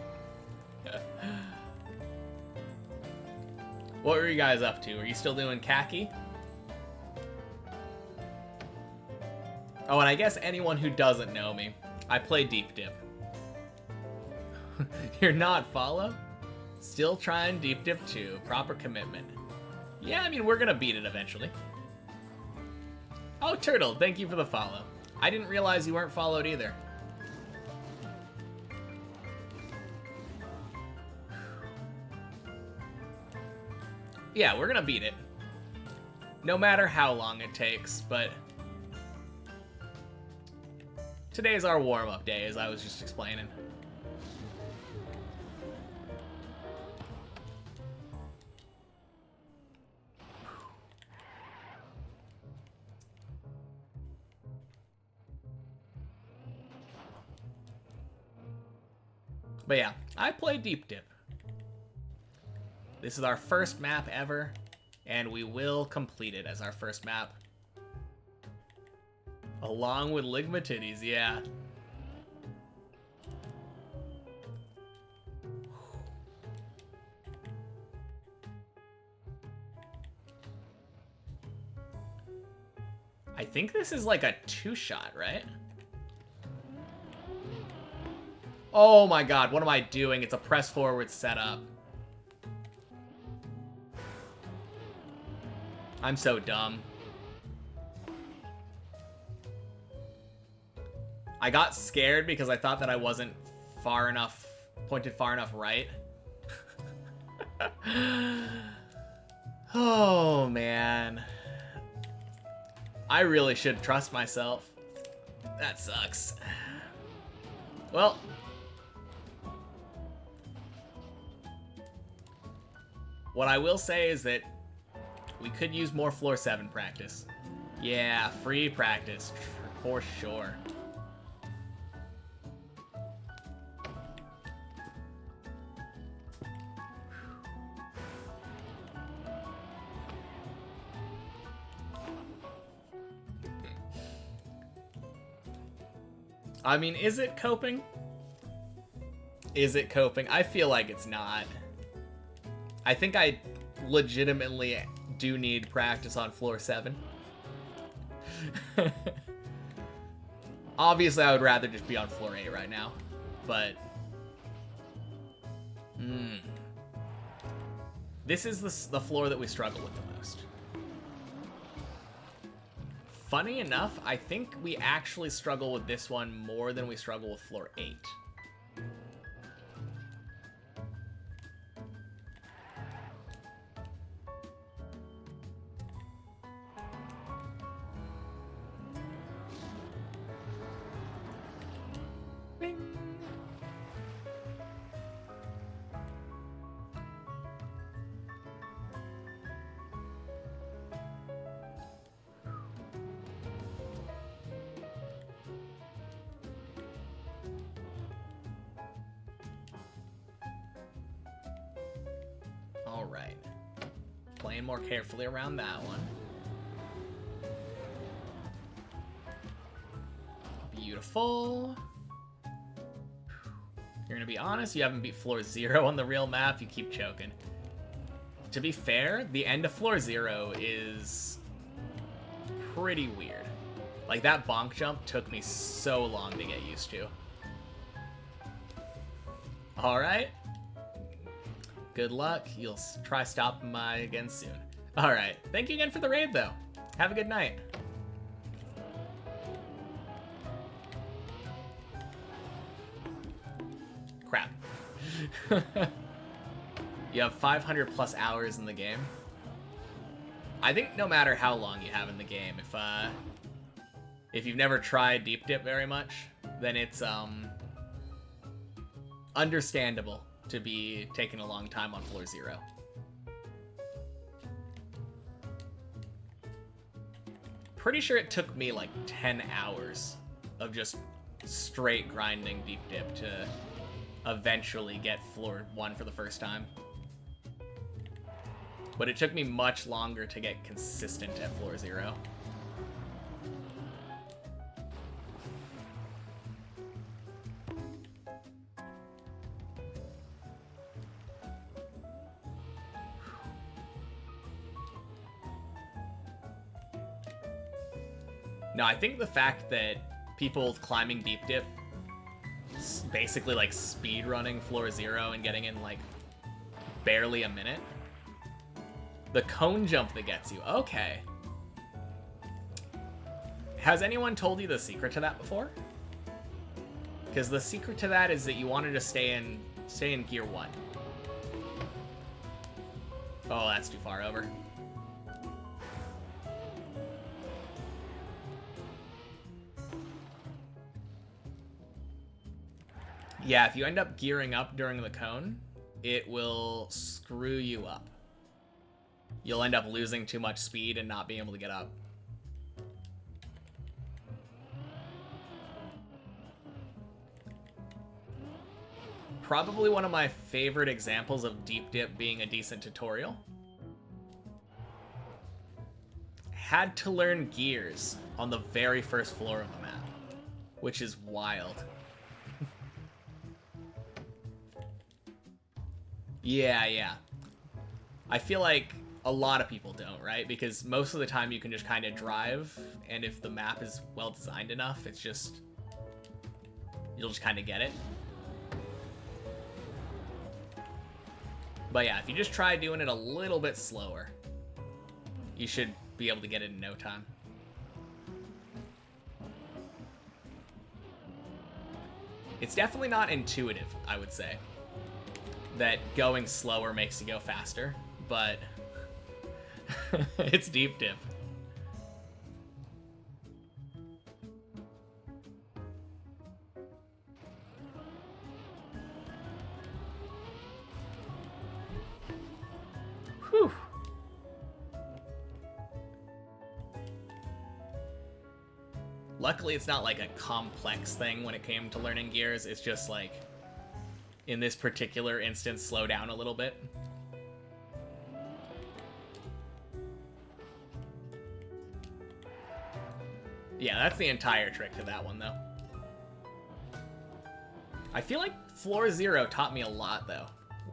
What were you guys up to? Are you still doing khaki? Oh, and I guess anyone who doesn't know me, I play Deep Dip. You're not follow? Still trying Deep Dip 2. Proper commitment. Yeah, I mean, we're gonna beat it eventually. Oh, Turtle, thank you for the follow. I didn't realize you weren't followed either. Yeah, we're gonna beat it. No matter how long it takes, but today's our warm-up day, as I was just explaining. But yeah, I play Deep Dip. This is our first map ever, and we will complete it as our first map. Along with Ligma Titties, yeah. I think this is like a 2-shot, right? Oh my god, what am I doing? It's a press forward setup. I'm so dumb. I got scared because I thought that I wasn't far enough, pointed far enough right. Oh man. I really should trust myself. That sucks. Well. What I will say is that we could use more floor 7 practice. Yeah, free practice, for sure. I mean, is it coping? Is it coping? I feel like it's not. I think I legitimately do need practice on floor 7. Obviously, I would rather just be on floor 8 right now, but... This is the floor that we struggle with the most. Funny enough, I think we actually struggle with this one more than we struggle with floor 8. Bing. All right. Playing more carefully around that one. Beautiful. You're gonna be honest, you haven't beat floor 0 on the real map, you keep choking. To be fair, the end of floor 0 is pretty weird. Like, that bonk jump took me so long to get used to. Alright. Good luck. You'll try stopping my again soon. Alright. Thank you again for the raid, though. Have a good night. Crap. You have 500 plus hours in the game. I think no matter how long you have in the game, if you've never tried deep dip very much, then it's understandable to be taking a long time on floor 0. Pretty sure it took me like 10 hours of just straight grinding deep dip to eventually get floor 1 for the first time. But it took me much longer to get consistent at floor 0. No, I think the fact that people climbing deep dip, basically like speed running floor 0 and getting in like barely a minute. The cone jump that gets you. Okay. Has anyone told you the secret to that before? Because the secret to that is that you wanted to stay in gear 1. Oh, that's too far over. Yeah, if you end up gearing up during the cone, it will screw you up. You'll end up losing too much speed and not being able to get up. Probably one of my favorite examples of deep dip being a decent tutorial. Had to learn gears on the very first floor of the map, which is wild. Yeah. I feel like a lot of people don't, right? Because most of the time you can just kind of drive, and if the map is well designed enough, it's just... you'll just kind of get it. But yeah, if you just try doing it a little bit slower, you should be able to get it in no time. It's definitely not intuitive, I would say, that going slower makes you go faster, but it's deep dip. Whew. Luckily, it's not like a complex thing when it came to learning gears. It's just like, in this particular instance, slow down a little bit. Yeah, that's the entire trick to that one, though. I feel like Floor Zero taught me a lot, though,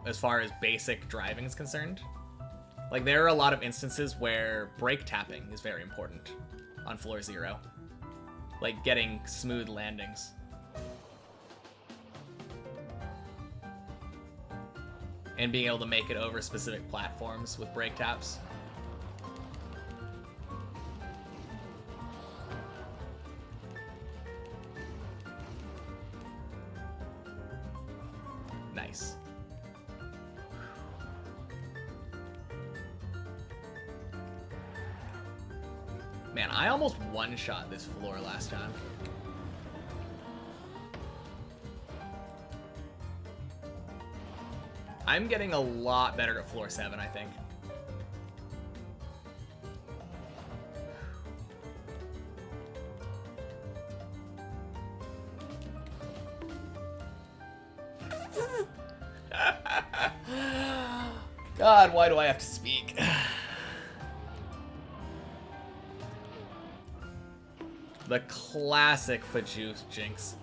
as far as basic driving is concerned. Like, there are a lot of instances where brake tapping is very important on Floor Zero. Like, getting smooth landings. And being able to make it over specific platforms with brake taps. Nice. Man, I almost one-shot this floor last time. I'm getting a lot better at floor 7, I think. God, why do I have to speak? The classic Fajuice Jinx.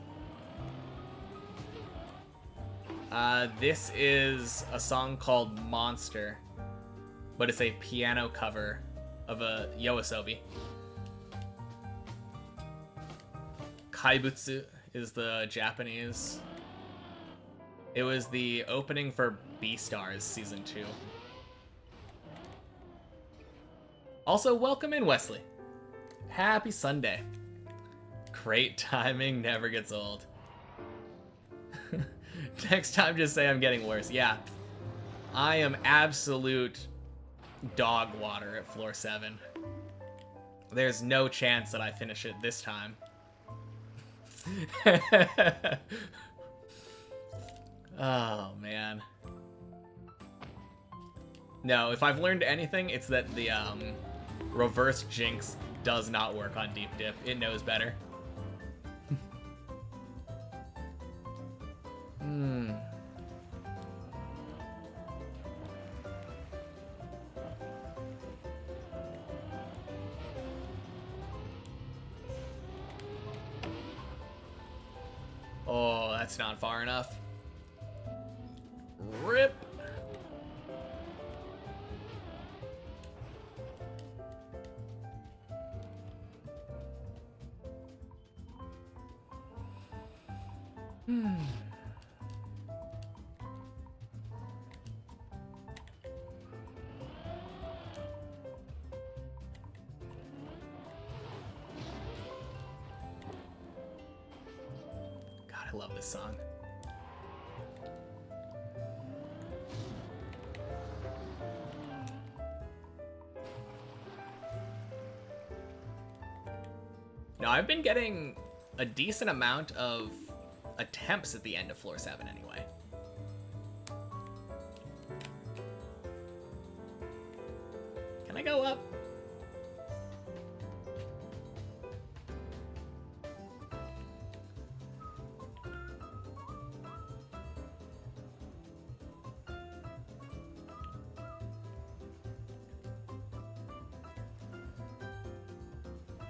This is a song called Monster, but it's a piano cover of a Yoasobi. Kaibutsu is the Japanese. It was the opening for Beastars Season 2. Also, welcome in, Wesley. Happy Sunday. Great timing never gets old. Next time, just say I'm getting worse. Yeah. I am absolute dog water at floor 7. There's no chance that I finish it this time. Oh, man. No, if I've learned anything, it's that the reverse Jinx does not work on Deep Dip. It knows better. Oh, that's not far enough. Rip. God, I love this song. Now, I've been getting a decent amount of attempts at the end of floor 7 anyway. Can I go up?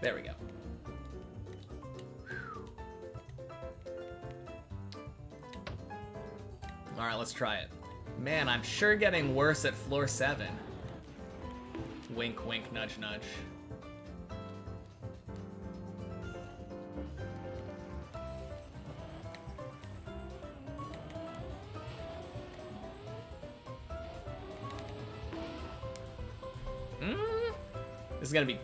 There we go. Alright, let's try it. Man, I'm sure getting worse at floor 7. Wink, wink, nudge, nudge. This is gonna be...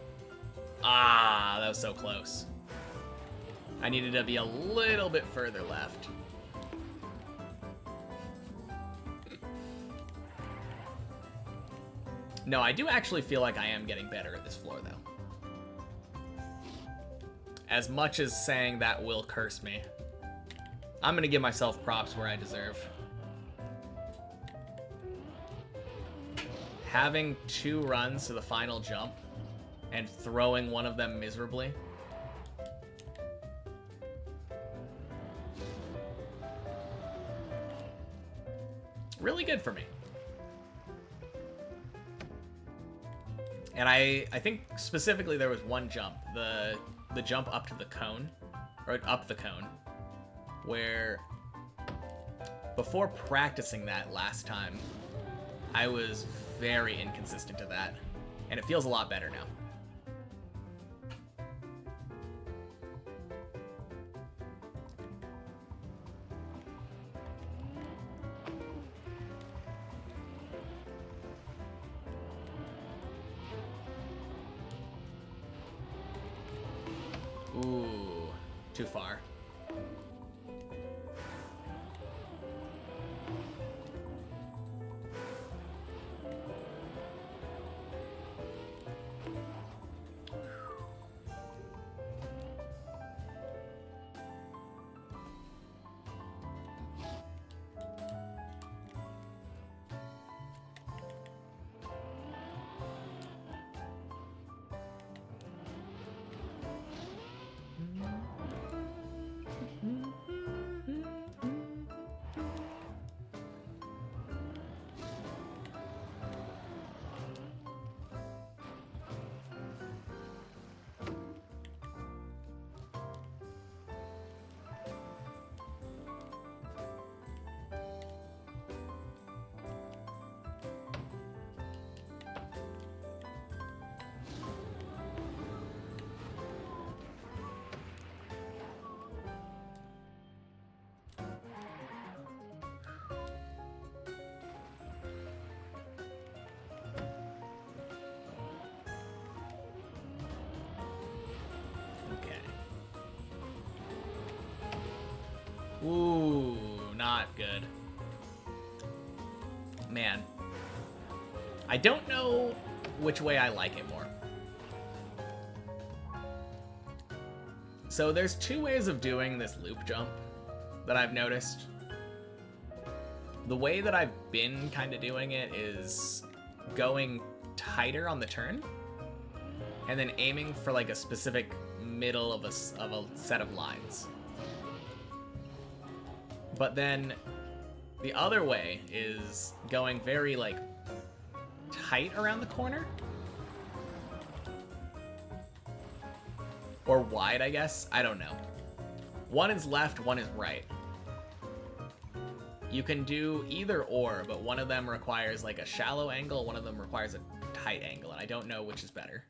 Ah, that was so close. I needed to be a little bit further left. No, I do actually feel like I am getting better at this floor, though. As much as saying that will curse me, I'm gonna give myself props where I deserve. Having 2 runs to the final jump and throwing one of them miserably. Really good for me. And I think specifically there was one jump, the jump up to the cone, or up the cone, where before practicing that last time, I was very inconsistent to that, and it feels a lot better now. Ooh, too far. Ooh, not good. Man. I don't know which way I like it more. So there's two ways of doing this loop jump that I've noticed. The way that I've been kind of doing it is going tighter on the turn and then aiming for like a specific middle of a set of lines. But then the other way is going very like tight around the corner. Or wide, I guess. I don't know. One is left, one is right. You can do either or, but one of them requires like a shallow angle, one of them requires a tight angle, and I don't know which is better.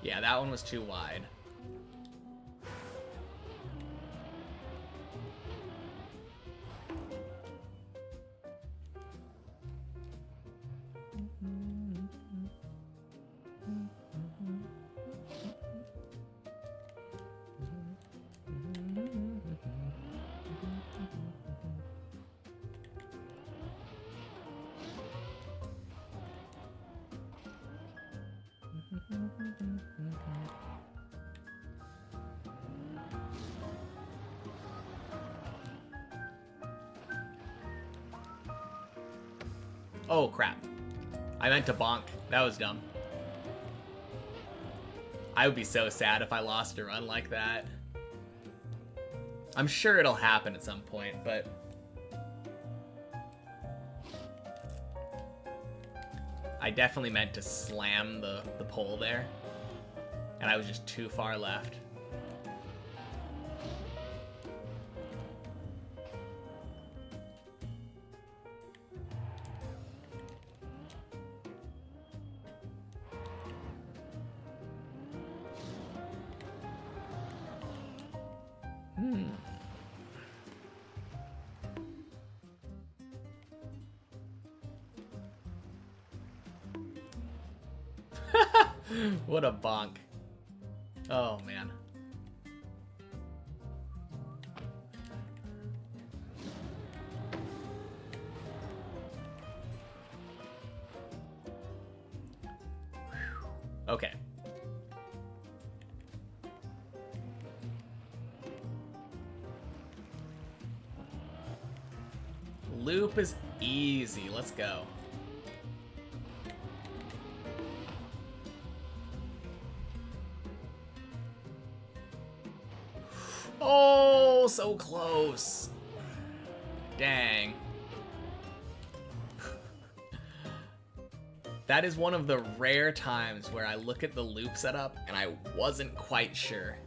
Yeah, that one was too wide. Oh, crap. I meant to bonk. That was dumb. I would be so sad if I lost a run like that. I'm sure it'll happen at some point, but... I definitely meant to slam the pole there. And I was just too far left. What a bonk. Oh, man. Okay. Loop is easy. Let's go. Oh, so close. Dang. That is one of the rare times where I look at the loop setup and I wasn't quite sure.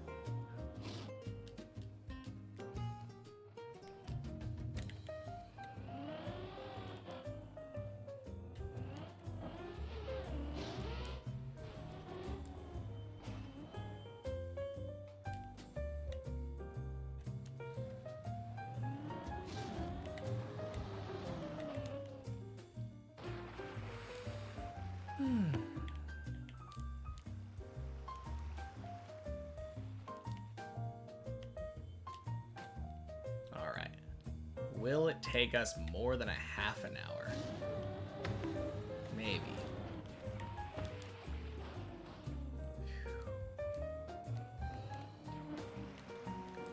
Alright. Will it take us more than a half an hour? Maybe.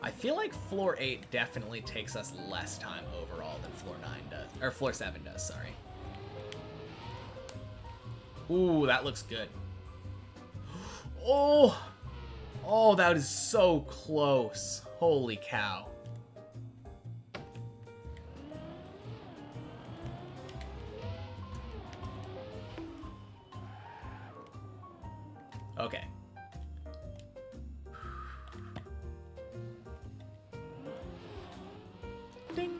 I feel like floor 8 definitely takes us less time overall than floor 9 does. Or floor 7 does, sorry. Ooh, that looks good. Oh! Oh, that is so close. Holy cow. Okay. Ding.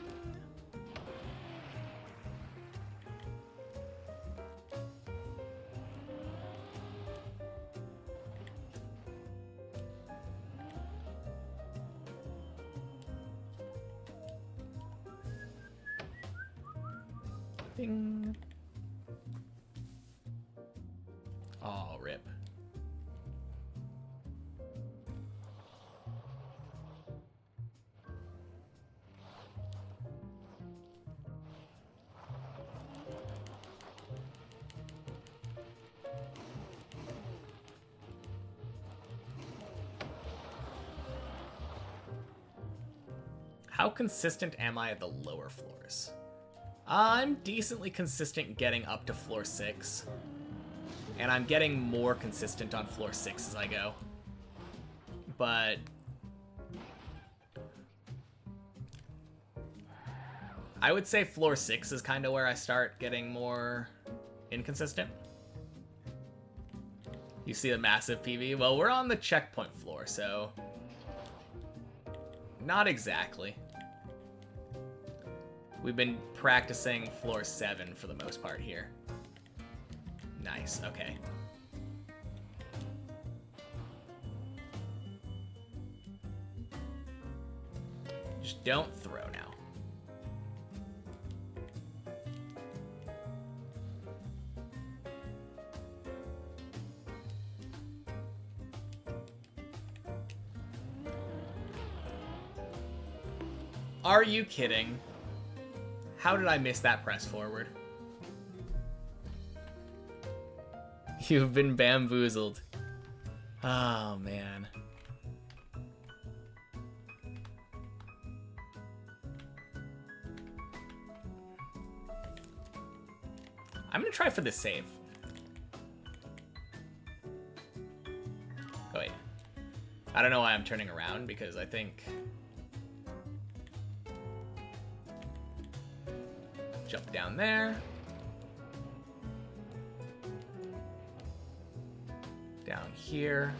Ding. Oh, rip. How consistent am I at the lower floors? I'm decently consistent getting up to floor 6. And I'm getting more consistent on floor 6 as I go. But I would say floor 6 is kind of where I start getting more inconsistent. You see the massive PV? Well, we're on the checkpoint floor, so not exactly. We've been practicing floor 7 for the most part here. Nice, okay. Just don't throw now. Are you kidding? How did I miss that press forward? You've been bamboozled. Oh, man. I'm gonna try for the save. Oh, wait. I don't know why I'm turning around, because I think... Jump down there. Down here.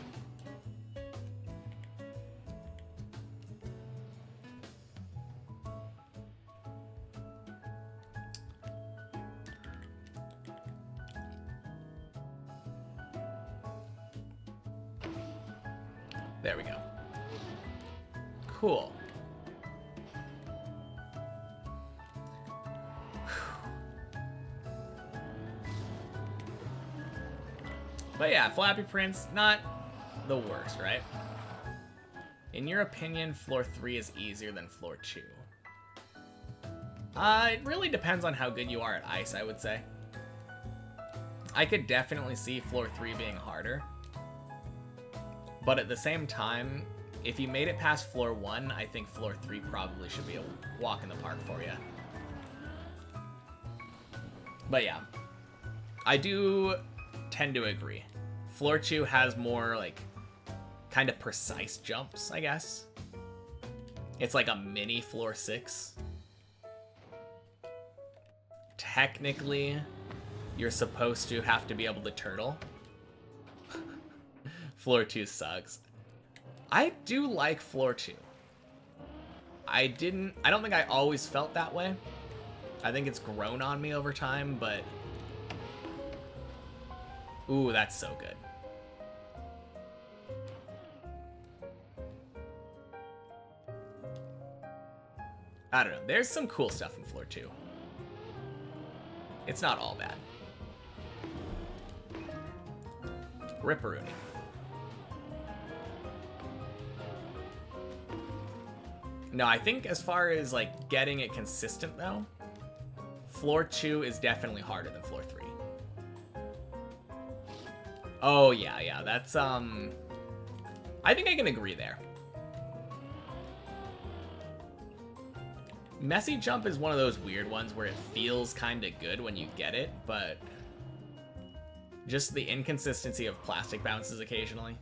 There we go. Cool. But yeah, Flappy Prince, not the worst, right? In your opinion, floor 3 is easier than floor 2? It really depends on how good you are at ice, I would say. I could definitely see floor 3 being harder. But at the same time, if you made it past floor 1, I think floor 3 probably should be a walk in the park for you. But yeah, I do tend to agree. Floor 2 has more, like, kind of precise jumps, I guess. It's like a mini floor 6. Technically, you're supposed to have to be able to turtle. Floor 2 sucks. I do like floor 2. I don't think I always felt that way. I think it's grown on me over time, but... Ooh, that's so good. I don't know. There's some cool stuff in floor 2. It's not all bad. Ripperoonie. No, I think as far as like getting it consistent though, floor 2 is definitely harder than floor 3. Oh yeah, that's I think I can agree there. Messy jump is one of those weird ones where it feels kind of good when you get it, but just the inconsistency of plastic bounces occasionally.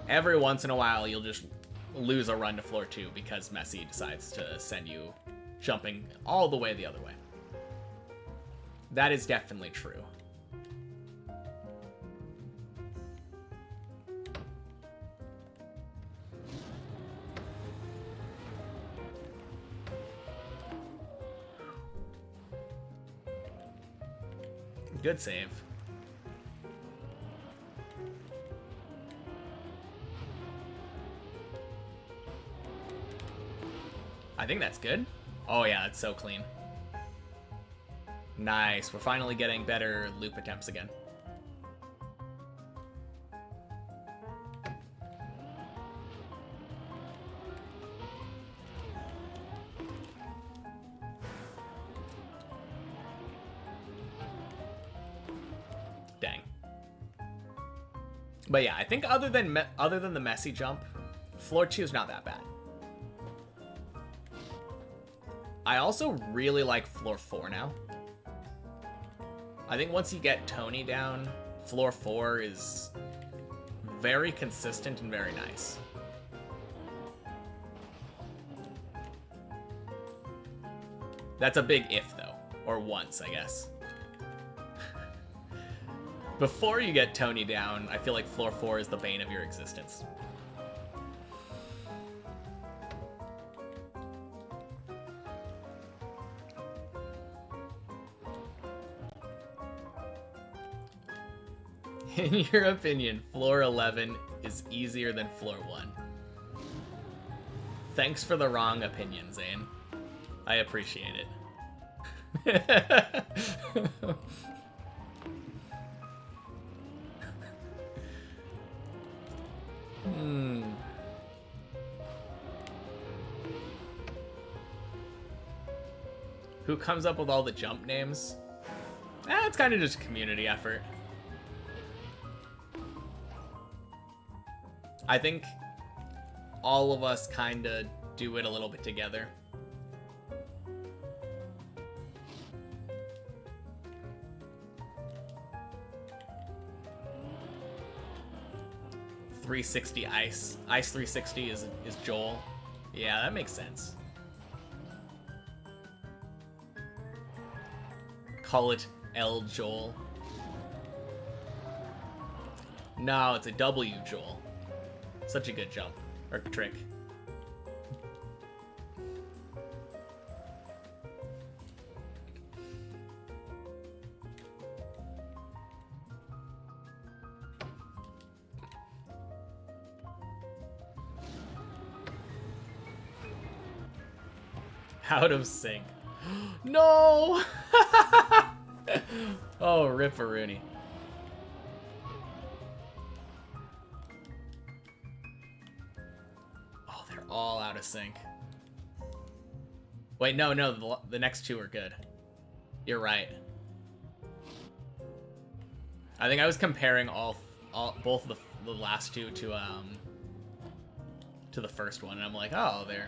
Every once in a while, you'll just lose a run to floor 2 because Messy decides to send you jumping all the way the other way. That is definitely true. Good save. I think that's good. Oh yeah, that's so clean. Nice. We're finally getting better loop attempts again. Dang. But yeah, I think other than the messy jump, floor 2 is not that bad. I also really like floor 4 now. I think once you get Tony down, floor 4 is very consistent and very nice. That's a big if though, or once, I guess. Before you get Tony down, I feel like floor 4 is the bane of your existence. In your opinion, floor 11 is easier than floor 1. Thanks for the wrong opinion, Zane. I appreciate it. Who comes up with all the jump names? It's kind of just a community effort. I think all of us kind of do it a little bit together. .360 ice. Ice 360 is Joel. Yeah, that makes sense. Call it L Joel. No, it's a W Joel. Such a good jump, or trick. Out of sync. No! Oh, Ripperoonie. All out of sync. Wait, no, the next two are good. You're right. I think I was comparing both of the last two to the first one, and I'm like, oh, they're...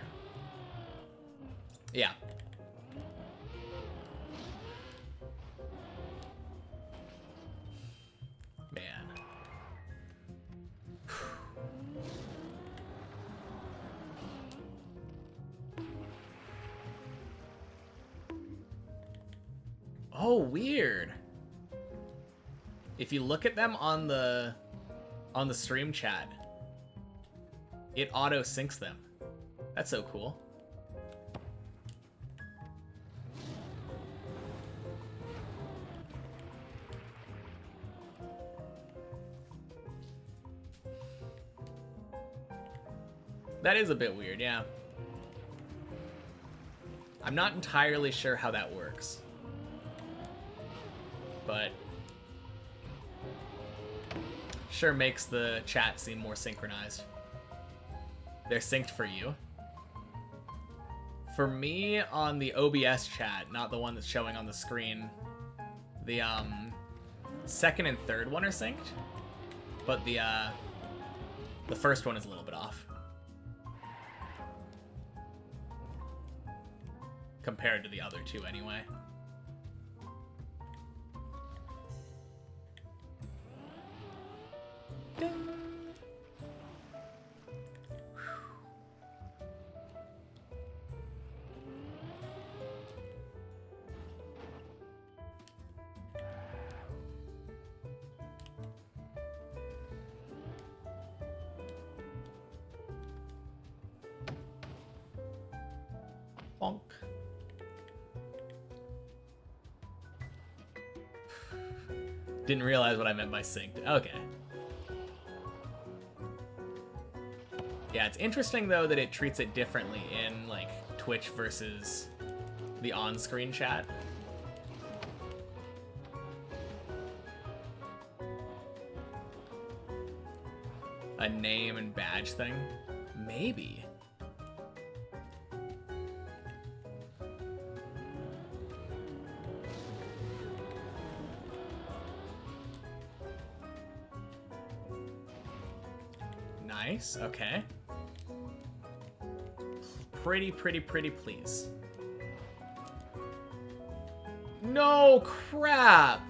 Yeah. Man. Oh, weird. If you look at them on the stream chat, it auto syncs them. That's so cool. That is a bit weird, yeah. I'm not entirely sure how that works. But sure makes the chat seem more synchronized. They're synced for you. For me, on the OBS chat, not the one that's showing on the screen, the second and third one are synced, but the first one is a little bit off. Compared to the other two, anyway. Ding. Bonk. Didn't realize what I meant by synced. Okay. Yeah, it's interesting though that it treats it differently in like Twitch versus the on-screen chat. A name and badge thing? Maybe. Nice, okay. Pretty please. No crap!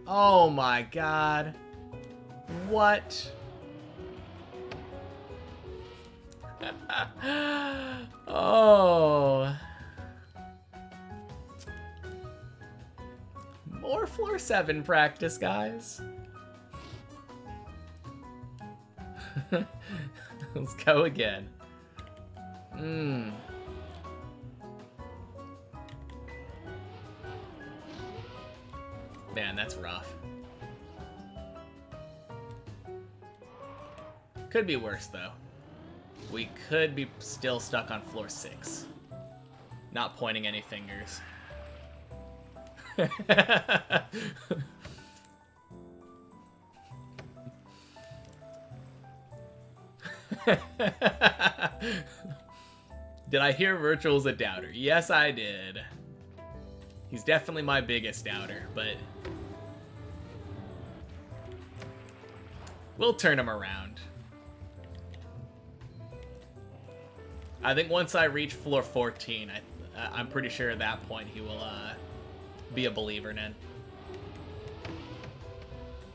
Oh my god. What? Oh. More floor 7 practice, guys. Let's go again. Man, that's rough. Could be worse, though. We could be still stuck on floor 6. Not pointing any fingers. Did I hear Virtual's a doubter? Yes, I did. He's definitely my biggest doubter, but we'll turn him around. I think once I reach floor 14, I'm pretty sure at that point he will be a believer, Nen.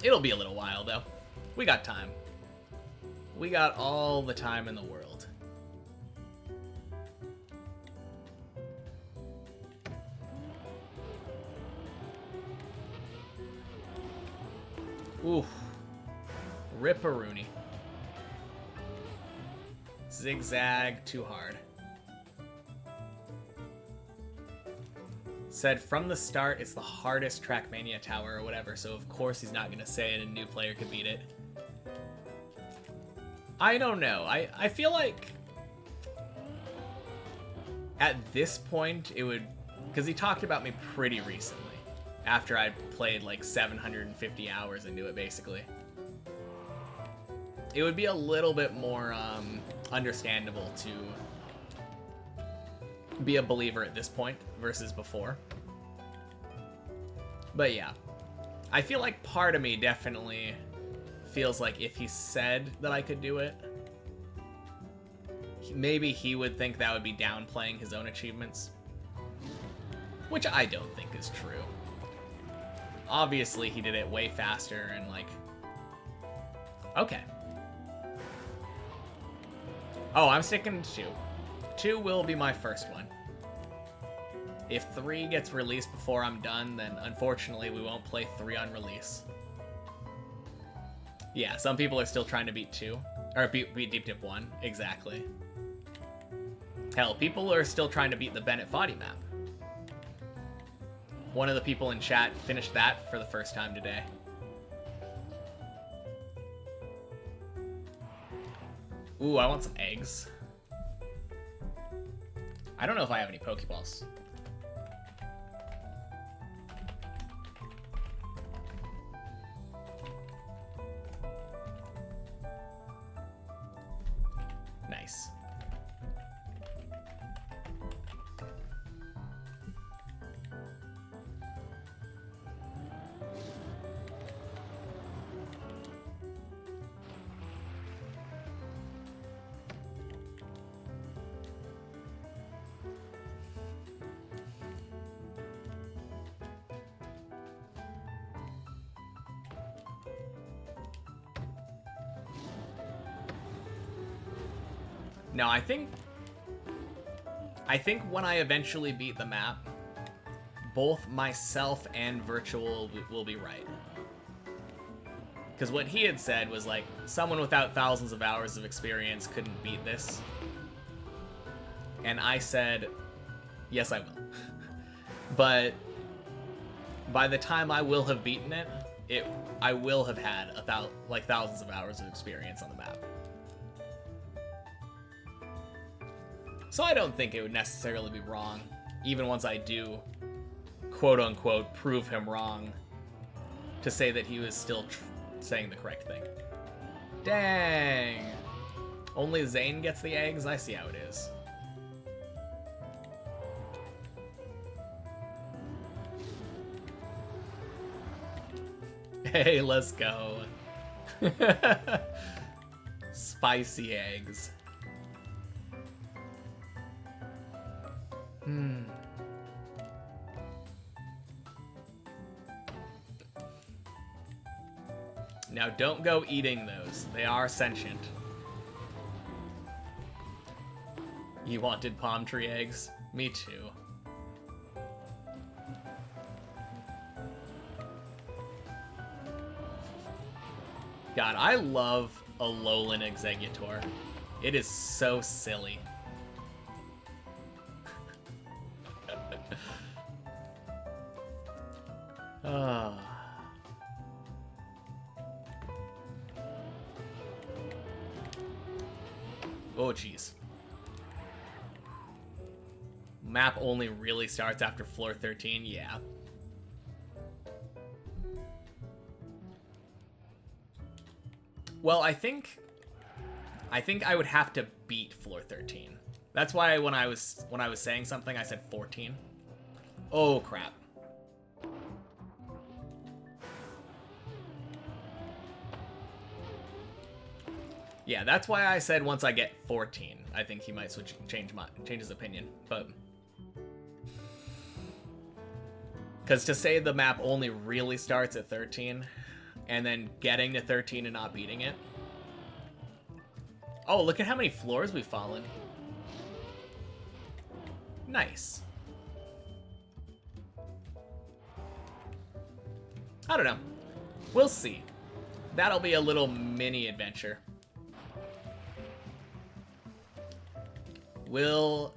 It'll be a little while, though. We got time. We got all the time in the world. Oof. Ripperoonie. Zigzag too hard. Said from the start it's the hardest Trackmania tower or whatever, so of course he's not going to say it, a new player could beat it. I don't know. I feel like at this point it would, because he talked about me pretty recently after I'd played like 750 hours into it basically. It would be a little bit more understandable to be a believer at this point versus before. But yeah, I feel like part of me definitely feels like if he said that I could do it, maybe he would think that would be downplaying his own achievements, which I don't think is true. Obviously, he did it way faster and like... Okay. Oh, I'm sticking to 2. 2 will be my first one. If 3 gets released before I'm done, then unfortunately we won't play 3 on release. Yeah, some people are still trying to beat 2. Or beat Deep Dip 1. Exactly. Hell, people are still trying to beat the Bennett Foddy map. One of the people in chat finished that for the first time today. Ooh, I want some eggs. I don't know if I have any Pokeballs. Nice. No, I think when I eventually beat the map, both myself and Virtual will be right. Because what he had said was like, someone without thousands of hours of experience couldn't beat this. And I said, yes, I will. But by the time I will have beaten it, I will have had thousands of hours of experience on the map. So I don't think it would necessarily be wrong, even once I do, quote-unquote, prove him wrong, to say that he was still saying the correct thing. Dang! Only Zane gets the eggs? I see how it is. Hey, let's go. Spicy eggs. Now don't go eating those. They are sentient. You wanted palm tree eggs? Me too. God, I love Alolan Exeggutor. It is so silly. Oh, jeez. Map only really starts after floor 13? Yeah. Well, I think I would have to beat floor 13. That's why when I was saying something, I said 14. Oh, crap. Yeah, that's why I said once I get 14, I think he might change his opinion. But because to say the map only really starts at 13, and then getting to 13 and not beating it. Oh, look at how many floors we've fallen. Nice. I don't know. We'll see. That'll be a little mini adventure. We'll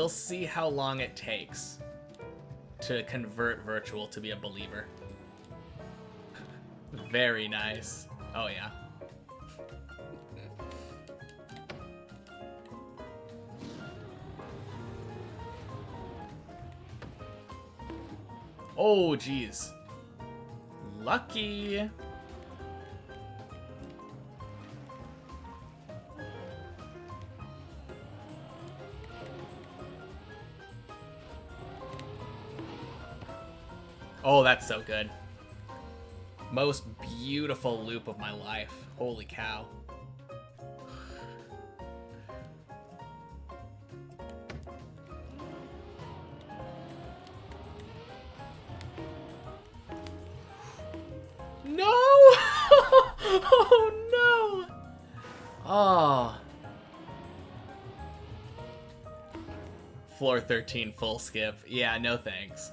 see how long it takes to convert Virtual to be a believer. Very nice. Oh, yeah. Oh, geez. Lucky. Oh, that's so good. Most beautiful loop of my life. Holy cow. No! Oh, no! Oh. floor 13 full skip. Yeah, no thanks.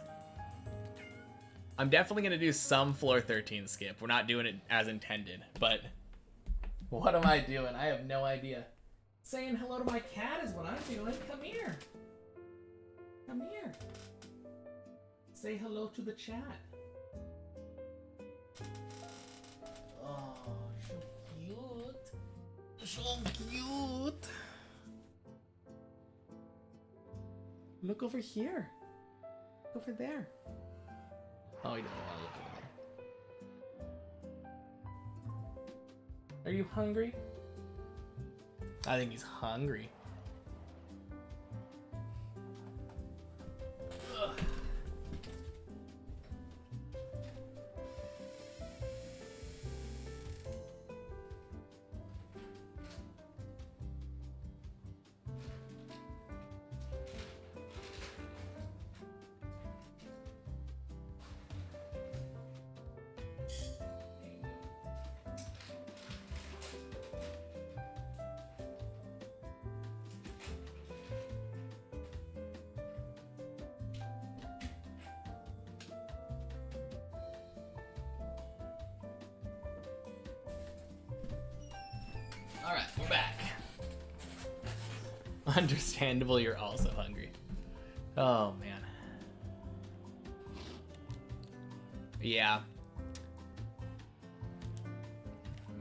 I'm definitely going to do some floor 13 skip. We're not doing it as intended, but what am I doing? I have no idea. Saying hello to my cat is what I'm doing. Come here. Come here. Say hello to the chat. Oh, so cute. So cute. Look over here. Over there. Oh, he doesn't want to look over there. Are you hungry? I think he's hungry. Ugh. Alright, we're back. Understandable, you're also hungry. Oh, man. Yeah.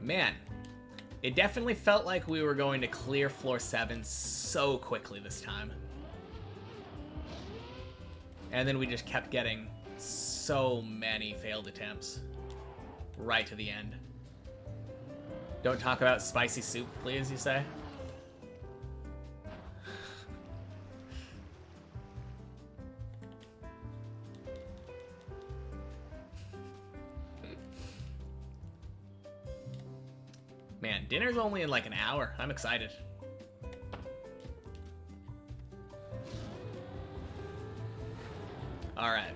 Man. It definitely felt like we were going to clear floor 7 so quickly this time. And then we just kept getting so many failed attempts. Right to the end. Don't talk about spicy soup, please, you say? Man, dinner's only in like an hour. I'm excited. Alright.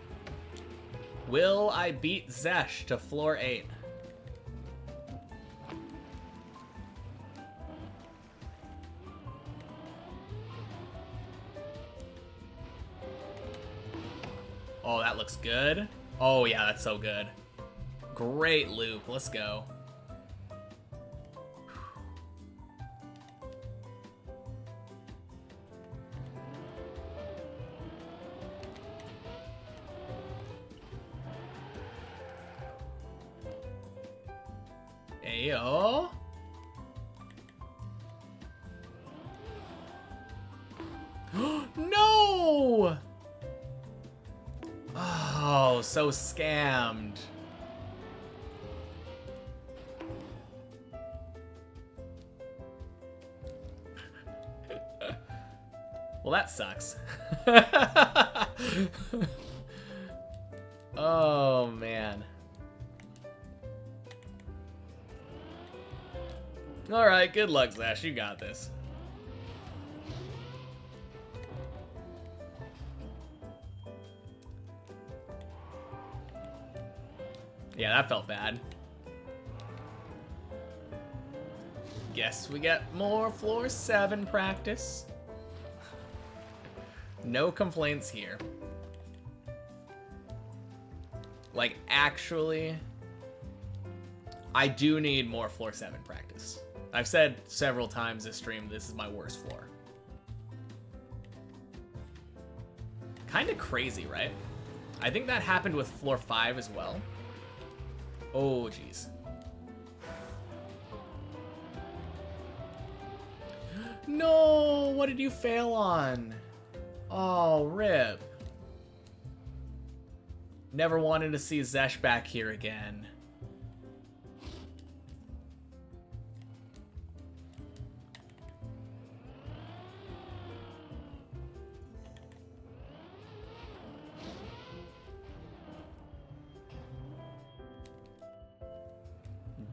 Will I beat Zesh to floor 8? Oh, that looks good. Oh, yeah, that's so good. Great loop. Let's go. Ayo. No! Oh, so scammed. Well, that sucks. Oh, man. Alright, good luck, Zash. You got this. Yeah, that felt bad. Guess we get more floor 7 practice. No complaints here. Like, actually, I do need more floor 7 practice. I've said several times this stream, this is my worst floor. Kinda crazy, right? I think that happened with floor 5 as well. Oh, jeez. No, what did you fail on? Oh, rip. Never wanted to see Zesh back here again.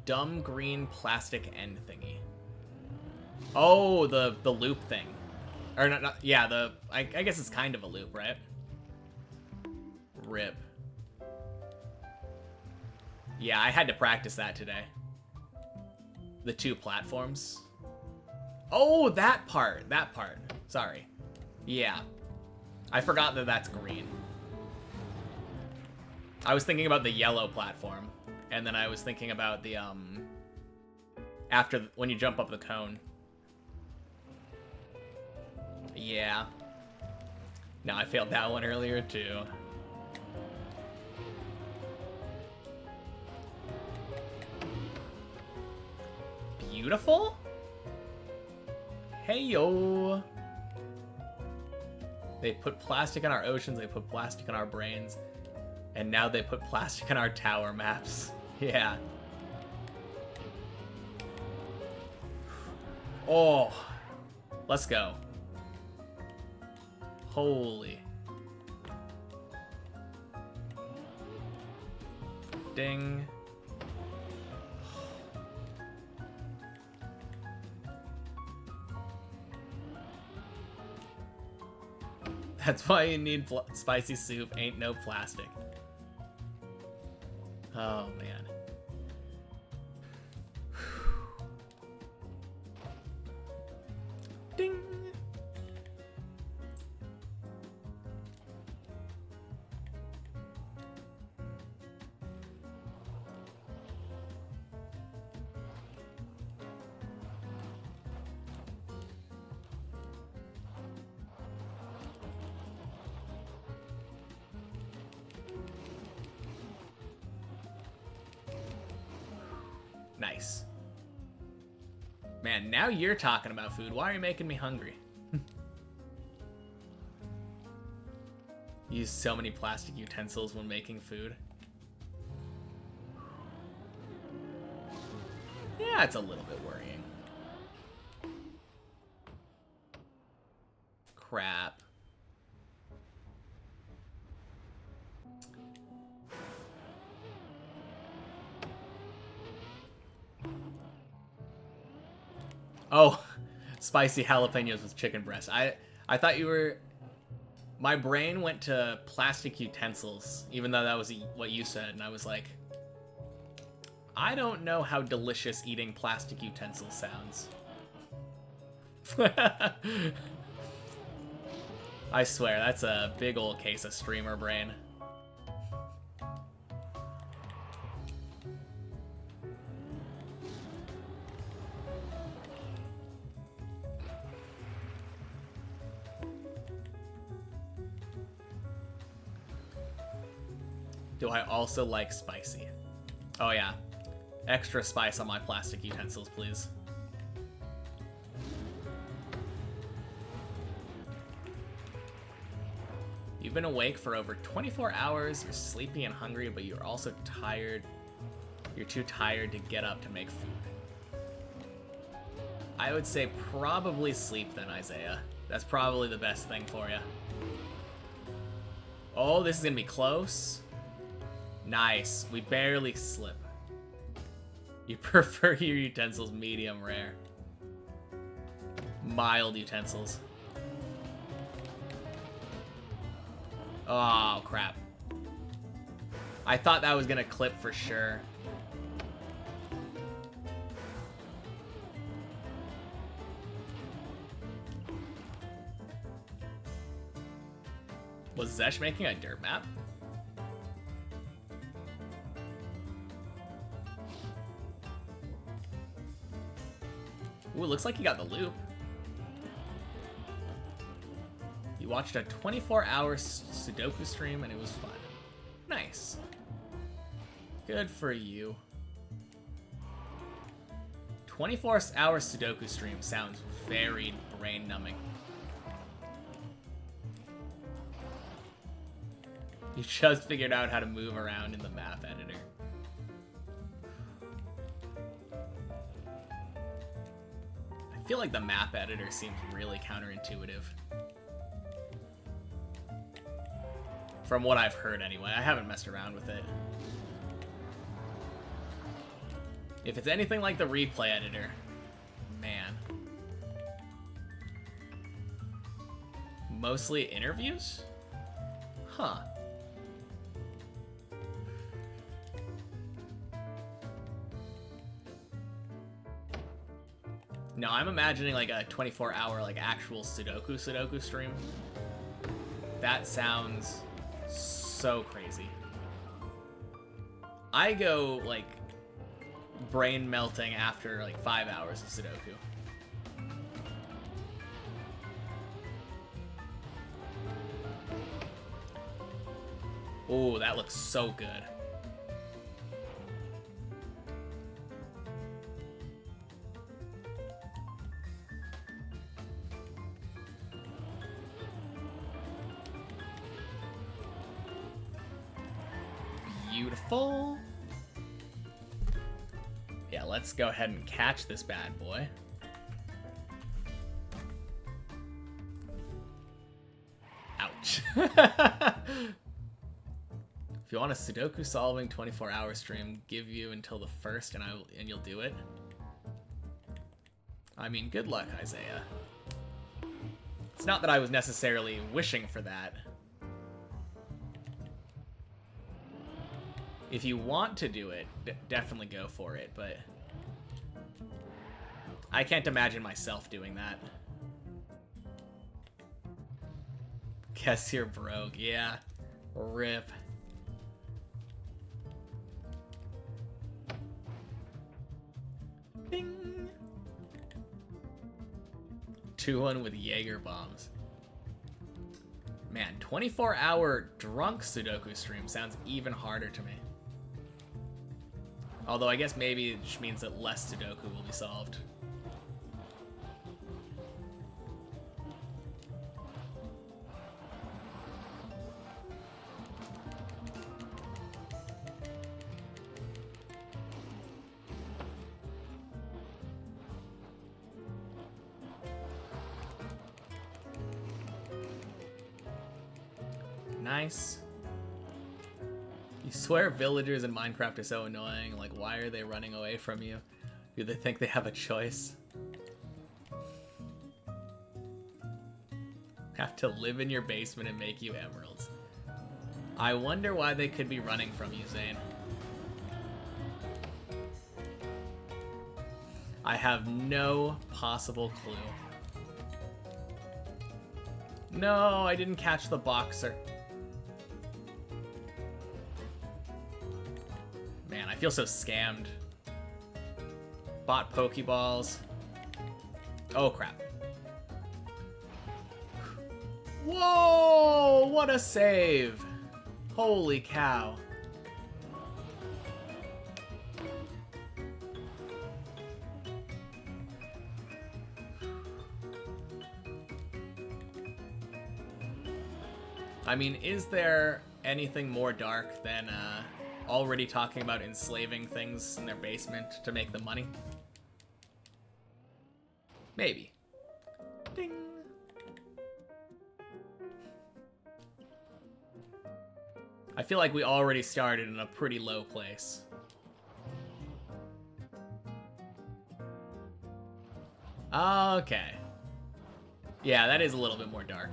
Dumb green plastic end thingy. Oh, the loop thing. Or not yeah, I guess it's kind of a loop, right? Rip. Yeah, I had to practice that today. The 2 platforms. Oh, that part. Sorry. Yeah. I forgot that that's green. I was thinking about the yellow platform, and then I was thinking about the, when you jump up the cone. Yeah. No, I failed that one earlier, too. Beautiful? Hey, yo. They put plastic in our oceans, they put plastic in our brains, and now they put plastic in our tower maps. Yeah. Oh. Let's go. Holy. Ding. That's why you need spicy soup. Ain't no plastic. Oh, man. Ding. Nice. Man, now you're talking about food. Why are you making me hungry? Use so many plastic utensils when making food. Yeah, it's a little bit worrying. Crap. Oh, spicy jalapenos with chicken breast. I thought you were... My brain went to plastic utensils, even though that was what you said, and I was like, I don't know how delicious eating plastic utensils sounds. I swear, that's a big old case of streamer brain. Do I also like spicy? Oh yeah. Extra spice on my plastic utensils, please. You've been awake for over 24 hours, you're sleepy and hungry, but you're also tired. You're too tired to get up to make food. I would say probably sleep then, Isaiah. That's probably the best thing for you. Oh, this is gonna be close. Nice. We barely slip. You prefer your utensils medium rare. Mild utensils. Oh, crap. I thought that was gonna clip for sure. Was Zesh making a dirt map? Ooh, it looks like you got the loop. You watched a 24-hour Sudoku stream and it was fun. Nice. Good for you. 24-hour Sudoku stream sounds very brain-numbing. You just figured out how to move around in the map editor. I feel like the map editor seems really counterintuitive. From what I've heard anyway. I haven't messed around with it. If it's anything like the replay editor, man. Mostly interviews? Huh. No, I'm imagining like a 24-hour like actual Sudoku stream. That sounds so crazy. I go, like, brain melting after, like, 5 hours of Sudoku. Oh, that looks so good. Beautiful. Yeah, let's go ahead and catch this bad boy. Ouch. If you want a Sudoku solving 24-hour stream, give you until the 1st and you'll do it. I mean, good luck, Isaiah. It's not that I was necessarily wishing for that. If you want to do it, definitely go for it, but I can't imagine myself doing that. Guess you're broke. Yeah. Rip. Bing. 2-1 with Jaeger bombs. Man, 24-hour drunk Sudoku stream sounds even harder to me. Although I guess maybe it just means that less Sudoku will be solved. Nice. You swear villagers in Minecraft are so annoying. Like, why are they running away from you? Do they think they have a choice? Have to live in your basement and make you emeralds. I wonder why they could be running from you, Zane. I have no possible clue. No, I didn't catch the boxer. Man, I feel so scammed. Bought Pokeballs. Oh, crap. Whoa! What a save! Holy cow. I mean, is there anything more dark than already talking about enslaving things in their basement to make them money? Maybe. Ding. I feel like we already started in a pretty low place. Okay. Yeah, that is a little bit more dark.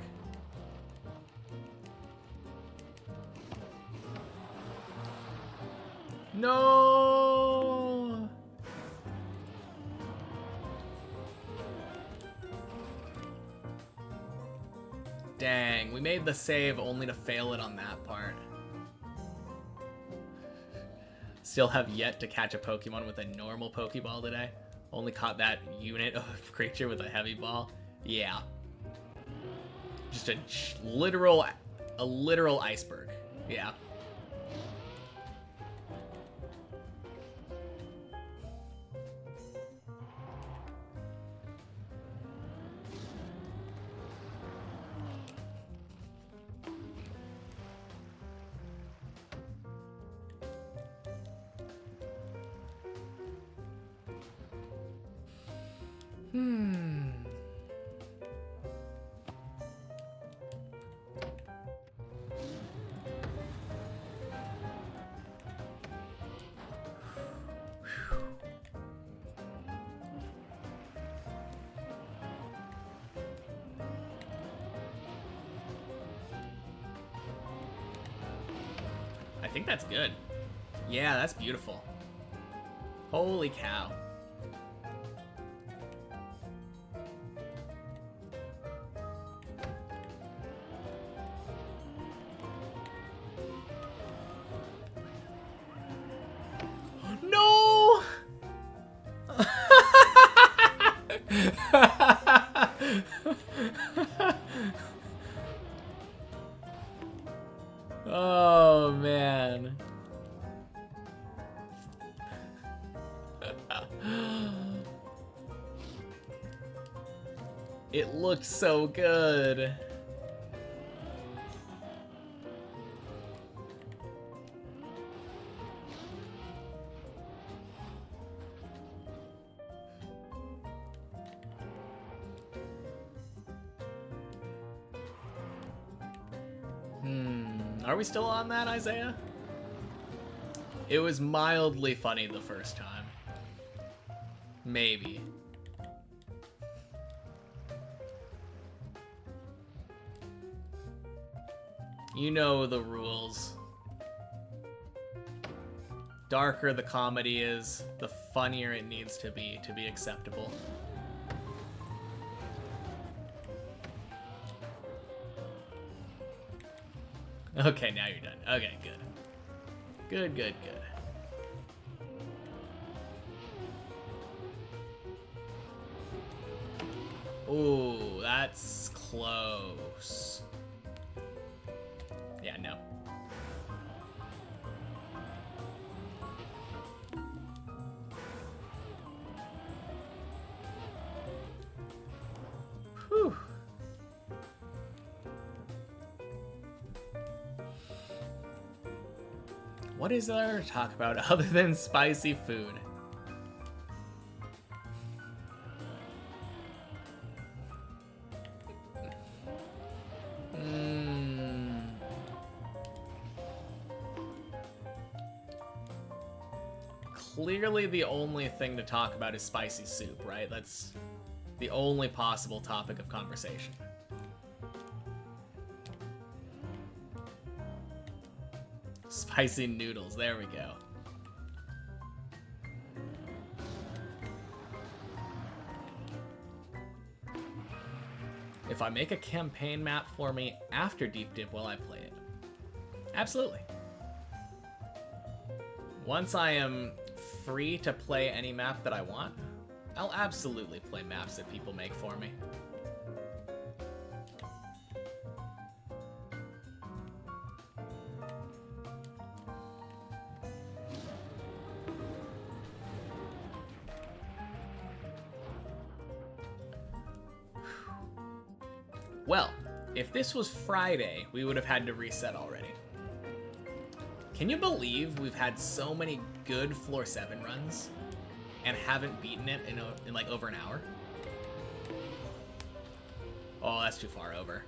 No! Dang, we made the save only to fail it on that part. Still have yet to catch a Pokemon with a normal Pokeball today. Only caught that unit of creature with a heavy ball. Yeah. Just a literal iceberg. Yeah. I think that's good. Yeah, that's beautiful. Holy cow. man. It looks so good. Are we still on that, Isaiah? It was mildly funny the first time. Maybe. You know the rules. Darker the comedy is, the funnier it needs to be acceptable. Okay, now you're done. Okay, good. Good, good, good. Ooh, that's close. Yeah, no. Whew. What is there to talk about other than spicy food? Clearly the only thing to talk about is spicy soup, right? That's the only possible topic of conversation. Spicy noodles, there we go. If I make a campaign map for me after Deep Dip, will I play it? Absolutely. Once I am free to play any map that I want, I'll absolutely play maps that people make for me. Well, if this was Friday, we would have had to reset already. Can you believe we've had so many good Floor 7 runs and haven't beaten it in like over an hour? Oh, that's too far over.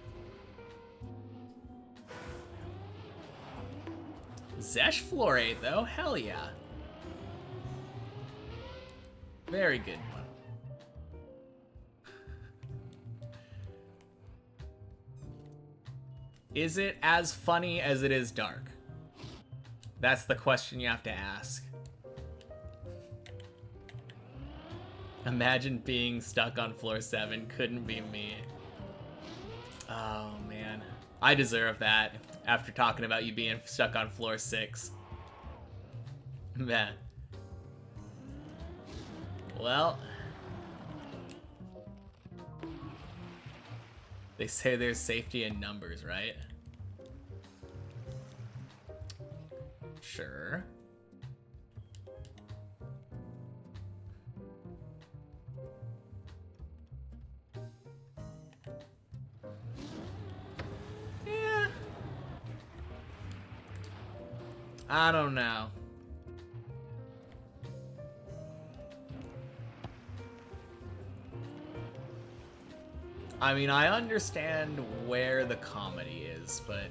Zesh Floor 8 though, hell yeah. Very good one. Is it as funny as it is dark? That's the question you have to ask. Imagine being stuck on floor 7. Couldn't be me. Oh, man. I deserve that after talking about you being stuck on floor 6. Man. Well. They say there's safety in numbers, right? Sure. Yeah. I don't know. I mean, I understand where the comedy is, but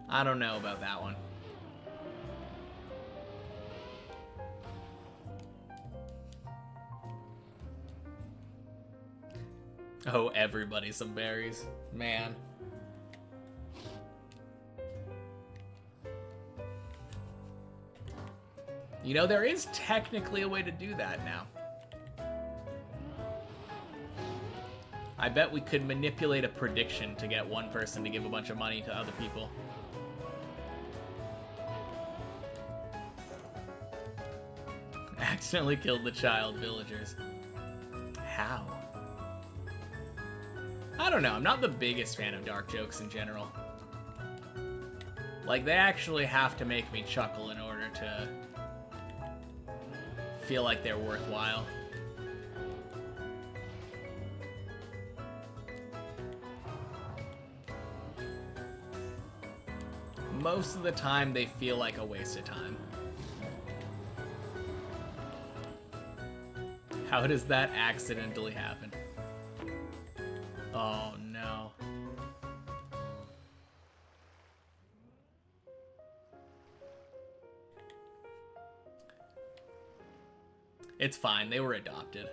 I don't know about that one. Oh, everybody some berries. Man. You know, there is technically a way to do that now. I bet we could manipulate a prediction to get one person to give a bunch of money to other people. Accidentally killed the child villagers. How? I don't know. I'm not the biggest fan of dark jokes in general. Like, they actually have to make me chuckle in order to feel like they're worthwhile. Most of the time, they feel like a waste of time. How does that accidentally happen? Oh, no. It's fine. They were adopted.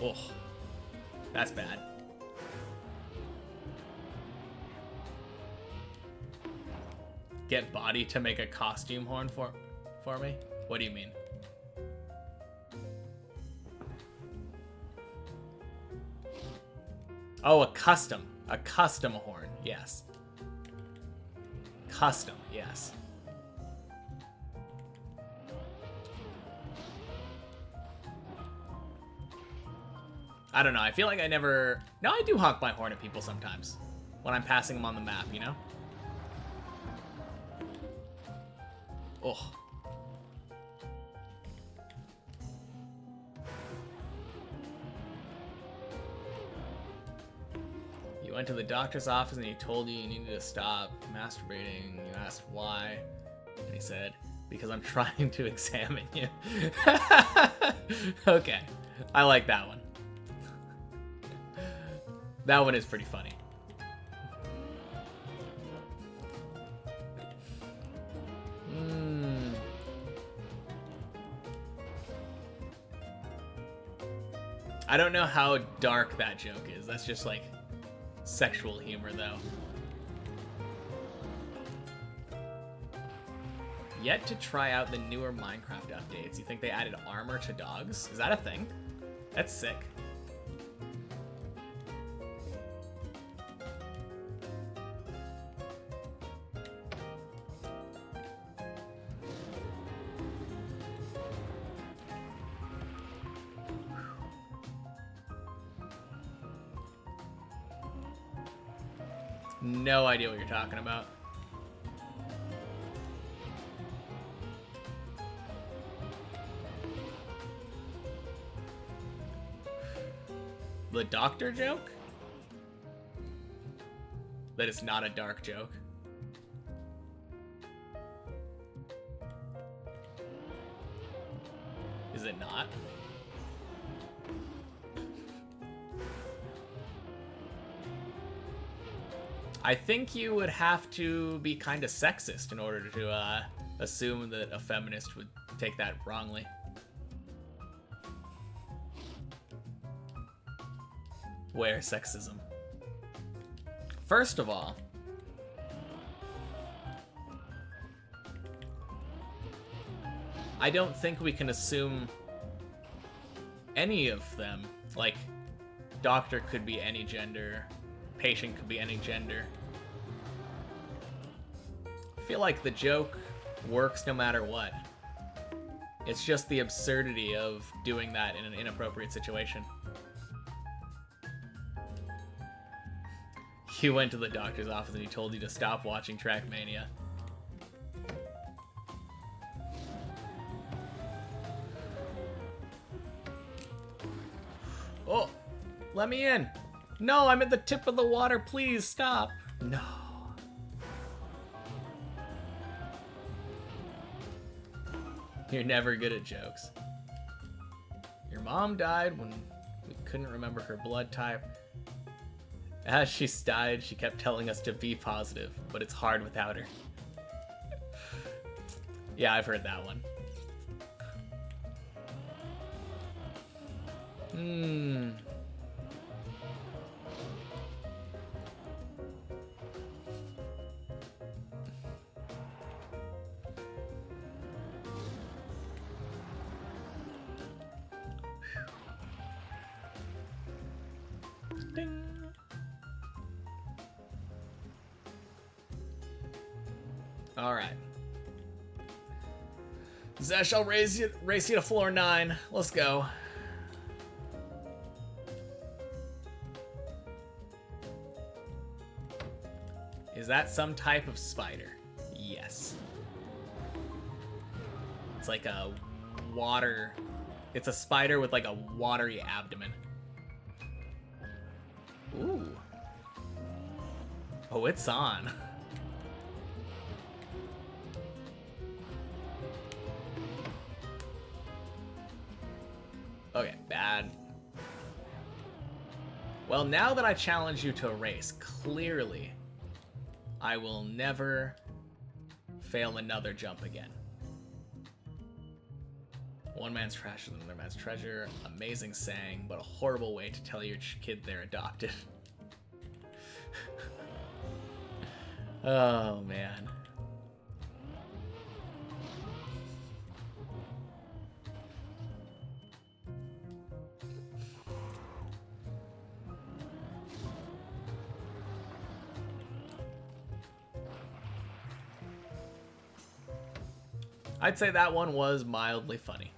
Oh, that's bad. Get body to make a costume horn for me? What do you mean? Oh, a custom horn. Yes. Custom, yes. I don't know. I feel like I never... No, I do honk my horn at people sometimes. When I'm passing them on the map, you know? Oh. You went to the doctor's office and he told you needed to stop masturbating. You asked why. And he said, because I'm trying to examine you. Okay. I like that one. That one is pretty funny. I don't know how dark that joke is. That's just like sexual humor, though. Yet to try out the newer Minecraft updates. You think they added armor to dogs? Is that a thing? That's sick. No idea what you're talking about. The doctor joke? That is not a dark joke. Is it not? I think you would have to be kind of sexist in order to assume that a feminist would take that wrongly. Where sexism? First of all, I don't think we can assume any of them. Like, doctor could be any gender, patient could be any gender. I feel like the joke works no matter what. It's just the absurdity of doing that in an inappropriate situation. You went to the doctor's office and he told you to stop watching Trackmania. Oh, let me in. No, I'm at the tip of the water. Please stop. No. You're never good at jokes. Your mom died when we couldn't remember her blood type. As she died, she kept telling us to be positive, but it's hard without her. Yeah, I've heard that one. Ding. All right. Zesh, I'll race you to floor 9. Let's go. Is that some type of spider? Yes. It's like a water... It's a spider with like a watery abdomen. Ooh. Oh, it's on. Okay, bad. Well, now that I challenge you to a race, clearly I will never fail another jump again. One man's trash is another man's treasure. Amazing saying, but a horrible way to tell your kid they're adopted. Oh, man. I'd say that one was mildly funny.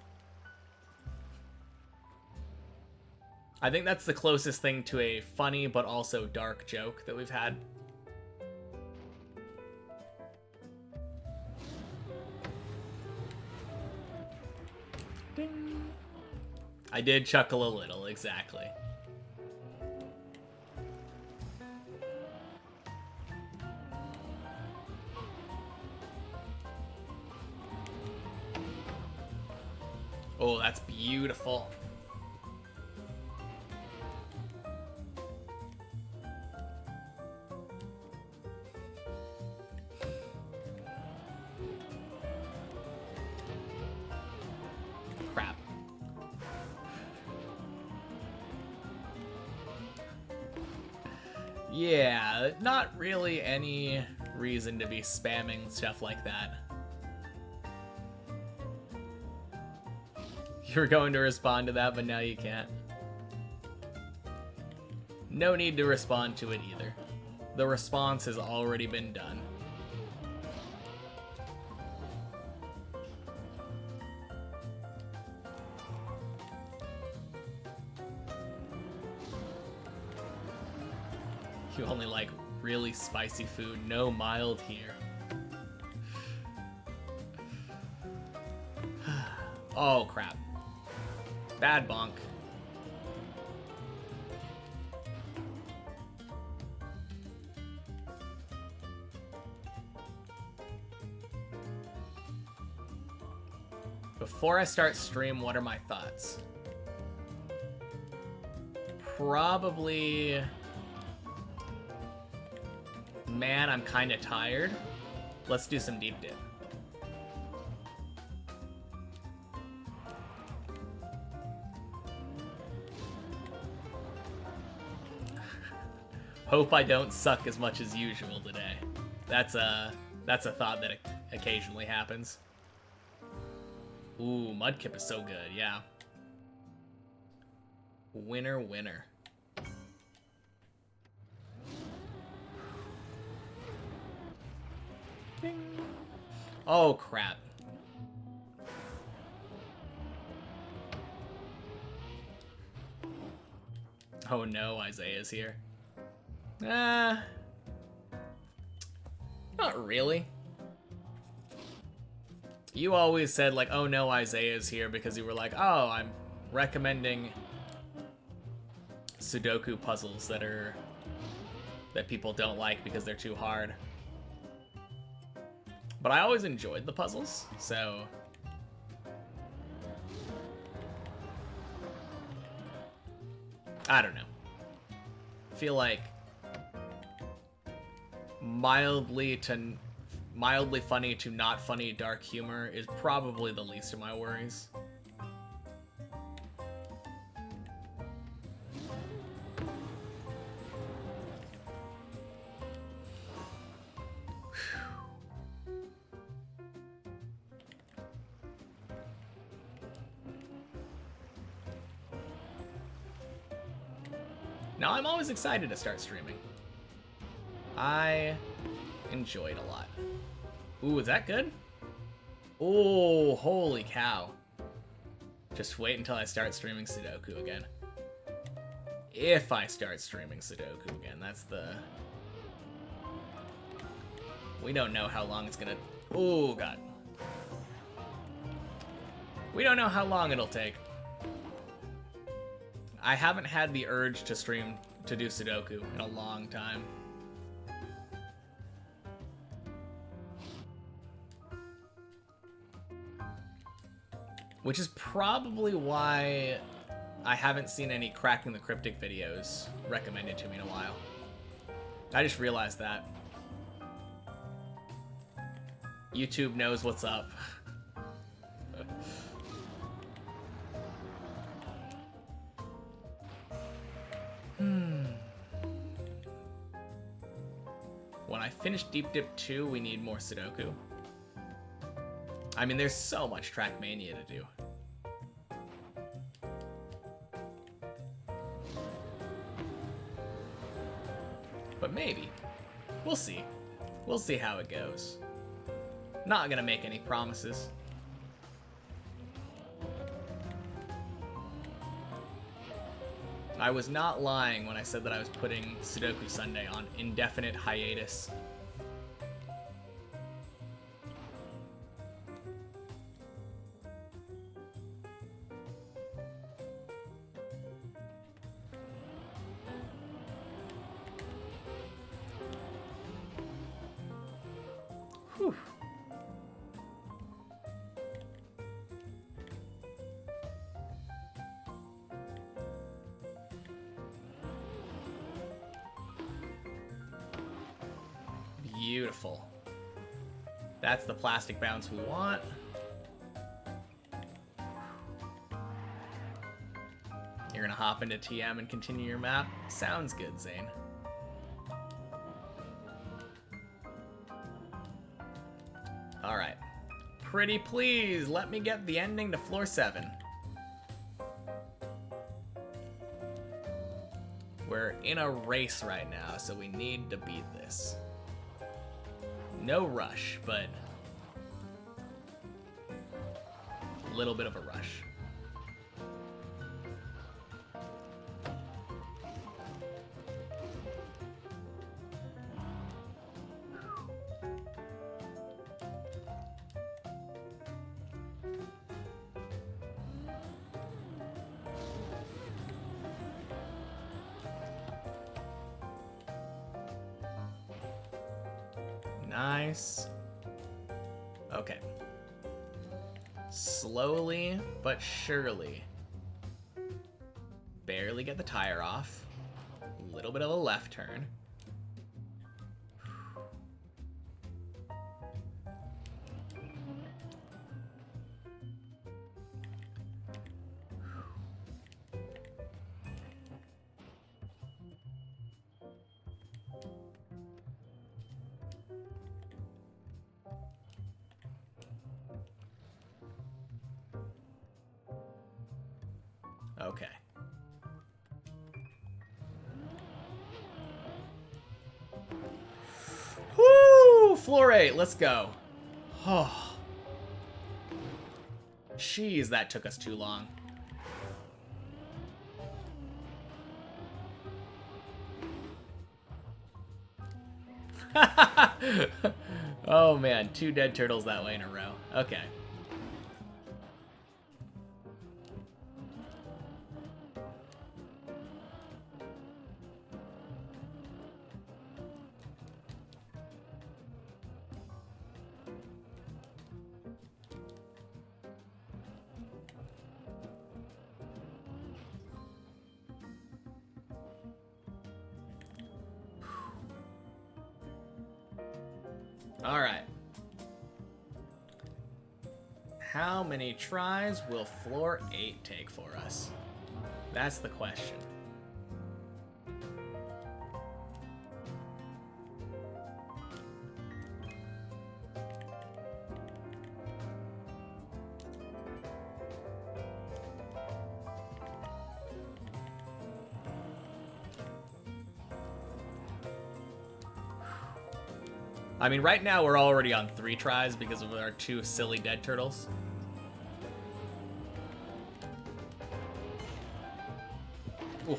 I think that's the closest thing to a funny but also dark joke that we've had. Ding. I did chuckle a little, exactly. Oh, that's beautiful. Crap. Yeah, not really any reason to be spamming stuff like that. You were going to respond to that, but now you can't. No need to respond to it either. The response has already been done. You only like really spicy food, no mild here. Oh, crap. Bad bonk. Before I start stream, what are my thoughts? Probably... Man, I'm kind of tired. Let's do some deep dip. Hope I don't suck as much as usual today. That's a thought that occasionally happens. Ooh, Mudkip is so good, yeah. Winner, winner. Ding. Oh, crap. Oh no, Isaiah's here. Not really. You always said, like, oh no, Isaiah's here because you were like, oh, I'm recommending Sudoku puzzles that people don't like because they're too hard. But I always enjoyed the puzzles, so... I don't know. I feel like mildly funny to not funny dark humor is probably the least of my worries. Now, I'm always excited to start streaming. I enjoy it a lot. Ooh, is that good? Oh, holy cow. Just wait until I start streaming Sudoku again. If I start streaming Sudoku again, that's the... We don't know how long it's gonna... Oh, God. We don't know how long it'll take. I haven't had the urge to stream to do Sudoku in a long time. Which is probably why I haven't seen any Cracking the Cryptic videos recommended to me in a while. I just realized that. YouTube knows what's up. When I finish Deep Dip 2, we need more Sudoku. I mean, there's so much Trackmania to do. But maybe. We'll see. We'll see how it goes. Not gonna make any promises. I was not lying when I said that I was putting Sudoku Sunday on indefinite hiatus. Whew. Beautiful. That's the plastic bounce we want. You're gonna hop into TM and continue your map? Sounds good, Zane. Alright. Pretty please, let me get the ending to floor 7. We're in a race right now, so we need to beat this. No rush, but a little bit of a rush. Nice. Okay. Slowly but surely. Barely get the tire off. A little bit of a left turn. Okay. Woo! Floor 8, let's go. Oh. Jeez, that took us too long. Oh man, 2 dead turtles that way in a row. Okay. All right. How many tries will floor 8 take for us? That's the question. I mean, right now we're already on 3 tries because of our 2 silly dead turtles. Ooh.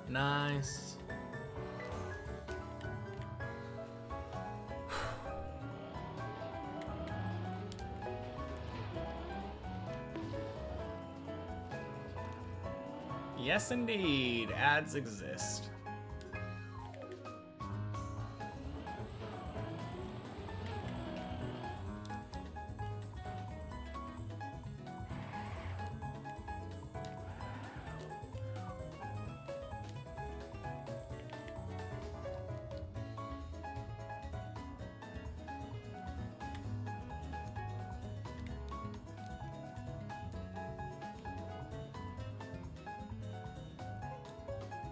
Nice. Yes, indeed. Ads exist.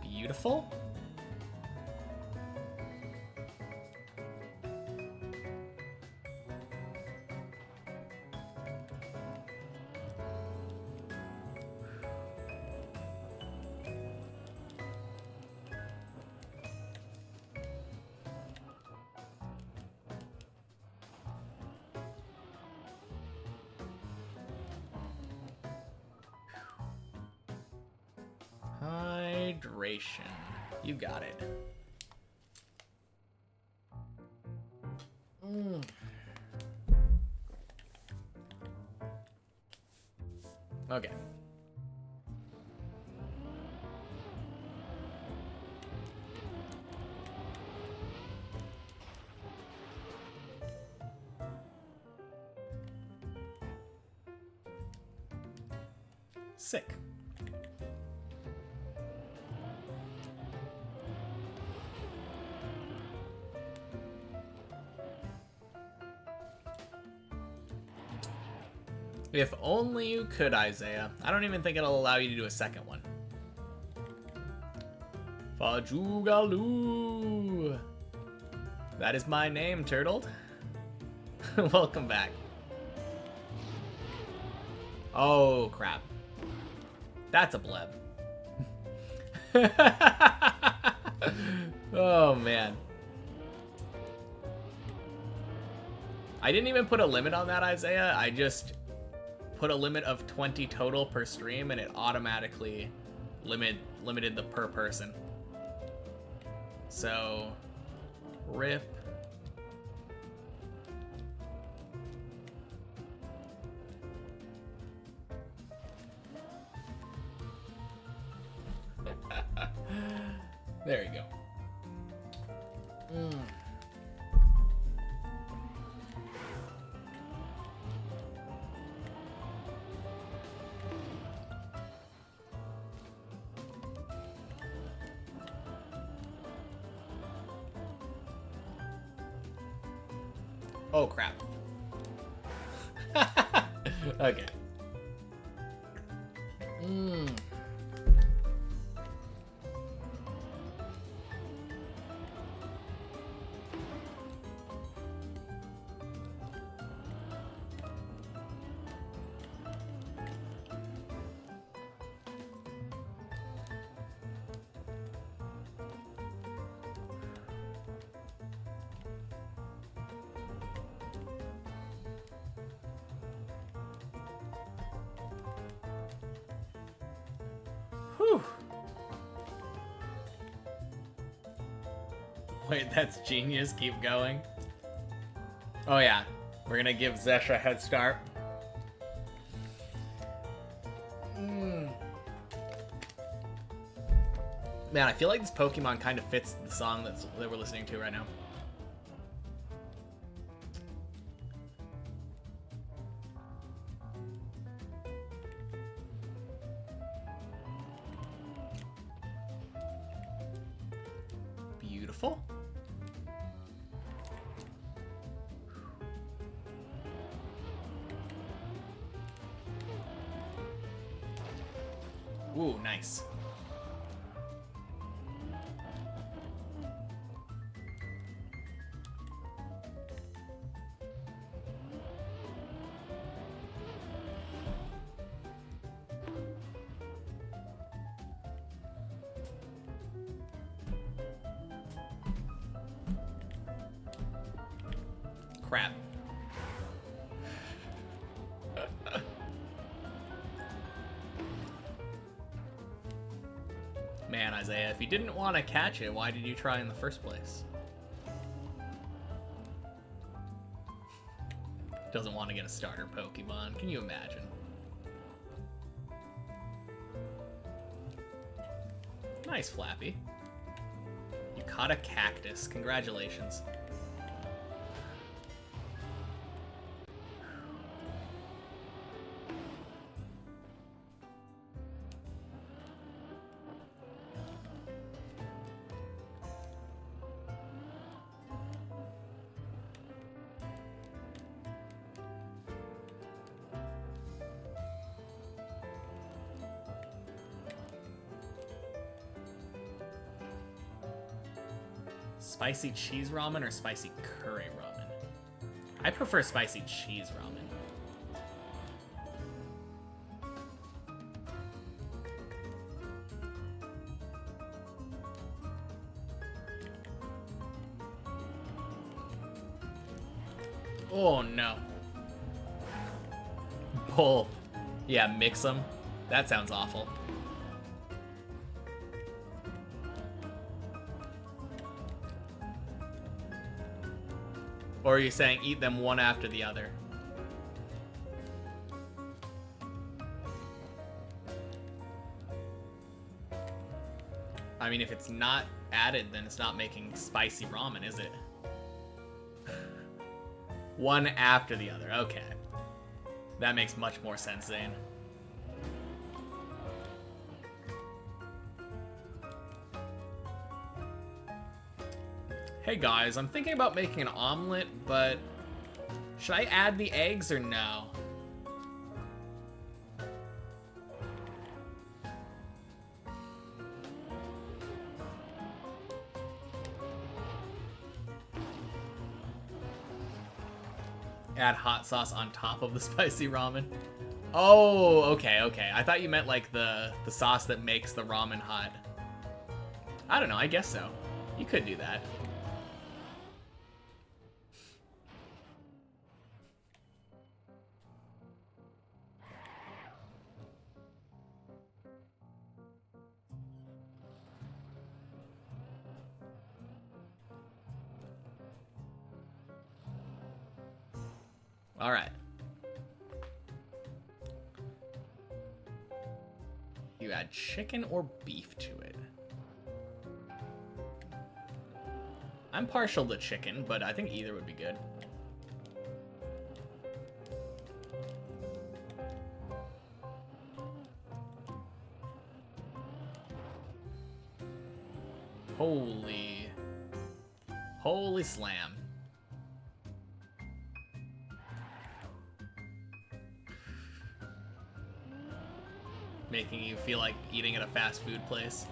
Beautiful. Hydration. You got it. Okay. Sick. If only you could, Isaiah. I don't even think it'll allow you to do a second one. Fajugalu. That is my name, Turtled. Welcome back. Oh, crap. That's a bleb. Oh, man. I didn't even put a limit on that, Isaiah. I just put a limit of 20 total per stream, and it automatically limited the per person. So, rip. There you go. Oh, crap. Okay. Whew. Wait, that's genius. Keep going. Oh, yeah. We're gonna give Zesh a head start. Man, I feel like this Pokemon kind of fits the song that we're listening to right now. Beautiful. Ooh, nice. Crap. Man, Isaiah, if you didn't want to catch it, why did you try in the first place? Doesn't want to get a starter Pokemon. Can you imagine? Nice, Flappy. You caught a cactus. Congratulations. Spicy cheese ramen or spicy curry ramen? I prefer spicy cheese ramen. Oh no. Both. Yeah, mix them. That sounds awful. Or are you saying eat them one after the other? I mean, if it's not added, then it's not making spicy ramen, is it? One after the other, okay. That makes much more sense, Zane. Hey guys, I'm thinking about making an omelet, but should I add the eggs or no? Add hot sauce on top of the spicy ramen. Oh, okay, okay. I thought you meant like the sauce that makes the ramen hot. I don't know, I guess so. You could do that. All right. You add chicken or beef to it. I'm partial to chicken, but I think either would be good. Holy slam. Making you feel like eating at a fast food place.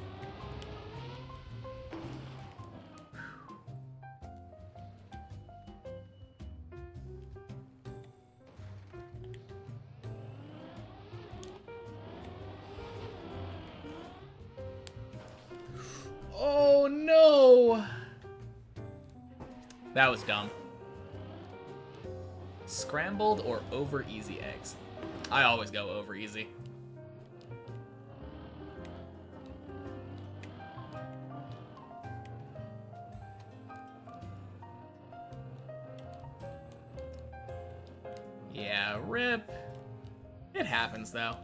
Oh no! That was dumb. Scrambled or over easy eggs? I always go over easy. Yeah, rip. It happens, though.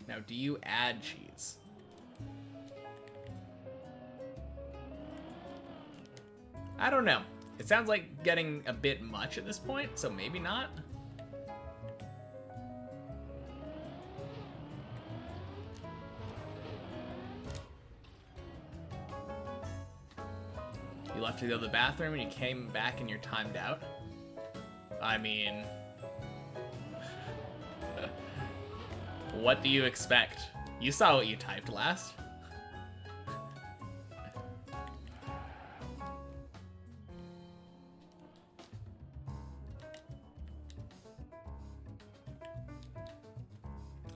Now, do you add cheese? I don't know. It sounds like getting a bit much at this point, so maybe not. You left to go to the bathroom and you came back and you're timed out? I mean... what do you expect? You saw what you typed last.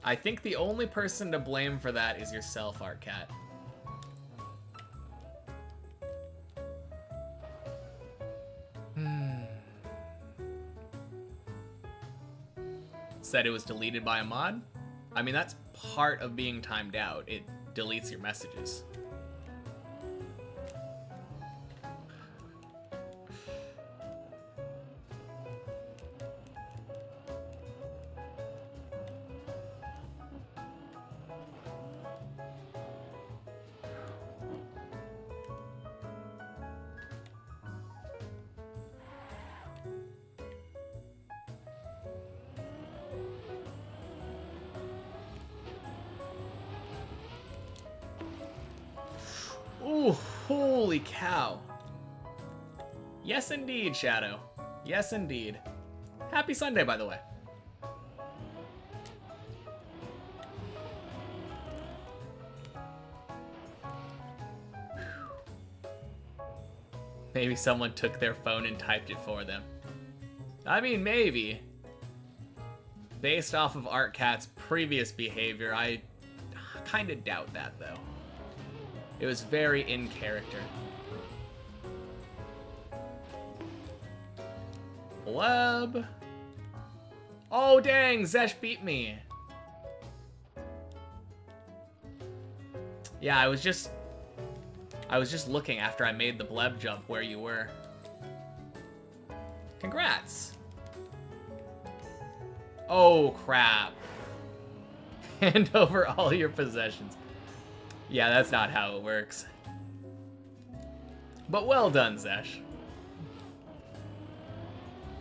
I think the only person to blame for that is yourself, Artcat. Said it was deleted by a mod? I mean, that's part of being timed out. It deletes your messages. Ooh, holy cow. Yes, indeed, Shadow. Yes, indeed. Happy Sunday, by the way. Maybe someone took their phone and typed it for them. I mean, maybe. Based off of Artcat's previous behavior, I kind of doubt that, though. It was very in character. Blub. Oh, dang, Zesh beat me. Yeah, I was just looking after I made the bleb jump where you were. Congrats. Oh, crap. Hand over all your possessions. Yeah, that's not how it works. But well done, Zesh.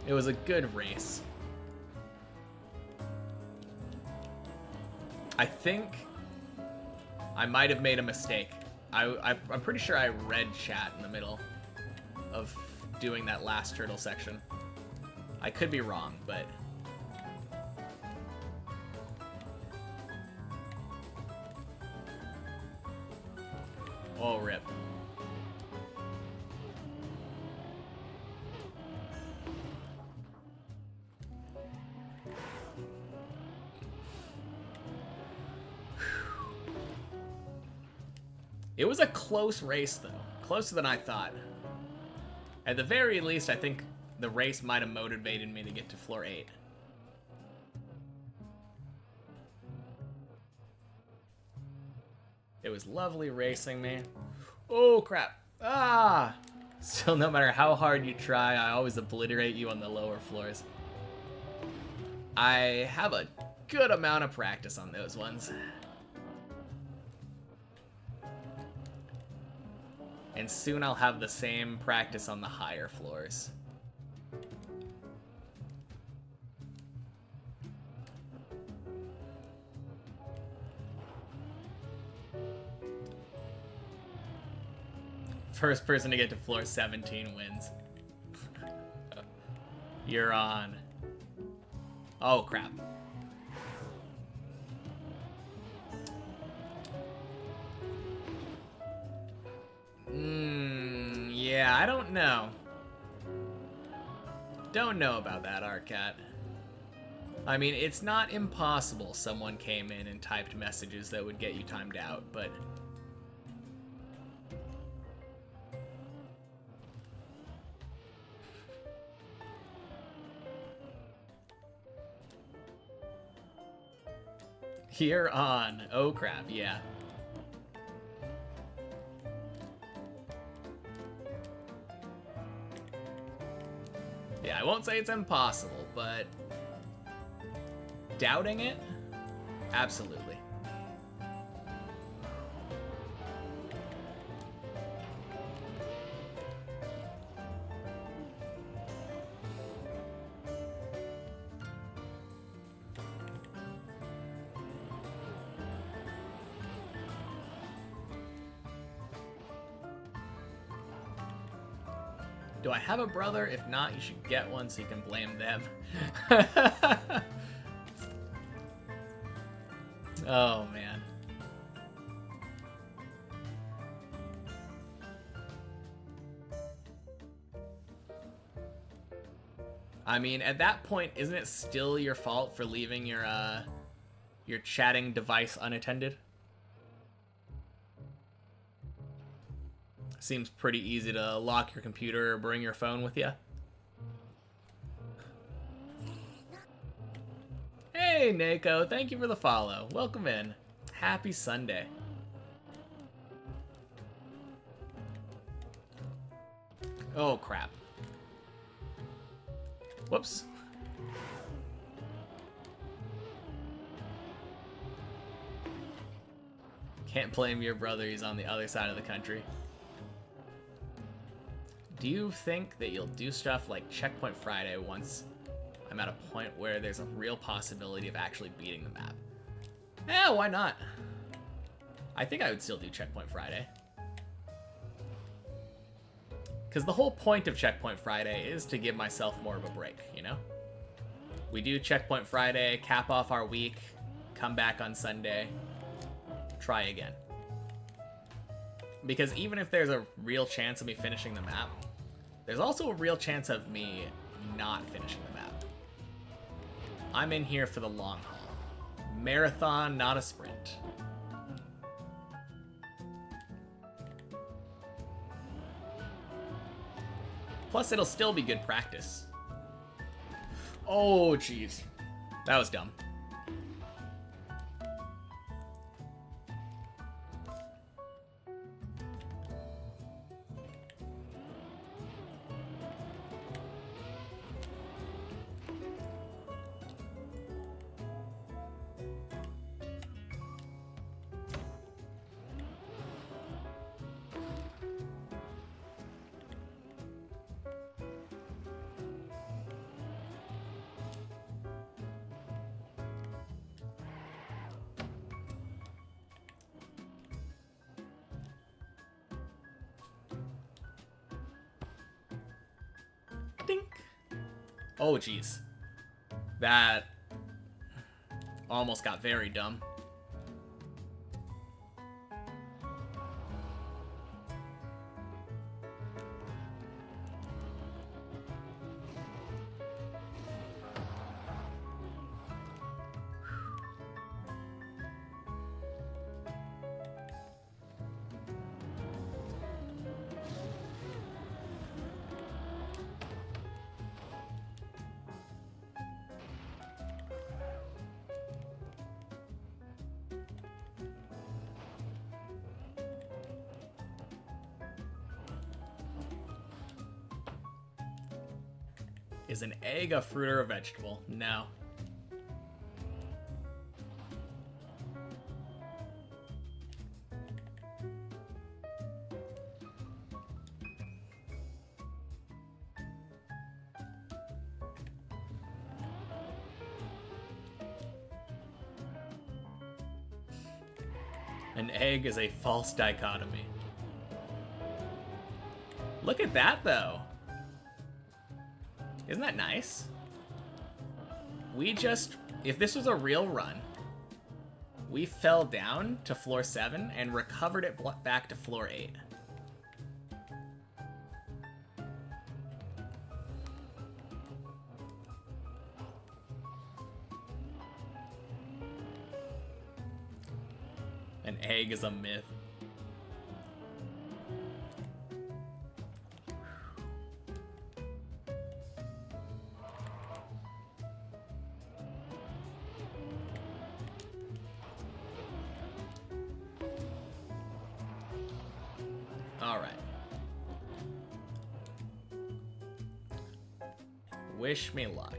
It was a good race. I think I might have made a mistake. I'm pretty sure I read chat in the middle of doing that last turtle section. I could be wrong, but... oh, rip. It was a close race, though. Closer than I thought. At the very least, I think the race might have motivated me to get to floor 8. It was lovely racing me. Oh, crap. Ah! Still, no matter how hard you try, I always obliterate you on the lower floors. I have a good amount of practice on those ones. And soon I'll have the same practice on the higher floors. First person to get to floor 17 wins. You're on. Oh, crap. Yeah, I don't know. Don't know about that, Artcat. I mean, it's not impossible someone came in and typed messages that would get you timed out, but... you're on. Oh, crap, yeah. Yeah, I won't say it's impossible, but doubting it? Absolutely. Do I have a brother? If not, you should get one so you can blame them. Oh, man. I mean, at that point, isn't it still your fault for leaving your chatting device unattended? Seems pretty easy to lock your computer or bring your phone with you. Hey, Nako, thank you for the follow. Welcome in. Happy Sunday. Oh, crap. Whoops. Can't blame your brother, he's on the other side of the country. Do you think that you'll do stuff like Checkpoint Friday once I'm at a point where there's a real possibility of actually beating the map? Yeah, why not? I think I would still do Checkpoint Friday. Because the whole point of Checkpoint Friday is to give myself more of a break, you know? We do Checkpoint Friday, cap off our week, come back on Sunday, try again. Because even if there's a real chance of me finishing the map, there's also a real chance of me not finishing the map. I'm in here for the long haul. Marathon, not a sprint. Plus, it'll still be good practice. Oh, jeez. That was dumb. Dink. Oh, jeez. That almost got very dumb. Is an egg a fruit or a vegetable? No. An egg is a false dichotomy. Look at that, though. Isn't that nice? If this was a real run, we fell down to floor 7 and recovered it back to floor 8. An egg is a myth. Wish me luck.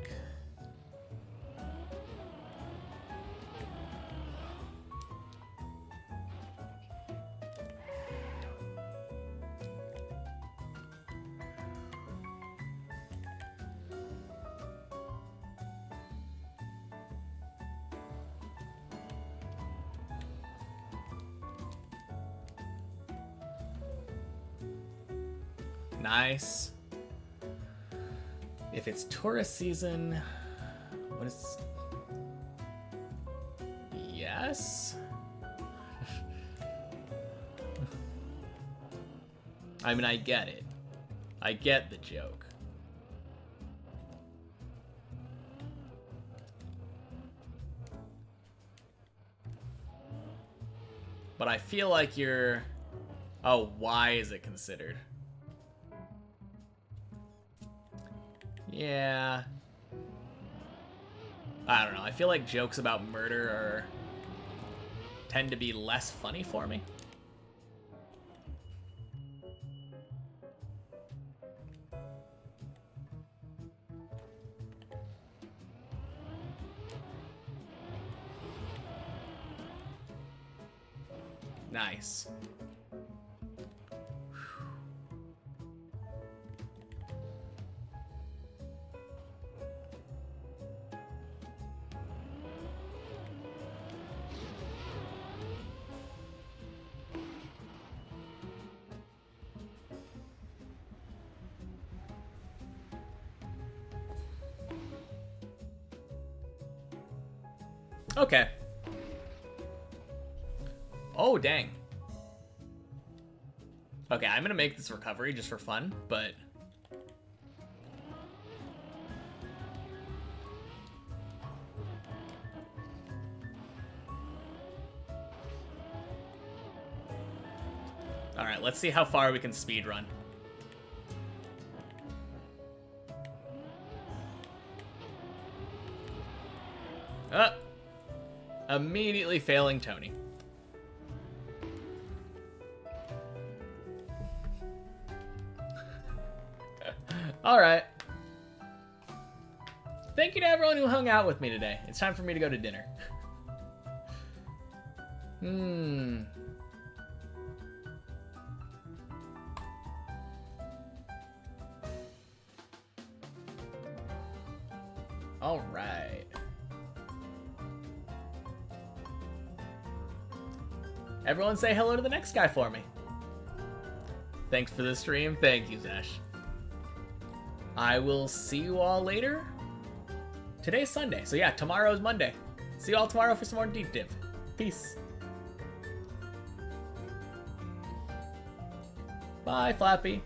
Nice. If it's tourist season, what is... Yes? I mean, I get it. I get the joke. But I feel like you're... Oh, why is it considered? Yeah. I don't know. I feel like jokes about murder tend to be less funny for me. Nice. Okay. Oh, dang. Okay, I'm gonna make this recovery just for fun, but... Alright, let's see how far we can speedrun. Immediately failing Tony. Alright. Thank you to everyone who hung out with me today. It's time for me to go to dinner. Alright. Everyone say hello to the next guy for me. Thanks for the stream. Thank you, Zesh. I will see you all later. Today's Sunday, so yeah, tomorrow's Monday. See you all tomorrow for some more Deep Div. Peace. Bye, Flappy.